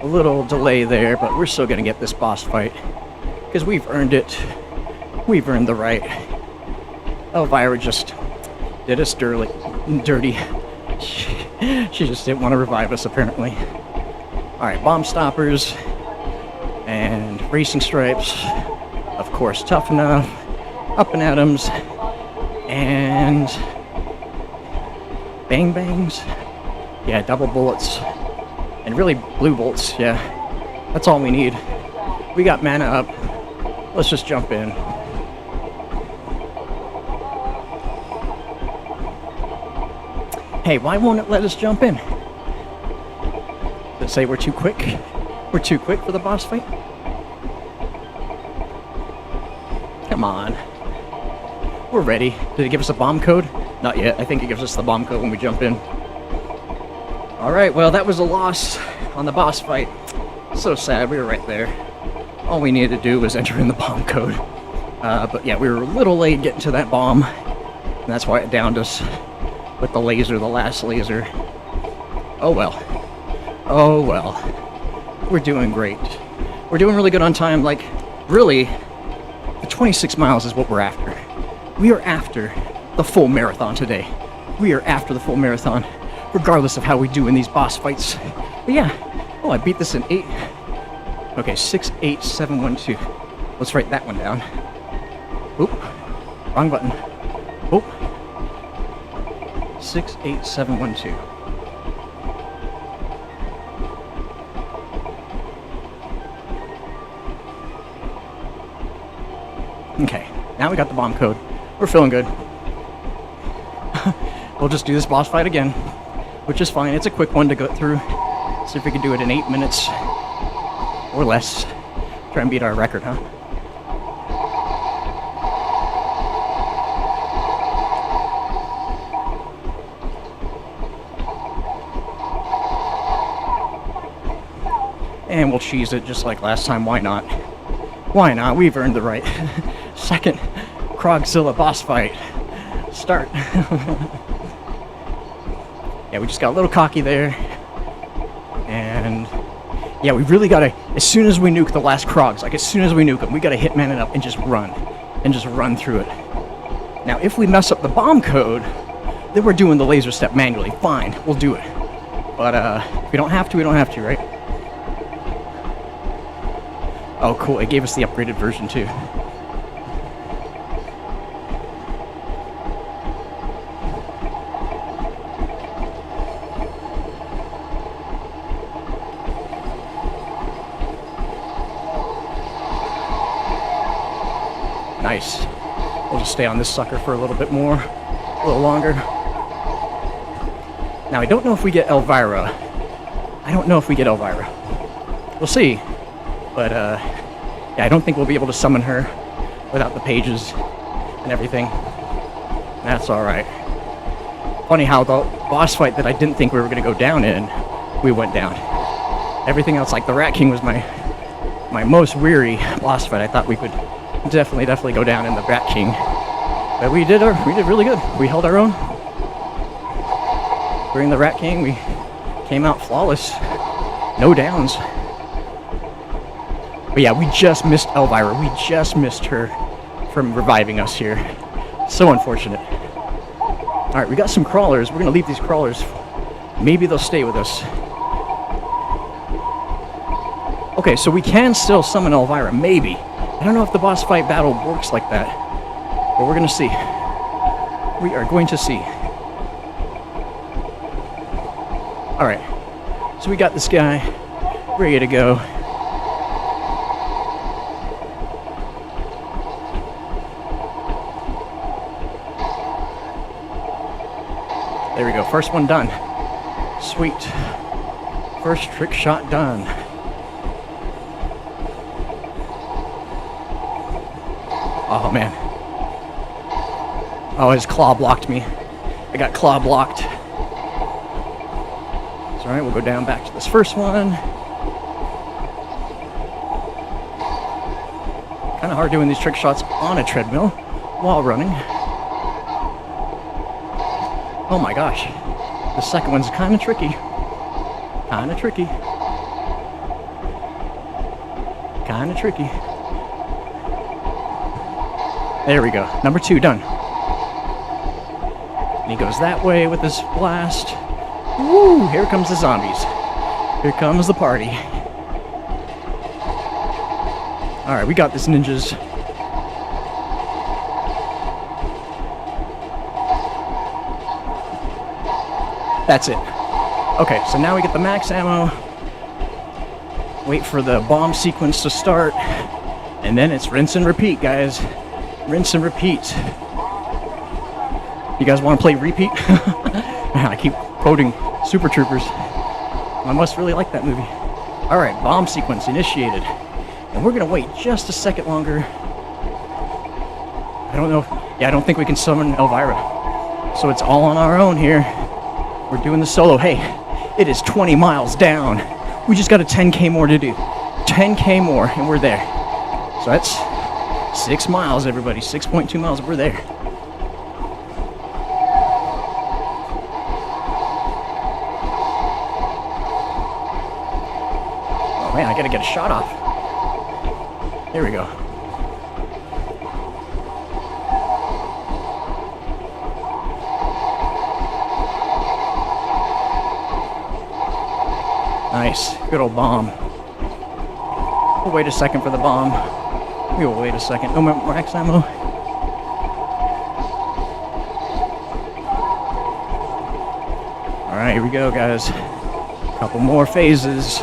a little delay there, but we're still gonna get this boss fight because we've earned it. We've earned the right. Elvira just did us dirty. She just didn't want to revive us, apparently. Alright, bomb stoppers and racing stripes. Of course, tough enough. Up and atoms. And bang bangs. Yeah, double bullets. And really blue bolts, yeah. That's all we need. We got mana up. Let's just jump in. Hey, why won't it let us jump in? Does it say we're too quick? We're too quick for the boss fight? Come on. We're ready. Did it give us a bomb code? Not yet. I think it gives us the bomb code when we jump in. Alright, well, that was a loss on the boss fight. So sad, we were right there. All we needed to do was enter in the bomb code. But yeah, we were a little late getting to that bomb. And that's why it downed us with the laser, the last laser. Oh well. Oh well. We're doing great. We're doing really good on time. Like, really, the 26 miles is what we're after. We are after the full marathon today. We are after the full marathon, regardless of how we do in these boss fights. But yeah, oh, I beat this in 8. Okay, 6, 8, 7, 1, 2. Let's write that one down. Oop, wrong button. Oop. 6, 8, 7, 1, 2. Okay, now we got the bomb code. We're feeling good. We'll just do this boss fight again, which is fine. It's a quick one to go through. See if we can do it in 8 minutes or less. Try and beat our record, huh? And we'll cheese it just like last time. Why not? Why not? We've earned the right. Second Krogzilla boss fight. Start. Yeah, we just got a little cocky there. And yeah, we really gotta, as soon as we nuke the last Krogs, like as soon as we nuke them, we gotta hitman it up and just run. And just run through it. Now, if we mess up the bomb code, then we're doing the laser step manually. Fine, we'll do it. But if we don't have to, we don't have to, right? Oh, cool. It gave us the upgraded version, too. Nice. We'll just stay on this sucker for a little bit more, a little longer. Now, I don't know if we get Elvira. We'll see. But, yeah, I don't think we'll be able to summon her without the pages and everything. That's alright. Funny how the boss fight that I didn't think we were going to go down in, we went down. Everything else, like the Rat King was my most weary boss fight. I thought we could definitely go down in the Rat King. But we did really good. We held our own. During the Rat King, we came out flawless. No downs. But yeah, we just missed Elvira. We just missed her from reviving us here. So unfortunate. Alright, we got some crawlers. We're going to leave these crawlers. Maybe they'll stay with us. Okay, so we can still summon Elvira. Maybe. I don't know if the boss fight battle works like that. But we're going to see. We are going to see. Alright. So we got this guy ready to go. There we go. First one done. Sweet. First trick shot done. Oh, man. Oh, his claw blocked me. I got claw blocked. It's alright, we'll go down back to this first one. Kind of hard doing these trick shots on a treadmill while running. Oh my gosh. The second one's kind of tricky. Kind of tricky. Kind of tricky. There we go. Number 2 done. And he goes that way with his blast. Woo! Here comes the zombies. Here comes the party. Alright, we got this, ninjas. That's it. Okay, so now we get the max ammo. Wait for the bomb sequence to start. And then it's rinse and repeat, guys. Rinse and repeat. You guys want to play repeat? Man, I keep quoting Super Troopers. I must really like that movie. Alright, bomb sequence initiated. And we're going to wait just a second longer. I don't know. Yeah, I don't think we can summon Elvira. So it's all on our own here. We're doing the solo. Hey, it is 20 miles down. We just got a 10K more to do. 10K more, and we're there. So that's 6 miles, everybody. 6.2 miles, we're there. Oh man, I gotta get a shot off. There we go. Nice. Good old bomb. We'll wait a second for the bomb. We will wait a second. No more max ammo. Alright, here we go, guys. Couple more phases.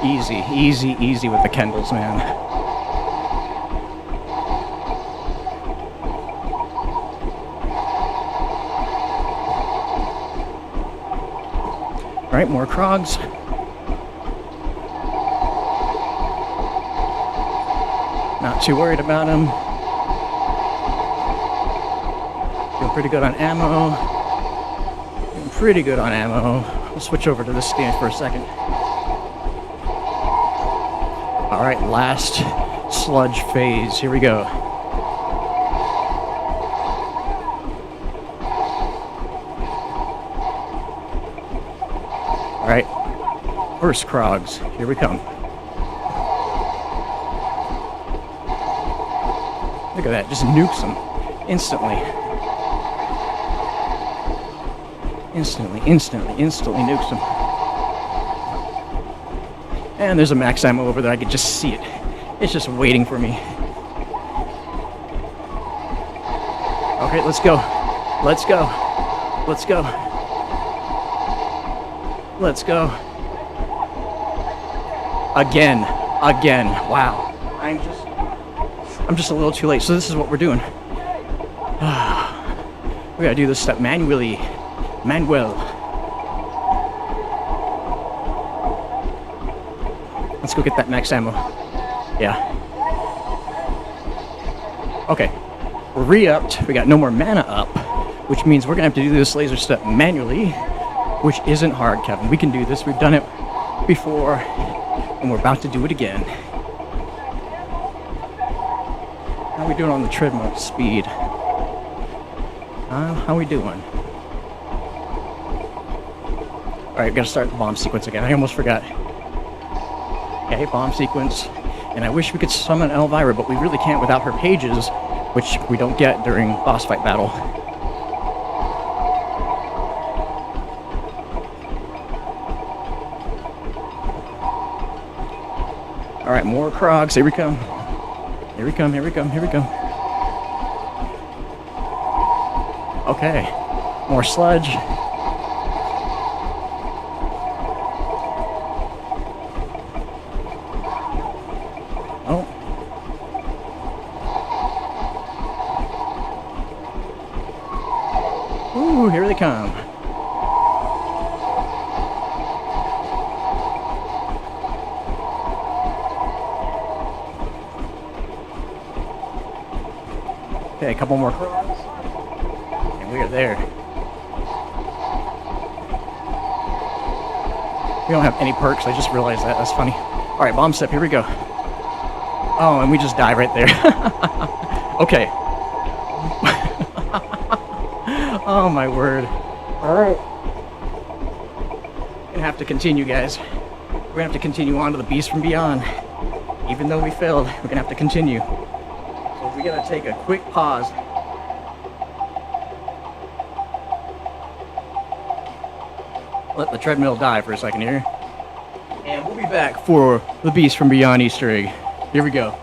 Easy, easy, easy with the Kendalls, man. Alright, more Krogs. Not too worried about him. Feeling pretty good on ammo. Feeling pretty good on ammo. We'll switch over to this stand for a second. Alright, last sludge phase. Here we go. Alright, first Krogs. Here we come. Look at that, just nukes them instantly. Instantly nukes them. And there's a max ammo over there, I could just see it. It's just waiting for me. Okay, let's go. Let's go. Let's go. Let's go. Again. Wow. I'm just a little too late. So this is what we're doing. We gotta do this step manually. Manuel. Let's go get that max ammo. Yeah. Okay. We're re-upped. We got no more mana up, which means we're gonna have to do this laser step manually, which isn't hard, Kevin. We can do this. We've done it before, and we're about to do it again. How are we doing on the treadmill speed? How are we doing? Alright, gotta start the bomb sequence again. I almost forgot. Okay, bomb sequence. And I wish we could summon Elvira, but we really can't without her pages, which we don't get during boss fight battle. Alright, more Krogs. Here we come. Here we come. Okay. More sludge. Oh. Ooh, here they come. Okay, a couple more Krogs. And we are there. We don't have any perks, I just realized that. That's funny. Alright, bomb step, here we go. Oh, and we just die right there. Okay. Oh my word. Alright. Gonna have to continue, guys. We're gonna have to continue on to the Beast from Beyond. Even though we failed, we're gonna have to continue. So we gotta take a quick pause. Let the treadmill die for a second here. And we'll be back for the Beast from Beyond Easter egg. Here we go.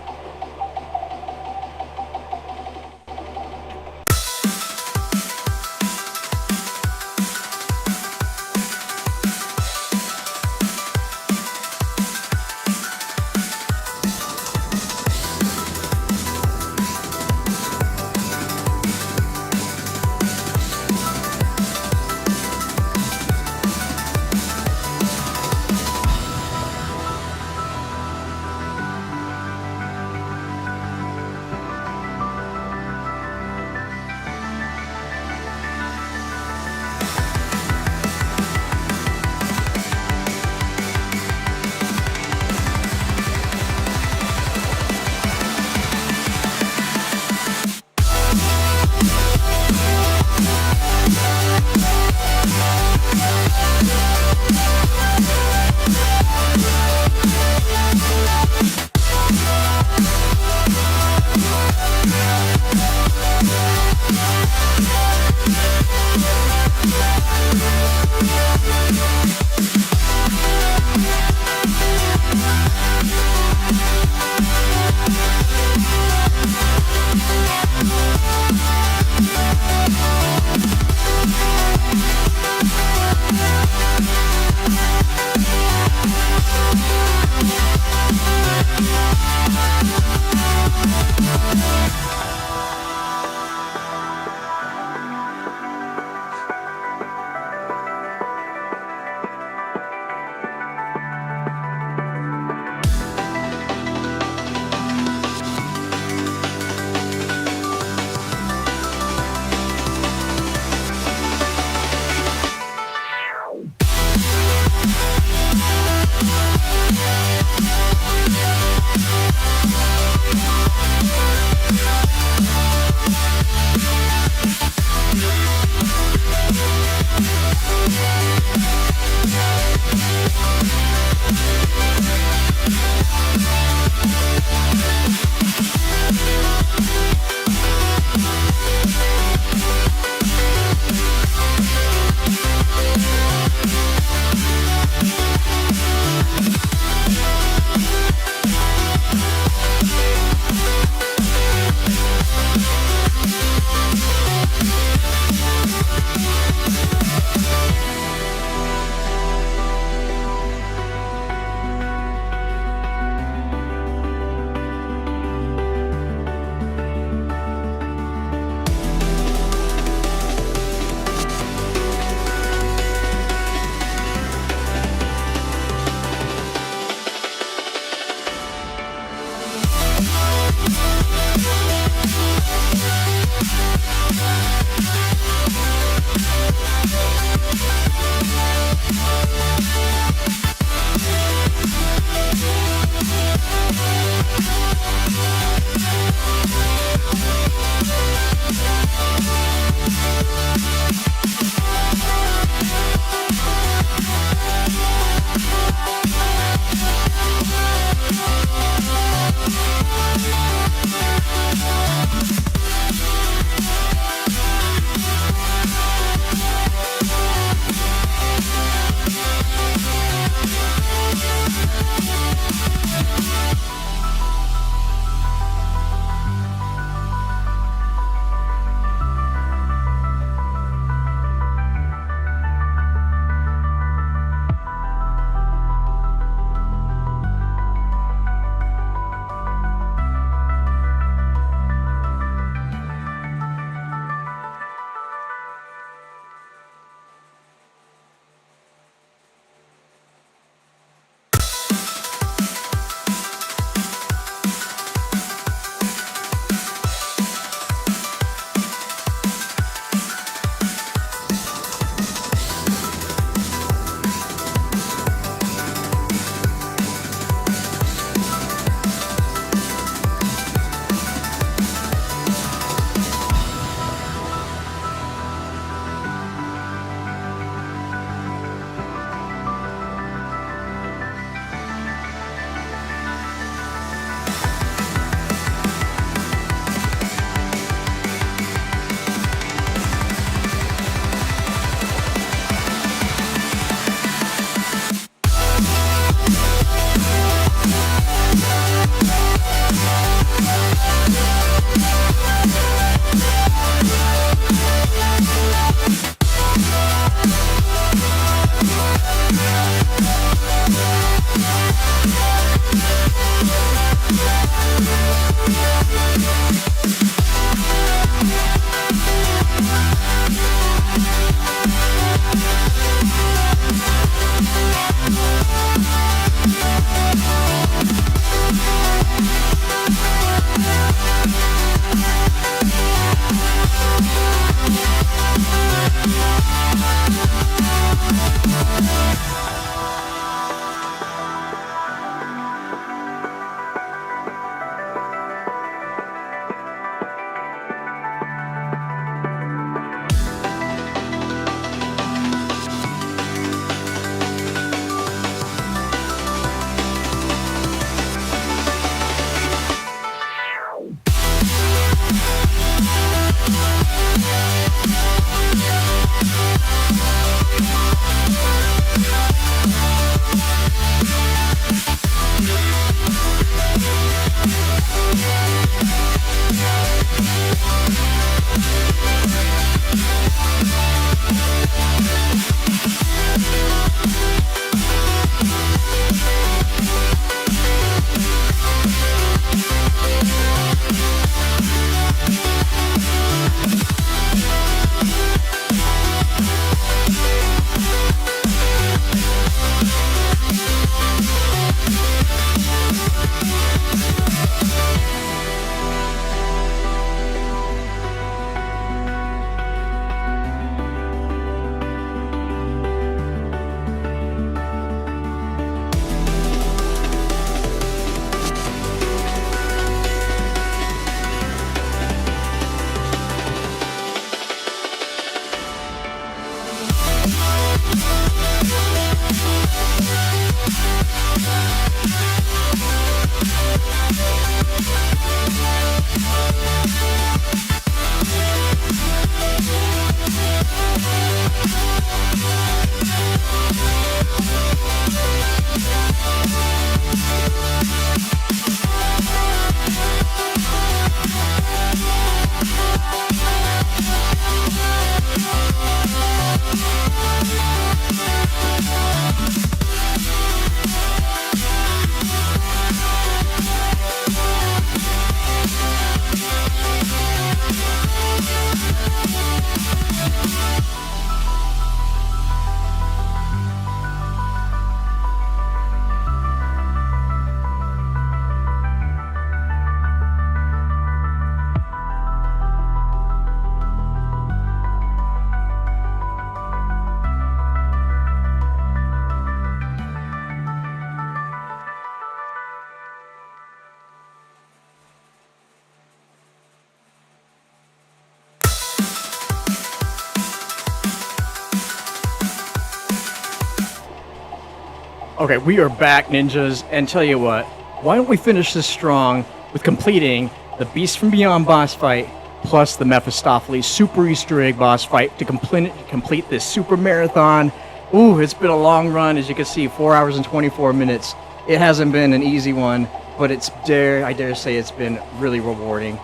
Okay, we are back, ninjas, and tell you what, why don't we finish this strong with completing the Beast from Beyond boss fight plus the Mephistopheles Super Easter Egg boss fight to complete this super marathon. Ooh, it's been a long run, as you can see, 4 hours and 24 minutes. It hasn't been an easy one, but I dare say it's been really rewarding.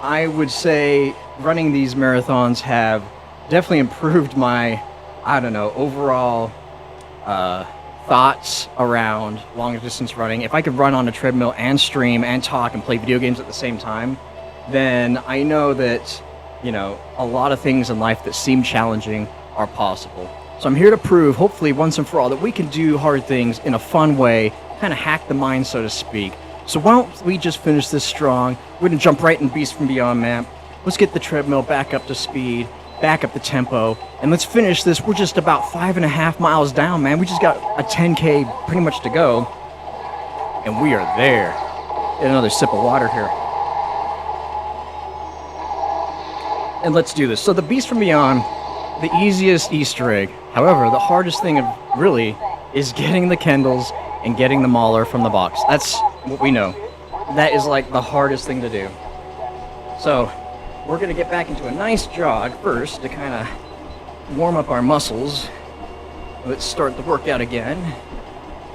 I would say running these marathons have definitely improved my, overall thoughts around long distance running. If I could run on a treadmill and stream and talk and play video games at the same time, then I know that, a lot of things in life that seem challenging are possible. So I'm here to prove, hopefully once and for all, that we can do hard things in a fun way, kind of hack the mind, so to speak. So why don't we just finish this strong? We're going to jump right in Beast from Beyond map. Let's get the treadmill back up to speed, back up the tempo, and let's finish this. We're just about 5.5 miles down, man. We just got a 10K pretty much to go, and we are there. Get another sip of water here. And let's do this. So the Beast from Beyond, the easiest Easter egg. However, the hardest thing really is getting the Kendalls and getting the Mauler from the box. That's what we know. That is like the hardest thing to do. So we're gonna get back into a nice jog first to kind of warm up our muscles. Let's start the workout again.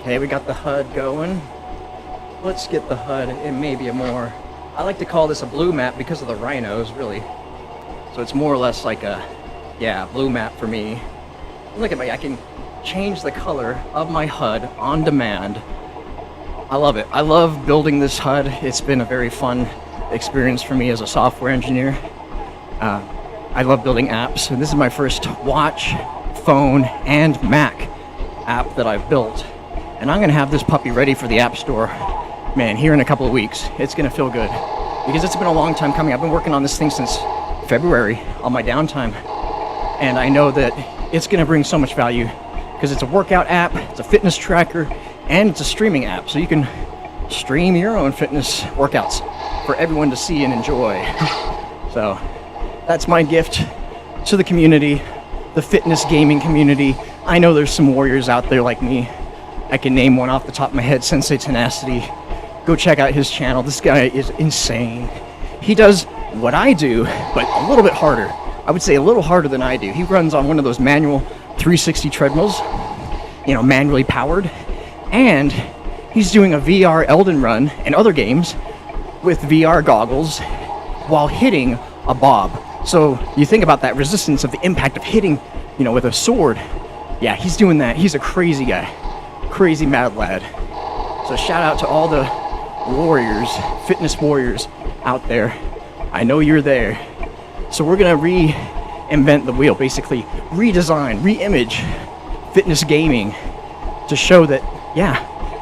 Okay, we got the HUD going. Let's get the HUD in maybe a more, I like to call this a blue map because of the rhinos, really. So it's more or less like a, blue map for me. Look at me, I can change the color of my HUD on demand. I love it. I love building this HUD. It's been a very fun experience for me as a software engineer. I love building apps, and this is my first watch, phone, and Mac app that I've built. And I'm gonna have this puppy ready for the App Store, man, here in a couple of weeks. It's gonna feel good, because it's been a long time coming. I've been working on this thing since February on my downtime, and I know that it's gonna bring so much value, because it's a workout app, it's a fitness tracker, and it's a streaming app, so you can stream your own fitness workouts for everyone to see and enjoy. So that's my gift to the community, the fitness gaming community. I know there's some warriors out there like me. I can name one off the top of my head, Sensei Tenacity. Go check out his channel. This guy is insane. He does what I do, but a little bit harder. I would say a little harder than I do. He runs on one of those manual 360 treadmills, manually powered, and he's doing a VR Elden Run and other games with VR goggles while hitting a bob. So you think about that resistance of the impact of hitting, with a sword. Yeah, he's doing that. He's a crazy guy, crazy mad lad. So shout out to all the warriors, fitness warriors out there. I know you're there. So we're gonna reinvent the wheel, basically redesign, re-image fitness gaming to show that,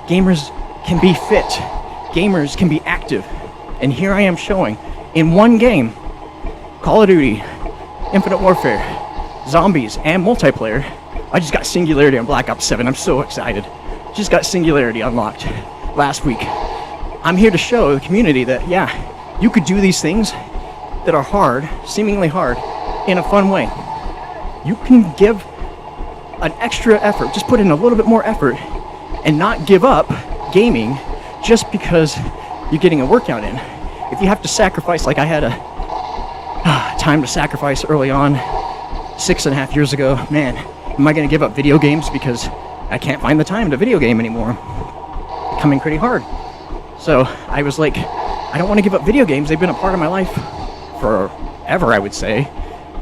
gamers can be fit, gamers can be active. And here I am showing in one game, Call of Duty, Infinite Warfare, Zombies, and multiplayer. I just got Singularity on Black Ops 7. I'm so excited. Just got Singularity unlocked last week. I'm here to show the community that, you could do these things that are hard, seemingly hard, in a fun way. You can give an extra effort, just put in a little bit more effort, and not give up gaming just because you're getting a workout in. If you have to sacrifice, like I had a time to sacrifice early on, 6.5 years ago, man, am I going to give up video games because I can't find the time to video game anymore? Becoming pretty hard. So I was like, I don't want to give up video games. They've been a part of my life forever, I would say.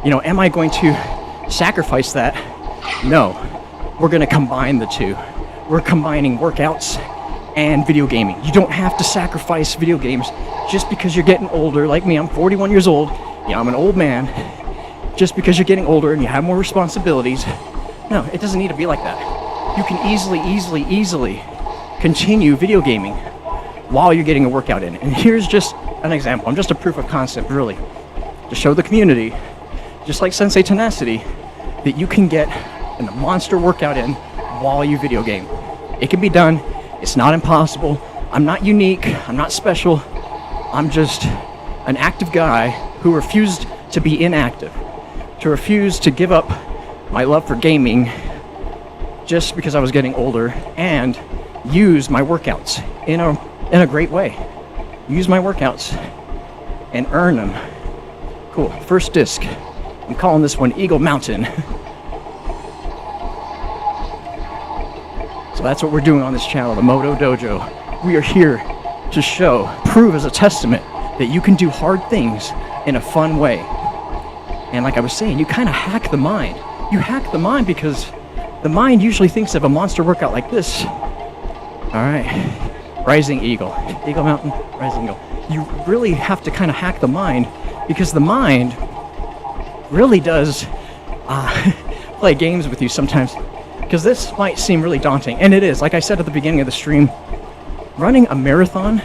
Am I going to sacrifice that? No. We're going to combine the two. We're combining workouts and video gaming. You don't have to sacrifice video games just because you're getting older. Like me, I'm 41 years old. I'm an old man. Just because you're getting older and you have more responsibilities. No, it doesn't need to be like that. You can easily continue video gaming while you're getting a workout in. And here's just an example. I'm just a proof of concept, really, to show the community, just like Sensei Tenacity, that you can get a monster workout in while you video game. It can be done. It's not impossible. I'm not unique. I'm not special. I'm just an active guy who refused to be inactive, to refuse to give up my love for gaming just because I was getting older, and use my workouts in a great way. Use my workouts and earn them. Cool. First disc. I'm calling this one Eagle Mountain. So that's what we're doing on this channel, the Motodojo. We are here to prove as a testament that you can do hard things in a fun way. And like I was saying, you kind of hack the mind. You hack the mind because the mind usually thinks of a monster workout like this. All right, Rising Eagle. Eagle Mountain, Rising Eagle. You really have to kind of hack the mind because the mind really does play games with you sometimes. Because this might seem really daunting, and it is. Like I said at the beginning of the stream, running a marathon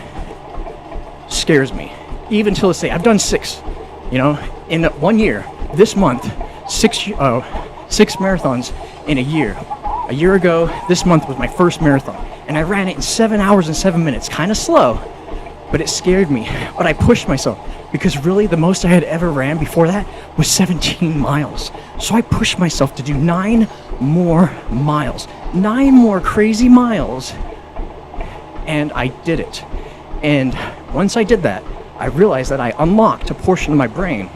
scares me. Even till this day, I've done 6, in 1 year. This month, 6 marathons in a year. A year ago, this month was my first marathon, and I ran it in 7 hours and 7 minutes. Kind of slow, but it scared me. But I pushed myself because really the most I had ever ran before that was 17 miles. So I pushed myself to do 9 more miles, 9 more crazy miles, and I did it. And once I did that, I realized that I unlocked a portion of my brain.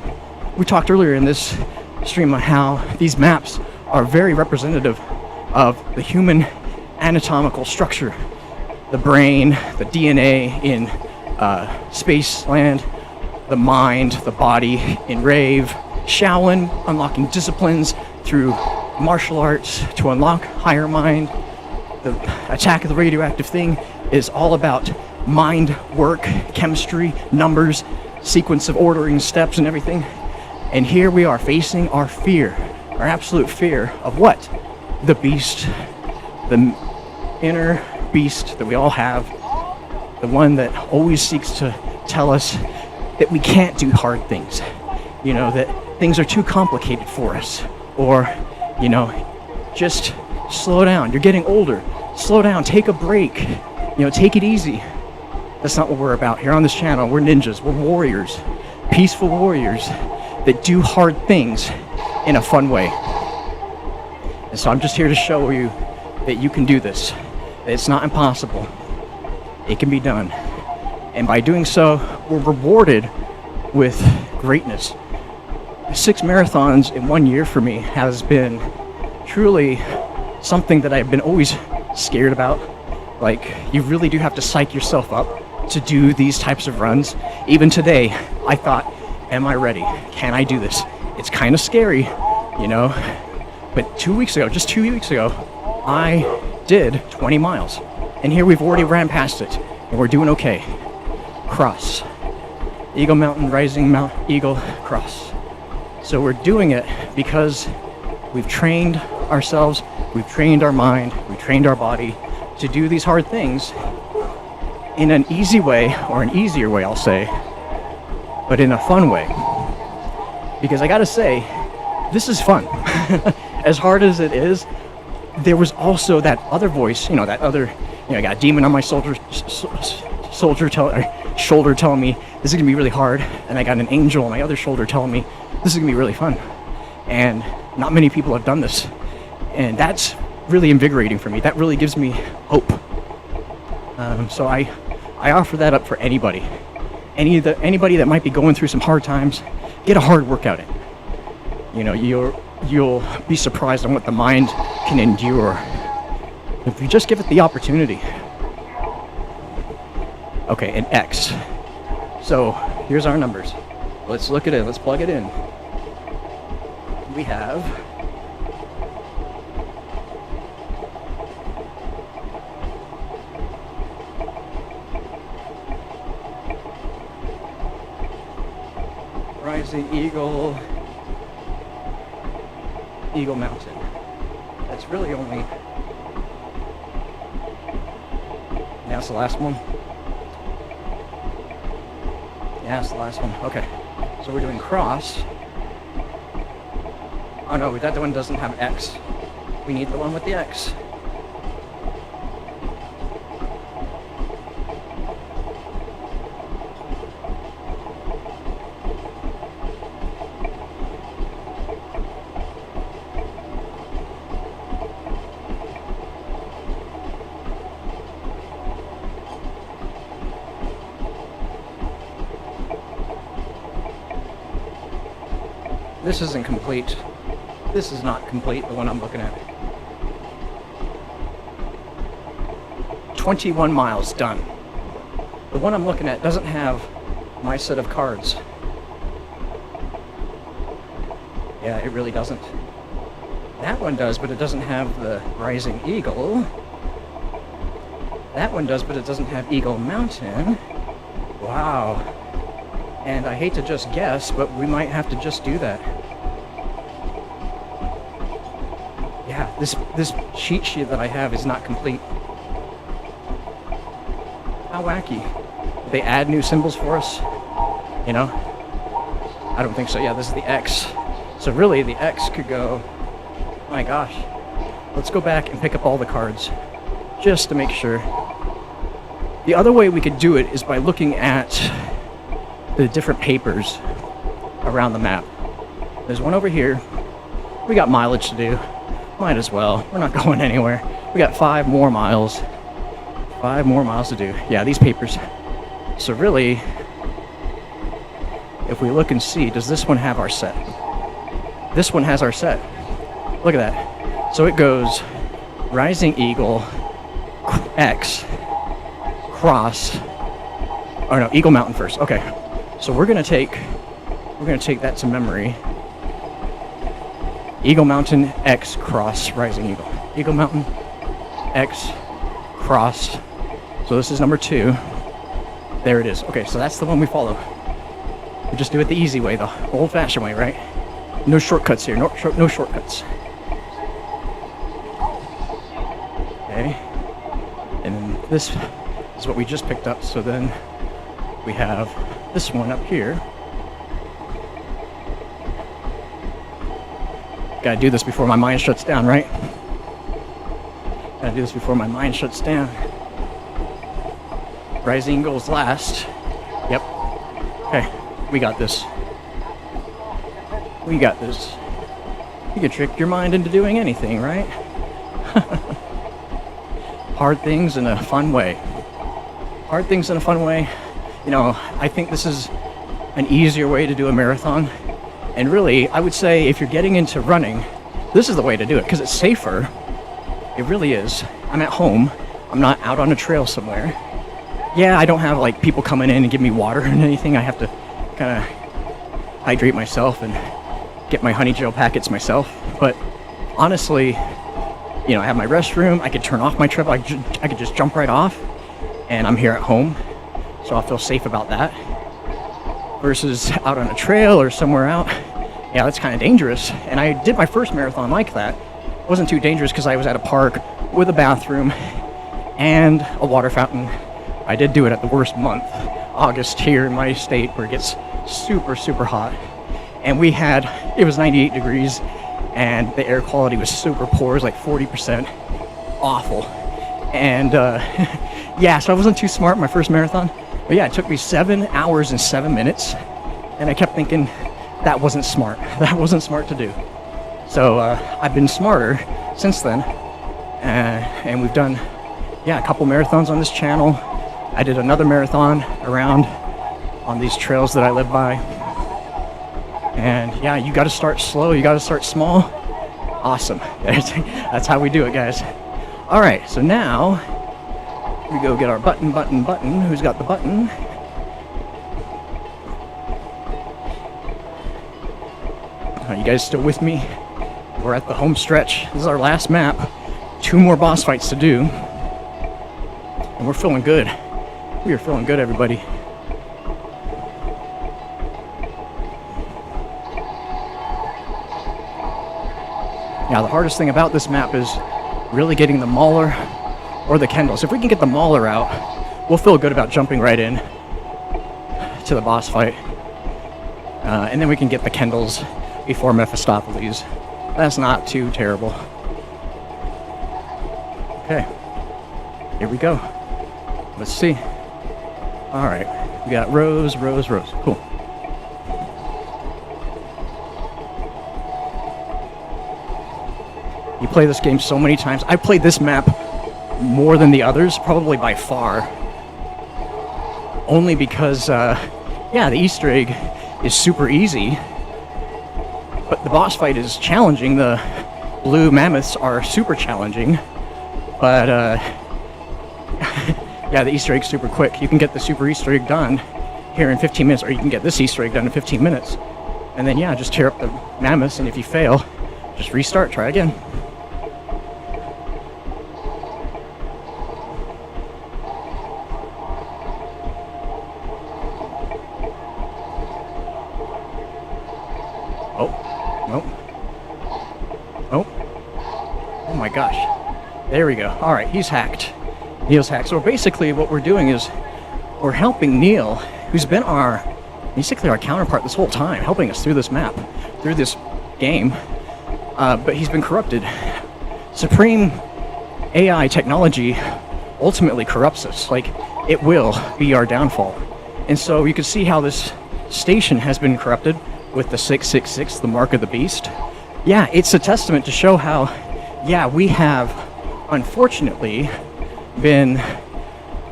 We talked earlier in this stream on how these maps are very representative of the human anatomical structure. The brain, the DNA in Spaceland, the mind, the body in Rave, Shaolin, unlocking disciplines through martial arts to unlock higher mind. The Attack of the Radioactive thing is all about mind work, chemistry, numbers, sequence of ordering steps and everything. And here we are facing our fear, our absolute fear of what? The beast, the inner beast that we all have, the one that always seeks to tell us that we can't do hard things, that things are too complicated for us, or, just slow down. You're getting older. Slow down. Take a break. Take it easy. That's not what we're about here on this channel. We're ninjas. We're warriors. Peaceful warriors that do hard things in a fun way. And so I'm just here to show you that you can do this. That it's not impossible. It can be done. And by doing so, we're rewarded with greatness. 6 marathons in 1 year for me has been truly something that I've been always scared about. Like, you really do have to psych yourself up to do these types of runs. Even today, I thought, am I ready? Can I do this? It's kind of scary, But 2 weeks ago, just 2 weeks ago, I did 20 miles. And here we've already ran past it, and we're doing okay. Cross. Eagle Mountain, Rising Eagle, cross. So we're doing it because we've trained ourselves, we've trained our mind, we've trained our body to do these hard things in an easy way, or an easier way, I'll say, but in a fun way. Because I gotta say, this is fun. As hard as it is, there was also that other voice, that other, I got a demon on my shoulder telling me this is gonna be really hard, and I got an angel on my other shoulder telling me this is gonna be really fun. And not many people have done this, and that's really invigorating for me. That really gives me hope. So I offer that up for anybody. Anybody that might be going through some hard times, get a hard workout in. You'll be surprised on what the mind can endure if you just give it the opportunity. Okay, and X. So here's our numbers. Let's look at it. Let's plug it in. We have Rising Eagle, Eagle Mountain. That's really only, yeah, that's the last one. Yeah, that's the last one. Okay, so we're doing cross. Oh no, that one doesn't have X. We need the one with the X. this isn't complete. This is not complete, the one I'm looking at. 21 miles done. The one I'm looking at doesn't have my set of cards. Yeah, it really doesn't. That one does, but it doesn't have the Rising Eagle. That one does, but it doesn't have Eagle Mountain. Wow. And I hate to just guess, but we might have to just do that. Yeah, this cheat sheet that I have is not complete. How wacky. Did they add new symbols for us? You know? I don't think so. Yeah, this is the X. So really, the X could go... My gosh. Let's go back and pick up all the cards. Just to make sure. The other way we could do it is by looking at the different papers around the map. There's one over here. We got mileage to do. Might as well. We're not going anywhere. We got 5 more miles. 5 more miles to do. Yeah, these papers. So really, if we look and see, does this one have our set? This one has our set. Look at that. So it goes Rising Eagle, X, Cross. Oh no, Eagle Mountain first. Okay. So we're gonna take that to memory. Eagle Mountain, X, Cross, Rising Eagle. Eagle Mountain, X, Cross. So this is number 2. There it is. Okay, so that's the one we follow. We just do it the easy way, the old-fashioned way, right? No shortcuts here. No shortcuts. Okay. And then this is what we just picked up. So then we have this one up here. Gotta do this before my mind shuts down, right? Gotta do this before my mind shuts down. Rising goes last. Yep. Okay, we got this. We got this. You can trick your mind into doing anything, right? Hard things in a fun way. Hard things in a fun way. You know, I think this is an easier way to do a marathon. And really, I would say if you're getting into running, this is the way to do it because it's safer. It really is. I'm at home. I'm not out on a trail somewhere. Yeah, I don't have like people coming in and give me water and anything. I have to kind of hydrate myself and get my honey gel packets myself. But honestly, you know, I have my restroom. I could turn off my trip. I could just jump right off, and I'm here at home, so I'll feel safe about that. Versus out on a trail or somewhere out, yeah, that's kind of dangerous. And I did my first marathon like that. It wasn't too dangerous because I was at a park with a bathroom and a water fountain. I did do it at the worst month, August here in my state, where it gets super, super hot. And it was 98 degrees, and the air quality was super poor. It was like 40%. Awful. And yeah, so I wasn't too smart in my first marathon. But yeah, it took me 7 hours and 7 minutes, and I kept thinking that wasn't smart. That wasn't smart to do. So I've been smarter since then, and we've done, yeah, a couple marathons on this channel. I did another marathon around on these trails that I live by. And yeah, you got to start slow. You got to start small. Awesome. That's how we do it, guys. All right, so now we go get our button. Who's got the button? Are you guys still with me? We're at the home stretch. This is our last map. 2 more boss fights to do. And we're feeling good. We are feeling good, everybody. Now, the hardest thing about this map is really getting the Mauler or the Kendall. So if we can get the Mauler out, we'll feel good about jumping right in to the boss fight. And then we can get the Kendalls before Mephistopheles. That's not too terrible. Okay, here we go. Let's see. All right, we got Rose. Cool. You play this game so many times. I played this map more than the others, probably by far. Only because, yeah, the Easter egg is super easy. But the boss fight is challenging. The blue mammoths are super challenging. But, yeah, the Easter egg's super quick. You can get the super Easter egg done here in 15 minutes, or you can get this Easter egg done in 15 minutes. And then, yeah, just tear up the mammoths, and if you fail, just restart, try again. Oh, nope. Oh my gosh. There we go. All right, he's hacked. Neil's hacked. So basically what we're doing is we're helping Neil, who's been basically our counterpart this whole time, helping us through this map, through this game, but he's been corrupted. Supreme AI technology ultimately corrupts us. Like, it will be our downfall. And so you can see how this station has been corrupted with the 666, the mark of the beast. Yeah, it's a testament to show how, yeah, we have unfortunately been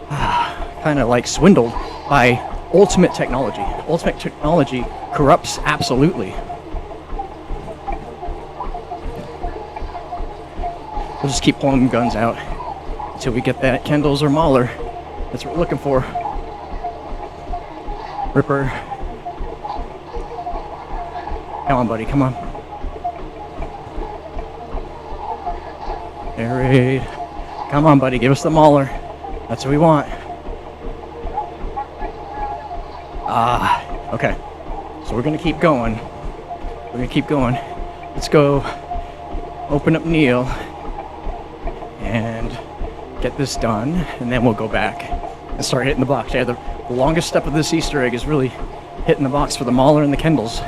kind of like swindled by ultimate technology. Ultimate technology corrupts absolutely. We'll just keep pulling guns out until we get that Kendall's or Mauler. That's what we're looking for. Ripper. Come on, buddy, come on. Air raid. Come on, buddy, give us the Mauler. That's what we want. Okay. So we're gonna keep going. We're gonna keep going. Let's go open up Neil and get this done, and then we'll go back and start hitting the box. Yeah, the longest step of this Easter egg is really hitting the box for the Mauler and the Kendalls.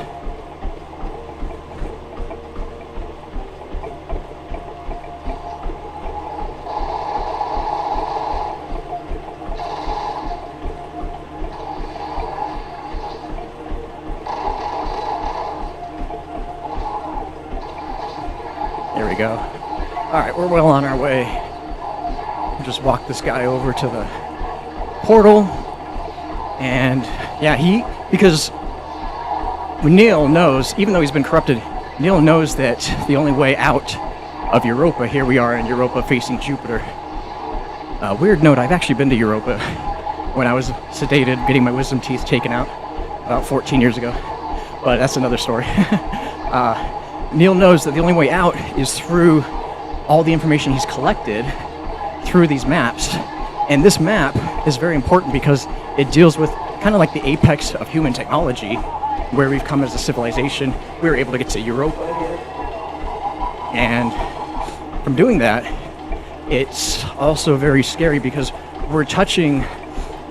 There we go. Alright, we're well on our way. We'll just walk this guy over to the portal. And yeah, because Neil knows, even though he's been corrupted, Neil knows that the only way out of Europa, here we are in Europa facing Jupiter. Weird note, I've actually been to Europa when I was sedated, getting my wisdom teeth taken out about 14 years ago. But that's another story. Neil knows that the only way out is through all the information he's collected through these maps. And this map is very important because it deals with kind of like the apex of human technology, where we've come as a civilization. We were able to get to Europa here. And from doing that, it's also very scary because we're touching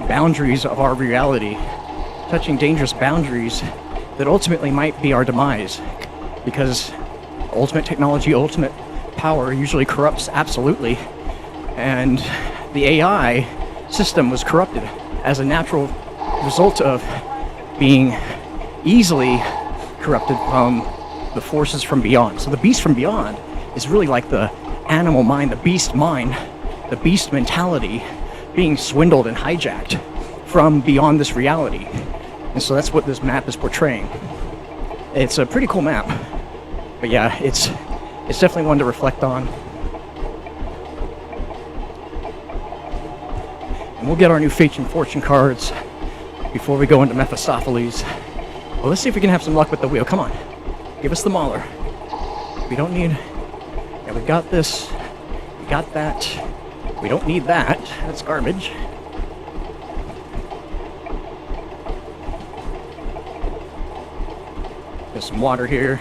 boundaries of our reality, touching dangerous boundaries that ultimately might be our demise. Because ultimate technology, ultimate power usually corrupts absolutely. And the AI system was corrupted as a natural result of being easily corrupted from the forces from beyond. So the beast from beyond is really like the animal mind, the beast mind, the beast mentality being swindled and hijacked from beyond this reality. And so that's what this map is portraying. It's a pretty cool map. But yeah, it's definitely one to reflect on. And we'll get our new Fate and Fortune cards before we go into Mephistopheles. Well, let's see if we can have some luck with the wheel. Come on, give us the Mauler. We don't need... Yeah, we got this. We got that. We don't need that. That's garbage. There's some water here.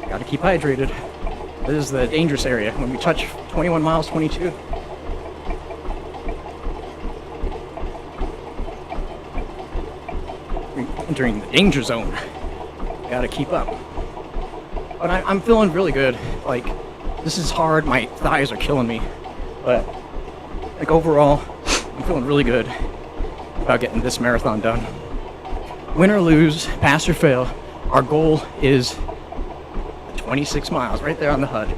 Gotta keep hydrated. This is the dangerous area. When we touch 21 miles, 22. We're entering the danger zone. Gotta keep up. But I'm feeling really good. Like, this is hard. My thighs are killing me. But, like, overall, I'm feeling really good about getting this marathon done. Win or lose, pass or fail, our goal is 26 miles, right there on the HUD.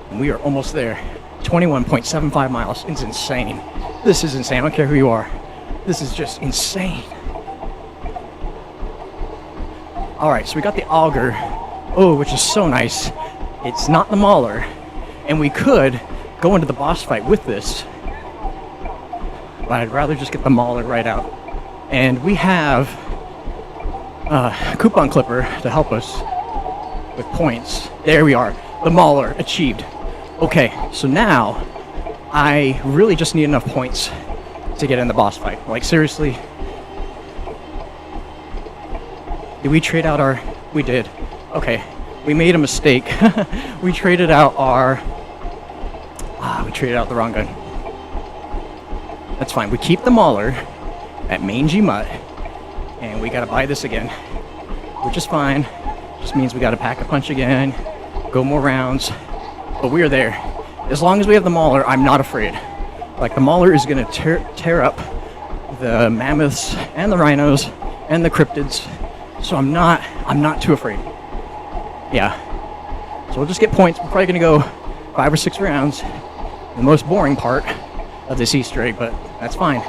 And we are almost there. 21.75 miles. It's insane. This is insane. I don't care who you are. This is just insane. All right, so we got the auger, which is so nice. It's not the mauler, and we could go into the boss fight with this, but I'd rather just get the mauler right out. And we have a coupon clipper to help us with points. There we are, the mauler achieved. Okay, so now I really just need enough points to get in the boss fight. Like, seriously. Did we trade out our... We did. Okay, we made a mistake. We traded out our... we traded out the wrong gun. That's fine. We keep the mauler at Mangy Mutt, and we gotta buy this again, which is fine. Just means we gotta pack a punch again, go more rounds, but we are there. As long as we have the mauler, I'm not afraid. Like, the mauler is gonna tear up the mammoths and the rhinos and the cryptids, so I'm not too afraid. Yeah. So we'll just get points. We're probably gonna go 5 or 6 rounds. The most boring part of this Easter egg, but that's fine.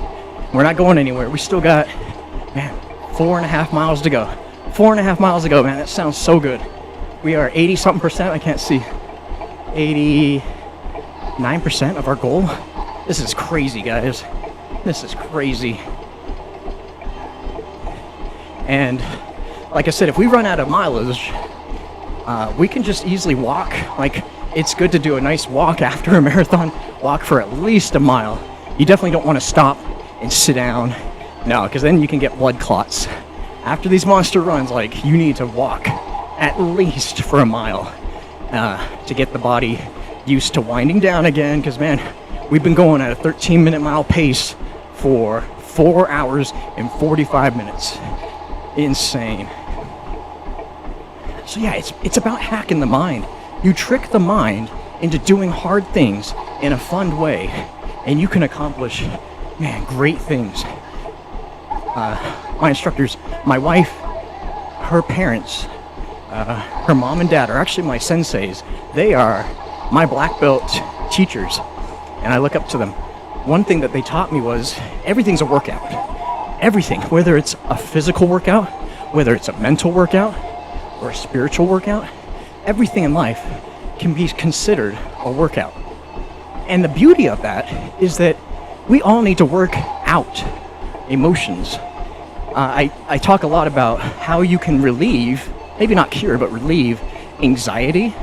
We're not going anywhere. We still got, man, 4.5 miles to go. 4.5 miles to go, man. That sounds so good. We are 80-something%. I can't see. 89% of our goal. This is crazy, guys. This is crazy. And like I said, if we run out of mileage, we can just easily walk. Like, it's good to do a nice walk after a marathon. Walk for at least a mile. You definitely don't want to stop and sit down. No, because then you can get blood clots. After these monster runs, like, you need to walk at least for a mile to get the body used to winding down again. Because, man, we've been going at a 13-minute mile pace for 4 hours and 45 minutes. Insane. So yeah, it's about hacking the mind. You trick the mind into doing hard things in a fun way, and you can accomplish, man, great things. My instructors, my wife, her parents, her mom and dad are actually my senseis. They are my black belt teachers, and I look up to them. One thing that they taught me was everything's a workout. Everything, whether it's a physical workout, whether it's a mental workout, or a spiritual workout, everything in life can be considered a workout. And the beauty of that is that we all need to work out emotions. I talk a lot about how you can relieve, maybe not cure, but relieve anxiety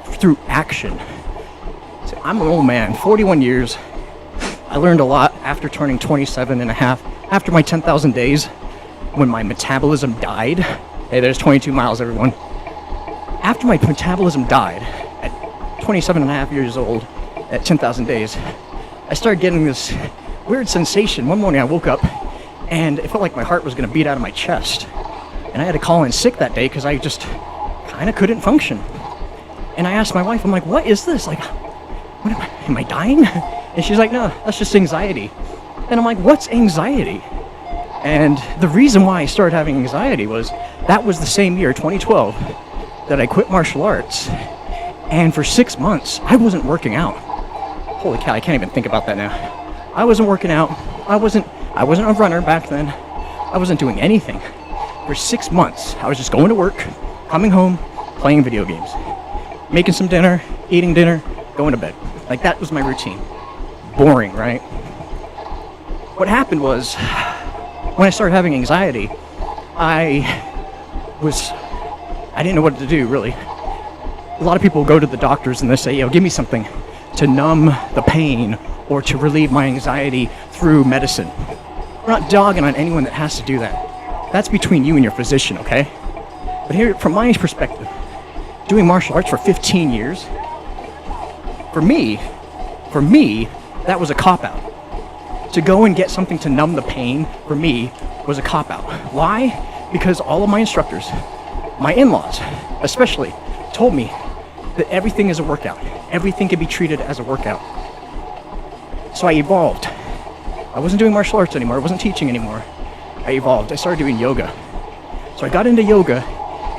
through action. So I'm an old man, 41 years. I learned a lot after turning 27 and a half, after my 10,000 days, when my metabolism died. Hey, there's 22 miles, everyone. After my metabolism died, at 27 and a half years old, at 10,000 days, I started getting this weird sensation. One morning I woke up, and it felt like my heart was going to beat out of my chest. And I had to call in sick that day because I just kind of couldn't function. And I asked my wife, I'm like, what is this? Like, what am I dying? And she's like, no, that's just anxiety. And I'm like, what's anxiety? And the reason why I started having anxiety was that was the same year, 2012, that I quit martial arts. And for 6 months, I wasn't working out. Holy cow, I can't even think about that now. I wasn't working out. I wasn't a runner back then. I wasn't doing anything. For 6 months, I was just going to work, coming home, playing video games, making some dinner, eating dinner, going to bed. Like, that was my routine. Boring, right? What happened was, when I started having anxiety, I didn't know what to do, really. A lot of people go to the doctors and they say, yo, give me something to numb the pain or to relieve my anxiety through medicine. We're not dogging on anyone that has to do that. That's between you and your physician, okay? But here, from my perspective, doing martial arts for 15 years, for me, that was a cop-out. To go and get something to numb the pain, for me, was a cop-out. Why? Because all of my instructors, my in-laws especially, told me that everything is a workout. Everything can be treated as a workout. So I evolved. I wasn't doing martial arts anymore. I wasn't teaching anymore. I evolved. I started doing yoga. So I got into yoga,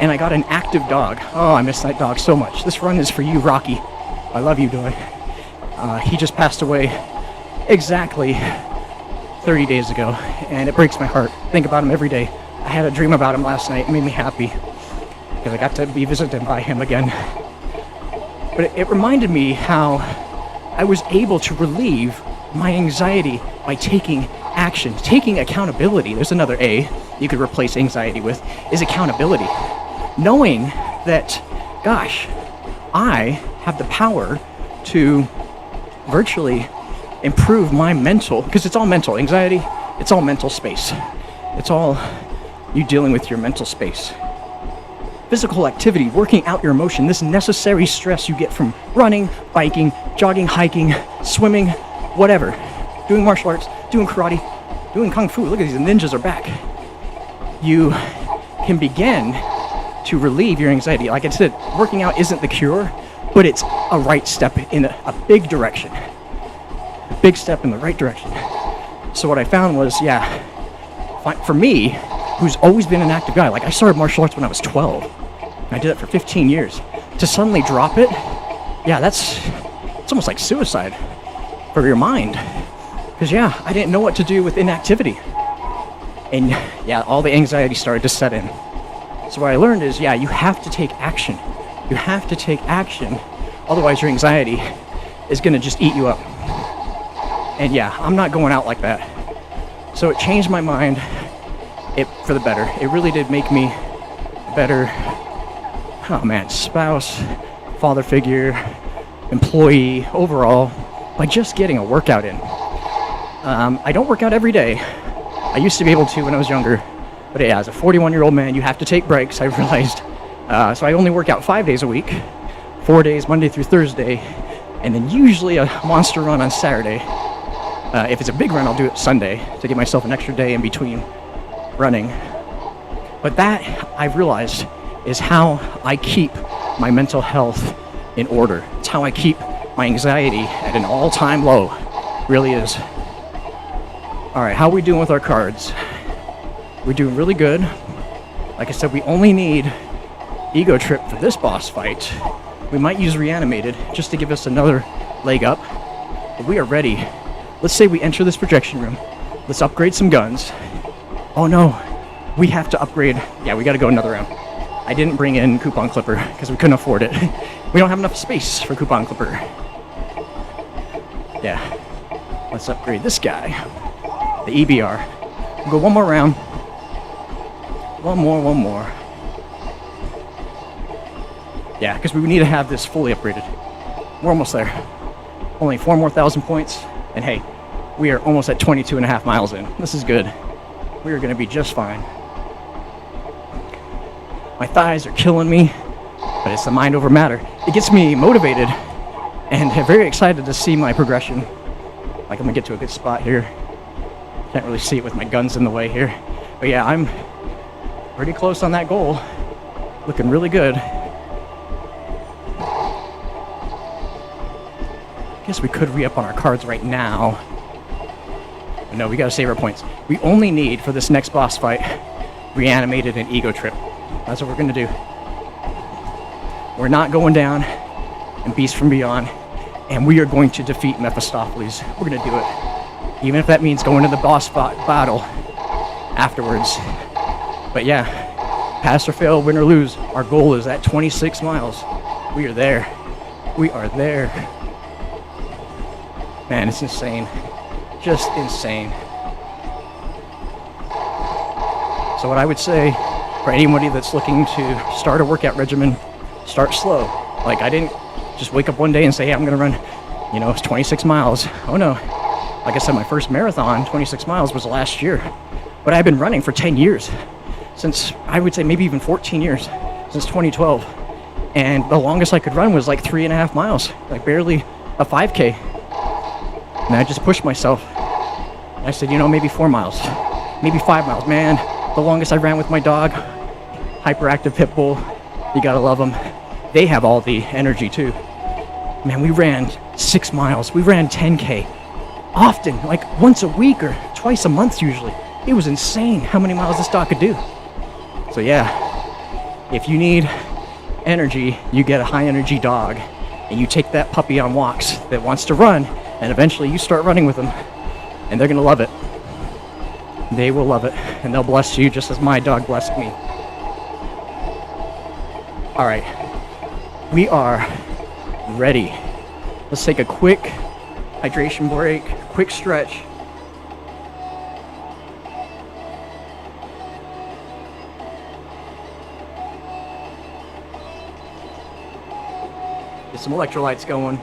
and I got an active dog. Oh, I miss that dog so much. This run is for you, Rocky. I love you, boy. He just passed away exactly 30 days ago, and it breaks my heart. Think about him every day. I had a dream about him last night. It made me happy because I got to be visited by him again. But it reminded me how I was able to relieve my anxiety by taking action, taking accountability. There's another A you could replace anxiety with, is accountability. Knowing that, gosh, I have the power to virtually improve my mental, because it's all mental. Anxiety, it's all mental space. It's all you dealing with your mental space. Physical activity, working out your emotion, this necessary stress you get from running, biking, jogging, hiking, swimming, whatever. Doing martial arts, doing karate, doing kung fu. Look at these, the ninjas are back. You can begin to relieve your anxiety. Like I said, working out isn't the cure, but it's a right step in a big direction. A big step in the right direction. So what I found was, for me, who's always been an active guy, like I started martial arts when I was 12. I did it for 15 years. To suddenly drop it, it's almost like suicide for your mind. Because I didn't know what to do with inactivity. And all the anxiety started to set in. So what I learned is, you have to take action. You have to take action. Otherwise your anxiety is gonna just eat you up. And I'm not going out like that. So it changed my mind for the better. It really did make me a better, spouse, father figure, employee, overall, by just getting a workout in. I don't work out every day. I used to be able to when I was younger. But as a 41-year-old man, you have to take breaks, I realized. So I only work out 5 days a week, 4 days, Monday through Thursday, and then usually a monster run on Saturday. If it's a big run, I'll do it Sunday to give myself an extra day in between running. But that, I've realized, is how I keep my mental health in order. It's how I keep my anxiety at an all-time low. Really is. All right, how are we doing with our cards? We're doing really good. Like I said, we only need Ego Trip for this boss fight. We might use Reanimated just to give us another leg up. But we are ready. Let's say we enter this projection room. Let's upgrade some guns. Oh no, we have to upgrade. We gotta go another round. I didn't bring in Coupon Clipper because we couldn't afford it. We don't have enough space for Coupon Clipper. Let's upgrade this guy. The EBR. We'll go one more round. One more. Because we need to have this fully upgraded. We're almost there. Only 4 more thousand points. And hey, we are almost at 22.5 miles in. This is good. We are going to be just fine. My thighs are killing me, but it's the mind over matter. It gets me motivated and very excited to see my progression. Like I'm going to get to a good spot here. Can't really see it with my guns in the way here. But I'm pretty close on that goal. Looking really good. Guess we could re-up on our cards right now. But no, we gotta save our points. We only need, for this next boss fight, Reanimated and Ego Trip. That's what we're gonna do. We're not going down and Beast from Beyond, and we are going to defeat Mephistopheles. We're gonna do it. Even if that means going to the boss battle afterwards. But pass or fail, win or lose, our goal is at 26 miles. We are there. We are there. Man, it's insane. Just insane. So what I would say for anybody that's looking to start a workout regimen, start slow. Like I didn't just wake up one day and say, I'm gonna run, it's 26 miles. Oh no. Like I said, my first marathon, 26 miles, was last year. But I've been running for 10 years. Since, I would say maybe even 14 years, since 2012. And the longest I could run was like 3.5 miles, like barely a 5K. And I just pushed myself. And I said, maybe 4 miles, maybe 5 miles. Man, the longest I ran with my dog, hyperactive pit bull, you gotta love them. They have all the energy too. Man, we ran 6 miles. We ran 10K. Often, like once a week or twice a month usually. It was insane how many miles this dog could do. So if you need energy, you get a high energy dog and you take that puppy on walks that wants to run, and eventually you start running with them and they're gonna love it. They will love it, and they'll bless you just as my dog blessed me. All right, we are ready. Let's take a quick hydration break, quick stretch. Get some electrolytes going.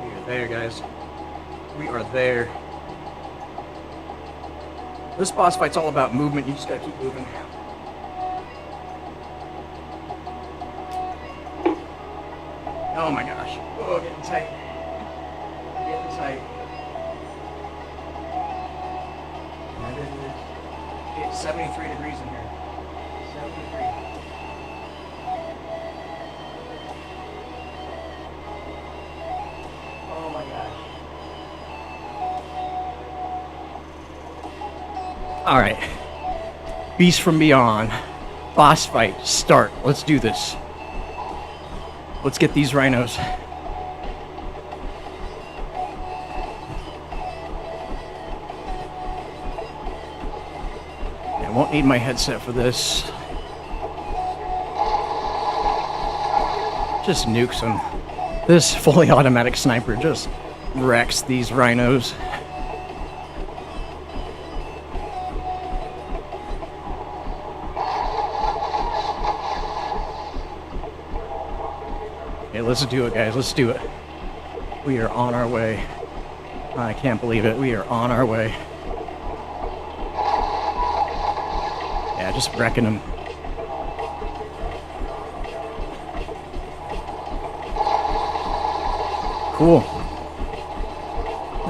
We are there, guys. We are there. This boss fight's all about movement. You just gotta keep moving. Oh my gosh. Oh, getting tight. Getting tight. It's 73 degrees in here. 73. Oh my gosh. All right. Beast from Beyond. Boss fight. Start. Let's do this. Let's get these rhinos. I won't need my headset for this. Just nukes them. This fully automatic sniper just wrecks these rhinos. Okay, let's do it, guys. Let's do it. We are on our way. I can't believe it. We are on our way. Yeah, just wrecking them. Cool.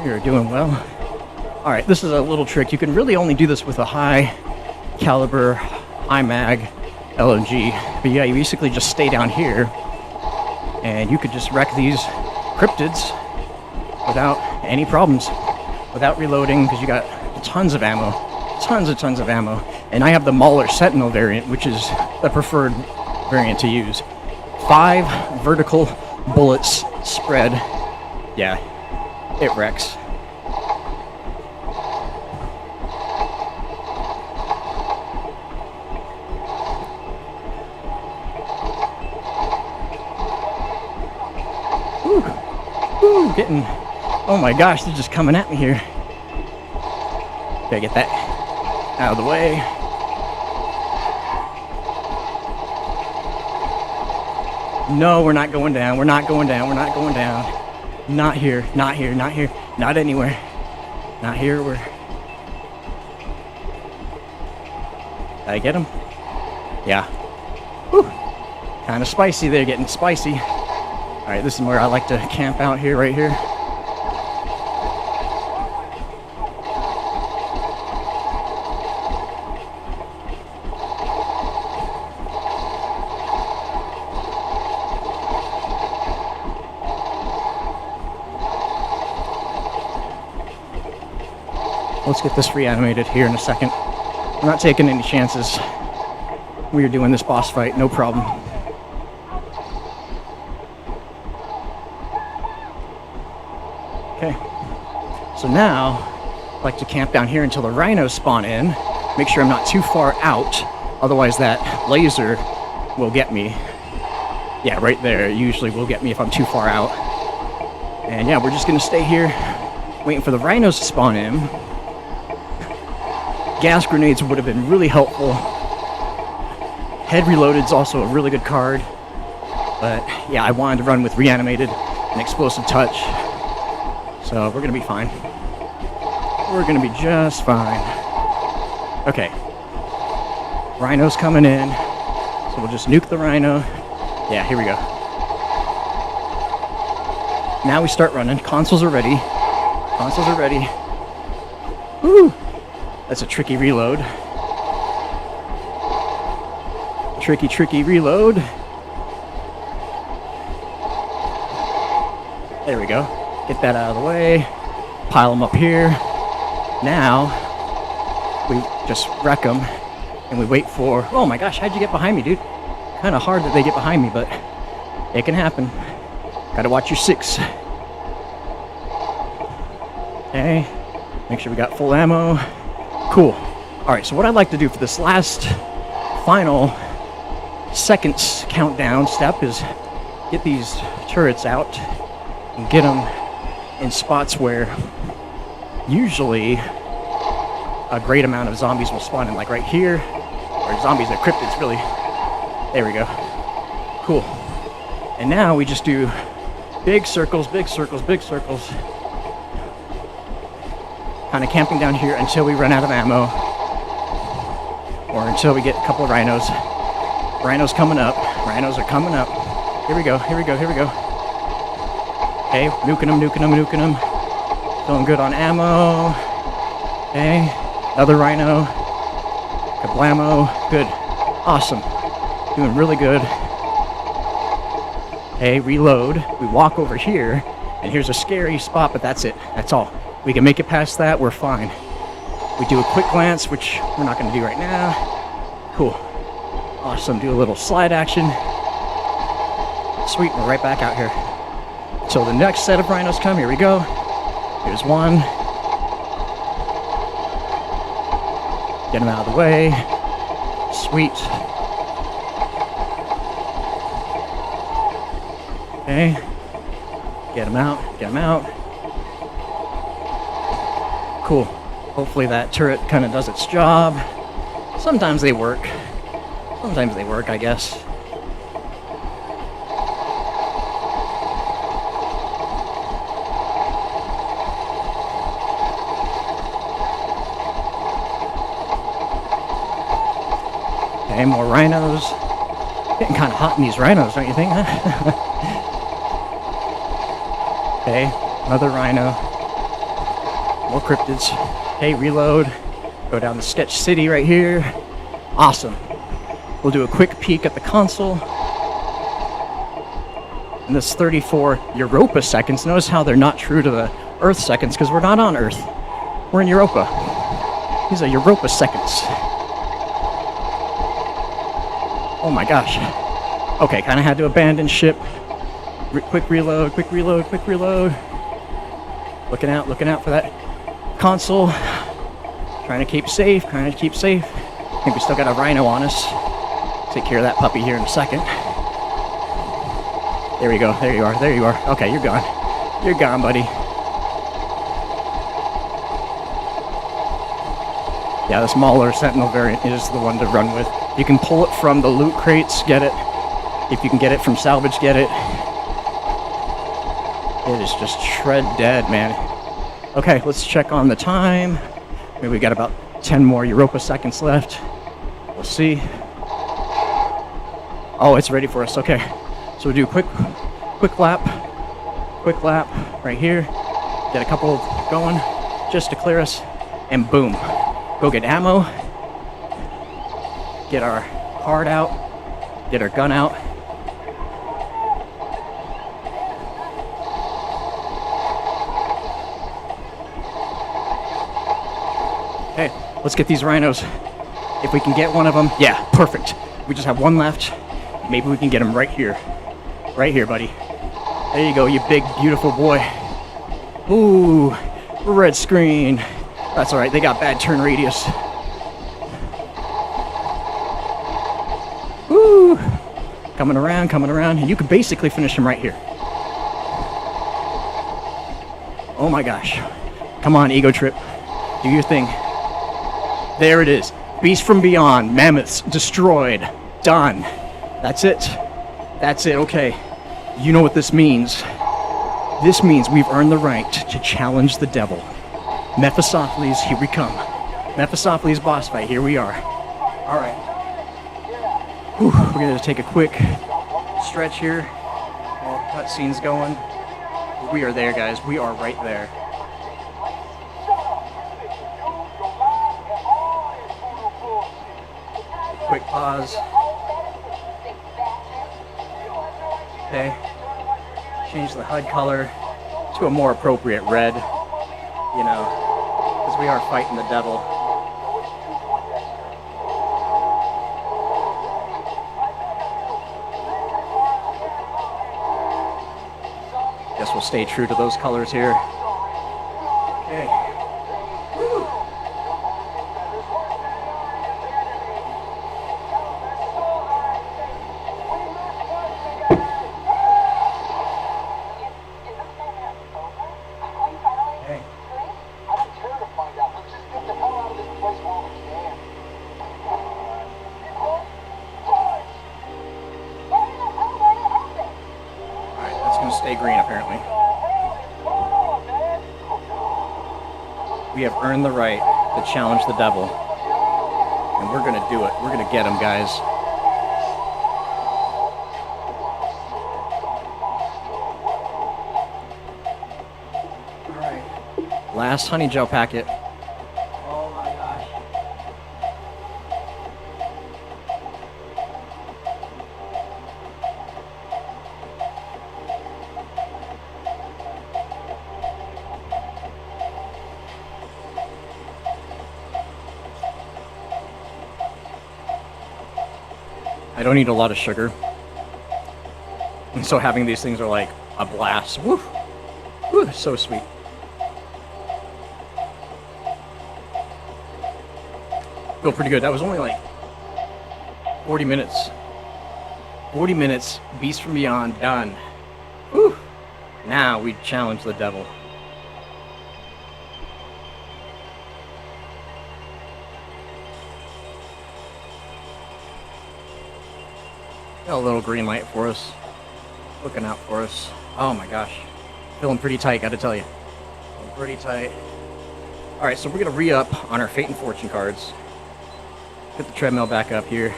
We are doing well. All right, this is a little trick. You can really only do this with a high caliber, high mag LMG. But yeah, you basically just stay down here and you could just wreck these cryptids without any problems, without reloading, because you got tons of ammo. Tons of ammo. And I have the Mauler Sentinel variant, which is the preferred variant to use. 5 vertical bullets spread. Yeah, it wrecks. Woo, getting, oh my gosh, they're just coming at me here. Gotta get that out of the way. No, we're not going down. We're not going down. We're not going down. Not here. Not here. Not here. Not anywhere. Not here. We're... Did I get him? Yeah. Whew. Kind of spicy there. Getting spicy. All right, this is where I like to camp out here, right here. Let's get this reanimated here in a second. I'm not taking any chances. We are doing this boss fight, no problem. Okay. So now, I like to camp down here until the rhinos spawn in. Make sure I'm not too far out, otherwise that laser will get me. Yeah, right there. It usually will get me if I'm too far out. And yeah, we're just gonna stay here, waiting for the rhinos to spawn in. Gas grenades would have been really helpful. Head Reloaded's also a really good card. But yeah, I wanted to run with Reanimated and Explosive Touch. So we're gonna be fine. We're gonna be just fine. Okay. Rhino's coming in. So we'll just nuke the rhino. Yeah, here we go. Now we start running. Consoles are ready. Consoles are ready. Woo! That's a tricky reload. Tricky reload. There we go. Get that out of the way. Pile them up here. Now, we just wreck them and we wait for... Oh my gosh, how'd you get behind me, dude? Kind of hard that they get behind me, but It can happen. Gotta watch your 6. Okay. Make sure we got full ammo. Cool. Alright, so what I'd like to do for this last final seconds countdown step is get these turrets out and get them in spots where usually a great amount of zombies will spawn in, like right here, or zombies and cryptids, really. There we go. Cool. And now we just do big circles, big circles, big circles. Kind of camping down here until we run out of ammo, or until we get a couple of rhinos. Rhinos coming up. Rhinos are coming up. Here we go, here we go, here we go. Okay, nuking them, nuking them, nuking them. Feeling good on ammo. Okay, another rhino. Kablamo. Good. Awesome. Doing really good. Okay, reload. We walk over here, and here's a scary spot, but that's it. That's all. We can make it past that, we're fine. We do a quick glance, which we're not going to do right now. Cool. Awesome. Do a little slide action. Sweet, we're right back out here. So the next set of rhinos come. Here we go. Here's one. Get him out of the way. Sweet. Okay. Get him out. Get him out. Cool. Hopefully that turret kind of does its job. Sometimes they work. Sometimes they work, I guess. Okay, more rhinos. Getting kind of hot in these rhinos, don't you think? Huh? Okay, another rhino. More cryptids. Okay, reload. Go down to Sketch City right here. Awesome. We'll do a quick peek at the console. And this 34 Europa seconds. Notice how they're not true to the Earth seconds, because we're not on Earth. We're in Europa. These are Europa seconds. Oh my gosh. Okay, kind of had to abandon ship. Quick reload, quick reload, quick reload. Looking out for that console. Trying to keep safe, trying to keep safe. I think we still got a rhino on us. Take care of that puppy here in a second. There we go, there you are, there you are. Okay, you're gone. You're gone, buddy. Yeah, the smaller Sentinel variant is the one to run with. You can pull it from the loot crates, get it. If you can get it from salvage, get it. It is just shred dead, man. Okay, let's check on the time. Maybe we got about 10 more Europa seconds left. We'll see. Oh, it's ready for us. Okay, so we'll do a quick lap right here. Get a couple going just to clear us, and boom. Go get ammo. Get our card out. Get our gun out. Okay, let's get these rhinos. If we can get one of them, yeah, perfect. We just have one left. Maybe we can get him right here. Right here, buddy. There you go, you big, beautiful boy. Ooh, red screen. That's alright, they got bad turn radius. Woo! Coming around, and you can basically finish him right here. Oh my gosh. Come on, ego trip. Do your thing. There it is. Beast from Beyond. Mammoths destroyed. Done. That's it. That's it. Okay. You know what this means. This means we've earned the right to challenge the devil. Mephistopheles, here we come. Mephistopheles boss fight. Here we are. All right. Whew, we're going to take a quick stretch here. While cutscene's going. We are there, guys. We are right there. Quick pause. Okay. Change the HUD color to a more appropriate red. You know, because we are fighting the devil. guess we'll stay true to those colors here. Okay. Stay green, apparently. We have earned the right to challenge the devil, and we're gonna do it. We're gonna get him, guys. All right, last honey gel packet. Oh my gosh. I don't eat a lot of sugar, and so having these things are like a blast. Woo! Woo, so sweet. Feel pretty good. That was only like 40 minutes. 40 minutes, Beast from Beyond, done. Woo! Now we challenge the devil. Got a little green light for us. Looking out for us. Oh my gosh. Feeling pretty tight, gotta tell you. Feeling pretty tight. Alright, so we're gonna re-up on our Fate and Fortune cards. Get the treadmill back up here.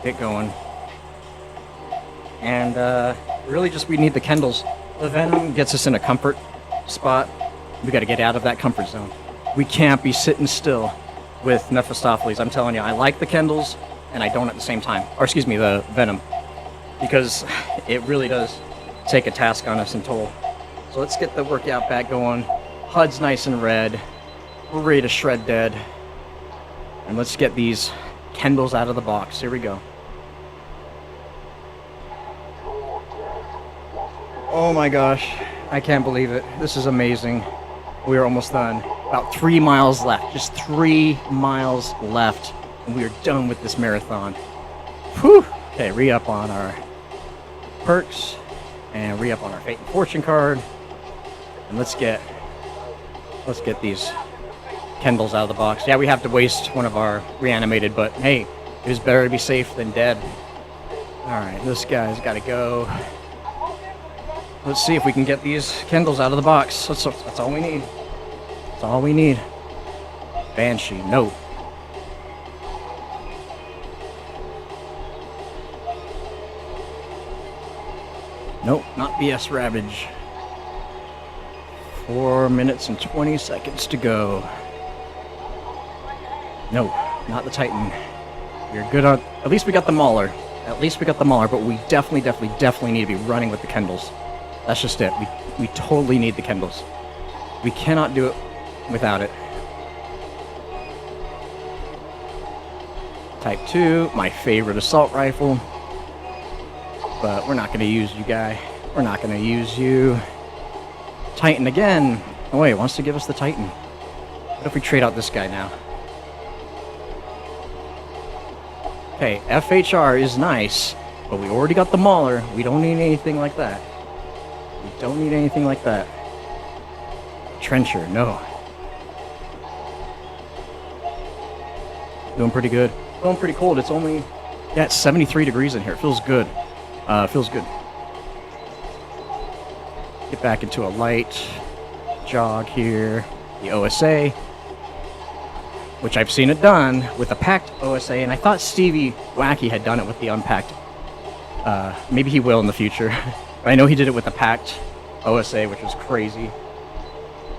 Get going. And really just we need the Kendalls. The Venom gets us in a comfort spot. We gotta get out of that comfort zone. We can't be sitting still with Mephistopheles. I'm telling you, I like the Kendalls, and I don't at the same time. Or excuse me, the Venom. Because it really does take a task on us in toll. So let's get the workout back going. HUD's nice and red. We're ready to shred dead. And let's get these Kendalls out of the box. Here we go. Oh my gosh. I can't believe it. This is amazing. We are almost done. About 3 miles left. Just 3 miles left. And we are done with this marathon. Whew. Okay, re-up on our perks. And re-up on our Fate and Fortune card. And let's get these Kendalls out of the box. Yeah, we have to waste one of our reanimated, but hey, it was better to be safe than dead. Alright, this guy's gotta go. Let's see if we can get these Kendalls out of the box. That's all we need. That's all we need. Banshee, no. Nope, not BS Ravage. 4 minutes and 20 seconds to go. No, not the Titan. We're good on... At least we got the Mauler. At least we got the Mauler, but we definitely need to be running with the Kendalls. That's just it. We totally need the Kendalls. We cannot do it without it. Type 2, my favorite assault rifle. But we're not going to use you, guy. We're not going to use you. Titan again. Oh wait, wants to give us the Titan. What if we trade out this guy now? Okay, FHR is nice, but we already got the Mauler. We don't need anything like that. We don't need anything like that. Trencher, no. Doing pretty good. Feeling pretty cold. It's only... Yeah, it's 73 degrees in here. It feels good. Feels good. Get back into a light jog here. The OSA. Which I've seen it done with a packed OSA, and I thought Stevie Wacky had done it with the unpacked. Maybe he will in the future. But I know he did it with a packed OSA, which was crazy.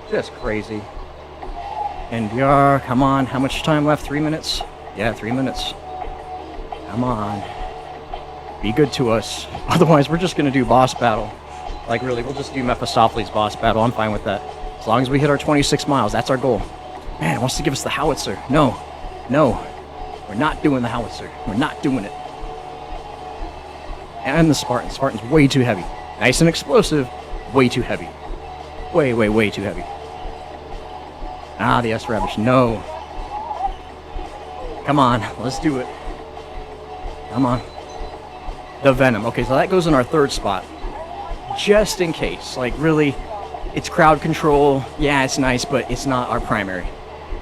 Just crazy. NBR, come on. How much time left? 3 minutes? Yeah, 3 minutes. Come on. Be good to us. Otherwise, we're just going to do boss battle. Like, really, we'll just do Mephistopheles boss battle. I'm fine with that. As long as we hit our 26 miles, that's our goal. Man, it wants to give us the howitzer. No. No. We're not doing the howitzer. We're not doing it. And the Spartan. Spartan's way too heavy. Nice and explosive, way too heavy. Way, way, way too heavy. Ah, the S-Ravish, no. Come on, let's do it. Come on. The Venom. Okay, so that goes in our third spot. Just in case. Like, really, it's crowd control. Yeah, it's nice, but it's not our primary.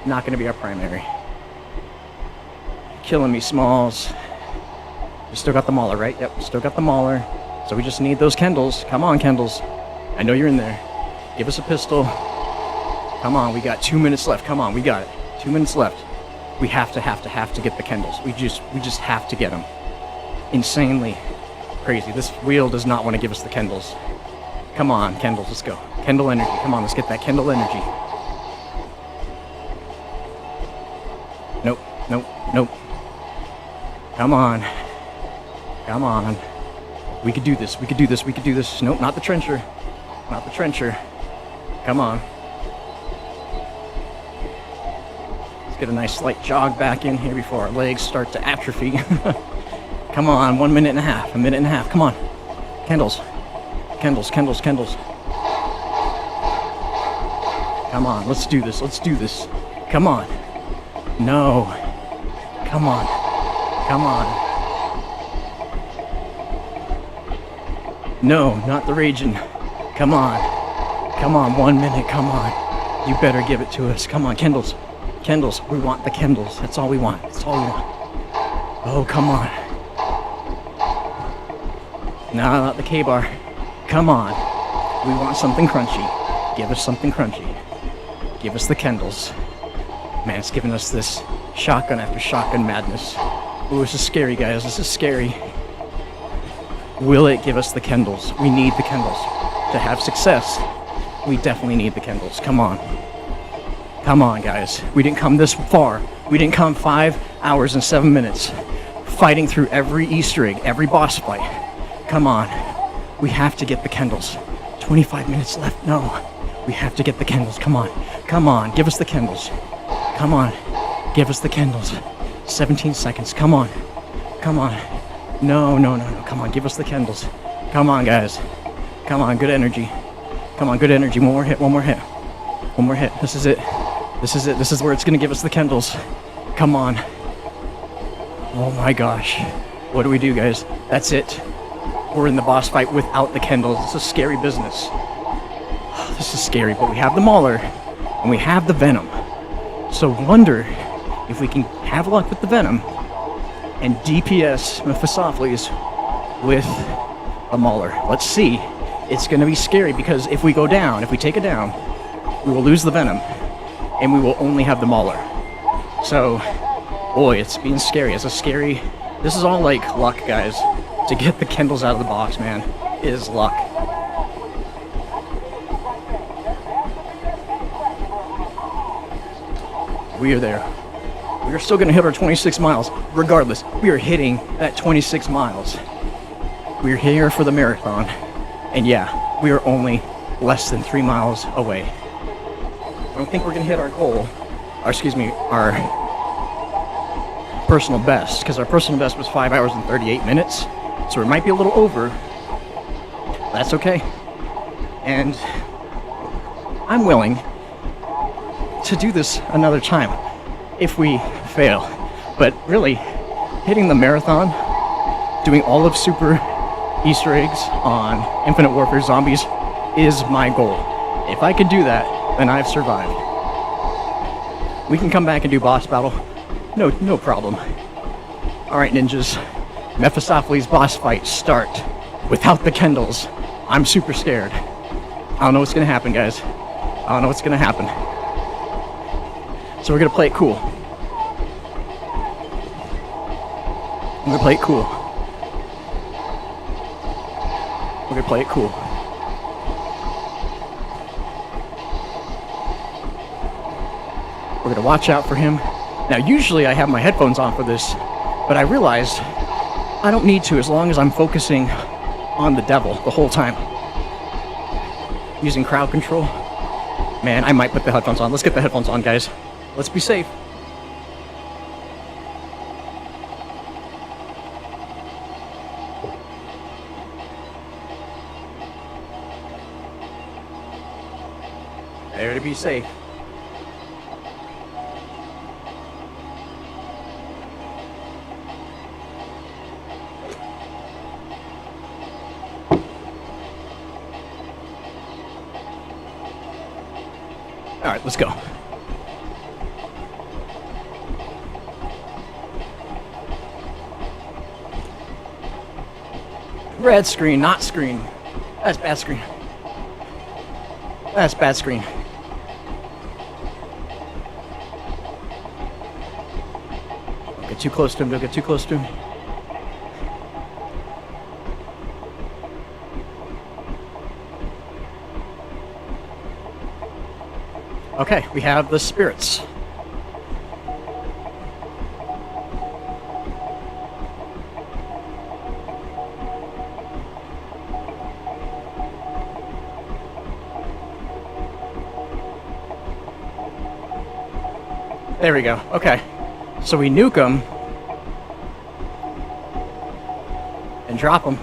Not going to be our primary. Killing me, Smalls. We still got the Mauler, right? Yep, still got the Mauler. So we just need those Kendalls. Come on, Kendalls. I know you're in there. Give us a pistol. Come on, we got 2 minutes left. Come on, we got it. 2 minutes left. We have to get the Kendalls. We just have to get them. Insanely crazy. This wheel does not want to give us the Kendalls. Come on, Kendalls, let's go. Kendall energy. Come on, let's get that Kendall energy. Nope, nope, nope. Come on. Come on. We could do this. We could do this. We could do this. Nope, not the trencher. Not the trencher. Come on. Let's get a nice slight jog back in here before our legs start to atrophy. Come on, 1 minute and a half. A minute and a half. Come on. Kendalls. Kendalls, Kendalls, Kendalls. Come on, let's do this. Let's do this. Come on. No. Come on. Come on. No, not the raging. Come on. Come on, 1 minute, come on. You better give it to us. Come on, Kendalls. Kendalls, we want the Kendalls. That's all we want. That's all we want. Oh, come on. No, not the K-bar. Come on. We want something crunchy. Give us something crunchy. Give us the Kendalls. Man, it's giving us this shotgun after shotgun madness. Ooh, this is scary, guys. This is scary. Will it give us the Kendalls? We need the Kendalls. To have success, we definitely need the Kendalls. Come on. Come on, guys. We didn't come this far. We didn't come 5 hours and 7 minutes fighting through every Easter egg, every boss fight. Come on. We have to get the Kendalls. 25 minutes left. No. We have to get the Kendalls. Come on. Come on. Give us the Kendalls. Come on. Give us the Kendalls. 17 seconds. Come on. Come on. No, no, no, no. Come on. Give us the Kendalls. Come on, guys. Come on. Good energy. Come on. Good energy. One more hit. One more hit. One more hit. This is it. This is it. This is where it's going to give us the Kendalls. Come on. Oh my gosh. What do we do, guys? That's it. We're in the boss fight without the Kendalls. This is scary business. This is scary, but we have the Mauler and we have the Venom. So wonder if we can have luck with the Venom and DPS Mephistopheles with a Mauler. Let's see. It's going to be scary because if we go down, if we take it down, we will lose the Venom and we will only have the Mauler. So, boy, it's being scary. It's a scary... This is all like luck, guys. To get the Kendalls out of the box, man, is luck. We are there. We are still going to hit our 26 miles. Regardless, we are hitting that 26 miles. We are here for the marathon. And yeah, we are only less than 3 miles away. I don't think we're going to hit our goal. Our personal best. Because our personal best was 5 hours and 38 minutes. So it might be a little over. That's okay. And I'm willing to do this another time if we fail. But really, hitting the marathon, doing all of Super Easter eggs on Infinite Warfare Zombies is my goal. If I could do that, then I've survived. We can come back and do boss battle. No problem. Alright, ninjas. Mephistopheles boss fight start without the Kendalls. I'm super scared. I don't know what's gonna happen, guys. I don't know what's gonna happen. So we're gonna play it cool. I'm gonna play it cool. We're gonna play it cool. We're gonna watch out for him. Now, usually I have my headphones on for this, but I realized I don't need to as long as I'm focusing on the devil the whole time. Using crowd control. Man, I might put the headphones on. Let's get the headphones on, guys. Let's be safe. Better be safe. All right, let's go. Red screen, not screen. That's bad screen. That's bad screen. Don't get too close to him, don't get too close to him. Okay, we have the spirits. There we go. Okay. So we nuke them and drop them.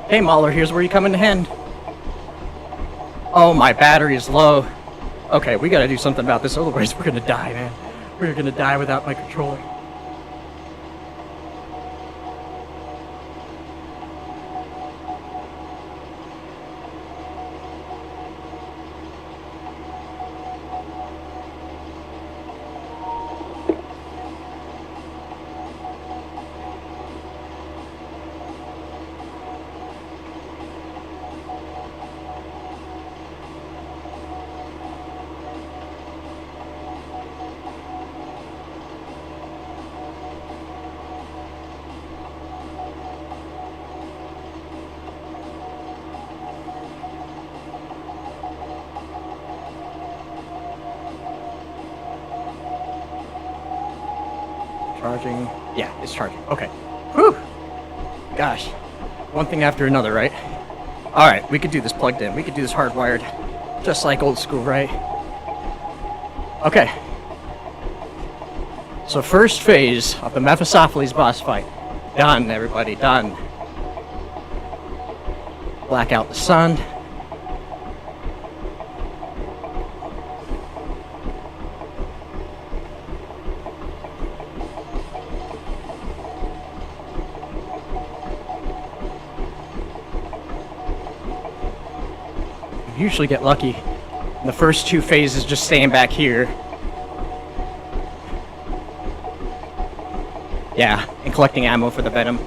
Hey, Mahler, here's where you come in hand. Oh, my battery is low. Okay, we gotta do something about this, otherwise we're gonna die, man. We're gonna die without my controller. Charging. Yeah, it's charging. Okay. Whew. Gosh. One thing after another, right? Alright, we could do this plugged in. We could do this hardwired. Just like old school, right? Okay. So first phase of the Mephistopheles boss fight. Done, everybody. Done. Black out the sun. Usually get lucky. The first two phases just staying back here. Yeah, and collecting ammo for the venom.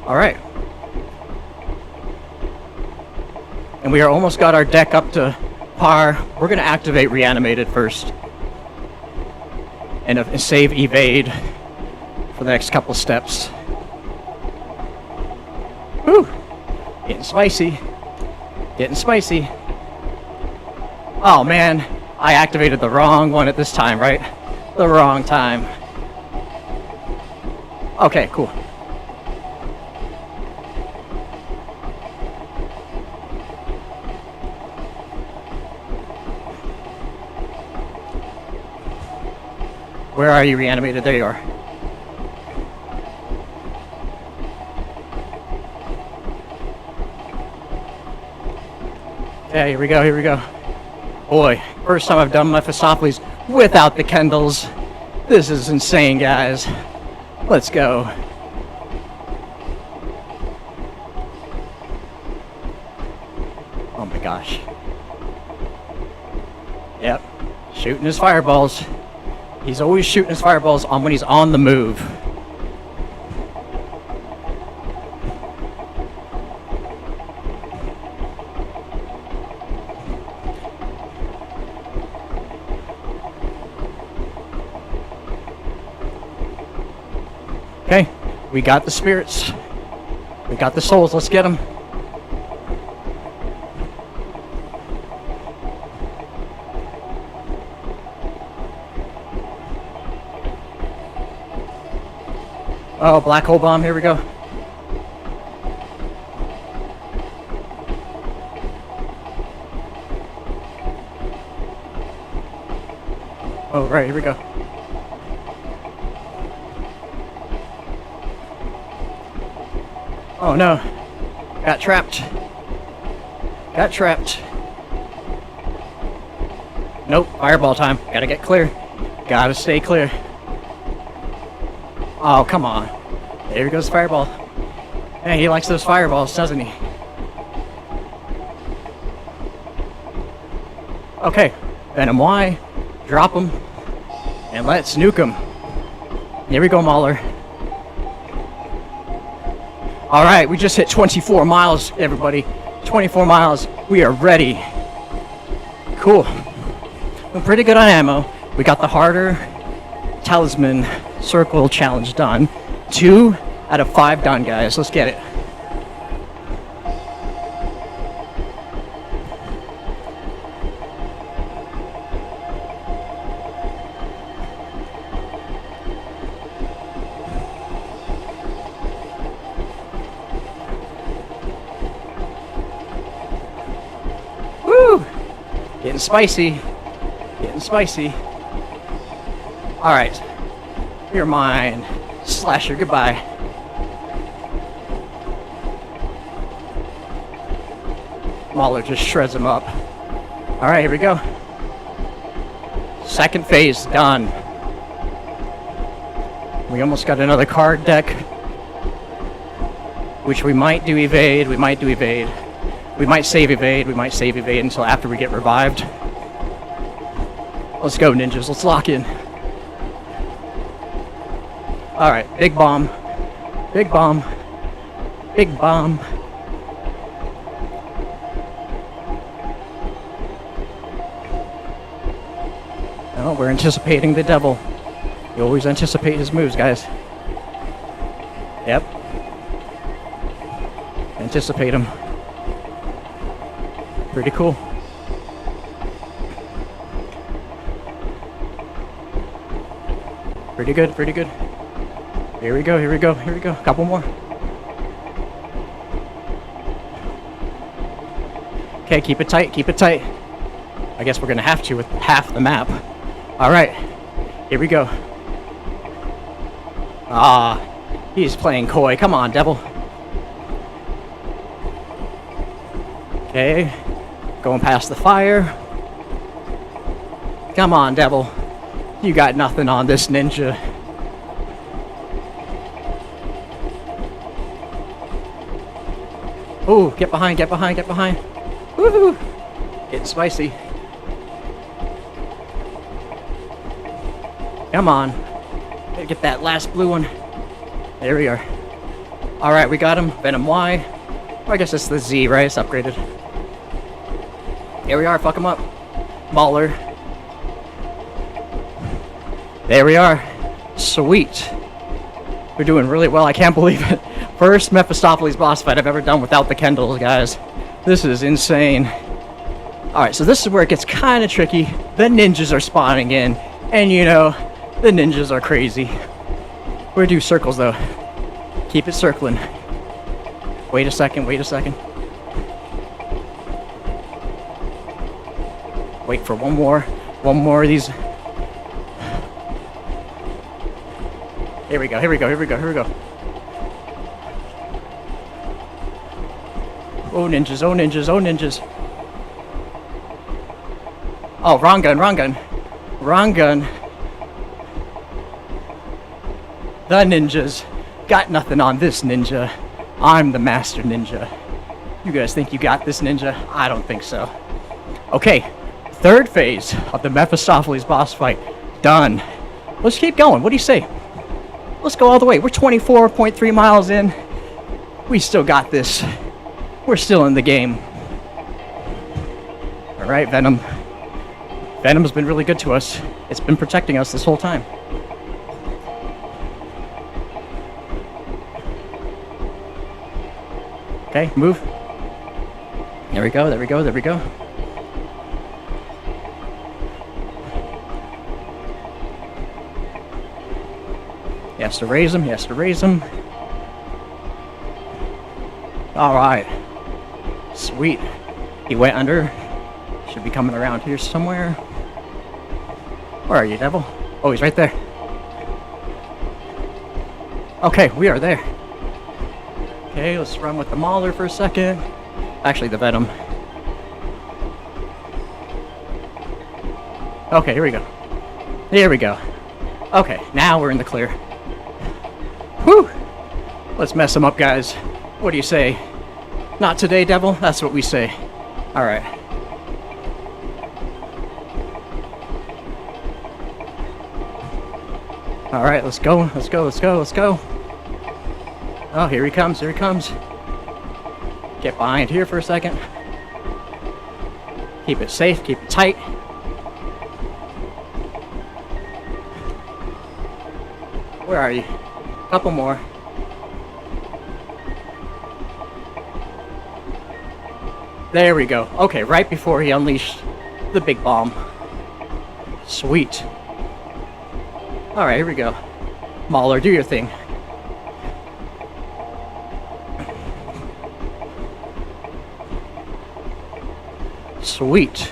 Alright. And we are almost got our deck up to par. We're gonna activate Reanimated first. And save Evade for the next couple steps. Whew! Getting spicy. Getting spicy. Oh man, I activated the wrong one at this time, right? The wrong time. Okay, cool. Where are you, Reanimated? There you are. Yeah, here we go, here we go. Boy, first time I've done Mephistopheles without the Kendalls. This is insane, guys. Let's go. Oh my gosh. Yep, shooting his fireballs. He's always shooting his fireballs on when he's on the move. Okay, we got the spirits. We got the souls. Let's get them. Oh, black hole bomb. Here we go. Oh, right. Here we go. Oh no. Got trapped. Got trapped. Nope, fireball time. Gotta get clear. Gotta stay clear. Oh, come on. There goes fireball. Hey, he likes those fireballs, doesn't he? Okay, Venom Y. Drop him. And let's nuke him. Here we go, Mauler. Alright, we just hit 24 miles, everybody. 24 miles. We are ready. Cool. We're pretty good on ammo. We got the harder talisman circle challenge done. 2 out of 5 done, guys. Let's get it. Woo! Getting spicy. Getting spicy. Alright. You're mine. Slasher, goodbye. Mauler just shreds him up. Alright, here we go. Second phase done. We almost got another card deck, which we might do evade, we might do evade. We might save evade, we might save evade until after we get revived. Let's go, ninjas, let's lock in. Alright, big bomb. Big bomb. Big bomb. Oh, we're anticipating the devil. You always anticipate his moves, guys. Yep. Anticipate him. Pretty cool. Pretty good, pretty good. Here we go, here we go, here we go. Couple more. Okay, keep it tight, keep it tight. I guess we're gonna have to with half the map. Alright, here we go. Ah, he's playing coy. Come on, devil. Okay, going past the fire. Come on, devil. You got nothing on this ninja. Ooh, get behind, get behind, get behind. Woohoo! Getting spicy. Come on. Gotta get that last blue one. There we are. Alright, we got him. Venom Y. Oh, I guess it's the Z, right? It's upgraded. Here we are, fuck him up. Mauler. There we are. Sweet. We're doing really well, I can't believe it. First Mephistopheles boss fight I've ever done without the Kendalls, guys. This is insane. Alright, so this is where it gets kind of tricky. The ninjas are spawning in, and you know, the ninjas are crazy. We're gonna do circles though. Keep it circling. Wait a second, wait a second. Wait for one more of these. Here we go, here we go, here we go, here we go. Oh ninjas, oh ninjas, oh ninjas. Oh, wrong gun, wrong gun. Wrong gun. The ninjas. Got nothing on this ninja. I'm the master ninja. You guys think you got this ninja? I don't think so. Okay, third phase of the Mephistopheles boss fight. Done. Let's keep going. What do you say? Let's go all the way. We're 24.3 miles in. We still got this. We're still in the game. Alright, Venom. Venom's been really good to us. It's been protecting us this whole time. Okay, move. There we go, there we go, there we go. He has to raise him, he has to raise him. Alright. Sweet. He went under. Should be coming around here somewhere. Where are you, devil? Oh, he's right there. Okay, we are there. Okay, let's run with the Mauler for a second. Actually, the Venom. Okay, here we go. Here we go. Okay, now we're in the clear. Whew! Let's mess them up, guys. What do you say? Not today, devil? That's what we say. Alright. Alright, let's go. Let's go, let's go, let's go. Oh, here he comes, here he comes. Get behind here for a second. Keep it safe, keep it tight. Where are you? Couple more. There we go. Okay, right before he unleashed the big bomb. Sweet. Alright, here we go. Mauler, do your thing. Sweet.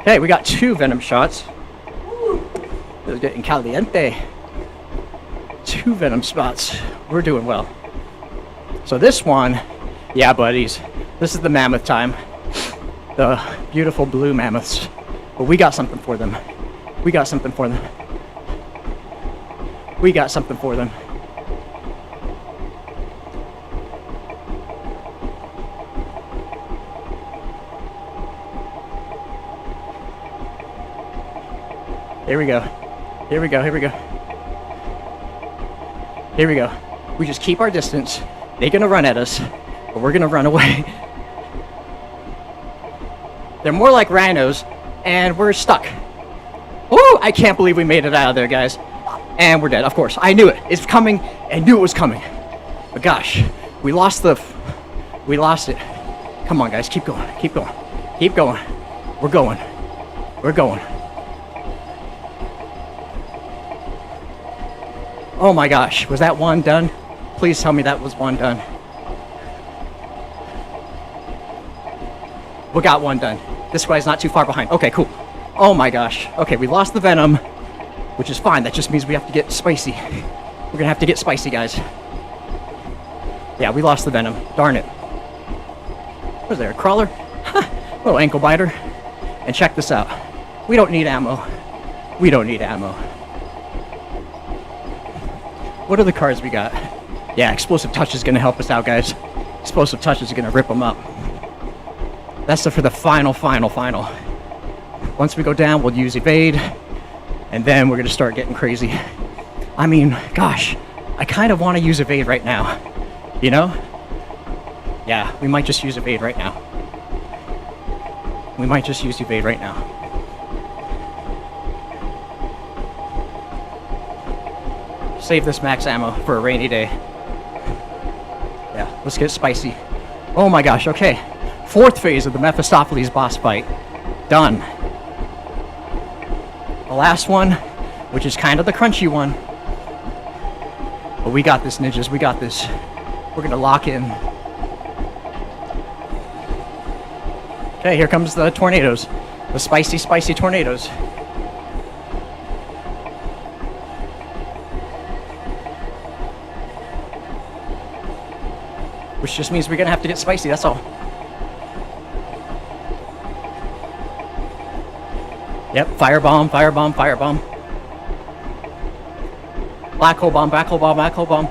Okay, we got 2 Venom shots. It's getting caliente. 2 Venom spots. We're doing well. So this one, yeah, buddies, this is the mammoth time. The beautiful blue mammoths. But we got something for them. We got something for them. We got something for them. Here we go. Here we go. Here we go. Here we go. We just keep our distance. They're gonna run at us, but we're gonna run away. They're more like rhinos, and we're stuck. Oh, I can't believe we made it out of there, guys. And we're dead, of course. I knew it. It's coming. I knew it was coming. But gosh, we lost it. Come on, guys. Keep going. Keep going. Keep going. We're going. We're going. Oh my gosh, was that one done? Please tell me that was one done. We got one done. This guy's not too far behind. Okay, cool. Oh my gosh. Okay, we lost the Venom, which is fine. That just means we have to get spicy. We're gonna have to get spicy, guys. Yeah, we lost the Venom. Darn it. Was there a crawler? Little ankle biter. And check this out. We don't need ammo. We don't need ammo. What are the cards we got? Yeah, Explosive Touch is going to help us out, guys. Explosive Touch is going to rip them up. That's for the final. Once we go down, we'll use Evade. And then we're going to start getting crazy. I mean, gosh. I kind of want to use Evade right now. You know? Yeah, we might just use Evade right now. We might just use Evade right now. Save this max ammo for a rainy day. Yeah, let's get spicy. Oh my gosh, okay. 4th phase of the Mephistopheles boss fight. Done. The last one, which is kind of the crunchy one. But we got this, ninjas, we got this. We're gonna lock in. Okay, here comes the tornadoes. The spicy, spicy tornadoes. Which just means we're gonna have to get spicy, that's all. Yep, firebomb, firebomb, firebomb. Black hole bomb, black hole bomb, black hole bomb.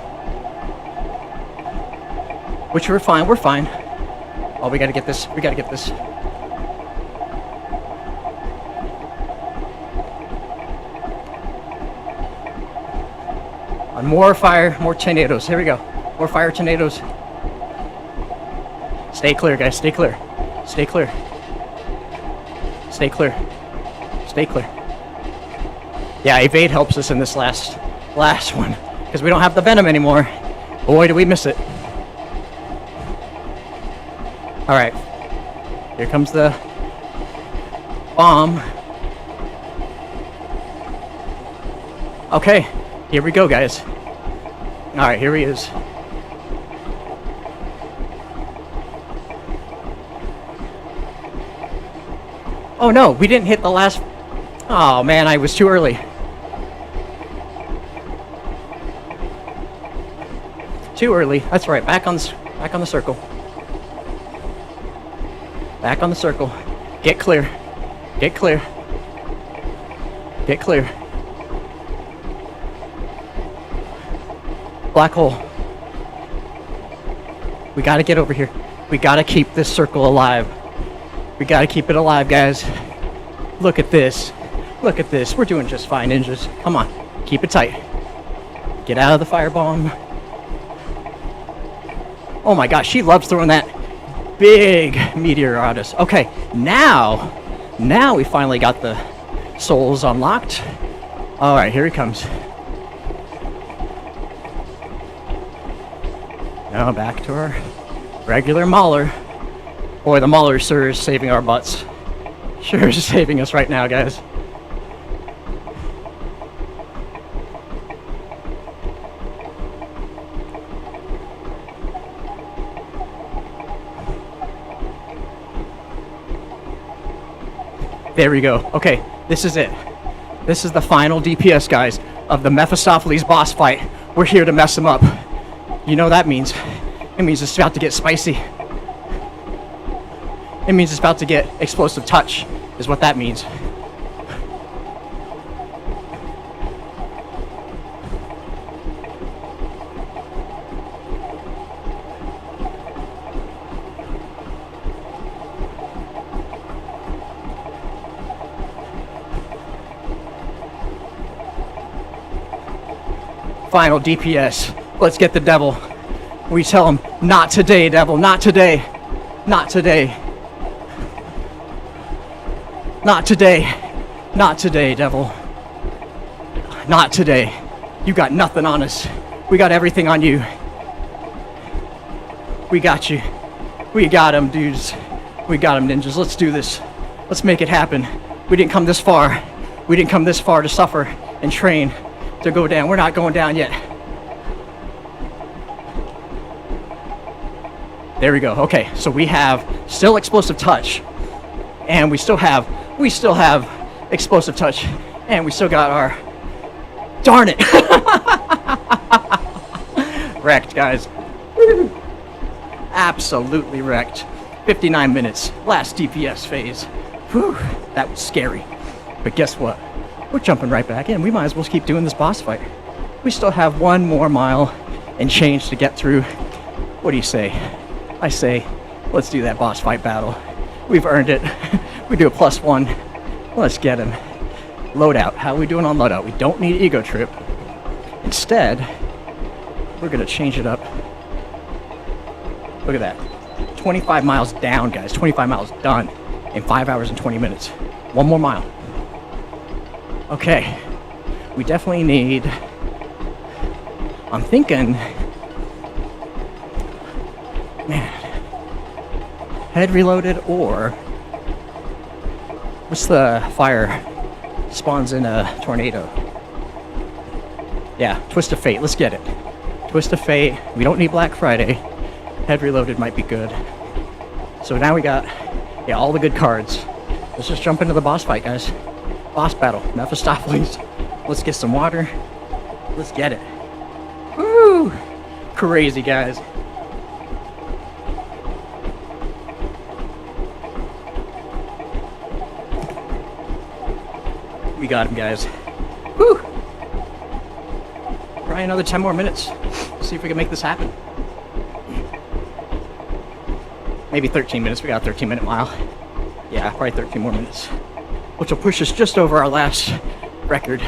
Which we're fine, we're fine. Oh, we gotta get this, we gotta get this. On more fire, more tornadoes, here we go. More fire tornadoes. Stay clear, guys. Stay clear. Stay clear. Stay clear. Stay clear. Yeah, Evade helps us in this last one. Because we don't have the Venom anymore. Boy, do we miss it. Alright. Here comes the bomb. Okay. Here we go, guys. Alright, here he is. Oh no, we didn't hit the last... Oh man, I was too early. too early. That's right. Back on the circle. Back on the circle. Get clear. Get clear. Get clear. Black hole. We gotta get over here. We gotta keep this circle alive. We gotta keep it alive, guys. Look at this. Look at this. We're doing just fine, ninjas. Come on. Keep it tight. Get out of the firebomb. Oh my gosh, she loves throwing that big meteor at us. Okay, now we finally got the souls unlocked. All right, here he comes. Now back to our regular mauler. Boy, the mauler sure is saving our butts. Sure is saving us right now, guys. There we go. Okay, this is it. This is the final DPS, guys, of the Mephistopheles boss fight. We're here to mess him up. You know what that means? It means it's about to get spicy. It means it's about to get explosive touch, is what that means. Final DPS. Let's get the devil. We tell him, not today, devil, not today. Not today. Not today. Not today, devil. Not today. You got nothing on us. We got everything on you. We got you. We got him, dudes. We got him, ninjas. Let's do this. Let's make it happen. We didn't come this far. We didn't come this far to suffer and train to go down. We're not going down yet. There we go. Okay, so we have still explosive touch, and we still have explosive touch, and we still got our, darn it. Wrecked, guys. Absolutely wrecked. 59 minutes, last DPS phase. Whew, that was scary. But guess what? We're jumping right back in. We might as well keep doing this boss fight. We still have one more mile and change to get through. What do you say? I say, let's do that boss fight battle. We've earned it. We do a +1. Let's get him. Loadout. How are we doing on loadout? We don't need ego trip. Instead, we're gonna change it up. Look at that. 25 miles down, guys. 25 miles done in 5 hours and 20 minutes. One more mile. Okay. We definitely need... I'm thinking... Man. Head reloaded or... What's the fire? Spawns in a tornado. Yeah, Twist of Fate. Let's get it. Twist of Fate. We don't need Black Friday. Head reloaded might be good. So now we got, yeah, all the good cards. Let's just jump into the boss fight, guys. Boss battle. Mephistopheles. Let's get some water. Let's get it. Woo! Crazy, guys. We got him, guys. Woo! Probably another 10 more minutes. See if we can make this happen. Maybe 13 minutes. We got a 13-minute mile. Yeah, probably 13 more minutes. Which will push us just over our last record.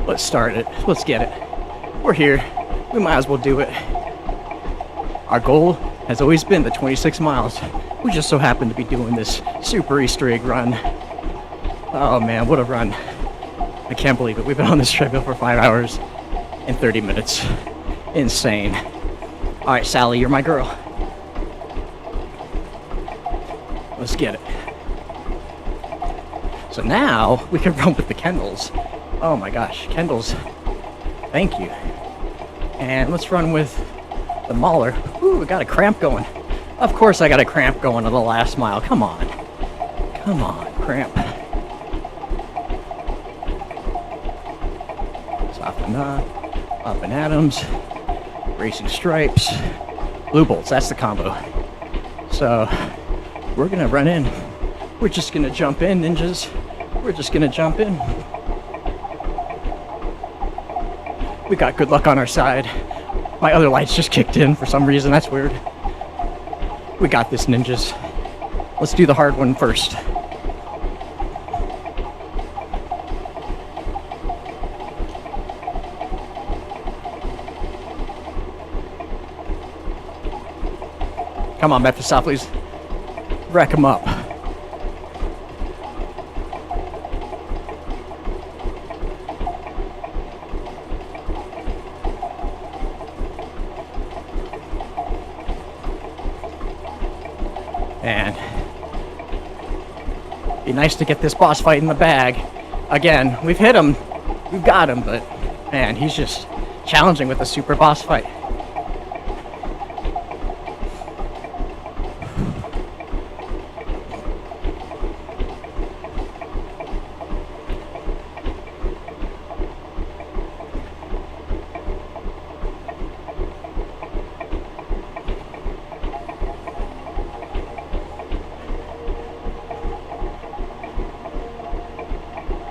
Let's start it. Let's get it. We're here. We might as well do it. Our goal has always been the 26 miles. We just so happen to be doing this super Easter egg run. Oh man, what a run. I can't believe it. We've been on this treadmill for 5 hours and 30 minutes. Insane. All right, Sally, you're my girl. Let's get it. So now we can run with the Kendalls. Oh my gosh, Kendalls. Thank you. And let's run with the Mauler. Ooh, we got a cramp going. Of course I got a cramp going on the last mile. Come on. Come on, cramp. Stop Up and Adams, Racing Stripes, Blue Bolts. That's the combo. So we're gonna run in. We're just gonna jump in, ninjas. We're just gonna jump in. We got good luck on our side. My other lights just kicked in for some reason. That's weird. We got this, ninjas. Let's do the hard one first. Come on, Mephistopheles. Wreck him up. And be nice to get this boss fight in the bag. Again, we've hit him. We've got him, but man, he's just challenging with a super boss fight.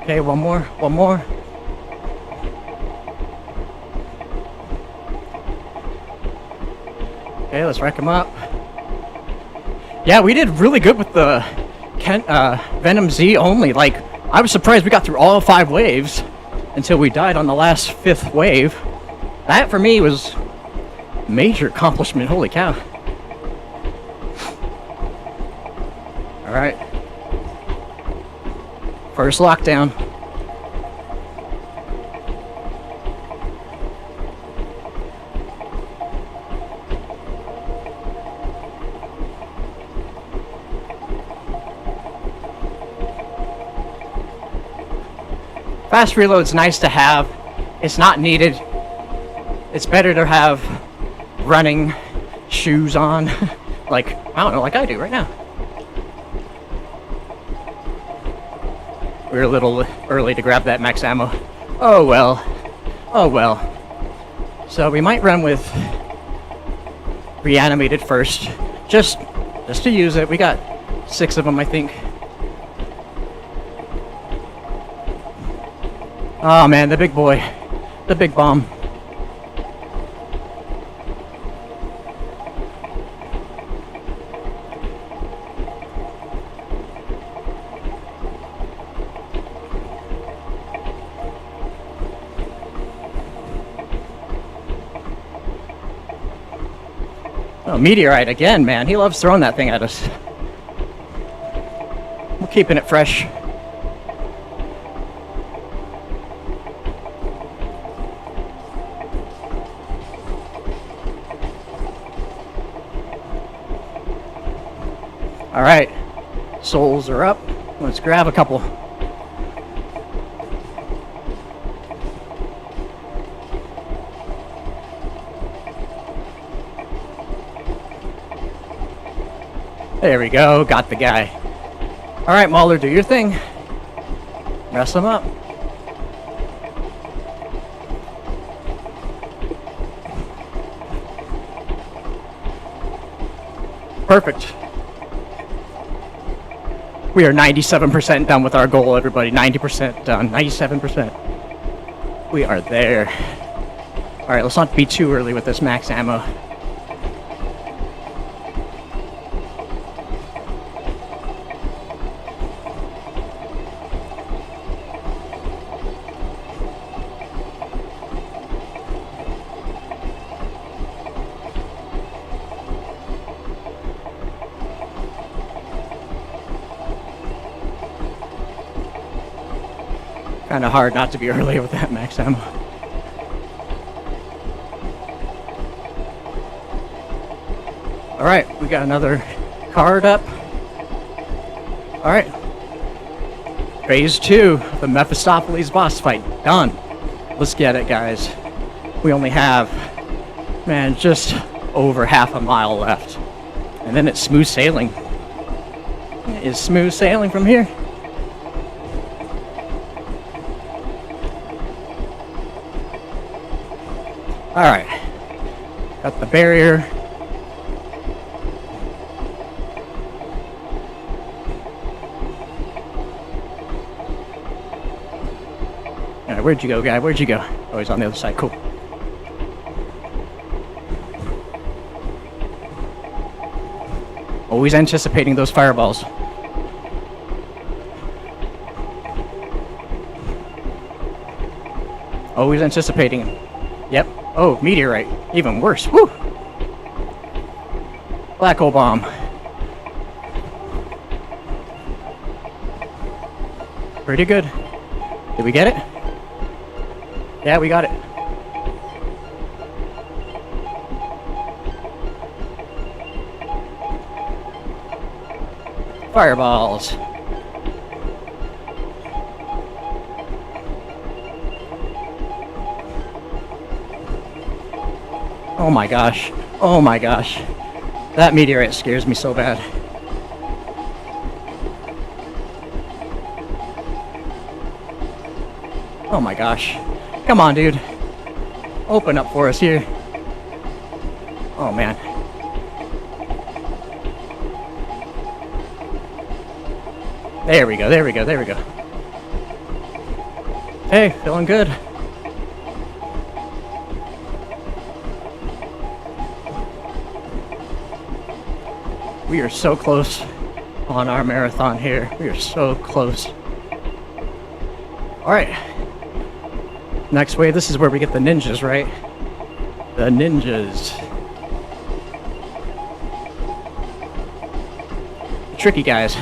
Okay, one more. Okay, let's wreck him up. Yeah, we did really good with the Venom Z only. Like, I was surprised we got through all 5 waves until we died on the last 5th wave. That, for me, was a major accomplishment. Holy cow. Alright. First lockdown. Fast reload's nice to have. It's not needed. It's better to have running shoes on. Like, I don't know, like I do right now. We're a little early to grab that max ammo. Oh well. Oh well. So we might run with reanimated first. Just to use it. We got 6 of them, I think. Oh man, the big boy. The big bomb. Oh, meteorite again, man. He loves throwing that thing at us. We're keeping it fresh. Alright, souls are up. Let's grab a couple. There we go, got the guy. Alright, Mauler, do your thing. Mess him up. Perfect. We are 97% done with our goal, everybody. 90% done. 97%. We are there. Alright, let's not be too early with this max ammo. Kind of hard not to be early with that max ammo. Alright, we got another card up. Alright. Phase 2, the Mephistopheles boss fight. Done. Let's get it, guys. We only have, man, just over half a mile left. And then it's smooth sailing. It is smooth sailing from here. Alright. Got the barrier. Alright, where'd you go, guy? Where'd you go? Oh, he's on the other side. Cool. Always anticipating those fireballs. Always anticipating them. Yep. Oh, meteorite. Even worse. Woo! Black hole bomb. Pretty good. Did we get it? Yeah, we got it. Fireballs. Oh my gosh. Oh my gosh. That meteorite scares me so bad. Oh my gosh. Come on, dude. Open up for us here. Oh man. There we go, there we go, there we go. Hey, feeling good. We are so close on our marathon here. We are so close. Alright. Next wave, this is where we get the ninjas, right? The ninjas. Tricky guys.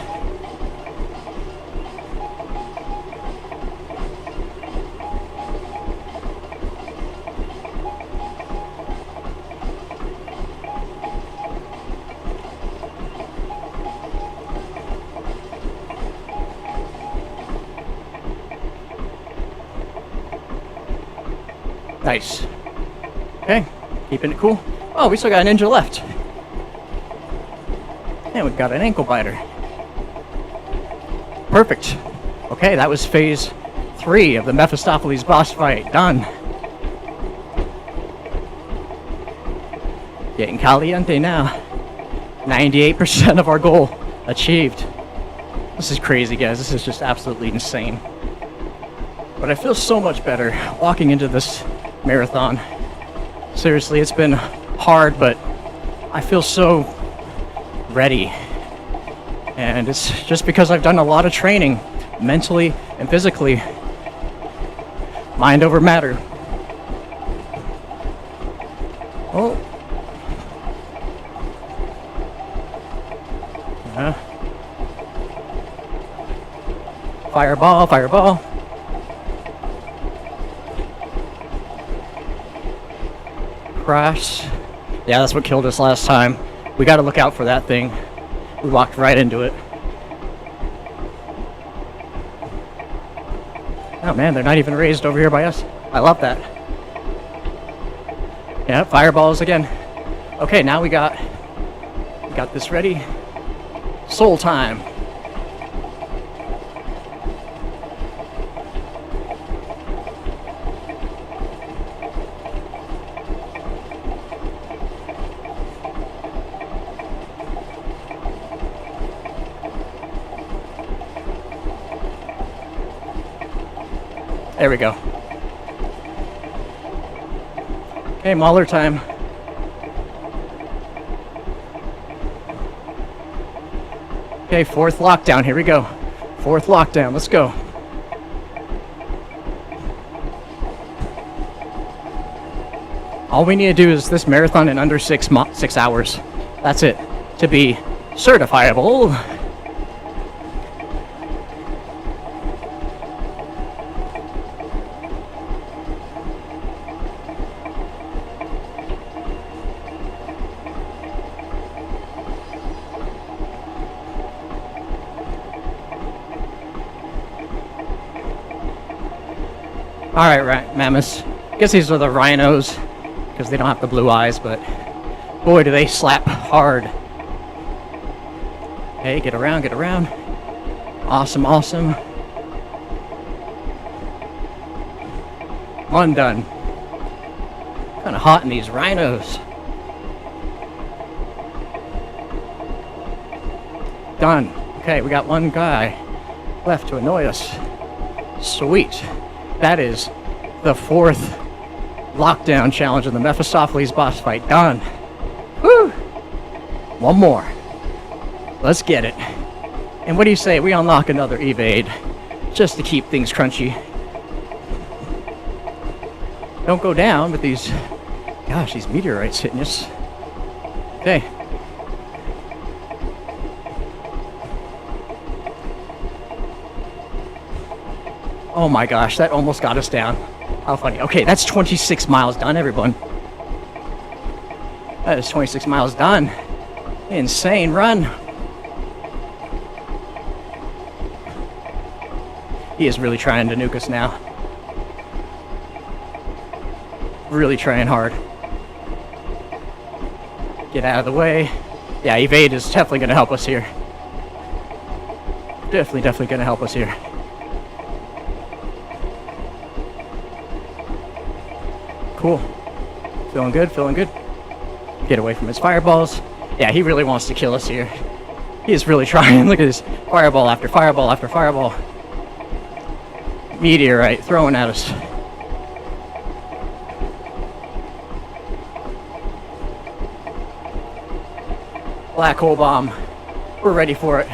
Nice. Okay, keeping it cool. Oh, we still got a ninja left. And we've got an ankle biter. Perfect. Okay, that was phase 3 of the Mephistopheles boss fight. Done. Getting caliente now. 98% of our goal achieved. This is crazy, guys. This is just absolutely insane. But I feel so much better walking into this marathon. Seriously, it's been hard, but I feel so ready. And it's just because I've done a lot of training, mentally and physically. Mind over matter. Oh. Fireball, fireball. Crash. Yeah, that's what killed us last time. We gotta look out for that thing. We walked right into it. Oh man, they're not even raised over here by us. I love that. Yeah, fireballs again. Okay, now we got this ready. Soul time. There we go. Okay, Mauler time. Okay, 4th lockdown. Here we go. 4th lockdown. Let's go. All we need to do is this marathon in under 6 hours. That's it. To be certifiable. Alright, right, Mammoths. I guess these are the rhinos, because they don't have the blue eyes, but boy, do they slap hard. Hey, get around, get around. Awesome, awesome. One done. Kind of hot in these rhinos. Done. Okay, we got one guy left to annoy us. Sweet. That is the 4th lockdown challenge in the Mephistopheles boss fight. Done. Woo! One more. Let's get it. And what do you say? We unlock another evade just to keep things crunchy. Don't go down with these... Gosh, these meteorites hitting us. Okay. Oh my gosh, that almost got us down. How funny. Okay, that's 26 miles done, everyone. That is 26 miles done. Insane run. He is really trying to nuke us now. Really trying hard. Get out of the way. Yeah, evade is definitely going to help us here. Definitely going to help us here. Cool. Feeling good, feeling good. Get away from his fireballs. Yeah, he really wants to kill us here. He is really trying. Look at this. Fireball after fireball after fireball. Meteorite throwing at us. Black hole bomb. We're ready for it.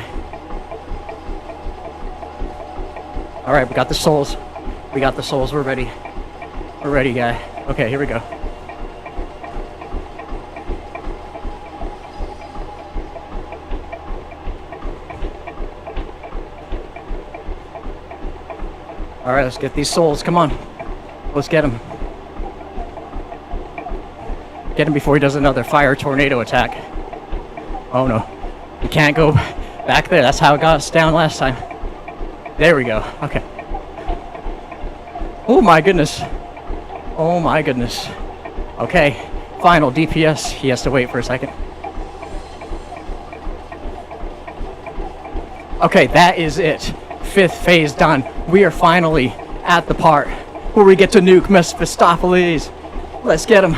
Alright, we got the souls. We got the souls. We're ready. We're ready, guy. Okay, here we go. Alright, let's get these souls. Come on. Let's get him. Get him before he does another fire tornado attack. Oh no. We can't go back there. That's how it got us down last time. There we go. Okay. Oh my goodness. Oh my goodness. Okay. Final DPS. He has to wait for a second. Okay, that is it. 5th phase done. We are finally at the part where we get to nuke Mephistopheles. Let's get him.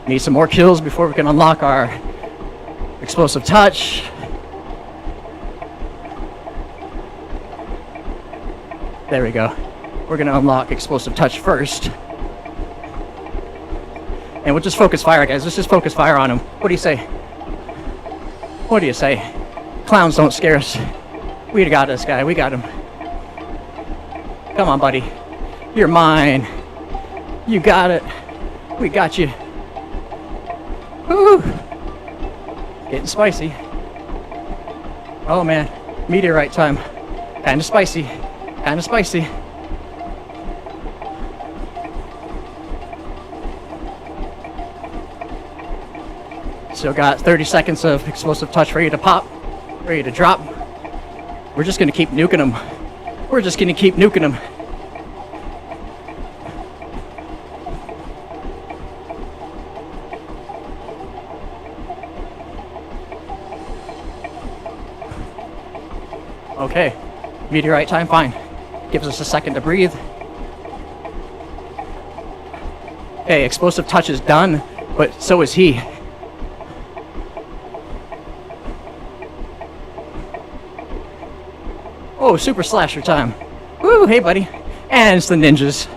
Need some more kills before we can unlock our explosive touch. There we go. We're gonna unlock explosive touch first. And we'll just focus fire, guys. Let's just focus fire on him. What do you say? What do you say? Clowns don't scare us. We got this guy. We got him. Come on, buddy. You're mine. You got it. We got you. Woo! Getting spicy. Oh man, meteorite time. Kinda spicy. Kinda spicy. Still got 30 seconds of explosive touch ready to pop, ready to drop. We're just gonna keep nuking them. We're just gonna keep nuking them. Okay, meteorite time, fine. Gives us a second to breathe. Okay, explosive touch is done, but so is he. Oh, super slasher time. Woo, hey buddy. And it's the ninjas.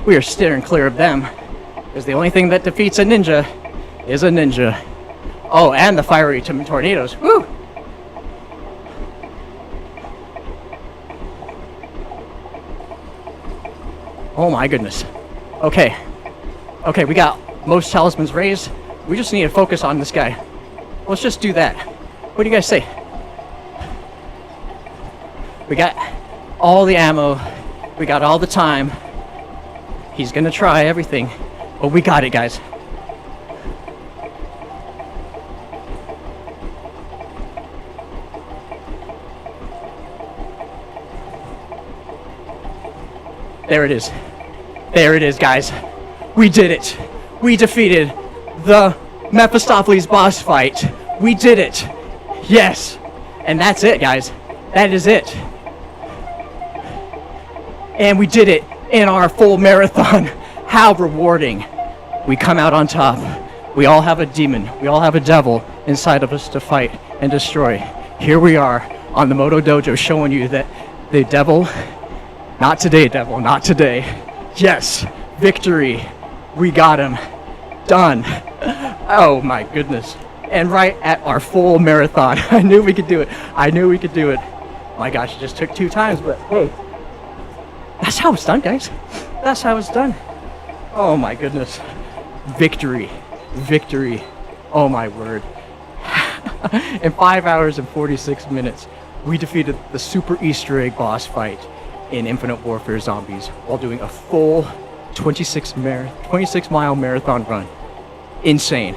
We are steering clear of them, because the only thing that defeats a ninja is a ninja. Oh, and the fiery tornadoes. Woo! Oh my goodness. Okay. Okay, we got most talismans raised. We just need to focus on this guy. Let's just do that. What do you guys say? We got all the ammo. We got all the time. He's gonna try everything. But we got it, guys. There it is. There it is, guys. We did it. We defeated the Mephistopheles boss fight. We did it. Yes. And that's it, guys. That is it. And we did it in our full marathon. How rewarding. We come out on top. We all have a demon. We all have a devil inside of us to fight and destroy. Here we are on the Motodojo showing you that the devil, not today, devil, not today. Yes, victory. We got him. Done. Oh my goodness. And right at our full marathon. I knew we could do it. I knew we could do it. My gosh, it just took 2 times, but hey, that's how it's done, guys. That's how it's done. Oh my goodness. Victory. Victory. Oh my word. In 5 hours and 46 minutes, we defeated the super Easter egg boss fight in Infinite Warfare Zombies while doing a full 26-mile marathon run. Insane.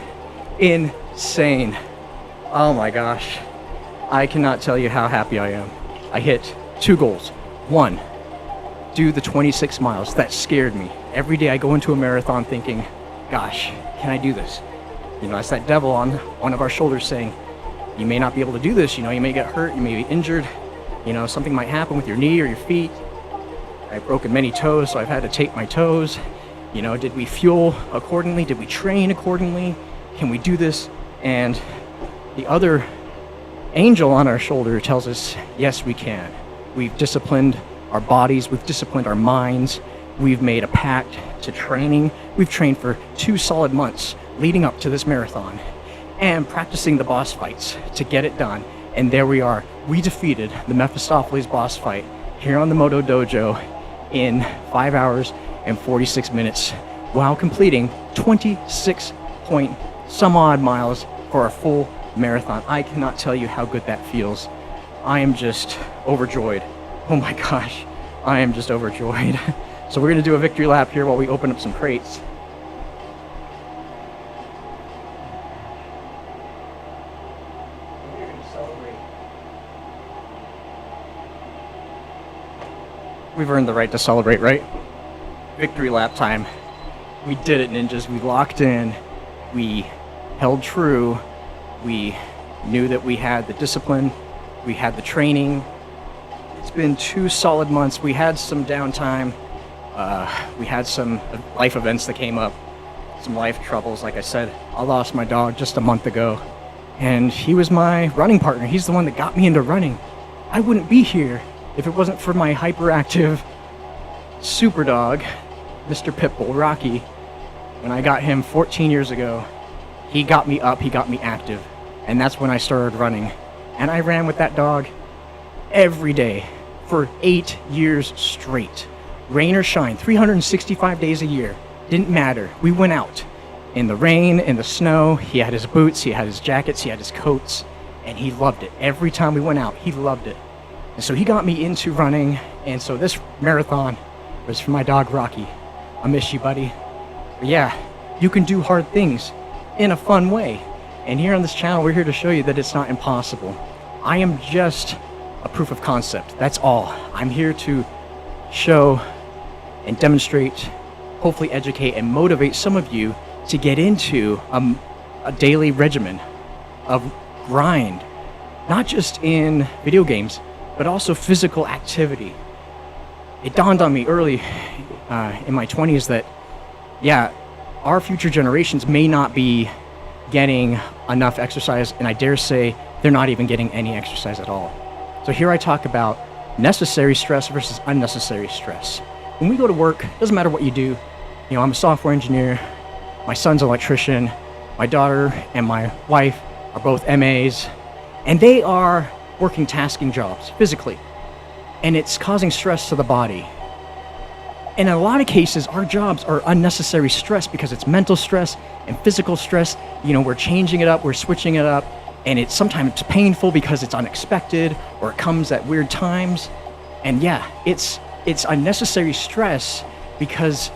Insane. Oh my gosh. I cannot tell you how happy I am. I hit 2 goals. 1, do the 26 miles. That scared me. Every day I go into a marathon thinking, gosh, can I do this? You know, it's that devil on one of our shoulders saying, you may not be able to do this, you know, you may get hurt, you may be injured, you know, something might happen with your knee or your feet. I've broken many toes, so I've had to tape my toes. You know, did we fuel accordingly? Did we train accordingly? Can we do this? And the other angel on our shoulder tells us, yes, we can. We've disciplined our bodies, we've disciplined our minds, we've made a pact to training. We've trained for 2 solid months leading up to this marathon and practicing the boss fights to get it done. And there we are. We defeated the Mephistopheles boss fight here on the Motodojo in 5 hours and 46 minutes while completing 26 point some odd miles for our full marathon. I cannot tell you how good that feels. I am just overjoyed. Oh my gosh, I am just overjoyed. So we're gonna do a victory lap here while we open up some crates. We've earned the right to celebrate, right? Victory lap time. We did it, ninjas. We locked in. We held true. We knew that we had the discipline. We had the training. It's been 2 solid months. We had some downtime. We had some life events that came up. Some life troubles. Like I said, I lost my dog just a month ago. And he was my running partner. He's the one that got me into running. I wouldn't be here if it wasn't for my hyperactive super dog, Mr. Pitbull, Rocky. When I got him 14 years ago, he got me up, he got me active. And that's when I started running. And I ran with that dog every day for 8 years straight. Rain or shine, 365 days a year. Didn't matter. We went out in the rain, in the snow. He had his boots, he had his jackets, he had his coats, and he loved it. Every time we went out, he loved it. And so he got me into running, and so this marathon was for my dog, Rocky. I miss you, buddy. But yeah, you can do hard things in a fun way. And here on this channel, we're here to show you that it's not impossible. I am just a proof of concept. That's all. I'm here to show and demonstrate, hopefully educate and motivate some of you to get into a daily regimen of grind, not just in video games, but also physical activity. It dawned on me early in my 20s that, yeah, our future generations may not be getting enough exercise, and I dare say they're not even getting any exercise at all. So here I talk about necessary stress versus unnecessary stress. When we go to work, doesn't matter what you do. You know, I'm a software engineer, my son's an electrician, my daughter and my wife are both MAs, and they are working tasking jobs physically, and it's causing stress to the body. And in a lot of cases, our jobs are unnecessary stress because it's mental stress and physical stress. You know, we're changing it up, we're switching it up, and sometimes it's painful because it's unexpected or it comes at weird times. And yeah, it's unnecessary stress because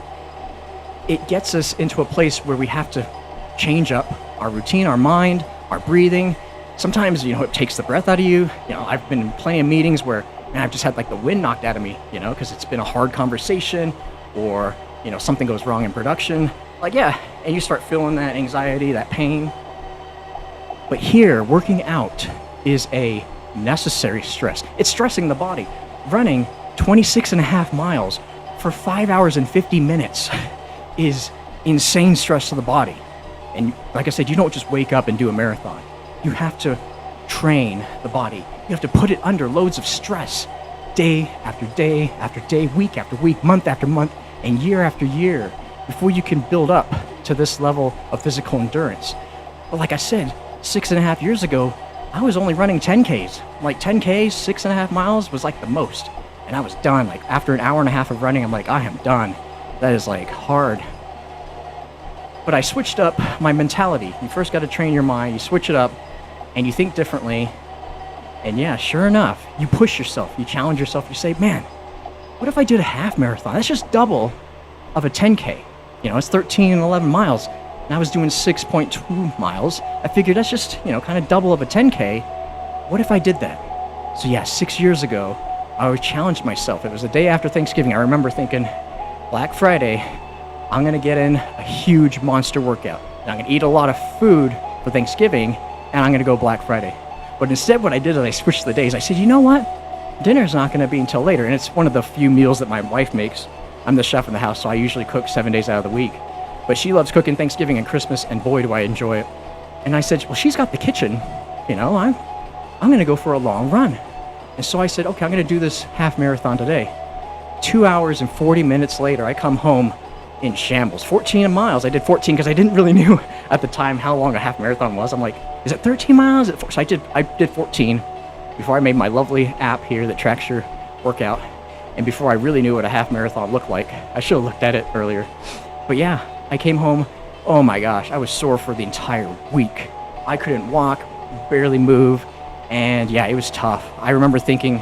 it gets us into a place where we have to change up our routine, our mind, our breathing. Sometimes, you know, it takes the breath out of you. You know, I've been playing meetings where I've just had like the wind knocked out of me, you know, because it's been a hard conversation or, you know, something goes wrong in production. Like, yeah, and you start feeling that anxiety, that pain. But here, working out is a necessary stress. It's stressing the body. Running 26 and a half miles for 5 hours and 50 minutes is insane stress to the body. And like I said, you don't just wake up and do a marathon. You have to train the body. You have to put it under loads of stress, day after day after day, week after week, month after month, and year after year, before you can build up to this level of physical endurance. But like I said, 6.5 years ago, I was only running 10Ks. Like 10Ks, 6.5 miles was like the most. And I was done. Like after an hour and a half of running, I'm like, I am done. That is like hard. But I switched up my mentality. You first got to train your mind, you switch it up, and you think differently. And yeah, sure enough, you push yourself, you challenge yourself, you say, man, what if I did a half marathon? That's just double of a 10K. You know, it's 13 and 11 miles. And I was doing 6.2 miles. I figured that's just, you know, kind of double of a 10K. What if I did that? So yeah, 6 years ago, I challenged myself. It was the day after Thanksgiving. I remember thinking, Black Friday, I'm going to get in a huge monster workout. And I'm going to eat a lot of food for Thanksgiving, and I'm going to go Black Friday. But instead what I did is I switched the days. I said, you know what? Dinner's not going to be until later. And it's one of the few meals that my wife makes. I'm the chef in the house, so I usually cook 7 days out of the week. But she loves cooking Thanksgiving and Christmas, and boy, do I enjoy it. And I said, well, she's got the kitchen. You know, I'm going to go for a long run. And so I said, okay, I'm going to do this half marathon today. 2 hours and 40 minutes later, I come home in shambles. 14 miles. I did 14 because I didn't really knew at the time how long a half marathon was. I'm like, is it 13 miles? So I did 14 before I made my lovely app here that tracks your workout. And before I really knew what a half marathon looked like. I should have looked at it earlier. But yeah, I came home. Oh my gosh, I was sore for the entire week. I couldn't walk, barely move. And yeah, it was tough. I remember thinking,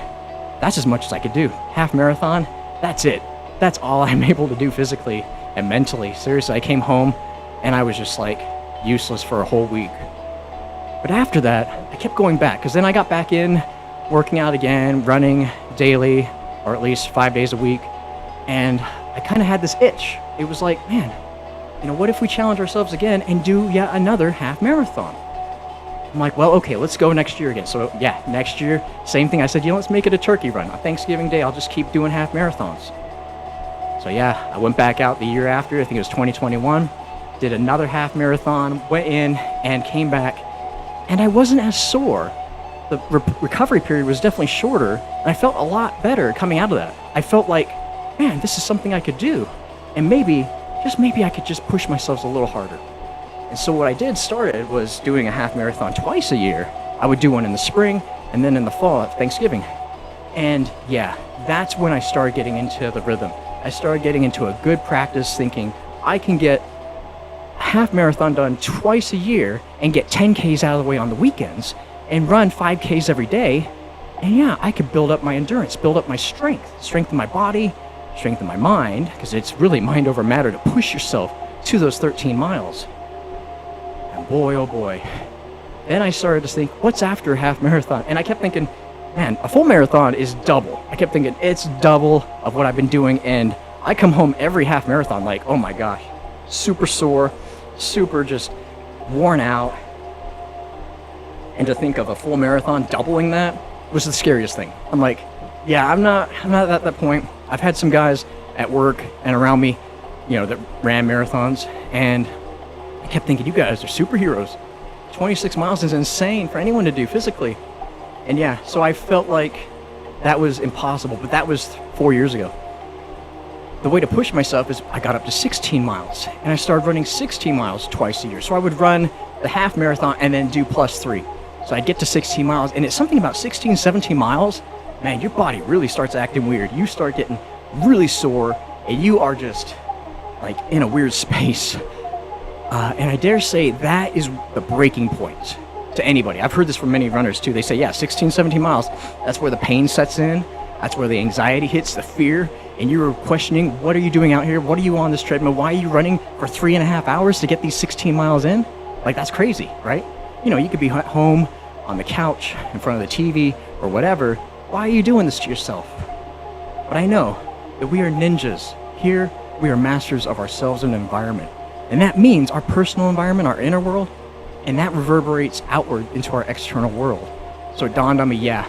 that's as much as I could do. Half marathon, that's it. That's all I'm able to do physically and mentally. Seriously, I came home and I was just like useless for a whole week. But after that, I kept going back because then I got back in working out again, running daily, or at least 5 days a week. And I kind of had this itch. It was like, man, you know, what if we challenge ourselves again and do yet another half marathon? I'm like, well, okay, let's go next year again. So yeah, next year, same thing. I said, you know, let's make it a turkey run. On Thanksgiving Day, I'll just keep doing half marathons. So yeah, I went back out the year after, I think it was 2021, did another half marathon, went in and came back, and I wasn't as sore. The recovery period was definitely shorter, and I felt a lot better coming out of that. I felt like, man, this is something I could do. And maybe, just maybe I could just push myself a little harder. And so what I started was doing a half marathon twice a year. I would do one in the spring, and then in the fall at Thanksgiving. And yeah, that's when I started getting into the rhythm. I started getting into a good practice thinking, I can get a half marathon done twice a year and get 10Ks out of the way on the weekends and run 5Ks every day. And yeah, I could build up my endurance, build up my strengthen my body, strengthen my mind, because it's really mind over matter to push yourself to those 13 miles. And boy, oh boy. Then I started to think, what's after a half marathon? And I kept thinking, man, a full marathon is double. I kept thinking, it's double of what I've been doing. And I come home every half marathon like, oh my gosh, super sore, super just worn out. And to think of a full marathon doubling that was the scariest thing. I'm like, yeah, I'm not at that point. I've had some guys at work and around me, you know, that ran marathons, and I kept thinking, you guys are superheroes. 26 miles is insane for anyone to do physically. And yeah, so I felt like that was impossible, but that was 4 years ago. The way to push myself is I got up to 16 miles, and I started running 16 miles twice a year. So I would run the half marathon and then do +3. So I'd get to 16 miles, and it's something about 16, 17 miles, man, your body really starts acting weird. You start getting really sore, and you are just like in a weird space. And I dare say that is the breaking point to anybody. I've heard this from many runners too. They say, yeah, 16, 17 miles, that's where the pain sets in. That's where the anxiety hits, the fear, and you're questioning, what are you doing out here? What are you on this treadmill? Why are you running for 3.5 hours to get these 16 miles in? Like, that's crazy, right? You know, you could be at home on the couch in front of the TV or whatever. Why are you doing this to yourself? But I know that we are ninjas. Here, we are masters of ourselves and environment. And that means our personal environment, our inner world, and that reverberates outward into our external world. So it dawned on me, yeah,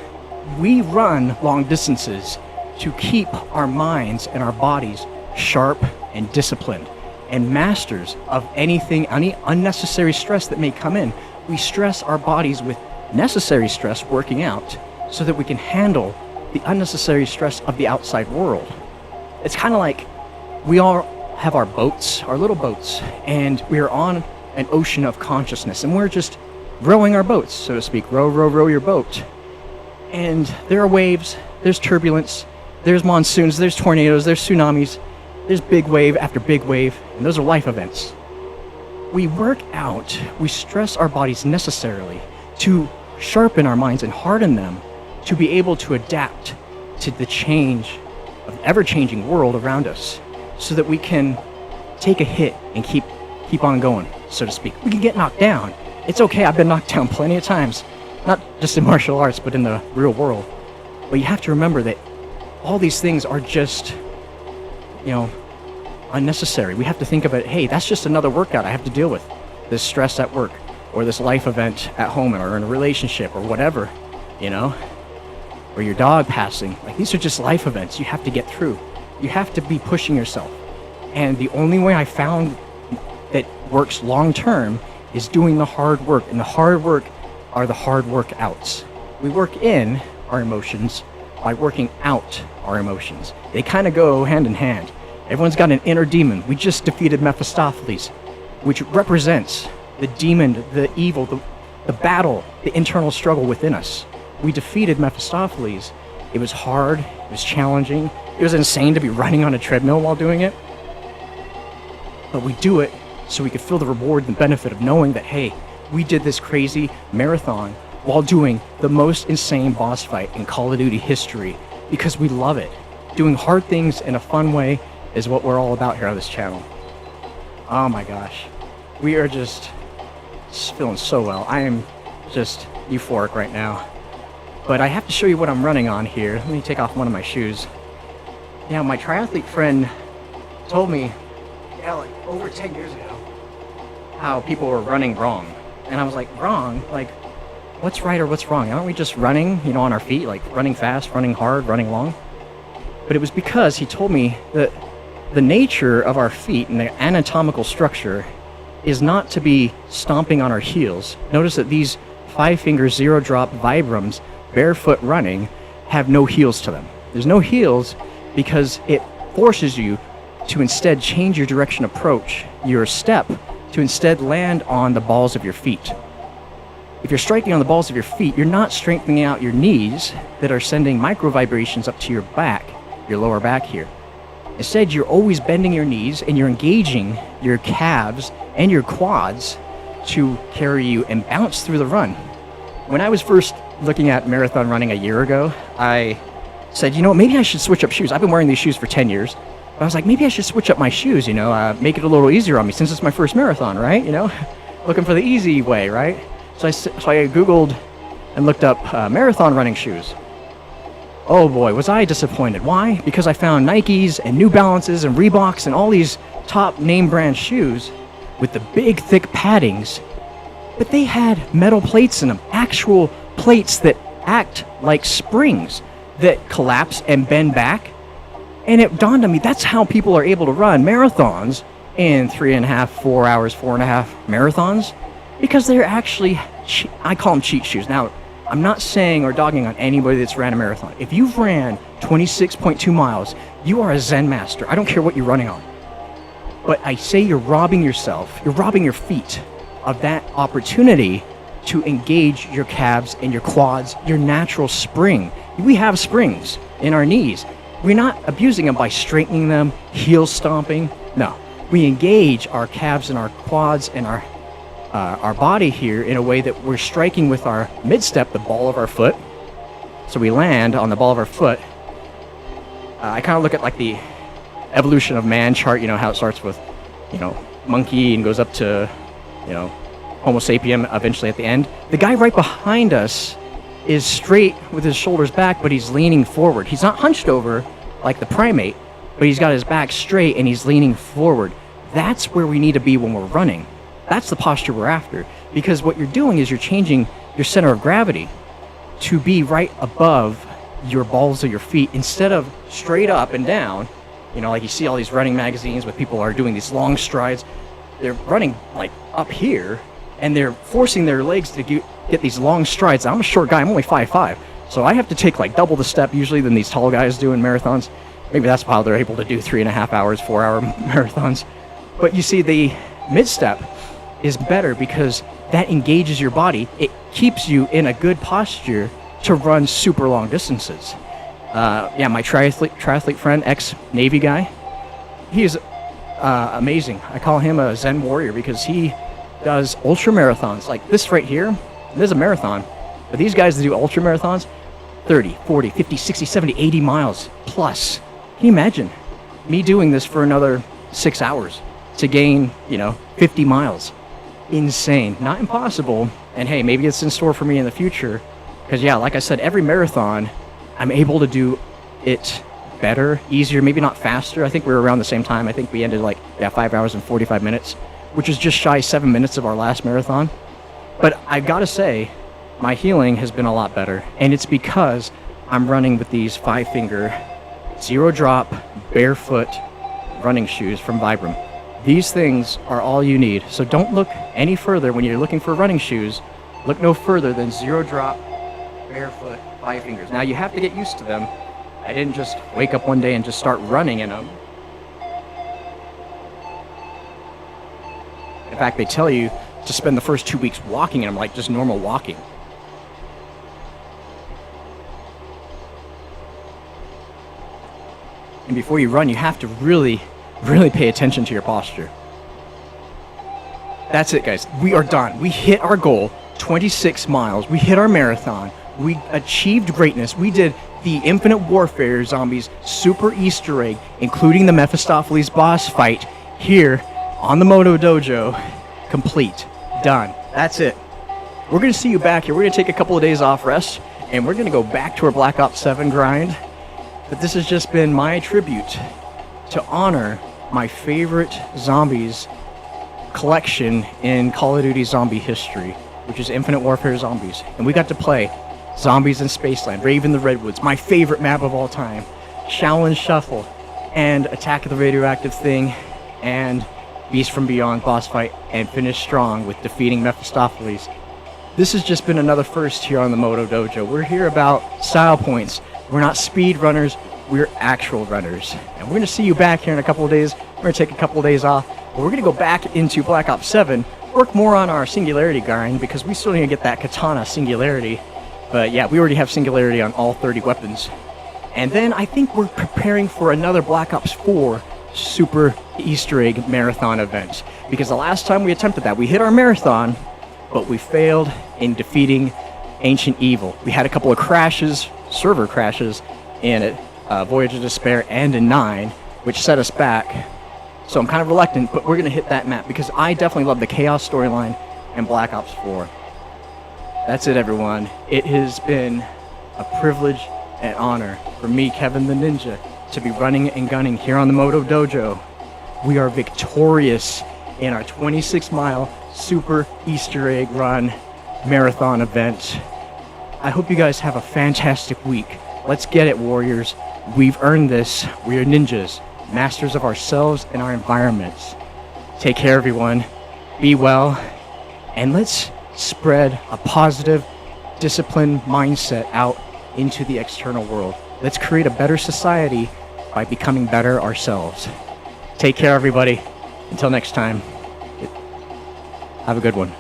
we run long distances to keep our minds and our bodies sharp and disciplined and masters of anything, any unnecessary stress that may come in. We stress our bodies with necessary stress working out so that we can handle the unnecessary stress of the outside world. It's kind of like we all have our boats, our little boats, and we're on an ocean of consciousness, and we're just rowing our boats, so to speak. Row, row, row your boat. And there are waves, there's turbulence, there's monsoons, there's tornadoes, there's tsunamis, there's big wave after big wave, and those are life events. We work out, we stress our bodies necessarily to sharpen our minds and harden them to be able to adapt to the change of the ever-changing world around us, so that we can take a hit and keep on going, so to speak. We can get knocked down. It's okay, I've been knocked down plenty of times, not just in martial arts, but in the real world. But you have to remember that all these things are just, unnecessary. We have to think of it, hey, that's just another workout I have to deal with. This stress at work, or this life event at home, or in a relationship, or whatever, or your dog passing. Like, these are just life events you have to get through. You have to be pushing yourself. And the only way I found that works long term is doing the hard work. And the hard work are the hard workouts. We work in our emotions by working out our emotions. They kind of go hand in hand. Everyone's got an inner demon. We just defeated Mephistopheles, which represents the demon, the evil, the battle, the internal struggle within us. We defeated Mephistopheles. It was hard, it was challenging, it was insane to be running on a treadmill while doing it. But we do it so we could feel the reward and benefit of knowing that, hey, we did this crazy marathon while doing the most insane boss fight in Call of Duty history, because we love it. Doing hard things in a fun way is what we're all about here on this channel. Oh my gosh. We are just feeling so well. I am just euphoric right now. But I have to show you what I'm running on here. Let me take off one of my shoes. Yeah, my triathlete friend told me, like over 10 years ago, how people were running wrong. And I was like, wrong? Like, what's right or what's wrong? Aren't we just running, on our feet, like running fast, running hard, running long? But it was because he told me that the nature of our feet and the anatomical structure is not to be stomping on our heels. Notice that these 5-finger zero-drop Vibrams, barefoot running, have no heels to them. There's no heels because it forces you to instead change your direction approach, your step, to instead land on the balls of your feet. If you're striking on the balls of your feet, you're not strengthening out your knees that are sending micro vibrations up to your back, your lower back here. Instead, you're always bending your knees and you're engaging your calves and your quads to carry you and bounce through the run. When I was first looking at marathon running a year ago, I said, maybe I should switch up shoes. I've been wearing these shoes for 10 years. But I was like, maybe I should switch up my shoes, make it a little easier on me since it's my first marathon, right? Looking for the easy way, right? So I Googled and looked up marathon running shoes. Oh boy, was I disappointed. Why? Because I found Nikes and New Balances and Reeboks and all these top name brand shoes with the big thick paddings, but they had metal plates in them, actual plates that act like springs that collapse and bend back. And it dawned on me, that's how people are able to run marathons in 3.5, 4 hours, 4.5 marathons, because they're actually, I call them cheat shoes. Now, I'm not saying or dogging on anybody that's ran a marathon. If you've ran 26.2 miles, you are a Zen master. I don't care what you're running on. But I say you're robbing yourself, you're robbing your feet of that opportunity to engage your calves and your quads, your natural spring. We have springs in our knees. We're not abusing them by straightening them, heel stomping. No, we engage our calves and our quads and our body here in a way that we're striking with our mid-step, the ball of our foot. So we land on the ball of our foot. I kind of look at like the evolution of man chart, how it starts with, monkey and goes up to, Homo sapien eventually at the end. The guy right behind us is straight with his shoulders back, but he's leaning forward. He's not hunched over like the primate, but he's got his back straight and he's leaning forward. That's where we need to be when we're running. That's the posture we're after. Because what you're doing is you're changing your center of gravity to be right above your balls of your feet instead of straight up and down. You know, like you see all these running magazines where people are doing these long strides. They're running like up here and they're forcing their legs to get these long strides. I'm a short guy, I'm only 5'5", so I have to take like double the step usually than these tall guys do in marathons. Maybe that's how they're able to do 3.5 hours, 4-hour marathons. But you see, the mid-step is better because that engages your body. It keeps you in a good posture to run super long distances. Yeah, my triathlete friend, ex-Navy guy, he is amazing. I call him a Zen warrior because he does ultra marathons. Like this right here, this is a marathon. But these guys that do ultra marathons, 30, 40, 50, 60, 70, 80 miles plus. Can you imagine me doing this for another 6 hours to gain, 50 miles? Insane. Not impossible. And hey, maybe it's in store for me in the future. Because yeah, like I said, every marathon, I'm able to do it better, easier, maybe not faster. I think we were around the same time. I think we ended 5 hours and 45 minutes, which is just shy 7 minutes of our last marathon. But I've got to say, my healing has been a lot better. And it's because I'm running with these 5-finger, 0-drop, barefoot running shoes from Vibram. These things are all you need. So don't look any further when you're looking for running shoes. Look no further than 0-drop, barefoot, 5 fingers. Now you have to get used to them. I didn't just wake up one day and just start running in them. In fact, they tell you to spend the first 2 weeks walking in them like just normal walking. And before you run, you have to really pay attention to your posture. That's it, guys. We are done. We hit our goal, 26 miles. We hit our marathon. We achieved greatness. We did the Infinite Warfare Zombies Super Easter egg, including the Mephistopheles boss fight here on the Motodojo. Complete. Done. That's it. We're going to see you back here. We're going to take a couple of days off rest, and we're going to go back to our Black Ops 7 grind. But this has just been my tribute to honor my favorite zombies collection in Call of Duty zombie history, which is Infinite Warfare Zombies. And we got to play Zombies in Spaceland, Rave in the Redwoods, my favorite map of all time, Shaolin Shuffle, and Attack of the Radioactive thing, and Beast from Beyond boss fight, and finish strong with defeating Mephistopheles. This has just been another first here on the Motodojo. We're here about style points. We're not speed runners, we're actual runners. And we're going to see you back here in a couple of days. We're going to take a couple of days off. But we're going to go back into Black Ops 7, work more on our Singularity grind, because we still need to get that Katana Singularity. But yeah, we already have Singularity on all 30 weapons. And then I think we're preparing for another Black Ops 4 Super Easter Egg Marathon event. Because the last time we attempted that, we hit our marathon, but we failed in defeating Ancient Evil. We had a couple of crashes, server crashes, in it, Voyage of Despair and in 9, which set us back. So I'm kind of reluctant, but we're going to hit that map because I definitely love the Chaos storyline and Black Ops 4. That's it, everyone. It has been a privilege and honor for me, Kevin the Ninja, to be running and gunning here on the Motodojo. We are victorious in our 26-mile Super Easter Egg Run Marathon event. I hope you guys have a fantastic week. Let's get it, warriors. We've earned this. We are ninjas, masters of ourselves and our environments. Take care, everyone. Be well. And let's spread a positive, disciplined mindset out into the external world. Let's create a better society by becoming better ourselves. Take care, everybody. Until next time, have a good one.